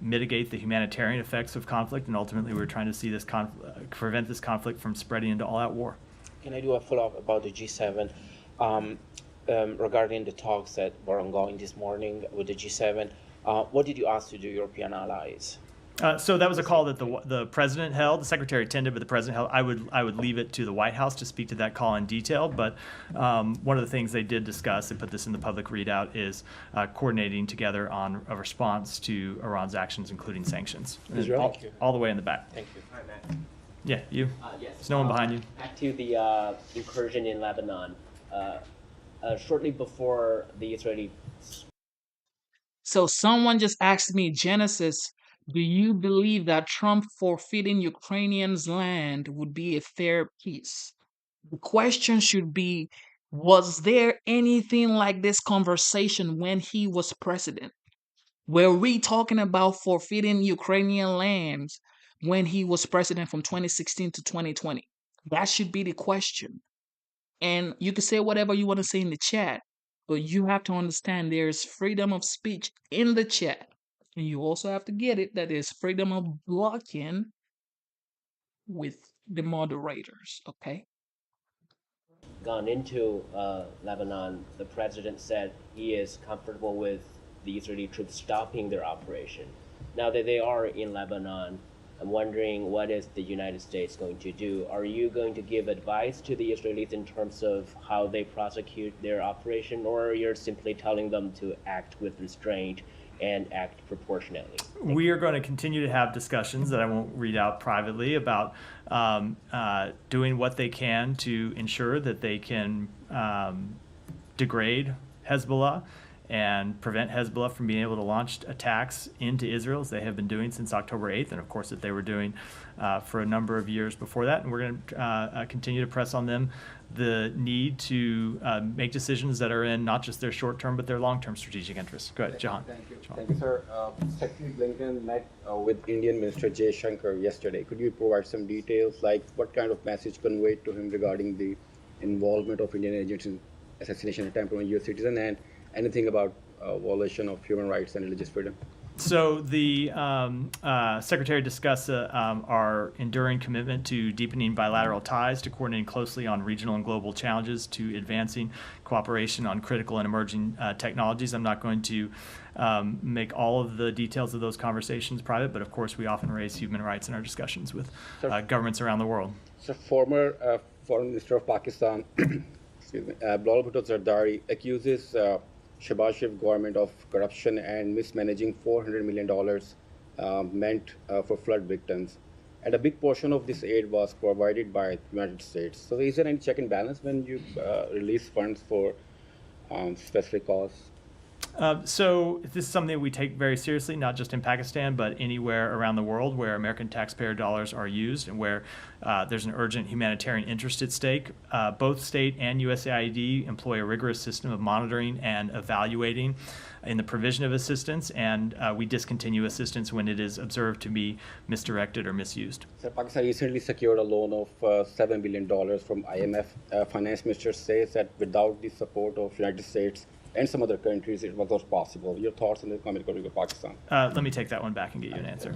mitigate the humanitarian effects of conflict, and ultimately we're trying to see this prevent this conflict from spreading into all-out war. Can I do a follow-up about the G7 regarding the talks that were ongoing this morning with the G7? What did you ask to the European allies? So that was a call that the president held. The secretary attended, but the president held. I would leave it to the White House to speak to that call in detail. But one of the things they did discuss, they put this in the public readout, is coordinating together on a response to Iran's actions, including sanctions. All the way in the back. Thank you. Hi, Matt. Yeah, you. Yes. There's no one behind you. Back to the incursion in Lebanon. Shortly before the Israeli. So someone just asked me, Genesis, do you believe that Trump forfeiting Ukrainians' land would be a fair peace? The question should be, was there anything like this conversation when he was president? Were we talking about forfeiting Ukrainian lands when he was president from 2016 to 2020? That should be the question. And you can say whatever you want to say in the chat, but you have to understand there's freedom of speech in the chat. And you also have to get it that there's freedom of blocking with the moderators, okay? Gone into Lebanon, the president said he is comfortable with the Israeli troops stopping their operation. Now that they are in Lebanon, I'm wondering, what is the United States going to do? Are you going to give advice to the Israelis in terms of how they prosecute their operation, or you're simply telling them to act with restraint and act proportionately? We are going to continue to have discussions that I won't read out privately about doing what they can to ensure that they can degrade Hezbollah and prevent Hezbollah from being able to launch attacks into Israel, as they have been doing since October 8th, and of course that they were doing for a number of years before that. And we're going to continue to press on them the need to make decisions that are in not just their short-term but their long-term strategic interests. Go ahead, John. Thank you. Thank you, sir. Secretary Blinken met with Indian Minister Jay Shankar yesterday. Could you provide some details, like what kind of message conveyed to him regarding the involvement of Indian agents in assassination attempt on a U.S. citizen, and anything about violation of human rights and religious freedom? So the Secretary discussed our enduring commitment to deepening bilateral ties, to coordinating closely on regional and global challenges, to advancing cooperation on critical and emerging technologies. I'm not going to make all of the details of those conversations private, but of course we often raise human rights in our discussions with governments around the world. So former Foreign Minister of Pakistan, Bilal Bhutto Zardari, accuses Shehbaz Sharif government of corruption and mismanaging $400 million meant for flood victims. And a big portion of this aid was provided by the United States. So is there any check and balance when you release funds for specific cause? So this is something that we take very seriously, not just in Pakistan, but anywhere around the world where American taxpayer dollars are used and where there's an urgent humanitarian interest at stake. Both state and USAID employ a rigorous system of monitoring and evaluating in the provision of assistance, and we discontinue assistance when it is observed to be misdirected or misused. So Pakistan recently secured a loan of $7 billion from IMF. Finance Minister says that without the support of United States and some other countries, it was not possible. Your thoughts on the Economic Republic of Pakistan? Let me take that one back and get you an answer.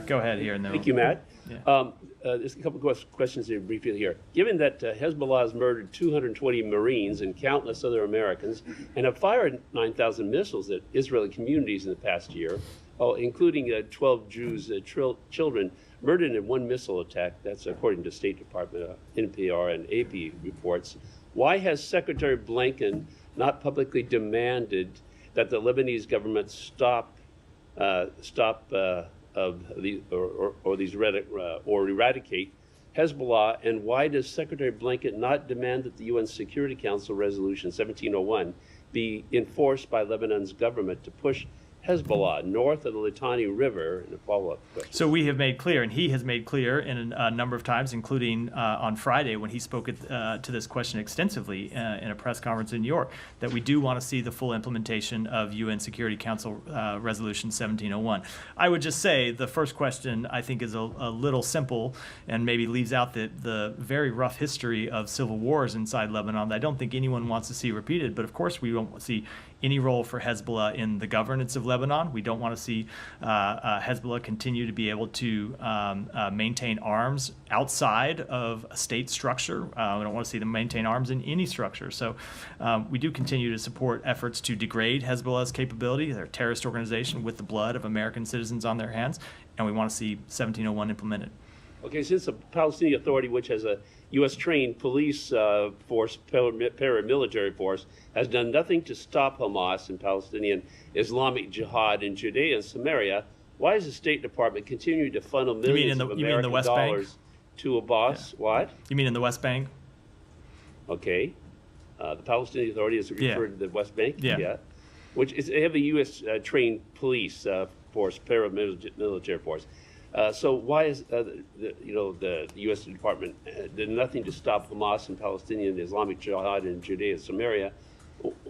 Go ahead here. And then Thank you, Matt. There's a couple of questions here briefly here. Given that Hezbollah has murdered 220 Marines and countless other Americans and have fired 9,000 missiles at Israeli communities in the past year, including 12 Jews, children murdered in one missile attack, that's according to State Department, NPR and AP reports, why has Secretary Blinken not publicly demanded that the Lebanese government stop eradicate Hezbollah? And why does Secretary Blinken not demand that the UN Security Council Resolution 1701 be enforced by Lebanon's government to push Hezbollah north of the Litani River? And a follow-up question. So we have made clear, and he has made clear in a number of times, including on Friday when he spoke to this question extensively in a press conference in New York, that we do want to see the full implementation of UN Security Council Resolution 1701. I would just say the first question I think is a little simple and maybe leaves out the very rough history of civil wars inside Lebanon that I don't think anyone wants to see repeated. But of course, we won't see any role for Hezbollah in the governance of Lebanon. We don't want to see Hezbollah continue to be able to maintain arms outside of a state structure. We don't want to see them maintain arms in any structure. So we do continue to support efforts to degrade Hezbollah's capability. They're a terrorist organization with the blood of American citizens on their hands, and we want to see 1701 implemented. Okay, since the Palestinian Authority, which has a U.S. trained police force, paramilitary force, has done nothing to stop Hamas and Palestinian Islamic Jihad in Judea and Samaria, why is the State Department continuing to funnel millions of American dollars to Abbas? Yeah. What? You mean in the West Bank? Okay. The Palestinian Authority is referred to the West Bank? Yeah. Which is, they have a U.S. trained police force, paramilitary force. So why is the U.S. Department did nothing to stop Hamas and Palestinian Islamic Jihad in Judea and Samaria?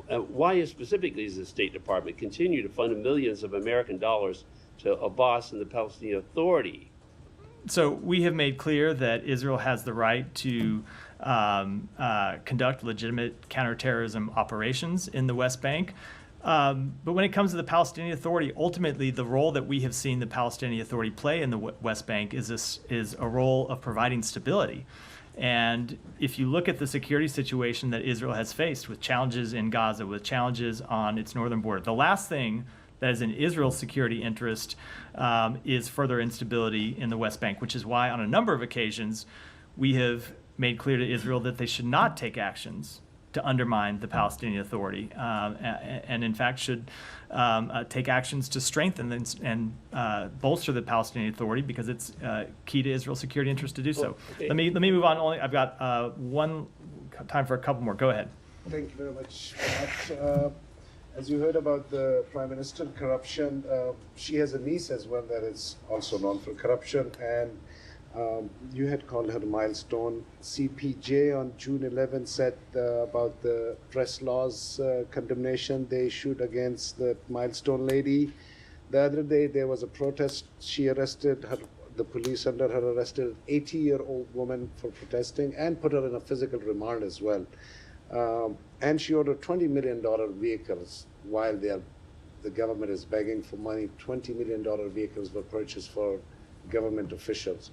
Why specifically does the State Department continue to fund millions of American dollars to Abbas and the Palestinian Authority? So we have made clear that Israel has the right to conduct legitimate counterterrorism operations in the West Bank. But when it comes to the Palestinian Authority, ultimately the role that we have seen the Palestinian Authority play in the West Bank is a role of providing stability. And if you look at the security situation that Israel has faced with challenges in Gaza, with challenges on its northern border, the last thing that is in Israel's security interest is further instability in the West Bank, which is why on a number of occasions we have made clear to Israel that they should not take actions to undermine the Palestinian Authority, and in fact should take actions to strengthen and bolster the Palestinian Authority, because it's key to Israel's security interest to do so. Okay. Let me move on. I've got time for a couple more. Go ahead. Thank you very much. As you heard about the Prime Minister corruption, she has a niece as well that is also known for corruption, and you had called her a milestone. CPJ on June 11 said about the press laws condemnation they issued against the milestone lady. The other day there was a protest. She arrested her, the police under her arrested an 80-year-old woman for protesting and put her in a physical remand as well. And she ordered $20 million vehicles while the government is begging for money. $20 million vehicles were purchased for government officials.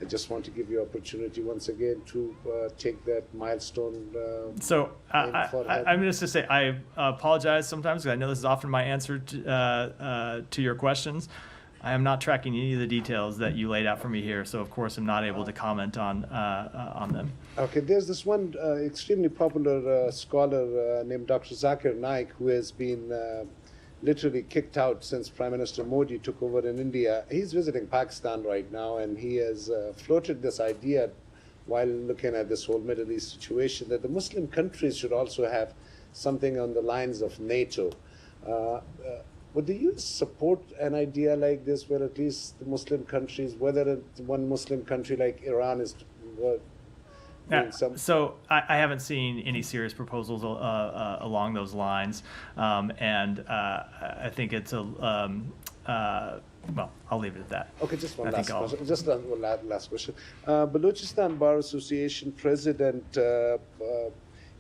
I just want to give you opportunity once again to take that milestone. So I'm just to say I apologize sometimes, because I know this is often my answer to your questions. I am not tracking any of the details that you laid out for me here, so of course I'm not able to comment on them. Okay, there's this one extremely popular scholar named Dr. Zakir Naik, who has been literally kicked out since Prime Minister Modi took over in India. He's visiting Pakistan right now, and he has floated this idea while looking at this whole Middle East situation that the Muslim countries should also have something on the lines of NATO. Would the U.S. support an idea like this, where at least the Muslim countries, whether one Muslim country like Iran is So I haven't seen any serious proposals along those lines, and I think it's well, I'll leave it at that. Okay, just one last question. Just one last question. Balochistan Bar Association president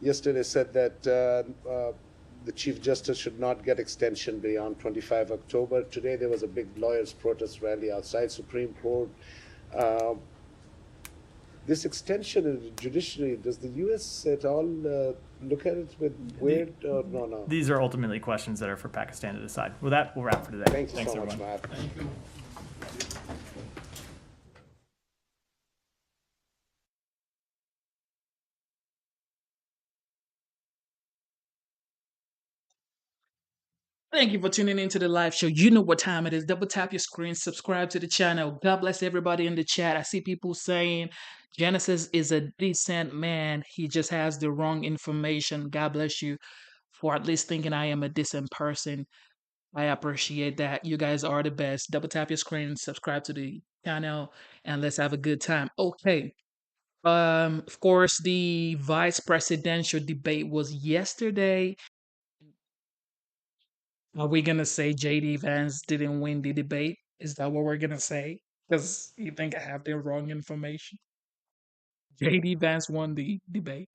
yesterday said that the Chief Justice should not get extension beyond 25 October. Today there was a big lawyers' protest rally outside Supreme Court. This extension in the judiciary, does the U.S. at all look at it with weird or no? These are ultimately questions that are for Pakistan to decide. With that, we'll wrap for today. Thanks so everyone. much, Matt. Thank you. Thank you for tuning into the live show. You know what time it is. Double tap your screen, subscribe to the channel. God bless everybody in the chat. I see people saying Genesis is a decent man. He just has the wrong information. God bless you for at least thinking I am a decent person. I appreciate that. You guys are the best. Double tap your screen, subscribe to the channel, and let's have a good time. Okay. Of course, the vice presidential debate was yesterday. Are we gonna say JD Vance didn't win the debate? Is that what we're gonna say? Because you think I have the wrong information. JD Vance won the debate.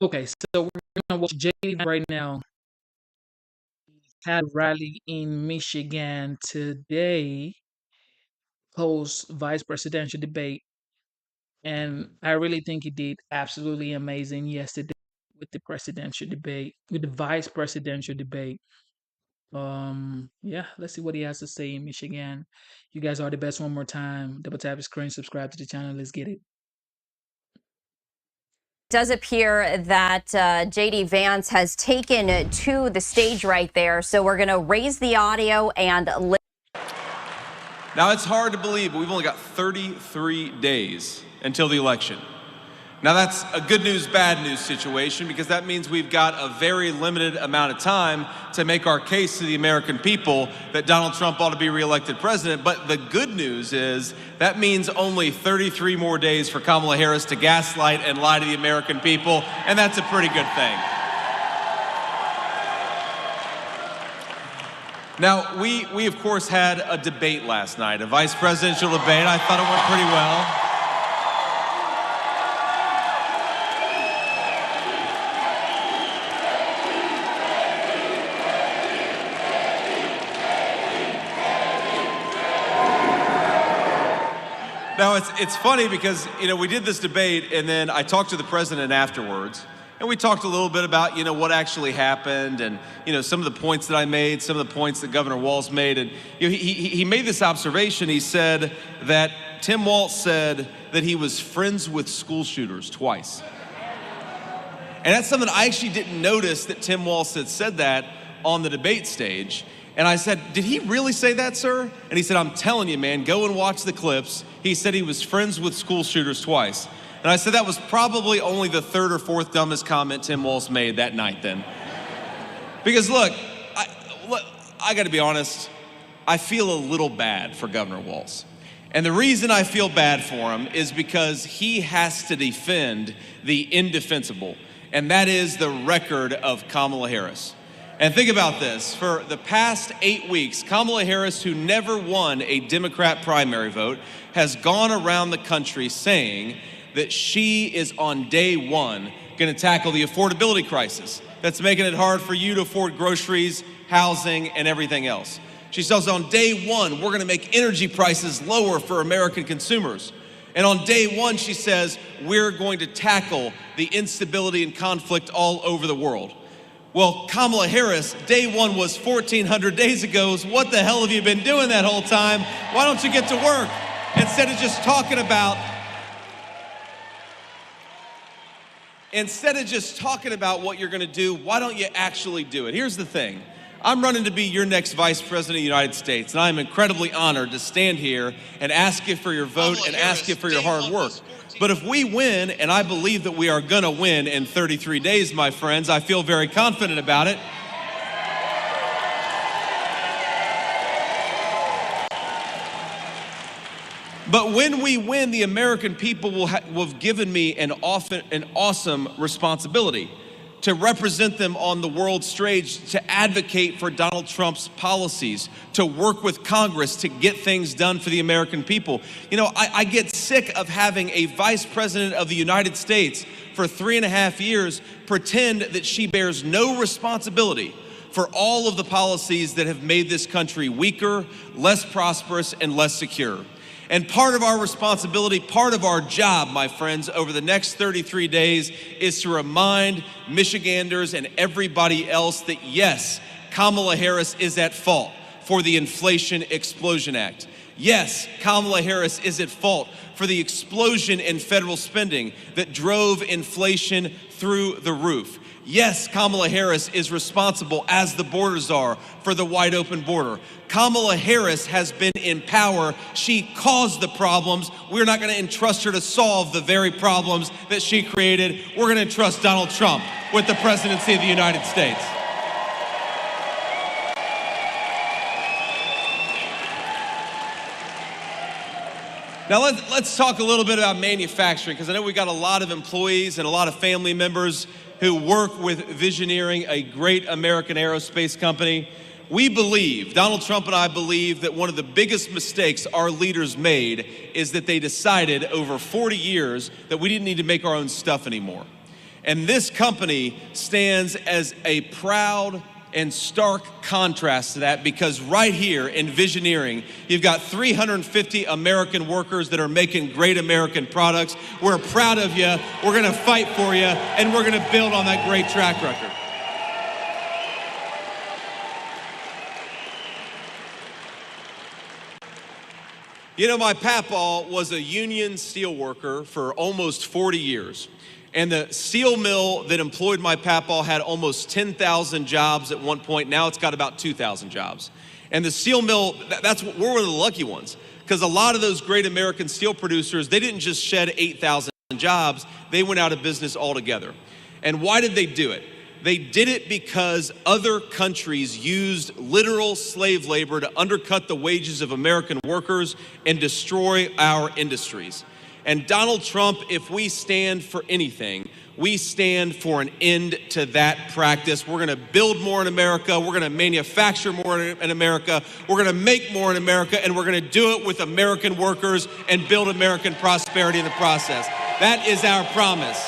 Okay, so we're gonna watch JD Vance right now. Had a rally in Michigan today, post vice presidential debate, and I really think he did absolutely amazing yesterday with the presidential debate, with the vice presidential debate. Yeah, let's see what he has to say in Michigan. You guys are the best. One more time, double tap your screen, subscribe to the channel. Let's get it. It does appear that JD Vance has taken to the stage right there. So we're going to raise the audio and Now, it's hard to believe, but we've only got 33 days until the election. Now, that's a good news, bad news situation, because that means we've got a very limited amount of time to make our case to the American people that Donald Trump ought to be reelected president. But the good news is that means only 33 more days for Kamala Harris to gaslight and lie to the American people, and that's a pretty good thing. Now, we of course had a debate last night, a vice presidential debate. I thought it went pretty well. Now, it's funny because, we did this debate, and then I talked to the president afterwards, and we talked a little bit about, what actually happened, and, some of the points that I made, some of the points that Governor Walz made, and he made this observation. He said that Tim Walz said that he was friends with school shooters twice. And that's something I actually didn't notice, that Tim Walz had said that on the debate stage. And I said, did he really say that, sir? And he said, I'm telling you, man, go and watch the clips. He said he was friends with school shooters twice. And I said that was probably only the third or fourth dumbest comment Tim Walz made that night then. Because look, I got to be honest, I feel a little bad for Governor Walz. And the reason I feel bad for him is because he has to defend the indefensible, and that is the record of Kamala Harris. And think about this. For the past 8 weeks, Kamala Harris, who never won a Democrat primary vote, has gone around the country saying that she is on day one going to tackle the affordability crisis that's making it hard for you to afford groceries, housing, and everything else. She says on day one, we're going to make energy prices lower for American consumers. And on day one, she says, we're going to tackle the instability and conflict all over the world. Well, Kamala Harris, day one was 1,400 days ago. So what the hell have you been doing that whole time? Why don't you get to work instead of just talking about what you're going to do? Why don't you actually do it? Here's the thing. I'm running to be your next vice president of the United States, and I'm incredibly honored to stand here and ask you for your vote and ask you for your hard work. But if we win, and I believe that we are going to win in 33 days, my friends, I feel very confident about it. But when we win, the American people will have given me an awesome responsibility to represent them on the world stage, to advocate for Donald Trump's policies, to work with Congress to get things done for the American people. I get sick of having a vice president of the United States for 3.5 years pretend that she bears no responsibility for all of the policies that have made this country weaker, less prosperous, and less secure. And part of our responsibility, part of our job, my friends, over the next 33 days is to remind Michiganders and everybody else that, yes, Kamala Harris is at fault for the Inflation Explosion Act. Yes, Kamala Harris is at fault for the explosion in federal spending that drove inflation through the roof. Yes, Kamala Harris is responsible, as the border czar, for the wide open border. Kamala Harris has been in power. She caused the problems. We're not going to entrust her to solve the very problems that she created. We're going to entrust Donald Trump with the presidency of the United States. Now let's talk a little bit about manufacturing, because I know we got a lot of employees and a lot of family members who work with Visioneering, a great American aerospace company. We believe, Donald Trump and I believe, that one of the biggest mistakes our leaders made is that they decided over 40 years that we didn't need to make our own stuff anymore. And this company stands as a proud and stark contrast to that, because right here in Visioneering, you've got 350 American workers that are making great American products. We're proud of you, we're gonna fight for you, and we're gonna build on that great track record. You know, my papaw was a union steel worker for almost 40 years. And the steel mill that employed my papaw had almost 10,000 jobs at one point. Now it's got about 2,000 jobs. And the steel mill, we're one of the lucky ones, because a lot of those great American steel producers, they didn't just shed 8,000 jobs, they went out of business altogether. And why did they do it? They did it because other countries used literal slave labor to undercut the wages of American workers and destroy our industries. And Donald Trump, if we stand for anything, we stand for an end to that practice. We're gonna build more in America, we're gonna manufacture more in America, we're gonna make more in America, and we're gonna do it with American workers and build American prosperity in the process. That is our promise.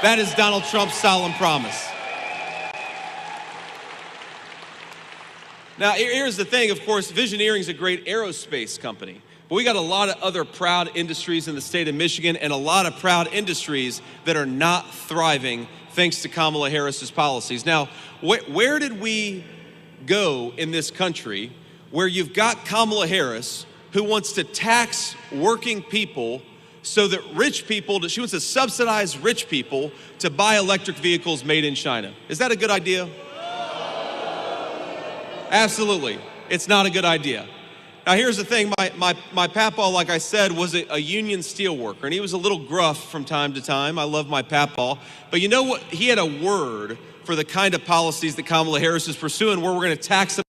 That is Donald Trump's solemn promise. Now, here's the thing, of course, Visioneering is a great aerospace company. But we got a lot of other proud industries in the state of Michigan, and a lot of proud industries that are not thriving thanks to Kamala Harris's policies. Now, where did we go in this country where you've got Kamala Harris, who wants to tax working people so that rich people, she wants to subsidize rich people to buy electric vehicles made in China? Is that a good idea? Absolutely. It's not a good idea. Now, here's the thing. My papaw, like I said, was a union steel worker, and he was a little gruff from time to time. I love my papaw. But you know what? He had a word for the kind of policies that Kamala Harris is pursuing, where we're going to tax them.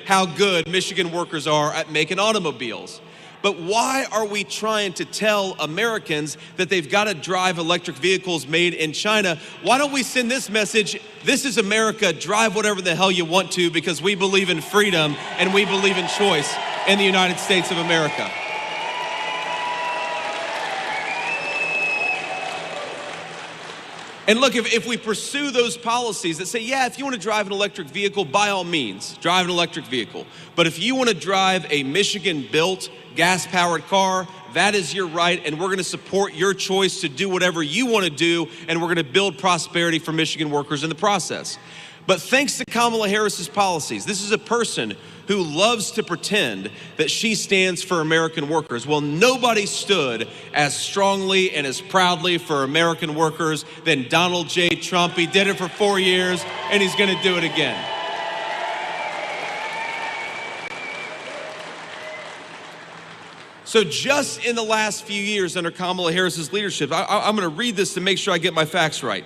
How good Michigan workers are at making automobiles. But why are we trying to tell Americans that they've got to drive electric vehicles made in China? Why don't we send this message? This is America. Drive whatever the hell you want to, because we believe in freedom and we believe in choice in the United States of America. And look, if we pursue those policies that say, yeah, if you want to drive an electric vehicle, by all means, drive an electric vehicle. But if you want to drive a Michigan-built, gas-powered car, that is your right, and we're going to support your choice to do whatever you want to do, and we're going to build prosperity for Michigan workers in the process. But thanks to Kamala Harris's policies, this is a person who loves to pretend that she stands for American workers. Well, nobody stood as strongly and as proudly for American workers than Donald J. Trump. He did it for 4 years, and he's going to do it again. So just in the last few years under Kamala Harris's leadership, I'm going to read this to make sure I get my facts right.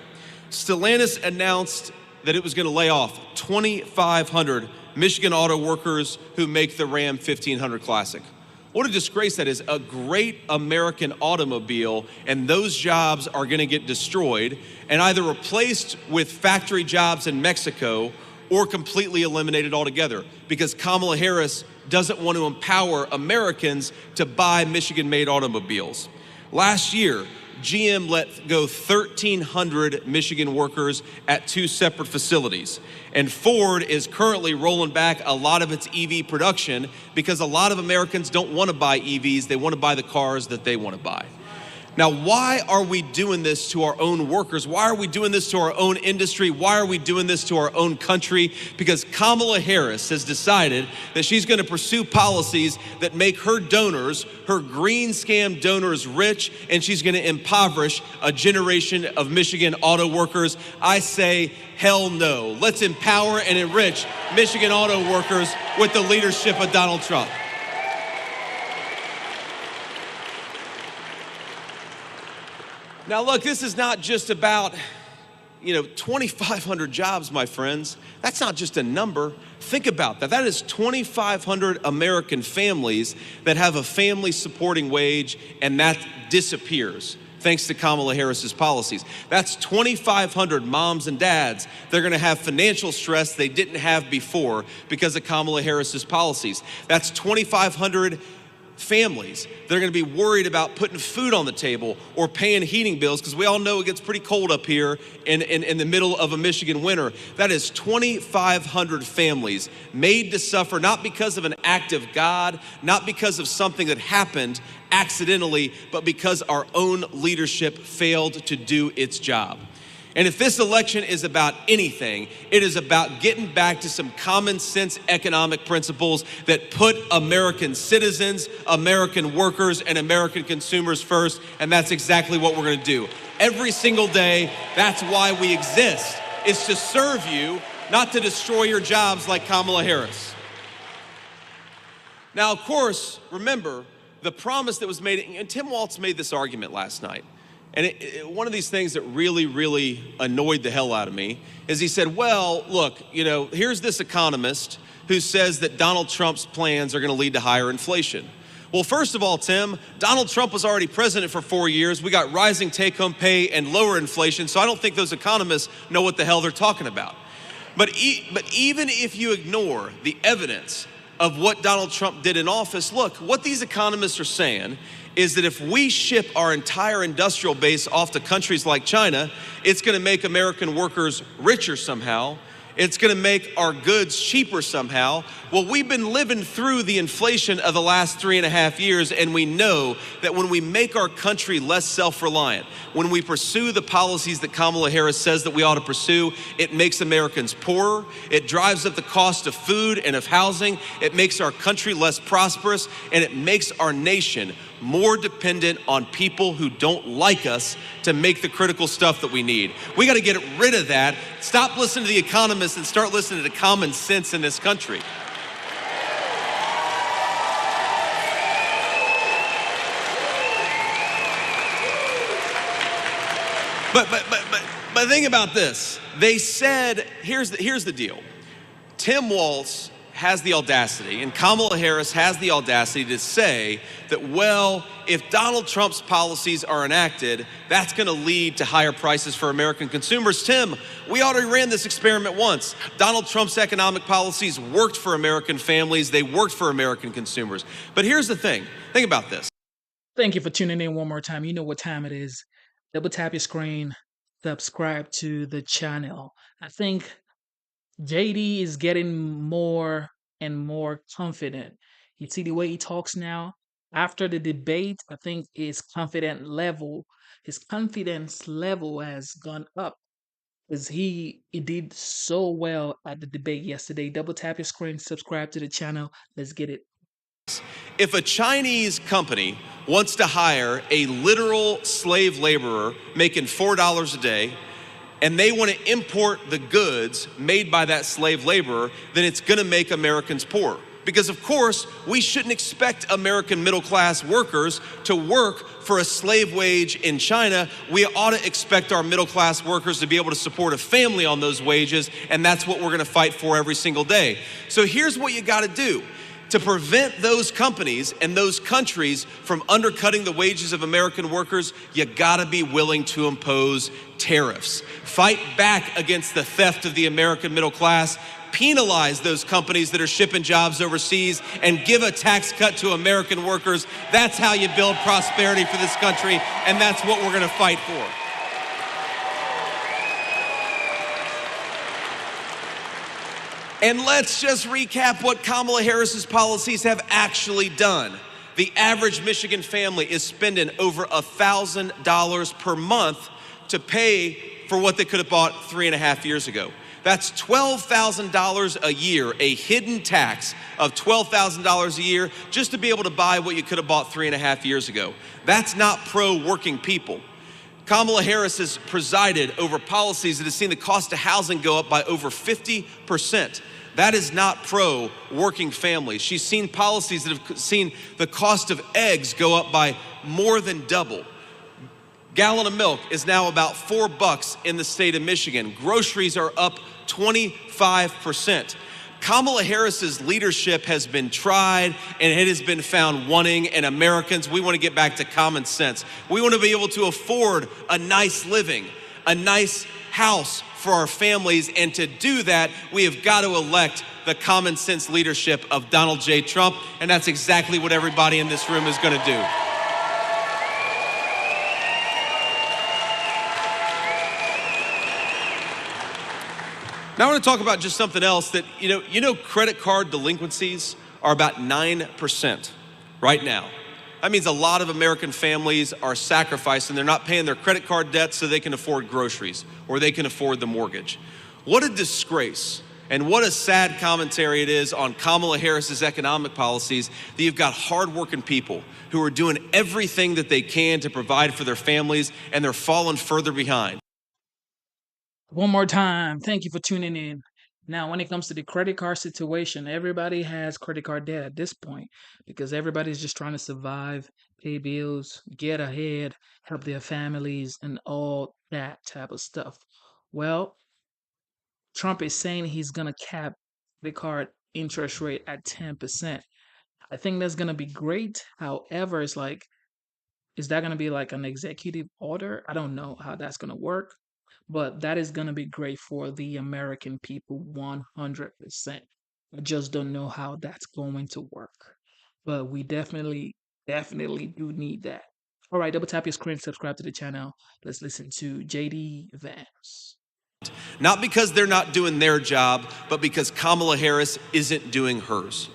Stellantis announced that it was going to lay off 2,500 Michigan auto workers who make the Ram 1500 Classic. What a disgrace that is. A great American automobile, and those jobs are going to get destroyed and either replaced with factory jobs in Mexico or completely eliminated altogether, because Kamala Harris doesn't want to empower Americans to buy Michigan-made automobiles. Last year, GM let go 1,300 Michigan workers at 2 separate facilities. And Ford is currently rolling back a lot of its EV production because a lot of Americans don't want to buy EVs. They want to buy the cars that they want to buy. Now, why are we doing this to our own workers? Why are we doing this to our own industry? Why are we doing this to our own country? Because Kamala Harris has decided that she's going to pursue policies that make her donors, her green scam donors, rich, and she's going to impoverish a generation of Michigan auto workers. I say, hell no. Let's empower and enrich Michigan auto workers with the leadership of Donald Trump. Now, look, this is not just about, 2,500 jobs, my friends. That's not just a number. Think about that. That is 2,500 American families that have a family supporting wage, and that disappears thanks to Kamala Harris's policies. That's 2,500 moms and dads. They're going to have financial stress they didn't have before because of Kamala Harris's policies. That's 2,500 families. They're going to be worried about putting food on the table or paying heating bills, because we all know it gets pretty cold up here in the middle of a Michigan winter. That is 2,500 families made to suffer, not because of an act of God, not because of something that happened accidentally, but because our own leadership failed to do its job. And if this election is about anything, it is about getting back to some common sense economic principles that put American citizens, American workers, and American consumers first. And that's exactly what we're going to do. Every single day, that's why we exist, is to serve you, not to destroy your jobs like Kamala Harris. Now, of course, remember the promise that was made, and Tim Walz made this argument last night. And one of these things that really, really annoyed the hell out of me is he said, well, look, here's this economist who says that Donald Trump's plans are going to lead to higher inflation. Well, first of all, Tim, Donald Trump was already president for 4 years. We got rising take-home pay and lower inflation, so I don't think those economists know what the hell they're talking about. But even if you ignore the evidence of what Donald Trump did in office, look, what these economists are saying is that if we ship our entire industrial base off to countries like China, it's going to make American workers richer somehow. It's going to make our goods cheaper somehow. Well, we've been living through the inflation of the last 3.5 years, and we know that when we make our country less self-reliant, when we pursue the policies that Kamala Harris says that we ought to pursue, it makes Americans poorer. It drives up the cost of food and of housing. It makes our country less prosperous, and it makes our nation more dependent on people who don't like us to make the critical stuff that we need. We got to get rid of that. Stop listening to the economists and start listening to common sense in this country. But think about this. They said, here's the deal. Tim Walz has the audacity, and Kamala Harris has the audacity to say that, well, if Donald Trump's policies are enacted, that's going to lead to higher prices for American consumers. Tim, we already ran this experiment once. Donald Trump's economic policies worked for American families. They worked for American consumers. But here's the thing. Think about this. Thank you for tuning in one more time. You know what time it is. Double tap your screen, subscribe to the channel. I think JD is getting more and more confident. You see the way he talks now? After the debate, I think his confidence level has gone up, because he did so well at the debate yesterday. Double tap your screen, subscribe to the channel. Let's get it. If a Chinese company wants to hire a literal slave laborer making $4 a day, and they want to import the goods made by that slave laborer, then it's going to make Americans poor. Because, of course, we shouldn't expect American middle-class workers to work for a slave wage in China. We ought to expect our middle-class workers to be able to support a family on those wages, and that's what we're going to fight for every single day. So here's what you got to do. To prevent those companies and those countries from undercutting the wages of American workers, you gotta be willing to impose tariffs. Fight back against the theft of the American middle class, penalize those companies that are shipping jobs overseas, and give a tax cut to American workers. That's how you build prosperity for this country, and that's what we're gonna fight for. And let's just recap what Kamala Harris's policies have actually done. The average Michigan family is spending over $1,000 per month to pay for what they could have bought 3.5 years ago. That's $12,000 a year, a hidden tax of $12,000 a year just to be able to buy what you could have bought 3.5 years ago. That's not pro-working people. Kamala Harris has presided over policies that have seen the cost of housing go up by over 50%. That is not pro-working families. She's seen policies that have seen the cost of eggs go up by more than double. Gallon of milk is now about $4 in the state of Michigan. Groceries are up 25%. Kamala Harris's leadership has been tried and it has been found wanting, and Americans, we want to get back to common sense. We want to be able to afford a nice living, a nice house for our families, and to do that, we have got to elect the common sense leadership of Donald J. Trump, and that's exactly what everybody in this room is going to do. Now I want to talk about just something else that, you know, credit card delinquencies are about 9% right now. That means a lot of American families are sacrificing. They're not paying their credit card debts so they can afford groceries or they can afford the mortgage. What a disgrace and what a sad commentary it is on Kamala Harris's economic policies that you've got hardworking people who are doing everything that they can to provide for their families, and they're falling further behind. One more time, thank you for tuning in. Now, when it comes to the credit card situation, everybody has credit card debt at this point because everybody's just trying to survive, pay bills, get ahead, help their families, and all that type of stuff. Well, Trump is saying he's going to cap the card interest rate at 10%. I think that's going to be great. However, it's like, is that going to be like an executive order? I don't know how that's going to work. But that is going to be great for the American people 100%. I just don't know how that's going to work. But we definitely do need that. All right, double tap your screen, subscribe to the channel. Let's listen to JD Vance. Not because they're not doing their job, but because Kamala Harris isn't doing hers.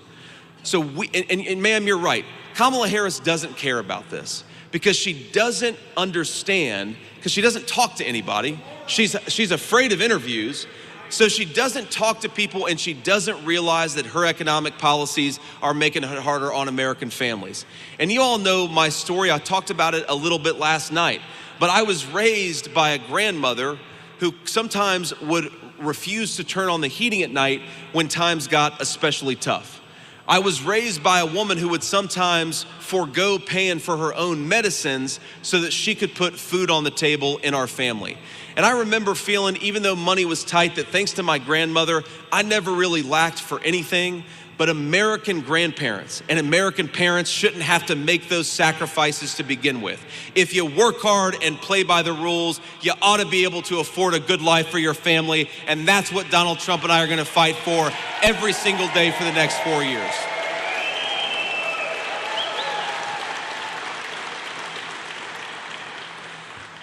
So and ma'am, you're right. Kamala Harris doesn't care about this because she doesn't understand, because she doesn't talk to anybody. She's afraid of interviews, so she doesn't talk to people, and she doesn't realize that her economic policies are making it harder on American families. And you all know my story. I talked about it a little bit last night, but I was raised by a grandmother who sometimes would refuse to turn on the heating at night when times got especially tough. I was raised by a woman who would sometimes forego paying for her own medicines so that she could put food on the table in our family. And I remember feeling, even though money was tight, that thanks to my grandmother, I never really lacked for anything. But American grandparents and American parents shouldn't have to make those sacrifices to begin with. If you work hard and play by the rules, you ought to be able to afford a good life for your family. And that's what Donald Trump and I are going to fight for every single day for the next 4 years.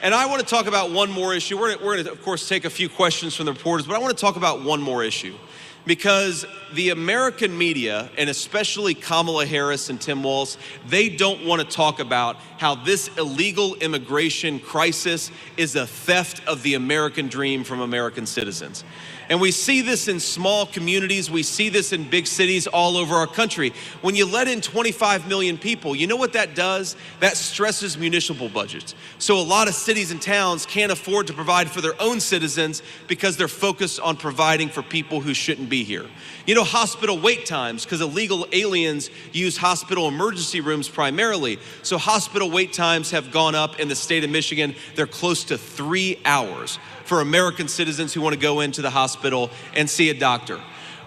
And I want to talk about one more issue. We're going to, of course, take a few questions from the reporters, but I want to talk about one more issue. Because the American media, and especially Kamala Harris and Tim Walz, they don't want to talk about how this illegal immigration crisis is a theft of the American dream from American citizens. And we see this in small communities. We see this in big cities all over our country. When you let in 25 million people, you know what that does? That stresses municipal budgets. So a lot of cities and towns can't afford to provide for their own citizens because they're focused on providing for people who shouldn't be here. You know, hospital wait times, because illegal aliens use hospital emergency rooms primarily. So hospital wait times have gone up in the state of Michigan. They're close to 3 hours for American citizens who want to go into the hospital and see a doctor.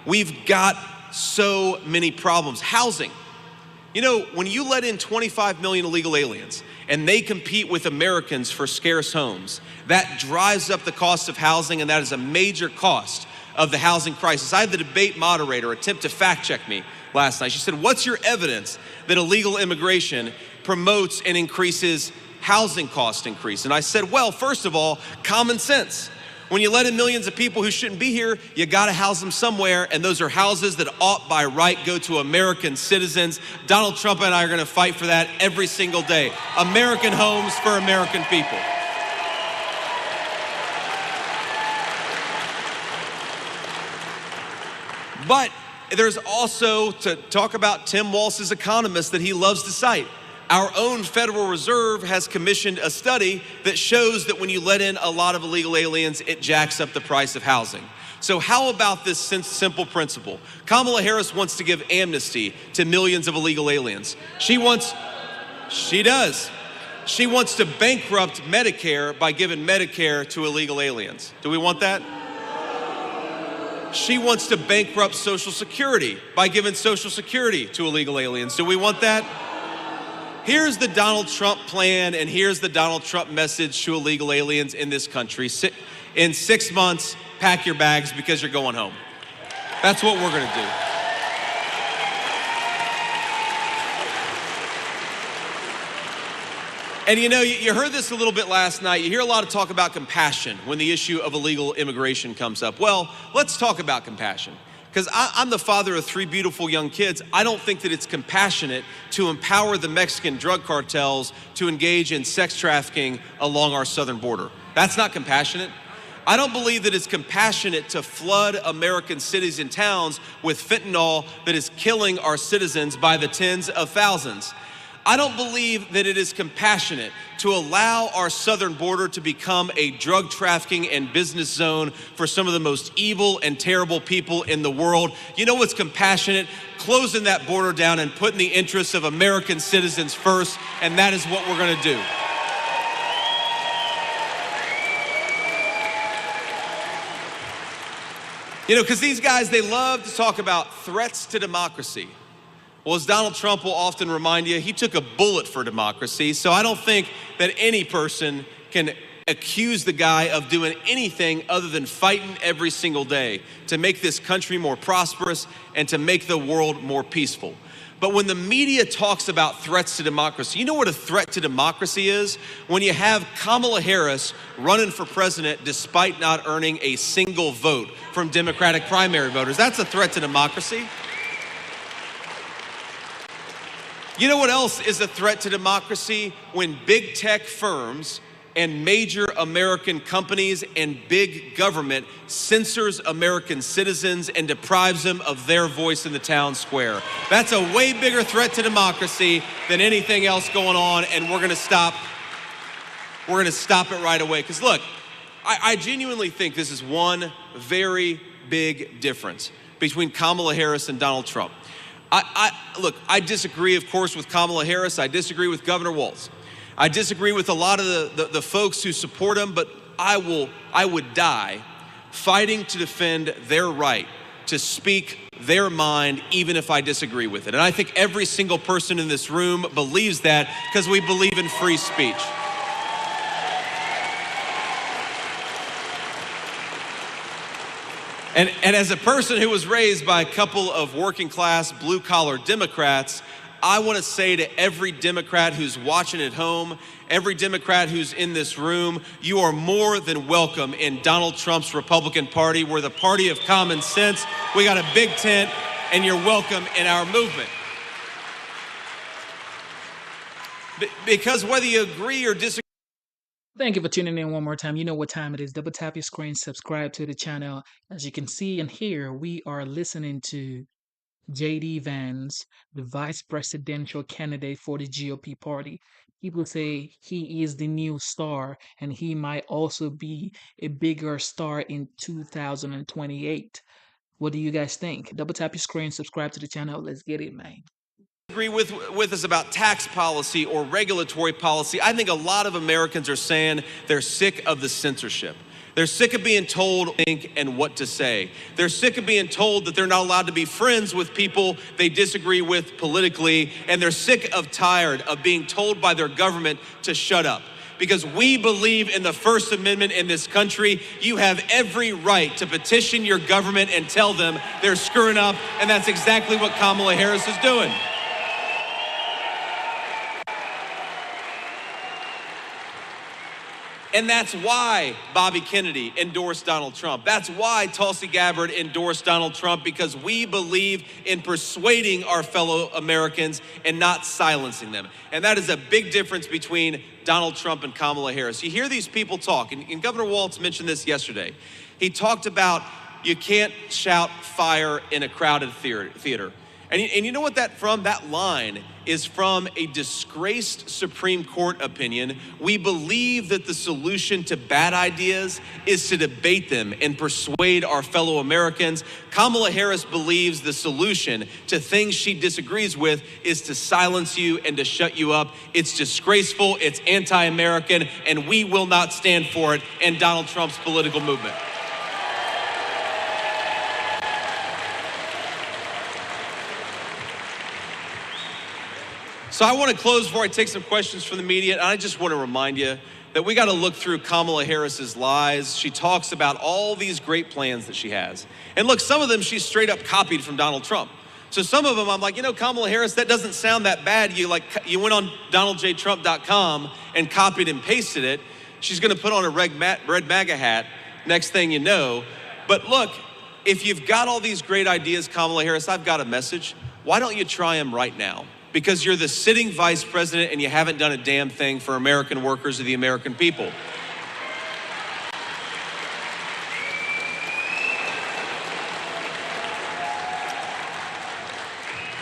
We've got so many problems. Housing. You know, when you let in 25 million illegal aliens and they compete with Americans for scarce homes, that drives up the cost of housing, and that is a major cost of the housing crisis. I had the debate moderator attempt to fact check me last night. She said, "What's your evidence that illegal immigration promotes and increases housing cost increase?" And I said, well, first of all, common sense. When you let in millions of people who shouldn't be here, you got to house them somewhere, and those are houses that ought by right go to American citizens. Donald Trump and I are going to fight for that every single day. American homes for American people. But there's also, to talk about Tim Walz's economist that he loves to cite, our own Federal Reserve has commissioned a study that shows that when you let in a lot of illegal aliens, it jacks up the price of housing. So how about this simple principle? Kamala Harris wants to give amnesty to millions of illegal aliens. She does. She wants to bankrupt Medicare by giving Medicare to illegal aliens. Do we want that? She wants to bankrupt Social Security by giving Social Security to illegal aliens. Do we want that? Here's the Donald Trump plan, and here's the Donald Trump message to illegal aliens in this country. In 6 months, pack your bags because you're going home. That's what we're going to do. And you know, you heard this a little bit last night. You hear a lot of talk about compassion when the issue of illegal immigration comes up. Well, let's talk about compassion. Because I'm the father of 3 beautiful young kids. I don't think that it's compassionate to empower the Mexican drug cartels to engage in sex trafficking along our southern border. That's not compassionate. I don't believe that it's compassionate to flood American cities and towns with fentanyl that is killing our citizens by the tens of thousands. I don't believe that it is compassionate to allow our southern border to become a drug trafficking and business zone for some of the most evil and terrible people in the world. You know what's compassionate? Closing that border down and putting the interests of American citizens first, and that is what we're going to do. You know, because these guys, they love to talk about threats to democracy. Well, as Donald Trump will often remind you, he took a bullet for democracy. So I don't think that any person can accuse the guy of doing anything other than fighting every single day to make this country more prosperous and to make the world more peaceful. But when the media talks about threats to democracy, you know what a threat to democracy is? When you have Kamala Harris running for president despite not earning a single vote from Democratic primary voters. That's a threat to democracy. You know what else is a threat to democracy? When big tech firms and major American companies and big government censors American citizens and deprives them of their voice in the town square. That's a way bigger threat to democracy than anything else going on, and we're gonna stop it right away. Because look, I genuinely think this is one very big difference between Kamala Harris and Donald Trump. Look, I disagree, of course, with Kamala Harris. I disagree with Governor Walz. I disagree with a lot of the folks who support him, but I would die fighting to defend their right to speak their mind, even if I disagree with it. And I think every single person in this room believes that because we believe in free speech. And as a person who was raised by a couple of working class blue collar Democrats, I want to say to every Democrat who's watching at home, every Democrat who's in this room, you are more than welcome in Donald Trump's Republican Party. We're the party of common sense. We got a big tent, and you're welcome in our movement. Because whether you agree or disagree, Thank you for tuning in one more time. You know what time it is. Double tap your screen, subscribe to the channel. As you can see and hear, we are listening to J.D. Vance, the vice presidential candidate for the GOP party. People say he is the new star, and he might also be a bigger star in 2028. What do you guys think? Double tap your screen, subscribe to the channel. Let's get it, man. Agree with us about tax policy or regulatory policy. I think a lot of Americans are saying they're sick of the censorship. They're sick of being told what to think and what to say. They're sick of being told that they're not allowed to be friends with people they disagree with politically, and they're tired of being told by their government to shut up. Because we believe in the First Amendment in this country, you have every right to petition your government and tell them they're screwing up, and that's exactly what Kamala Harris is doing. And that's why Bobby Kennedy endorsed Donald Trump. That's why Tulsi Gabbard endorsed Donald Trump, because we believe in persuading our fellow Americans and not silencing them. And that is a big difference between Donald Trump and Kamala Harris. You hear these people talk, and Governor Walz mentioned this yesterday. He talked about you can't shout fire in a crowded theater. And you know what that line is from a disgraced Supreme Court opinion. We believe that the solution to bad ideas is to debate them and persuade our fellow Americans. Kamala Harris believes the solution to things she disagrees with is to silence you and to shut you up. It's disgraceful, it's anti-American, and we will not stand for it in Donald Trump's political movement. So I want to close before I take some questions from the media. And I just want to remind you that we got to look through Kamala Harris's lies. She talks about all these great plans that she has. And look, some of them she straight up copied from Donald Trump. So some of them I'm like, Kamala Harris, that doesn't sound that bad. You went on DonaldJTrump.com and copied and pasted it. She's going to put on a red MAGA hat next thing you know. But look, if you've got all these great ideas, Kamala Harris, I've got a message. Why don't you try them right now? Because you're the sitting vice president and you haven't done a damn thing for American workers or the American people.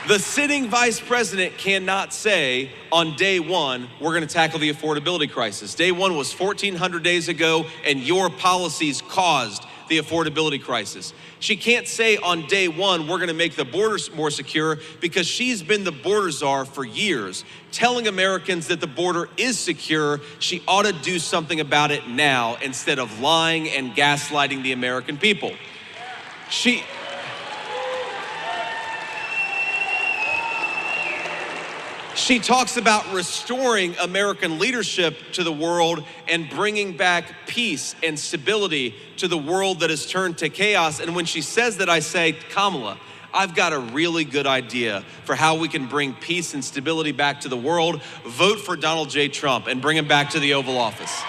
The sitting vice president cannot say on day one, we're going to tackle the affordability crisis. Day one was 1,400 days ago, and your policies caused the affordability crisis. She can't say on day one, we're going to make the borders more secure, because she's been the border czar for years, telling Americans that the border is secure. She ought to do something about it now instead of lying and gaslighting the American people. She talks about restoring American leadership to the world and bringing back peace and stability to the world that has turned to chaos. And when she says that, I say, Kamala, I've got a really good idea for how we can bring peace and stability back to the world. Vote for Donald J. Trump and bring him back to the Oval Office.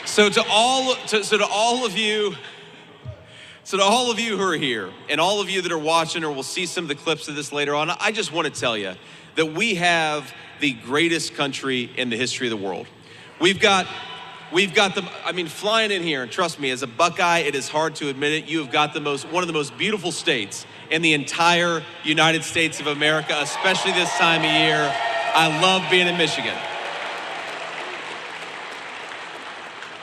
So to all of you who are here and all of you that are watching or will see some of the clips of this later on, I just want to tell you that we have the greatest country in the history of the world. We've got flying in here, and trust me, as a Buckeye, it is hard to admit it, you have got one of the most beautiful states in the entire United States of America, especially this time of year. I love being in Michigan.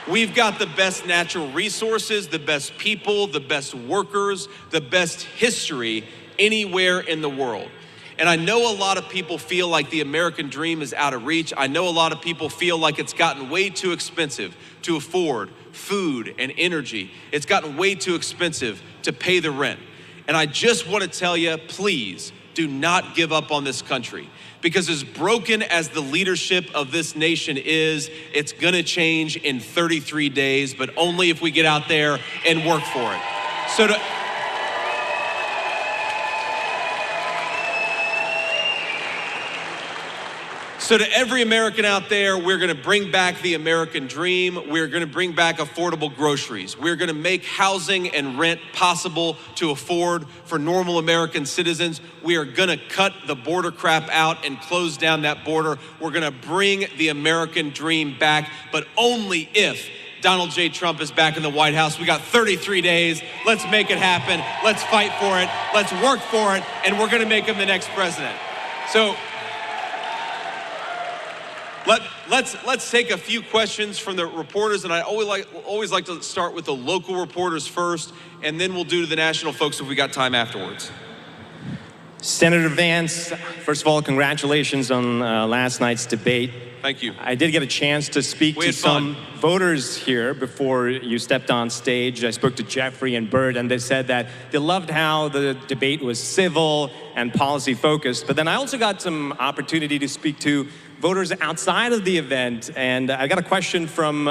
We've got the best natural resources, the best people, the best workers, the best history anywhere in the world. And I know a lot of people feel like the American dream is out of reach. I know a lot of people feel like it's gotten way too expensive to afford food and energy. It's gotten way too expensive to pay the rent. And I just want to tell you, please do not give up on this country. Because as broken as the leadership of this nation is, it's gonna change in 33 days, but only if we get out there and work for it. So to every American out there, we're gonna bring back the American dream. We're gonna bring back affordable groceries. We're gonna make housing and rent possible to afford for normal American citizens. We are gonna cut the border crap out and close down that border. We're gonna bring the American dream back, but only if Donald J. Trump is back in the White House. We got 33 days. Let's make it happen. Let's fight for it. Let's work for it. And we're gonna make him the next president. So, Let's take a few questions from the reporters, and I always like to start with the local reporters first, and then we'll do the national folks if we got time afterwards. Senator Vance, first of all, congratulations on last night's debate. Thank you. I did get a chance to speak to some voters here before you stepped on stage. I spoke to Jeffrey and Bert, and they said that they loved how the debate was civil and policy focused. But then I also got some opportunity to speak to voters outside of the event, and I got a question from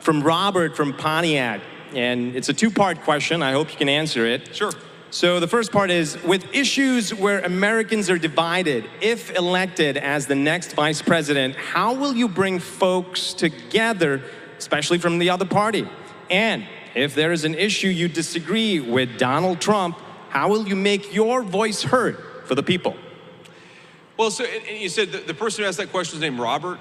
Robert from Pontiac, and it's a two-part question. I hope you can answer it. Sure. So the first part is, with issues where Americans are divided, if elected as the next vice president, how will you bring folks together, especially from the other party? And if there is an issue you disagree with Donald Trump, how will you make your voice heard for the people? Well, so and you said the person who asked that question was named Robert?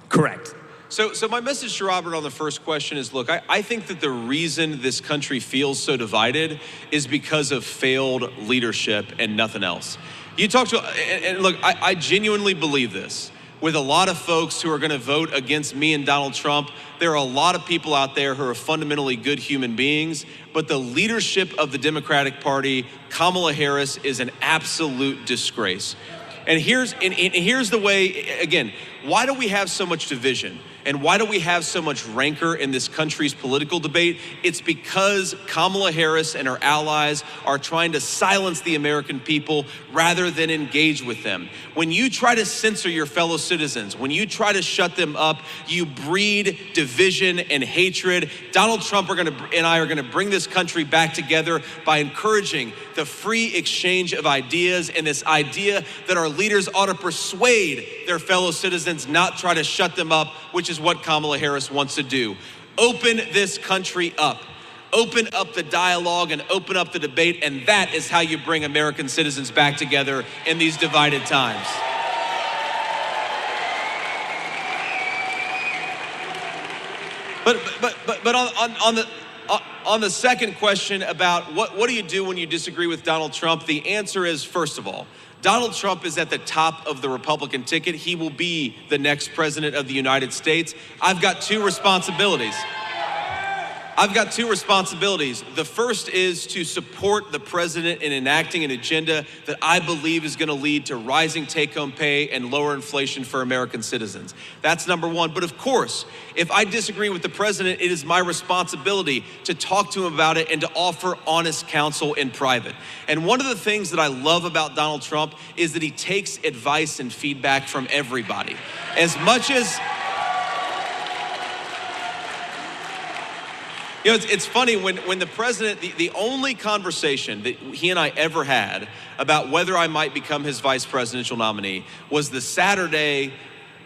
Correct. So my message to Robert on the first question is, look, I think that the reason this country feels so divided is because of failed leadership and nothing else. You talk to, and look, I genuinely believe this. With a lot of folks who are going to vote against me and Donald Trump, there are a lot of people out there who are fundamentally good human beings, but the leadership of the Democratic Party, Kamala Harris, is an absolute disgrace. And here's the way, again, why do we have so much division? And why do we have so much rancor in this country's political debate? It's because Kamala Harris and her allies are trying to silence the American people rather than engage with them. When you try to censor your fellow citizens, when you try to shut them up, you breed division and hatred. Donald Trump and I are gonna bring this country back together by encouraging the free exchange of ideas and this idea that our leaders ought to persuade their fellow citizens, not try to shut them up, which is what Kamala Harris wants to do. Open this country up. Open up the dialogue and open up the debate, and that is how you bring American citizens back together in these divided times. But on the second question about what do you do when you disagree with Donald Trump, the answer is, first of all, Donald Trump is at the top of the Republican ticket. He will be the next president of the United States. I've got two responsibilities. The first is to support the president in enacting an agenda that I believe is going to lead to rising take-home pay and lower inflation for American citizens. That's number one. But of course, if I disagree with the president, it is my responsibility to talk to him about it and to offer honest counsel in private. And one of the things that I love about Donald Trump is that he takes advice and feedback from everybody. As much as you know, it's funny when the president, the only conversation that he and I ever had about whether I might become his vice presidential nominee was the Saturday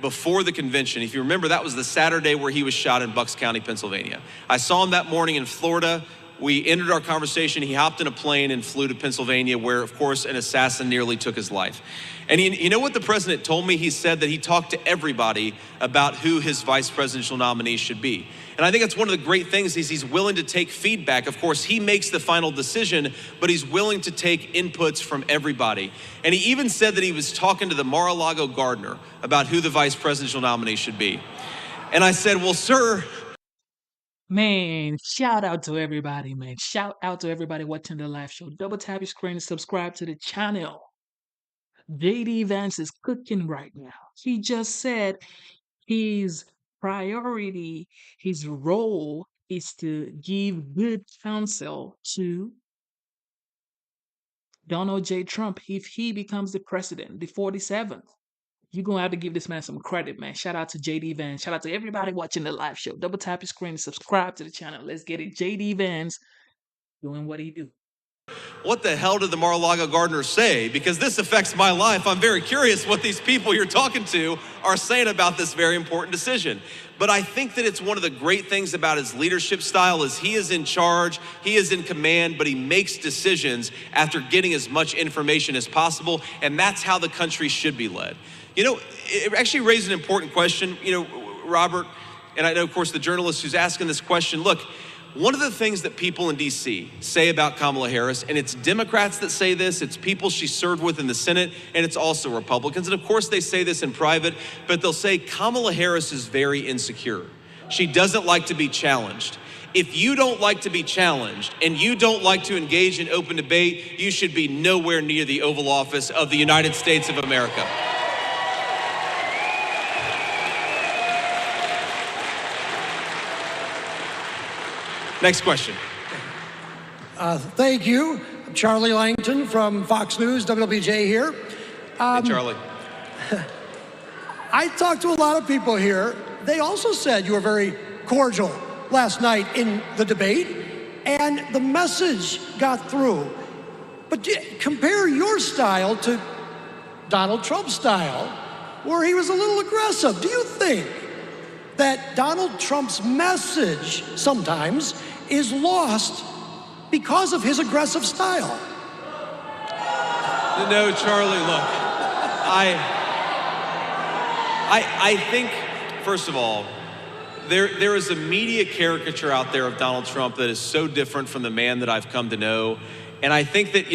before the convention. If you remember, that was the Saturday where he was shot in Bucks County, Pennsylvania. I saw him that morning in Florida. We ended our conversation. He hopped in a plane and flew to Pennsylvania, where, of course, an assassin nearly took his life. And you know what the president told me? He said that he talked to everybody about who his vice presidential nominee should be. And I think that's one of the great things is he's willing to take feedback. Of course, he makes the final decision, but he's willing to take inputs from everybody. And he even said that he was talking to the Mar-a-Lago gardener about who the vice presidential nominee should be. And I said, well, sir. Man, shout out to everybody, man. Shout out to everybody watching the live show. Double tap your screen and subscribe to the channel. JD Vance is cooking right now. He just said his priority, his role is to give good counsel to Donald J. Trump if he becomes the president, the 47th. You're going to have to give this man some credit, man. Shout out to JD Vance. Shout out to everybody watching the live show. Double tap your screen and subscribe to the channel. Let's get it. JD Vance doing what he do. What the hell did the Mar-a-Lago gardener say? Because this affects my life. I'm very curious what these people you're talking to are saying about this very important decision. But I think that it's one of the great things about his leadership style is he is in charge, he is in command, but he makes decisions after getting as much information as possible, and that's how the country should be led. You know, it actually raised an important question, you know, Robert, and I know, of course, the journalist who's asking this question, look, one of the things that people in D.C. say about Kamala Harris, and it's Democrats that say this, it's people she served with in the Senate, and it's also Republicans. And of course they say this in private, but they'll say Kamala Harris is very insecure. She doesn't like to be challenged. If you don't like to be challenged and you don't like to engage in open debate, you should be nowhere near the Oval Office of the United States of America. Next question. Thank you. I'm Charlie Langton from Fox News, WLBJ here. Hey, Charlie. I talked to a lot of people here. They also said you were very cordial last night in the debate, and the message got through. But compare your style to Donald Trump's style, where he was a little aggressive. Do you think that Donald Trump's message sometimes is lost because of his aggressive style? No, Charlie, look, I think, first of all, there is a media caricature out there of Donald Trump that is so different from the man that I've come to know. And I think that,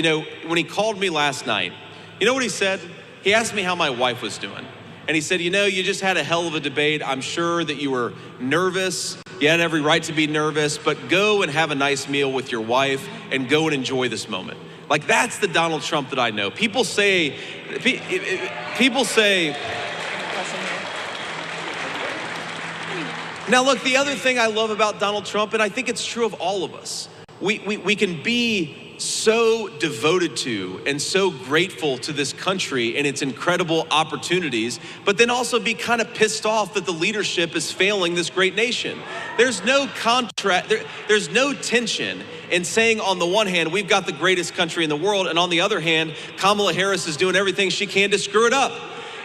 when he called me last night, you know what he said? He asked me how my wife was doing. And he said, you just had a hell of a debate. I'm sure that you were nervous. You had every right to be nervous, but go and have a nice meal with your wife and go and enjoy this moment. Like, that's the Donald Trump that I know. People say, now look, the other thing I love about Donald Trump, and I think it's true of all of us, we can be so devoted to and so grateful to this country and its incredible opportunities, but then also be kind of pissed off that the leadership is failing this great nation. There's no there's no tension in saying, on the one hand, we've got the greatest country in the world, and on the other hand, Kamala Harris is doing everything she can to screw it up.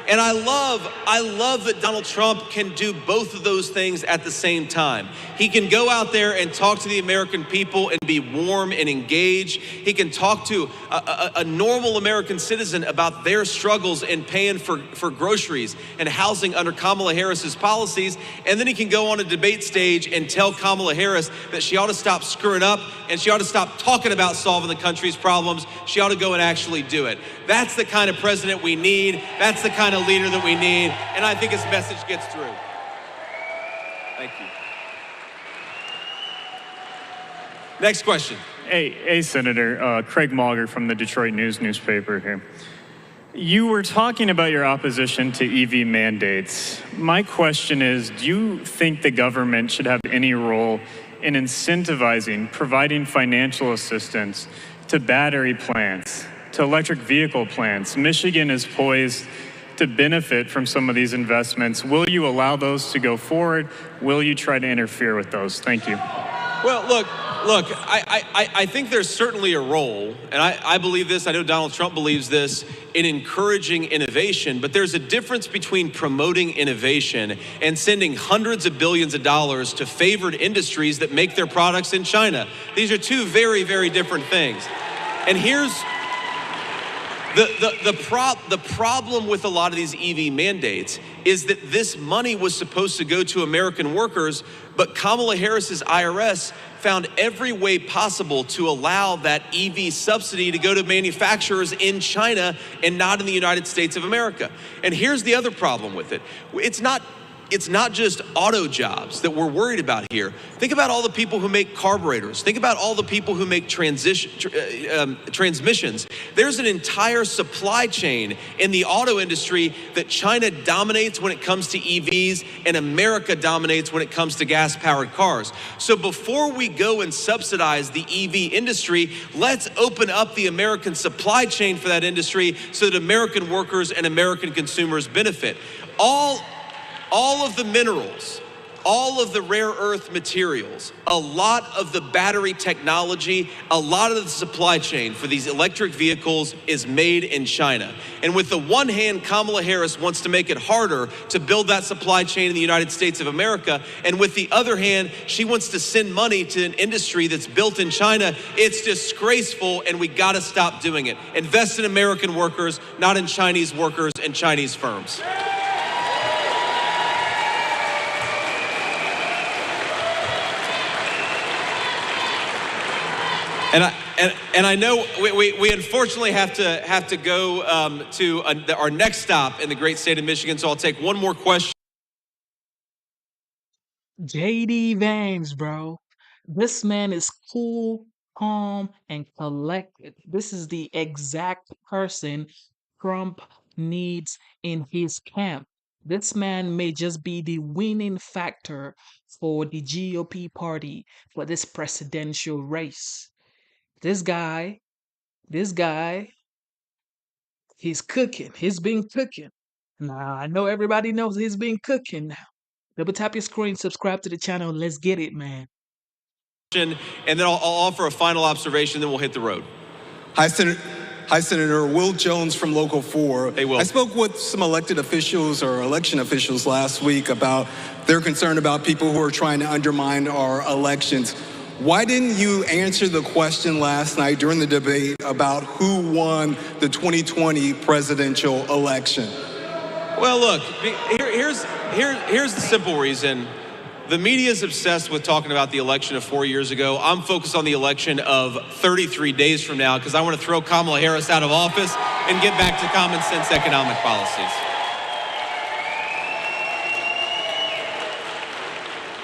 And I love that Donald Trump can do both of those things at the same time. He can go out there and talk to the American people and be warm and engaged. He can talk to a normal American citizen about their struggles in paying for groceries and housing under Kamala Harris's policies. And then he can go on a debate stage and tell Kamala Harris that she ought to stop screwing up and she ought to stop talking about solving the country's problems. She ought to go and actually do it. That's the kind of president we need. That's the kind of leader that we need, and I think his message gets through. Thank you. Next question. Hey, Senator. Craig Mauger from the Detroit News newspaper here. You were talking about your opposition to EV mandates. My question is, do you think the government should have any role in incentivizing, providing financial assistance to battery plants, to electric vehicle plants? Michigan is poised to benefit from some of these investments. Will you allow those to go forward? Will you try to interfere with those? Thank you. Well, look, I think there's certainly a role, and I believe this, I know Donald Trump believes this, in encouraging innovation, but there's a difference between promoting innovation and sending hundreds of billions of dollars to favored industries that make their products in China. These are two very, very different things. And here's the problem with a lot of these EV mandates is that this money was supposed to go to American workers, but Kamala Harris's IRS found every way possible to allow that EV subsidy to go to manufacturers in China and not in the United States of America. And here's the other problem with it. It's not just auto jobs that we're worried about here. Think about all the people who make carburetors. Think about all the people who make transmissions. There's an entire supply chain in the auto industry that China dominates when it comes to EVs and America dominates when it comes to gas-powered cars. So before we go and subsidize the EV industry, let's open up the American supply chain for that industry so that American workers and American consumers benefit. All of the minerals, all of the rare earth materials, a lot of the battery technology, a lot of the supply chain for these electric vehicles is made in China. And with the one hand, Kamala Harris wants to make it harder to build that supply chain in the United States of America. And with the other hand, she wants to send money to an industry that's built in China. It's disgraceful, and we gotta stop doing it. Invest in American workers, not in Chinese workers and Chinese firms. And I know we unfortunately have to go to our next stop in the great state of Michigan. So I'll take one more question. JD Vance, bro. This man is cool, calm, and collected. This is the exact person Trump needs in his camp. This man may just be the winning factor for the GOP party for this presidential race. This guy, he's cooking. He's been cooking. Now, I know everybody knows he's been cooking now. Double tap your screen, subscribe to the channel, let's get it, man. And then I'll offer a final observation, then we'll hit the road. Hi, Senator. Hi, Senator. Will Jones from Local 4. Hey, Will. I spoke with some elected officials or election officials last week about their concern about people who are trying to undermine our elections. Why didn't you answer the question last night during the debate about who won the 2020 presidential election? Well, look, here's the simple reason. The media is obsessed with talking about the election of 4 years ago. I'm focused on the election of 33 days from now because I want to throw Kamala Harris out of office and get back to common sense economic policies.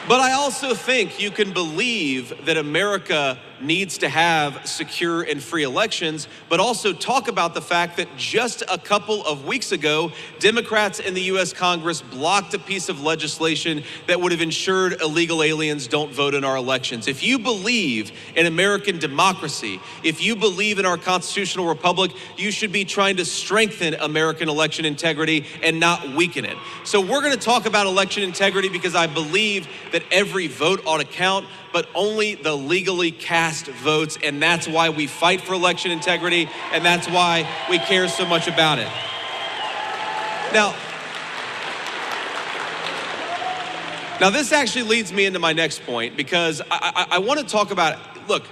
But I also think you can believe that America needs to have secure and free elections, but also talk about the fact that just a couple of weeks ago, Democrats in the U.S. Congress blocked a piece of legislation that would have ensured illegal aliens don't vote in our elections. If you believe in American democracy, if you believe in our constitutional republic, you should be trying to strengthen American election integrity and not weaken it. So we're going to talk about election integrity because I believe that every vote ought to count, but only the legally cast votes, and that's why we fight for election integrity, and that's why we care so much about it. Now this actually leads me into my next point, because I want to talk about, look,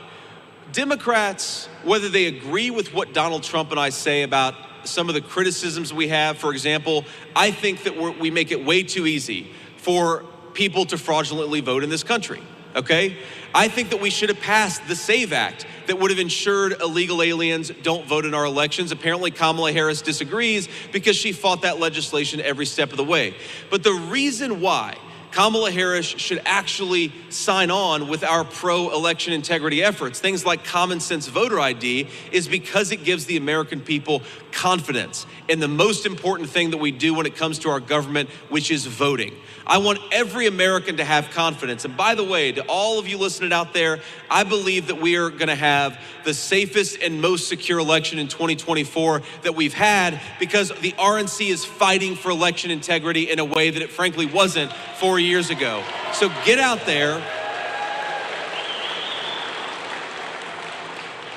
Democrats, whether they agree with what Donald Trump and I say about some of the criticisms we have, for example, I think that we make it way too easy for people to fraudulently vote in this country. Okay? I think that we should have passed the SAVE Act that would have ensured illegal aliens don't vote in our elections. Apparently, Kamala Harris disagrees because she fought that legislation every step of the way. But the reason why Kamala Harris should actually sign on with our pro-election integrity efforts, things like common sense voter ID, is because it gives the American people confidence in the most important thing that we do when it comes to our government, which is voting. I want every American to have confidence. And by the way, to all of you listening out there, I believe that we are going to have the safest and most secure election in 2024 that we've had, because the RNC is fighting for election integrity in a way that it frankly wasn't 4 years ago. So get out there.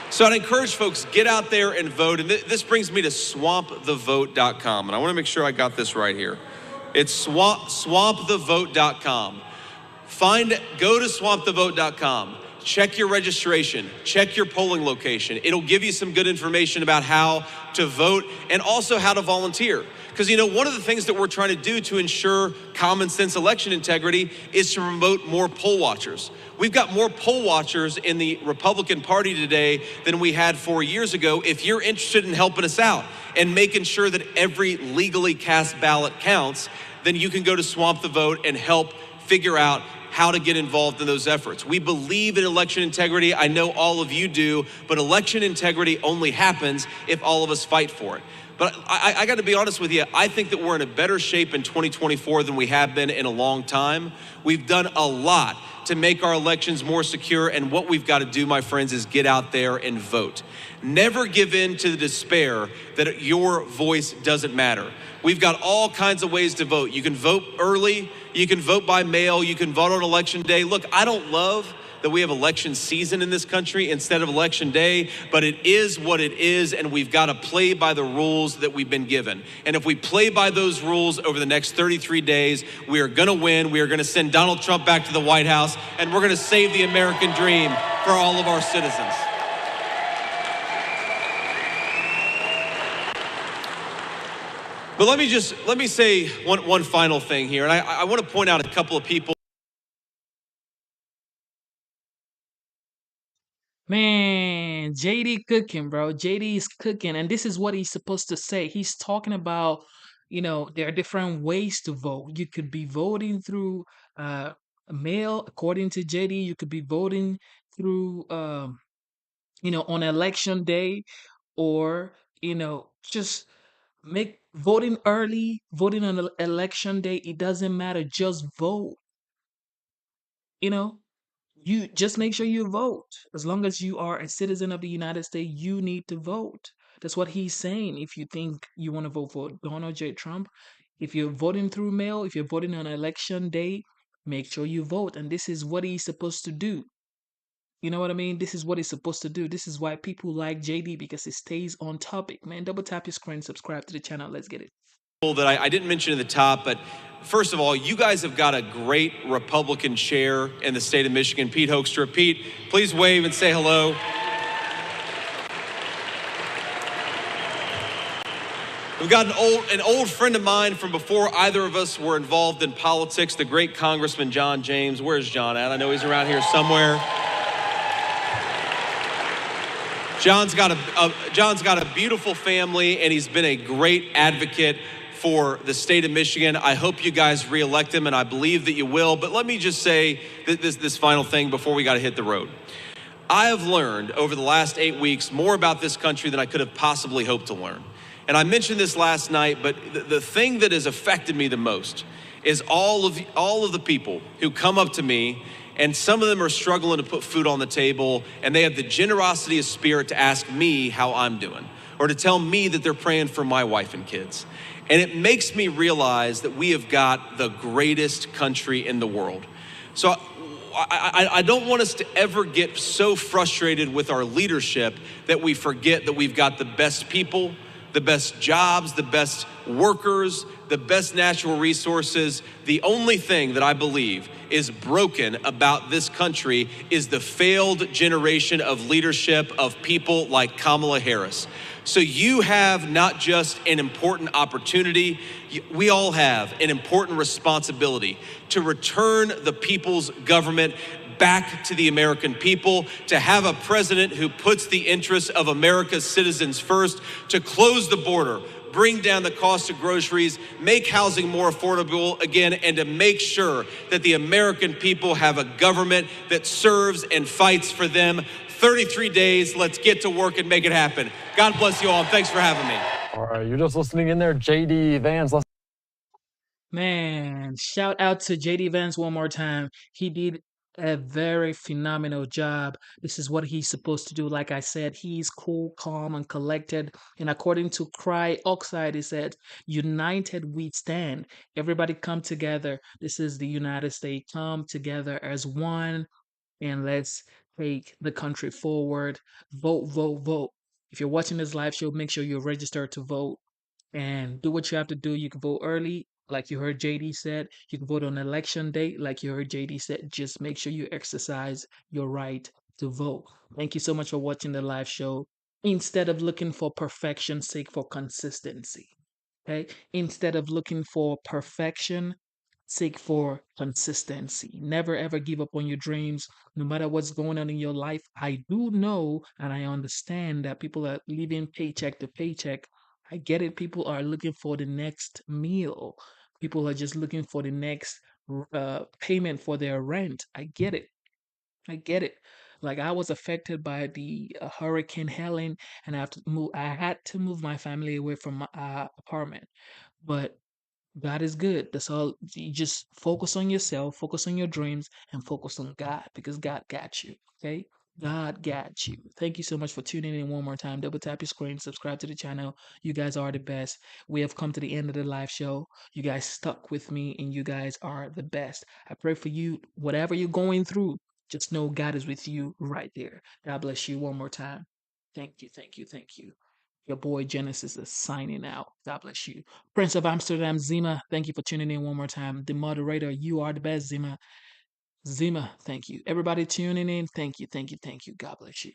So I'd encourage folks, get out there and vote. And this brings me to swampthevote.com. And I want to make sure I got this right here. It's swampthevote.com. Go to swampthevote.com. Check your registration, check your polling location. It'll give you some good information about how to vote and also how to volunteer. Because, you know, one of the things that we're trying to do to ensure common sense election integrity is to promote more poll watchers. We've got more poll watchers in the Republican Party today than we had 4 years ago. If you're interested in helping us out and making sure that every legally cast ballot counts, then you can go to Swamp the Vote and help figure out how to get involved in those efforts. We believe in election integrity. I know all of you do, but election integrity only happens if all of us fight for it. But I got to be honest with you, I think that we're in a better shape in 2024 than we have been in a long time. We've done a lot to make our elections more secure, and what we've got to do, my friends, is get out there and vote. Never give in to the despair that your voice doesn't matter. We've got all kinds of ways to vote. You can vote early, you can vote by mail, you can vote on election day. Look, I don't love that we have election season in this country instead of election day, but it is what it is, and we've got to play by the rules that we've been given. And if we play by those rules over the next 33 days, we are going to win. We are going to send Donald Trump back to the White House, and we're going to save the American dream for all of our citizens. But let me say one final thing here, and I want to point out a couple of people. Man, JD cooking, bro. JD is cooking, and this is what he's supposed to say. He's talking about, there are different ways to vote. You could be voting through mail, according to JD. You could be voting through, on election day, or just make voting early, voting on election day. It doesn't matter. Just vote. You just make sure you vote. As long as you are a citizen of the United States, you need to vote. That's what he's saying. If you think you want to vote for Donald J. Trump, if you're voting through mail, if you're voting on election day, make sure you vote. And this is what he's supposed to do. You know what I mean? This is what it's supposed to do. This is why people like JD, because it stays on topic, man. Double tap your screen, subscribe to the channel. Let's get it. That I didn't mention at the top, but first of all, you guys have got a great Republican chair in the state of Michigan, Pete Hoekstra. Pete, please wave and say hello. We've got an old friend of mine from before either of us were involved in politics, the great Congressman John James. Where's John at? I know he's around here somewhere. John's got a beautiful family, and he's been a great advocate for the state of Michigan. I hope you guys reelect him, and I believe that you will. But let me just say this final thing before we got to hit the road. I have learned over the last 8 weeks more about this country than I could have possibly hoped to learn. And I mentioned this last night, but the thing that has affected me the most is all of the people who come up to me, and some of them are struggling to put food on the table, and they have the generosity of spirit to ask me how I'm doing, or to tell me that they're praying for my wife and kids. And it makes me realize that we have got the greatest country in the world. So I don't want us to ever get so frustrated with our leadership that we forget that we've got the best people, the best jobs, the best workers, the best natural resources. The only thing that I believe is broken about this country is the failed generation of leadership of people like Kamala Harris. So you have not just an important opportunity, we all have an important responsibility to return the people's government back to the American people, to have a president who puts the interests of America's citizens first, to close the border, bring down the cost of groceries, make housing more affordable again, and to make sure that the American people have a government that serves and fights for them. 33 days, let's get to work and make it happen. God bless you all, and thanks for having me. All right, you're just listening in there, JD Vance. Man, shout out to JD Vance one more time. He did a very phenomenal job. This is what he's supposed to do. Like I said, he's cool, calm, and collected. And according to Cry Oxide, he said, united we stand. Everybody come together. This is the United States. Come together as one, and let's take the country forward. Vote, vote, vote. If you're watching this live show, make sure you're registered to vote and do what you have to do. You can vote early, like you heard JD said. You can vote on election day, like you heard JD said. Just make sure you exercise your right to vote. Thank you so much for watching the live show. Instead of looking for perfection, seek for consistency. Okay? Instead of looking for perfection, seek for consistency. Never ever give up on your dreams, no matter what's going on in your life. I do know and I understand that people are living paycheck to paycheck. I get it. People are looking for the next meal. People are just looking for the next payment for their rent. I get it. I get it. Like I was affected by the Hurricane Helen, and I had to move my family away from my apartment. But God is good. That's all. You just focus on yourself, focus on your dreams, and focus on God, because God got you. Okay? God got you. Thank you so much for tuning in one more time. Double tap your screen, subscribe to the channel. You guys are the best. We have come to the end of the live show. You guys stuck with me, and you guys are the best. I pray for you, whatever you're going through, just know God is with you right there. God bless you one more time. Thank you, thank you, thank you. Your boy Genesis is signing out. God bless you. Prince of Amsterdam, Zima, thank you for tuning in one more time. The moderator, you are the best, Zima. Zima, thank you. Everybody tuning in, thank you, thank you, thank you. God bless you.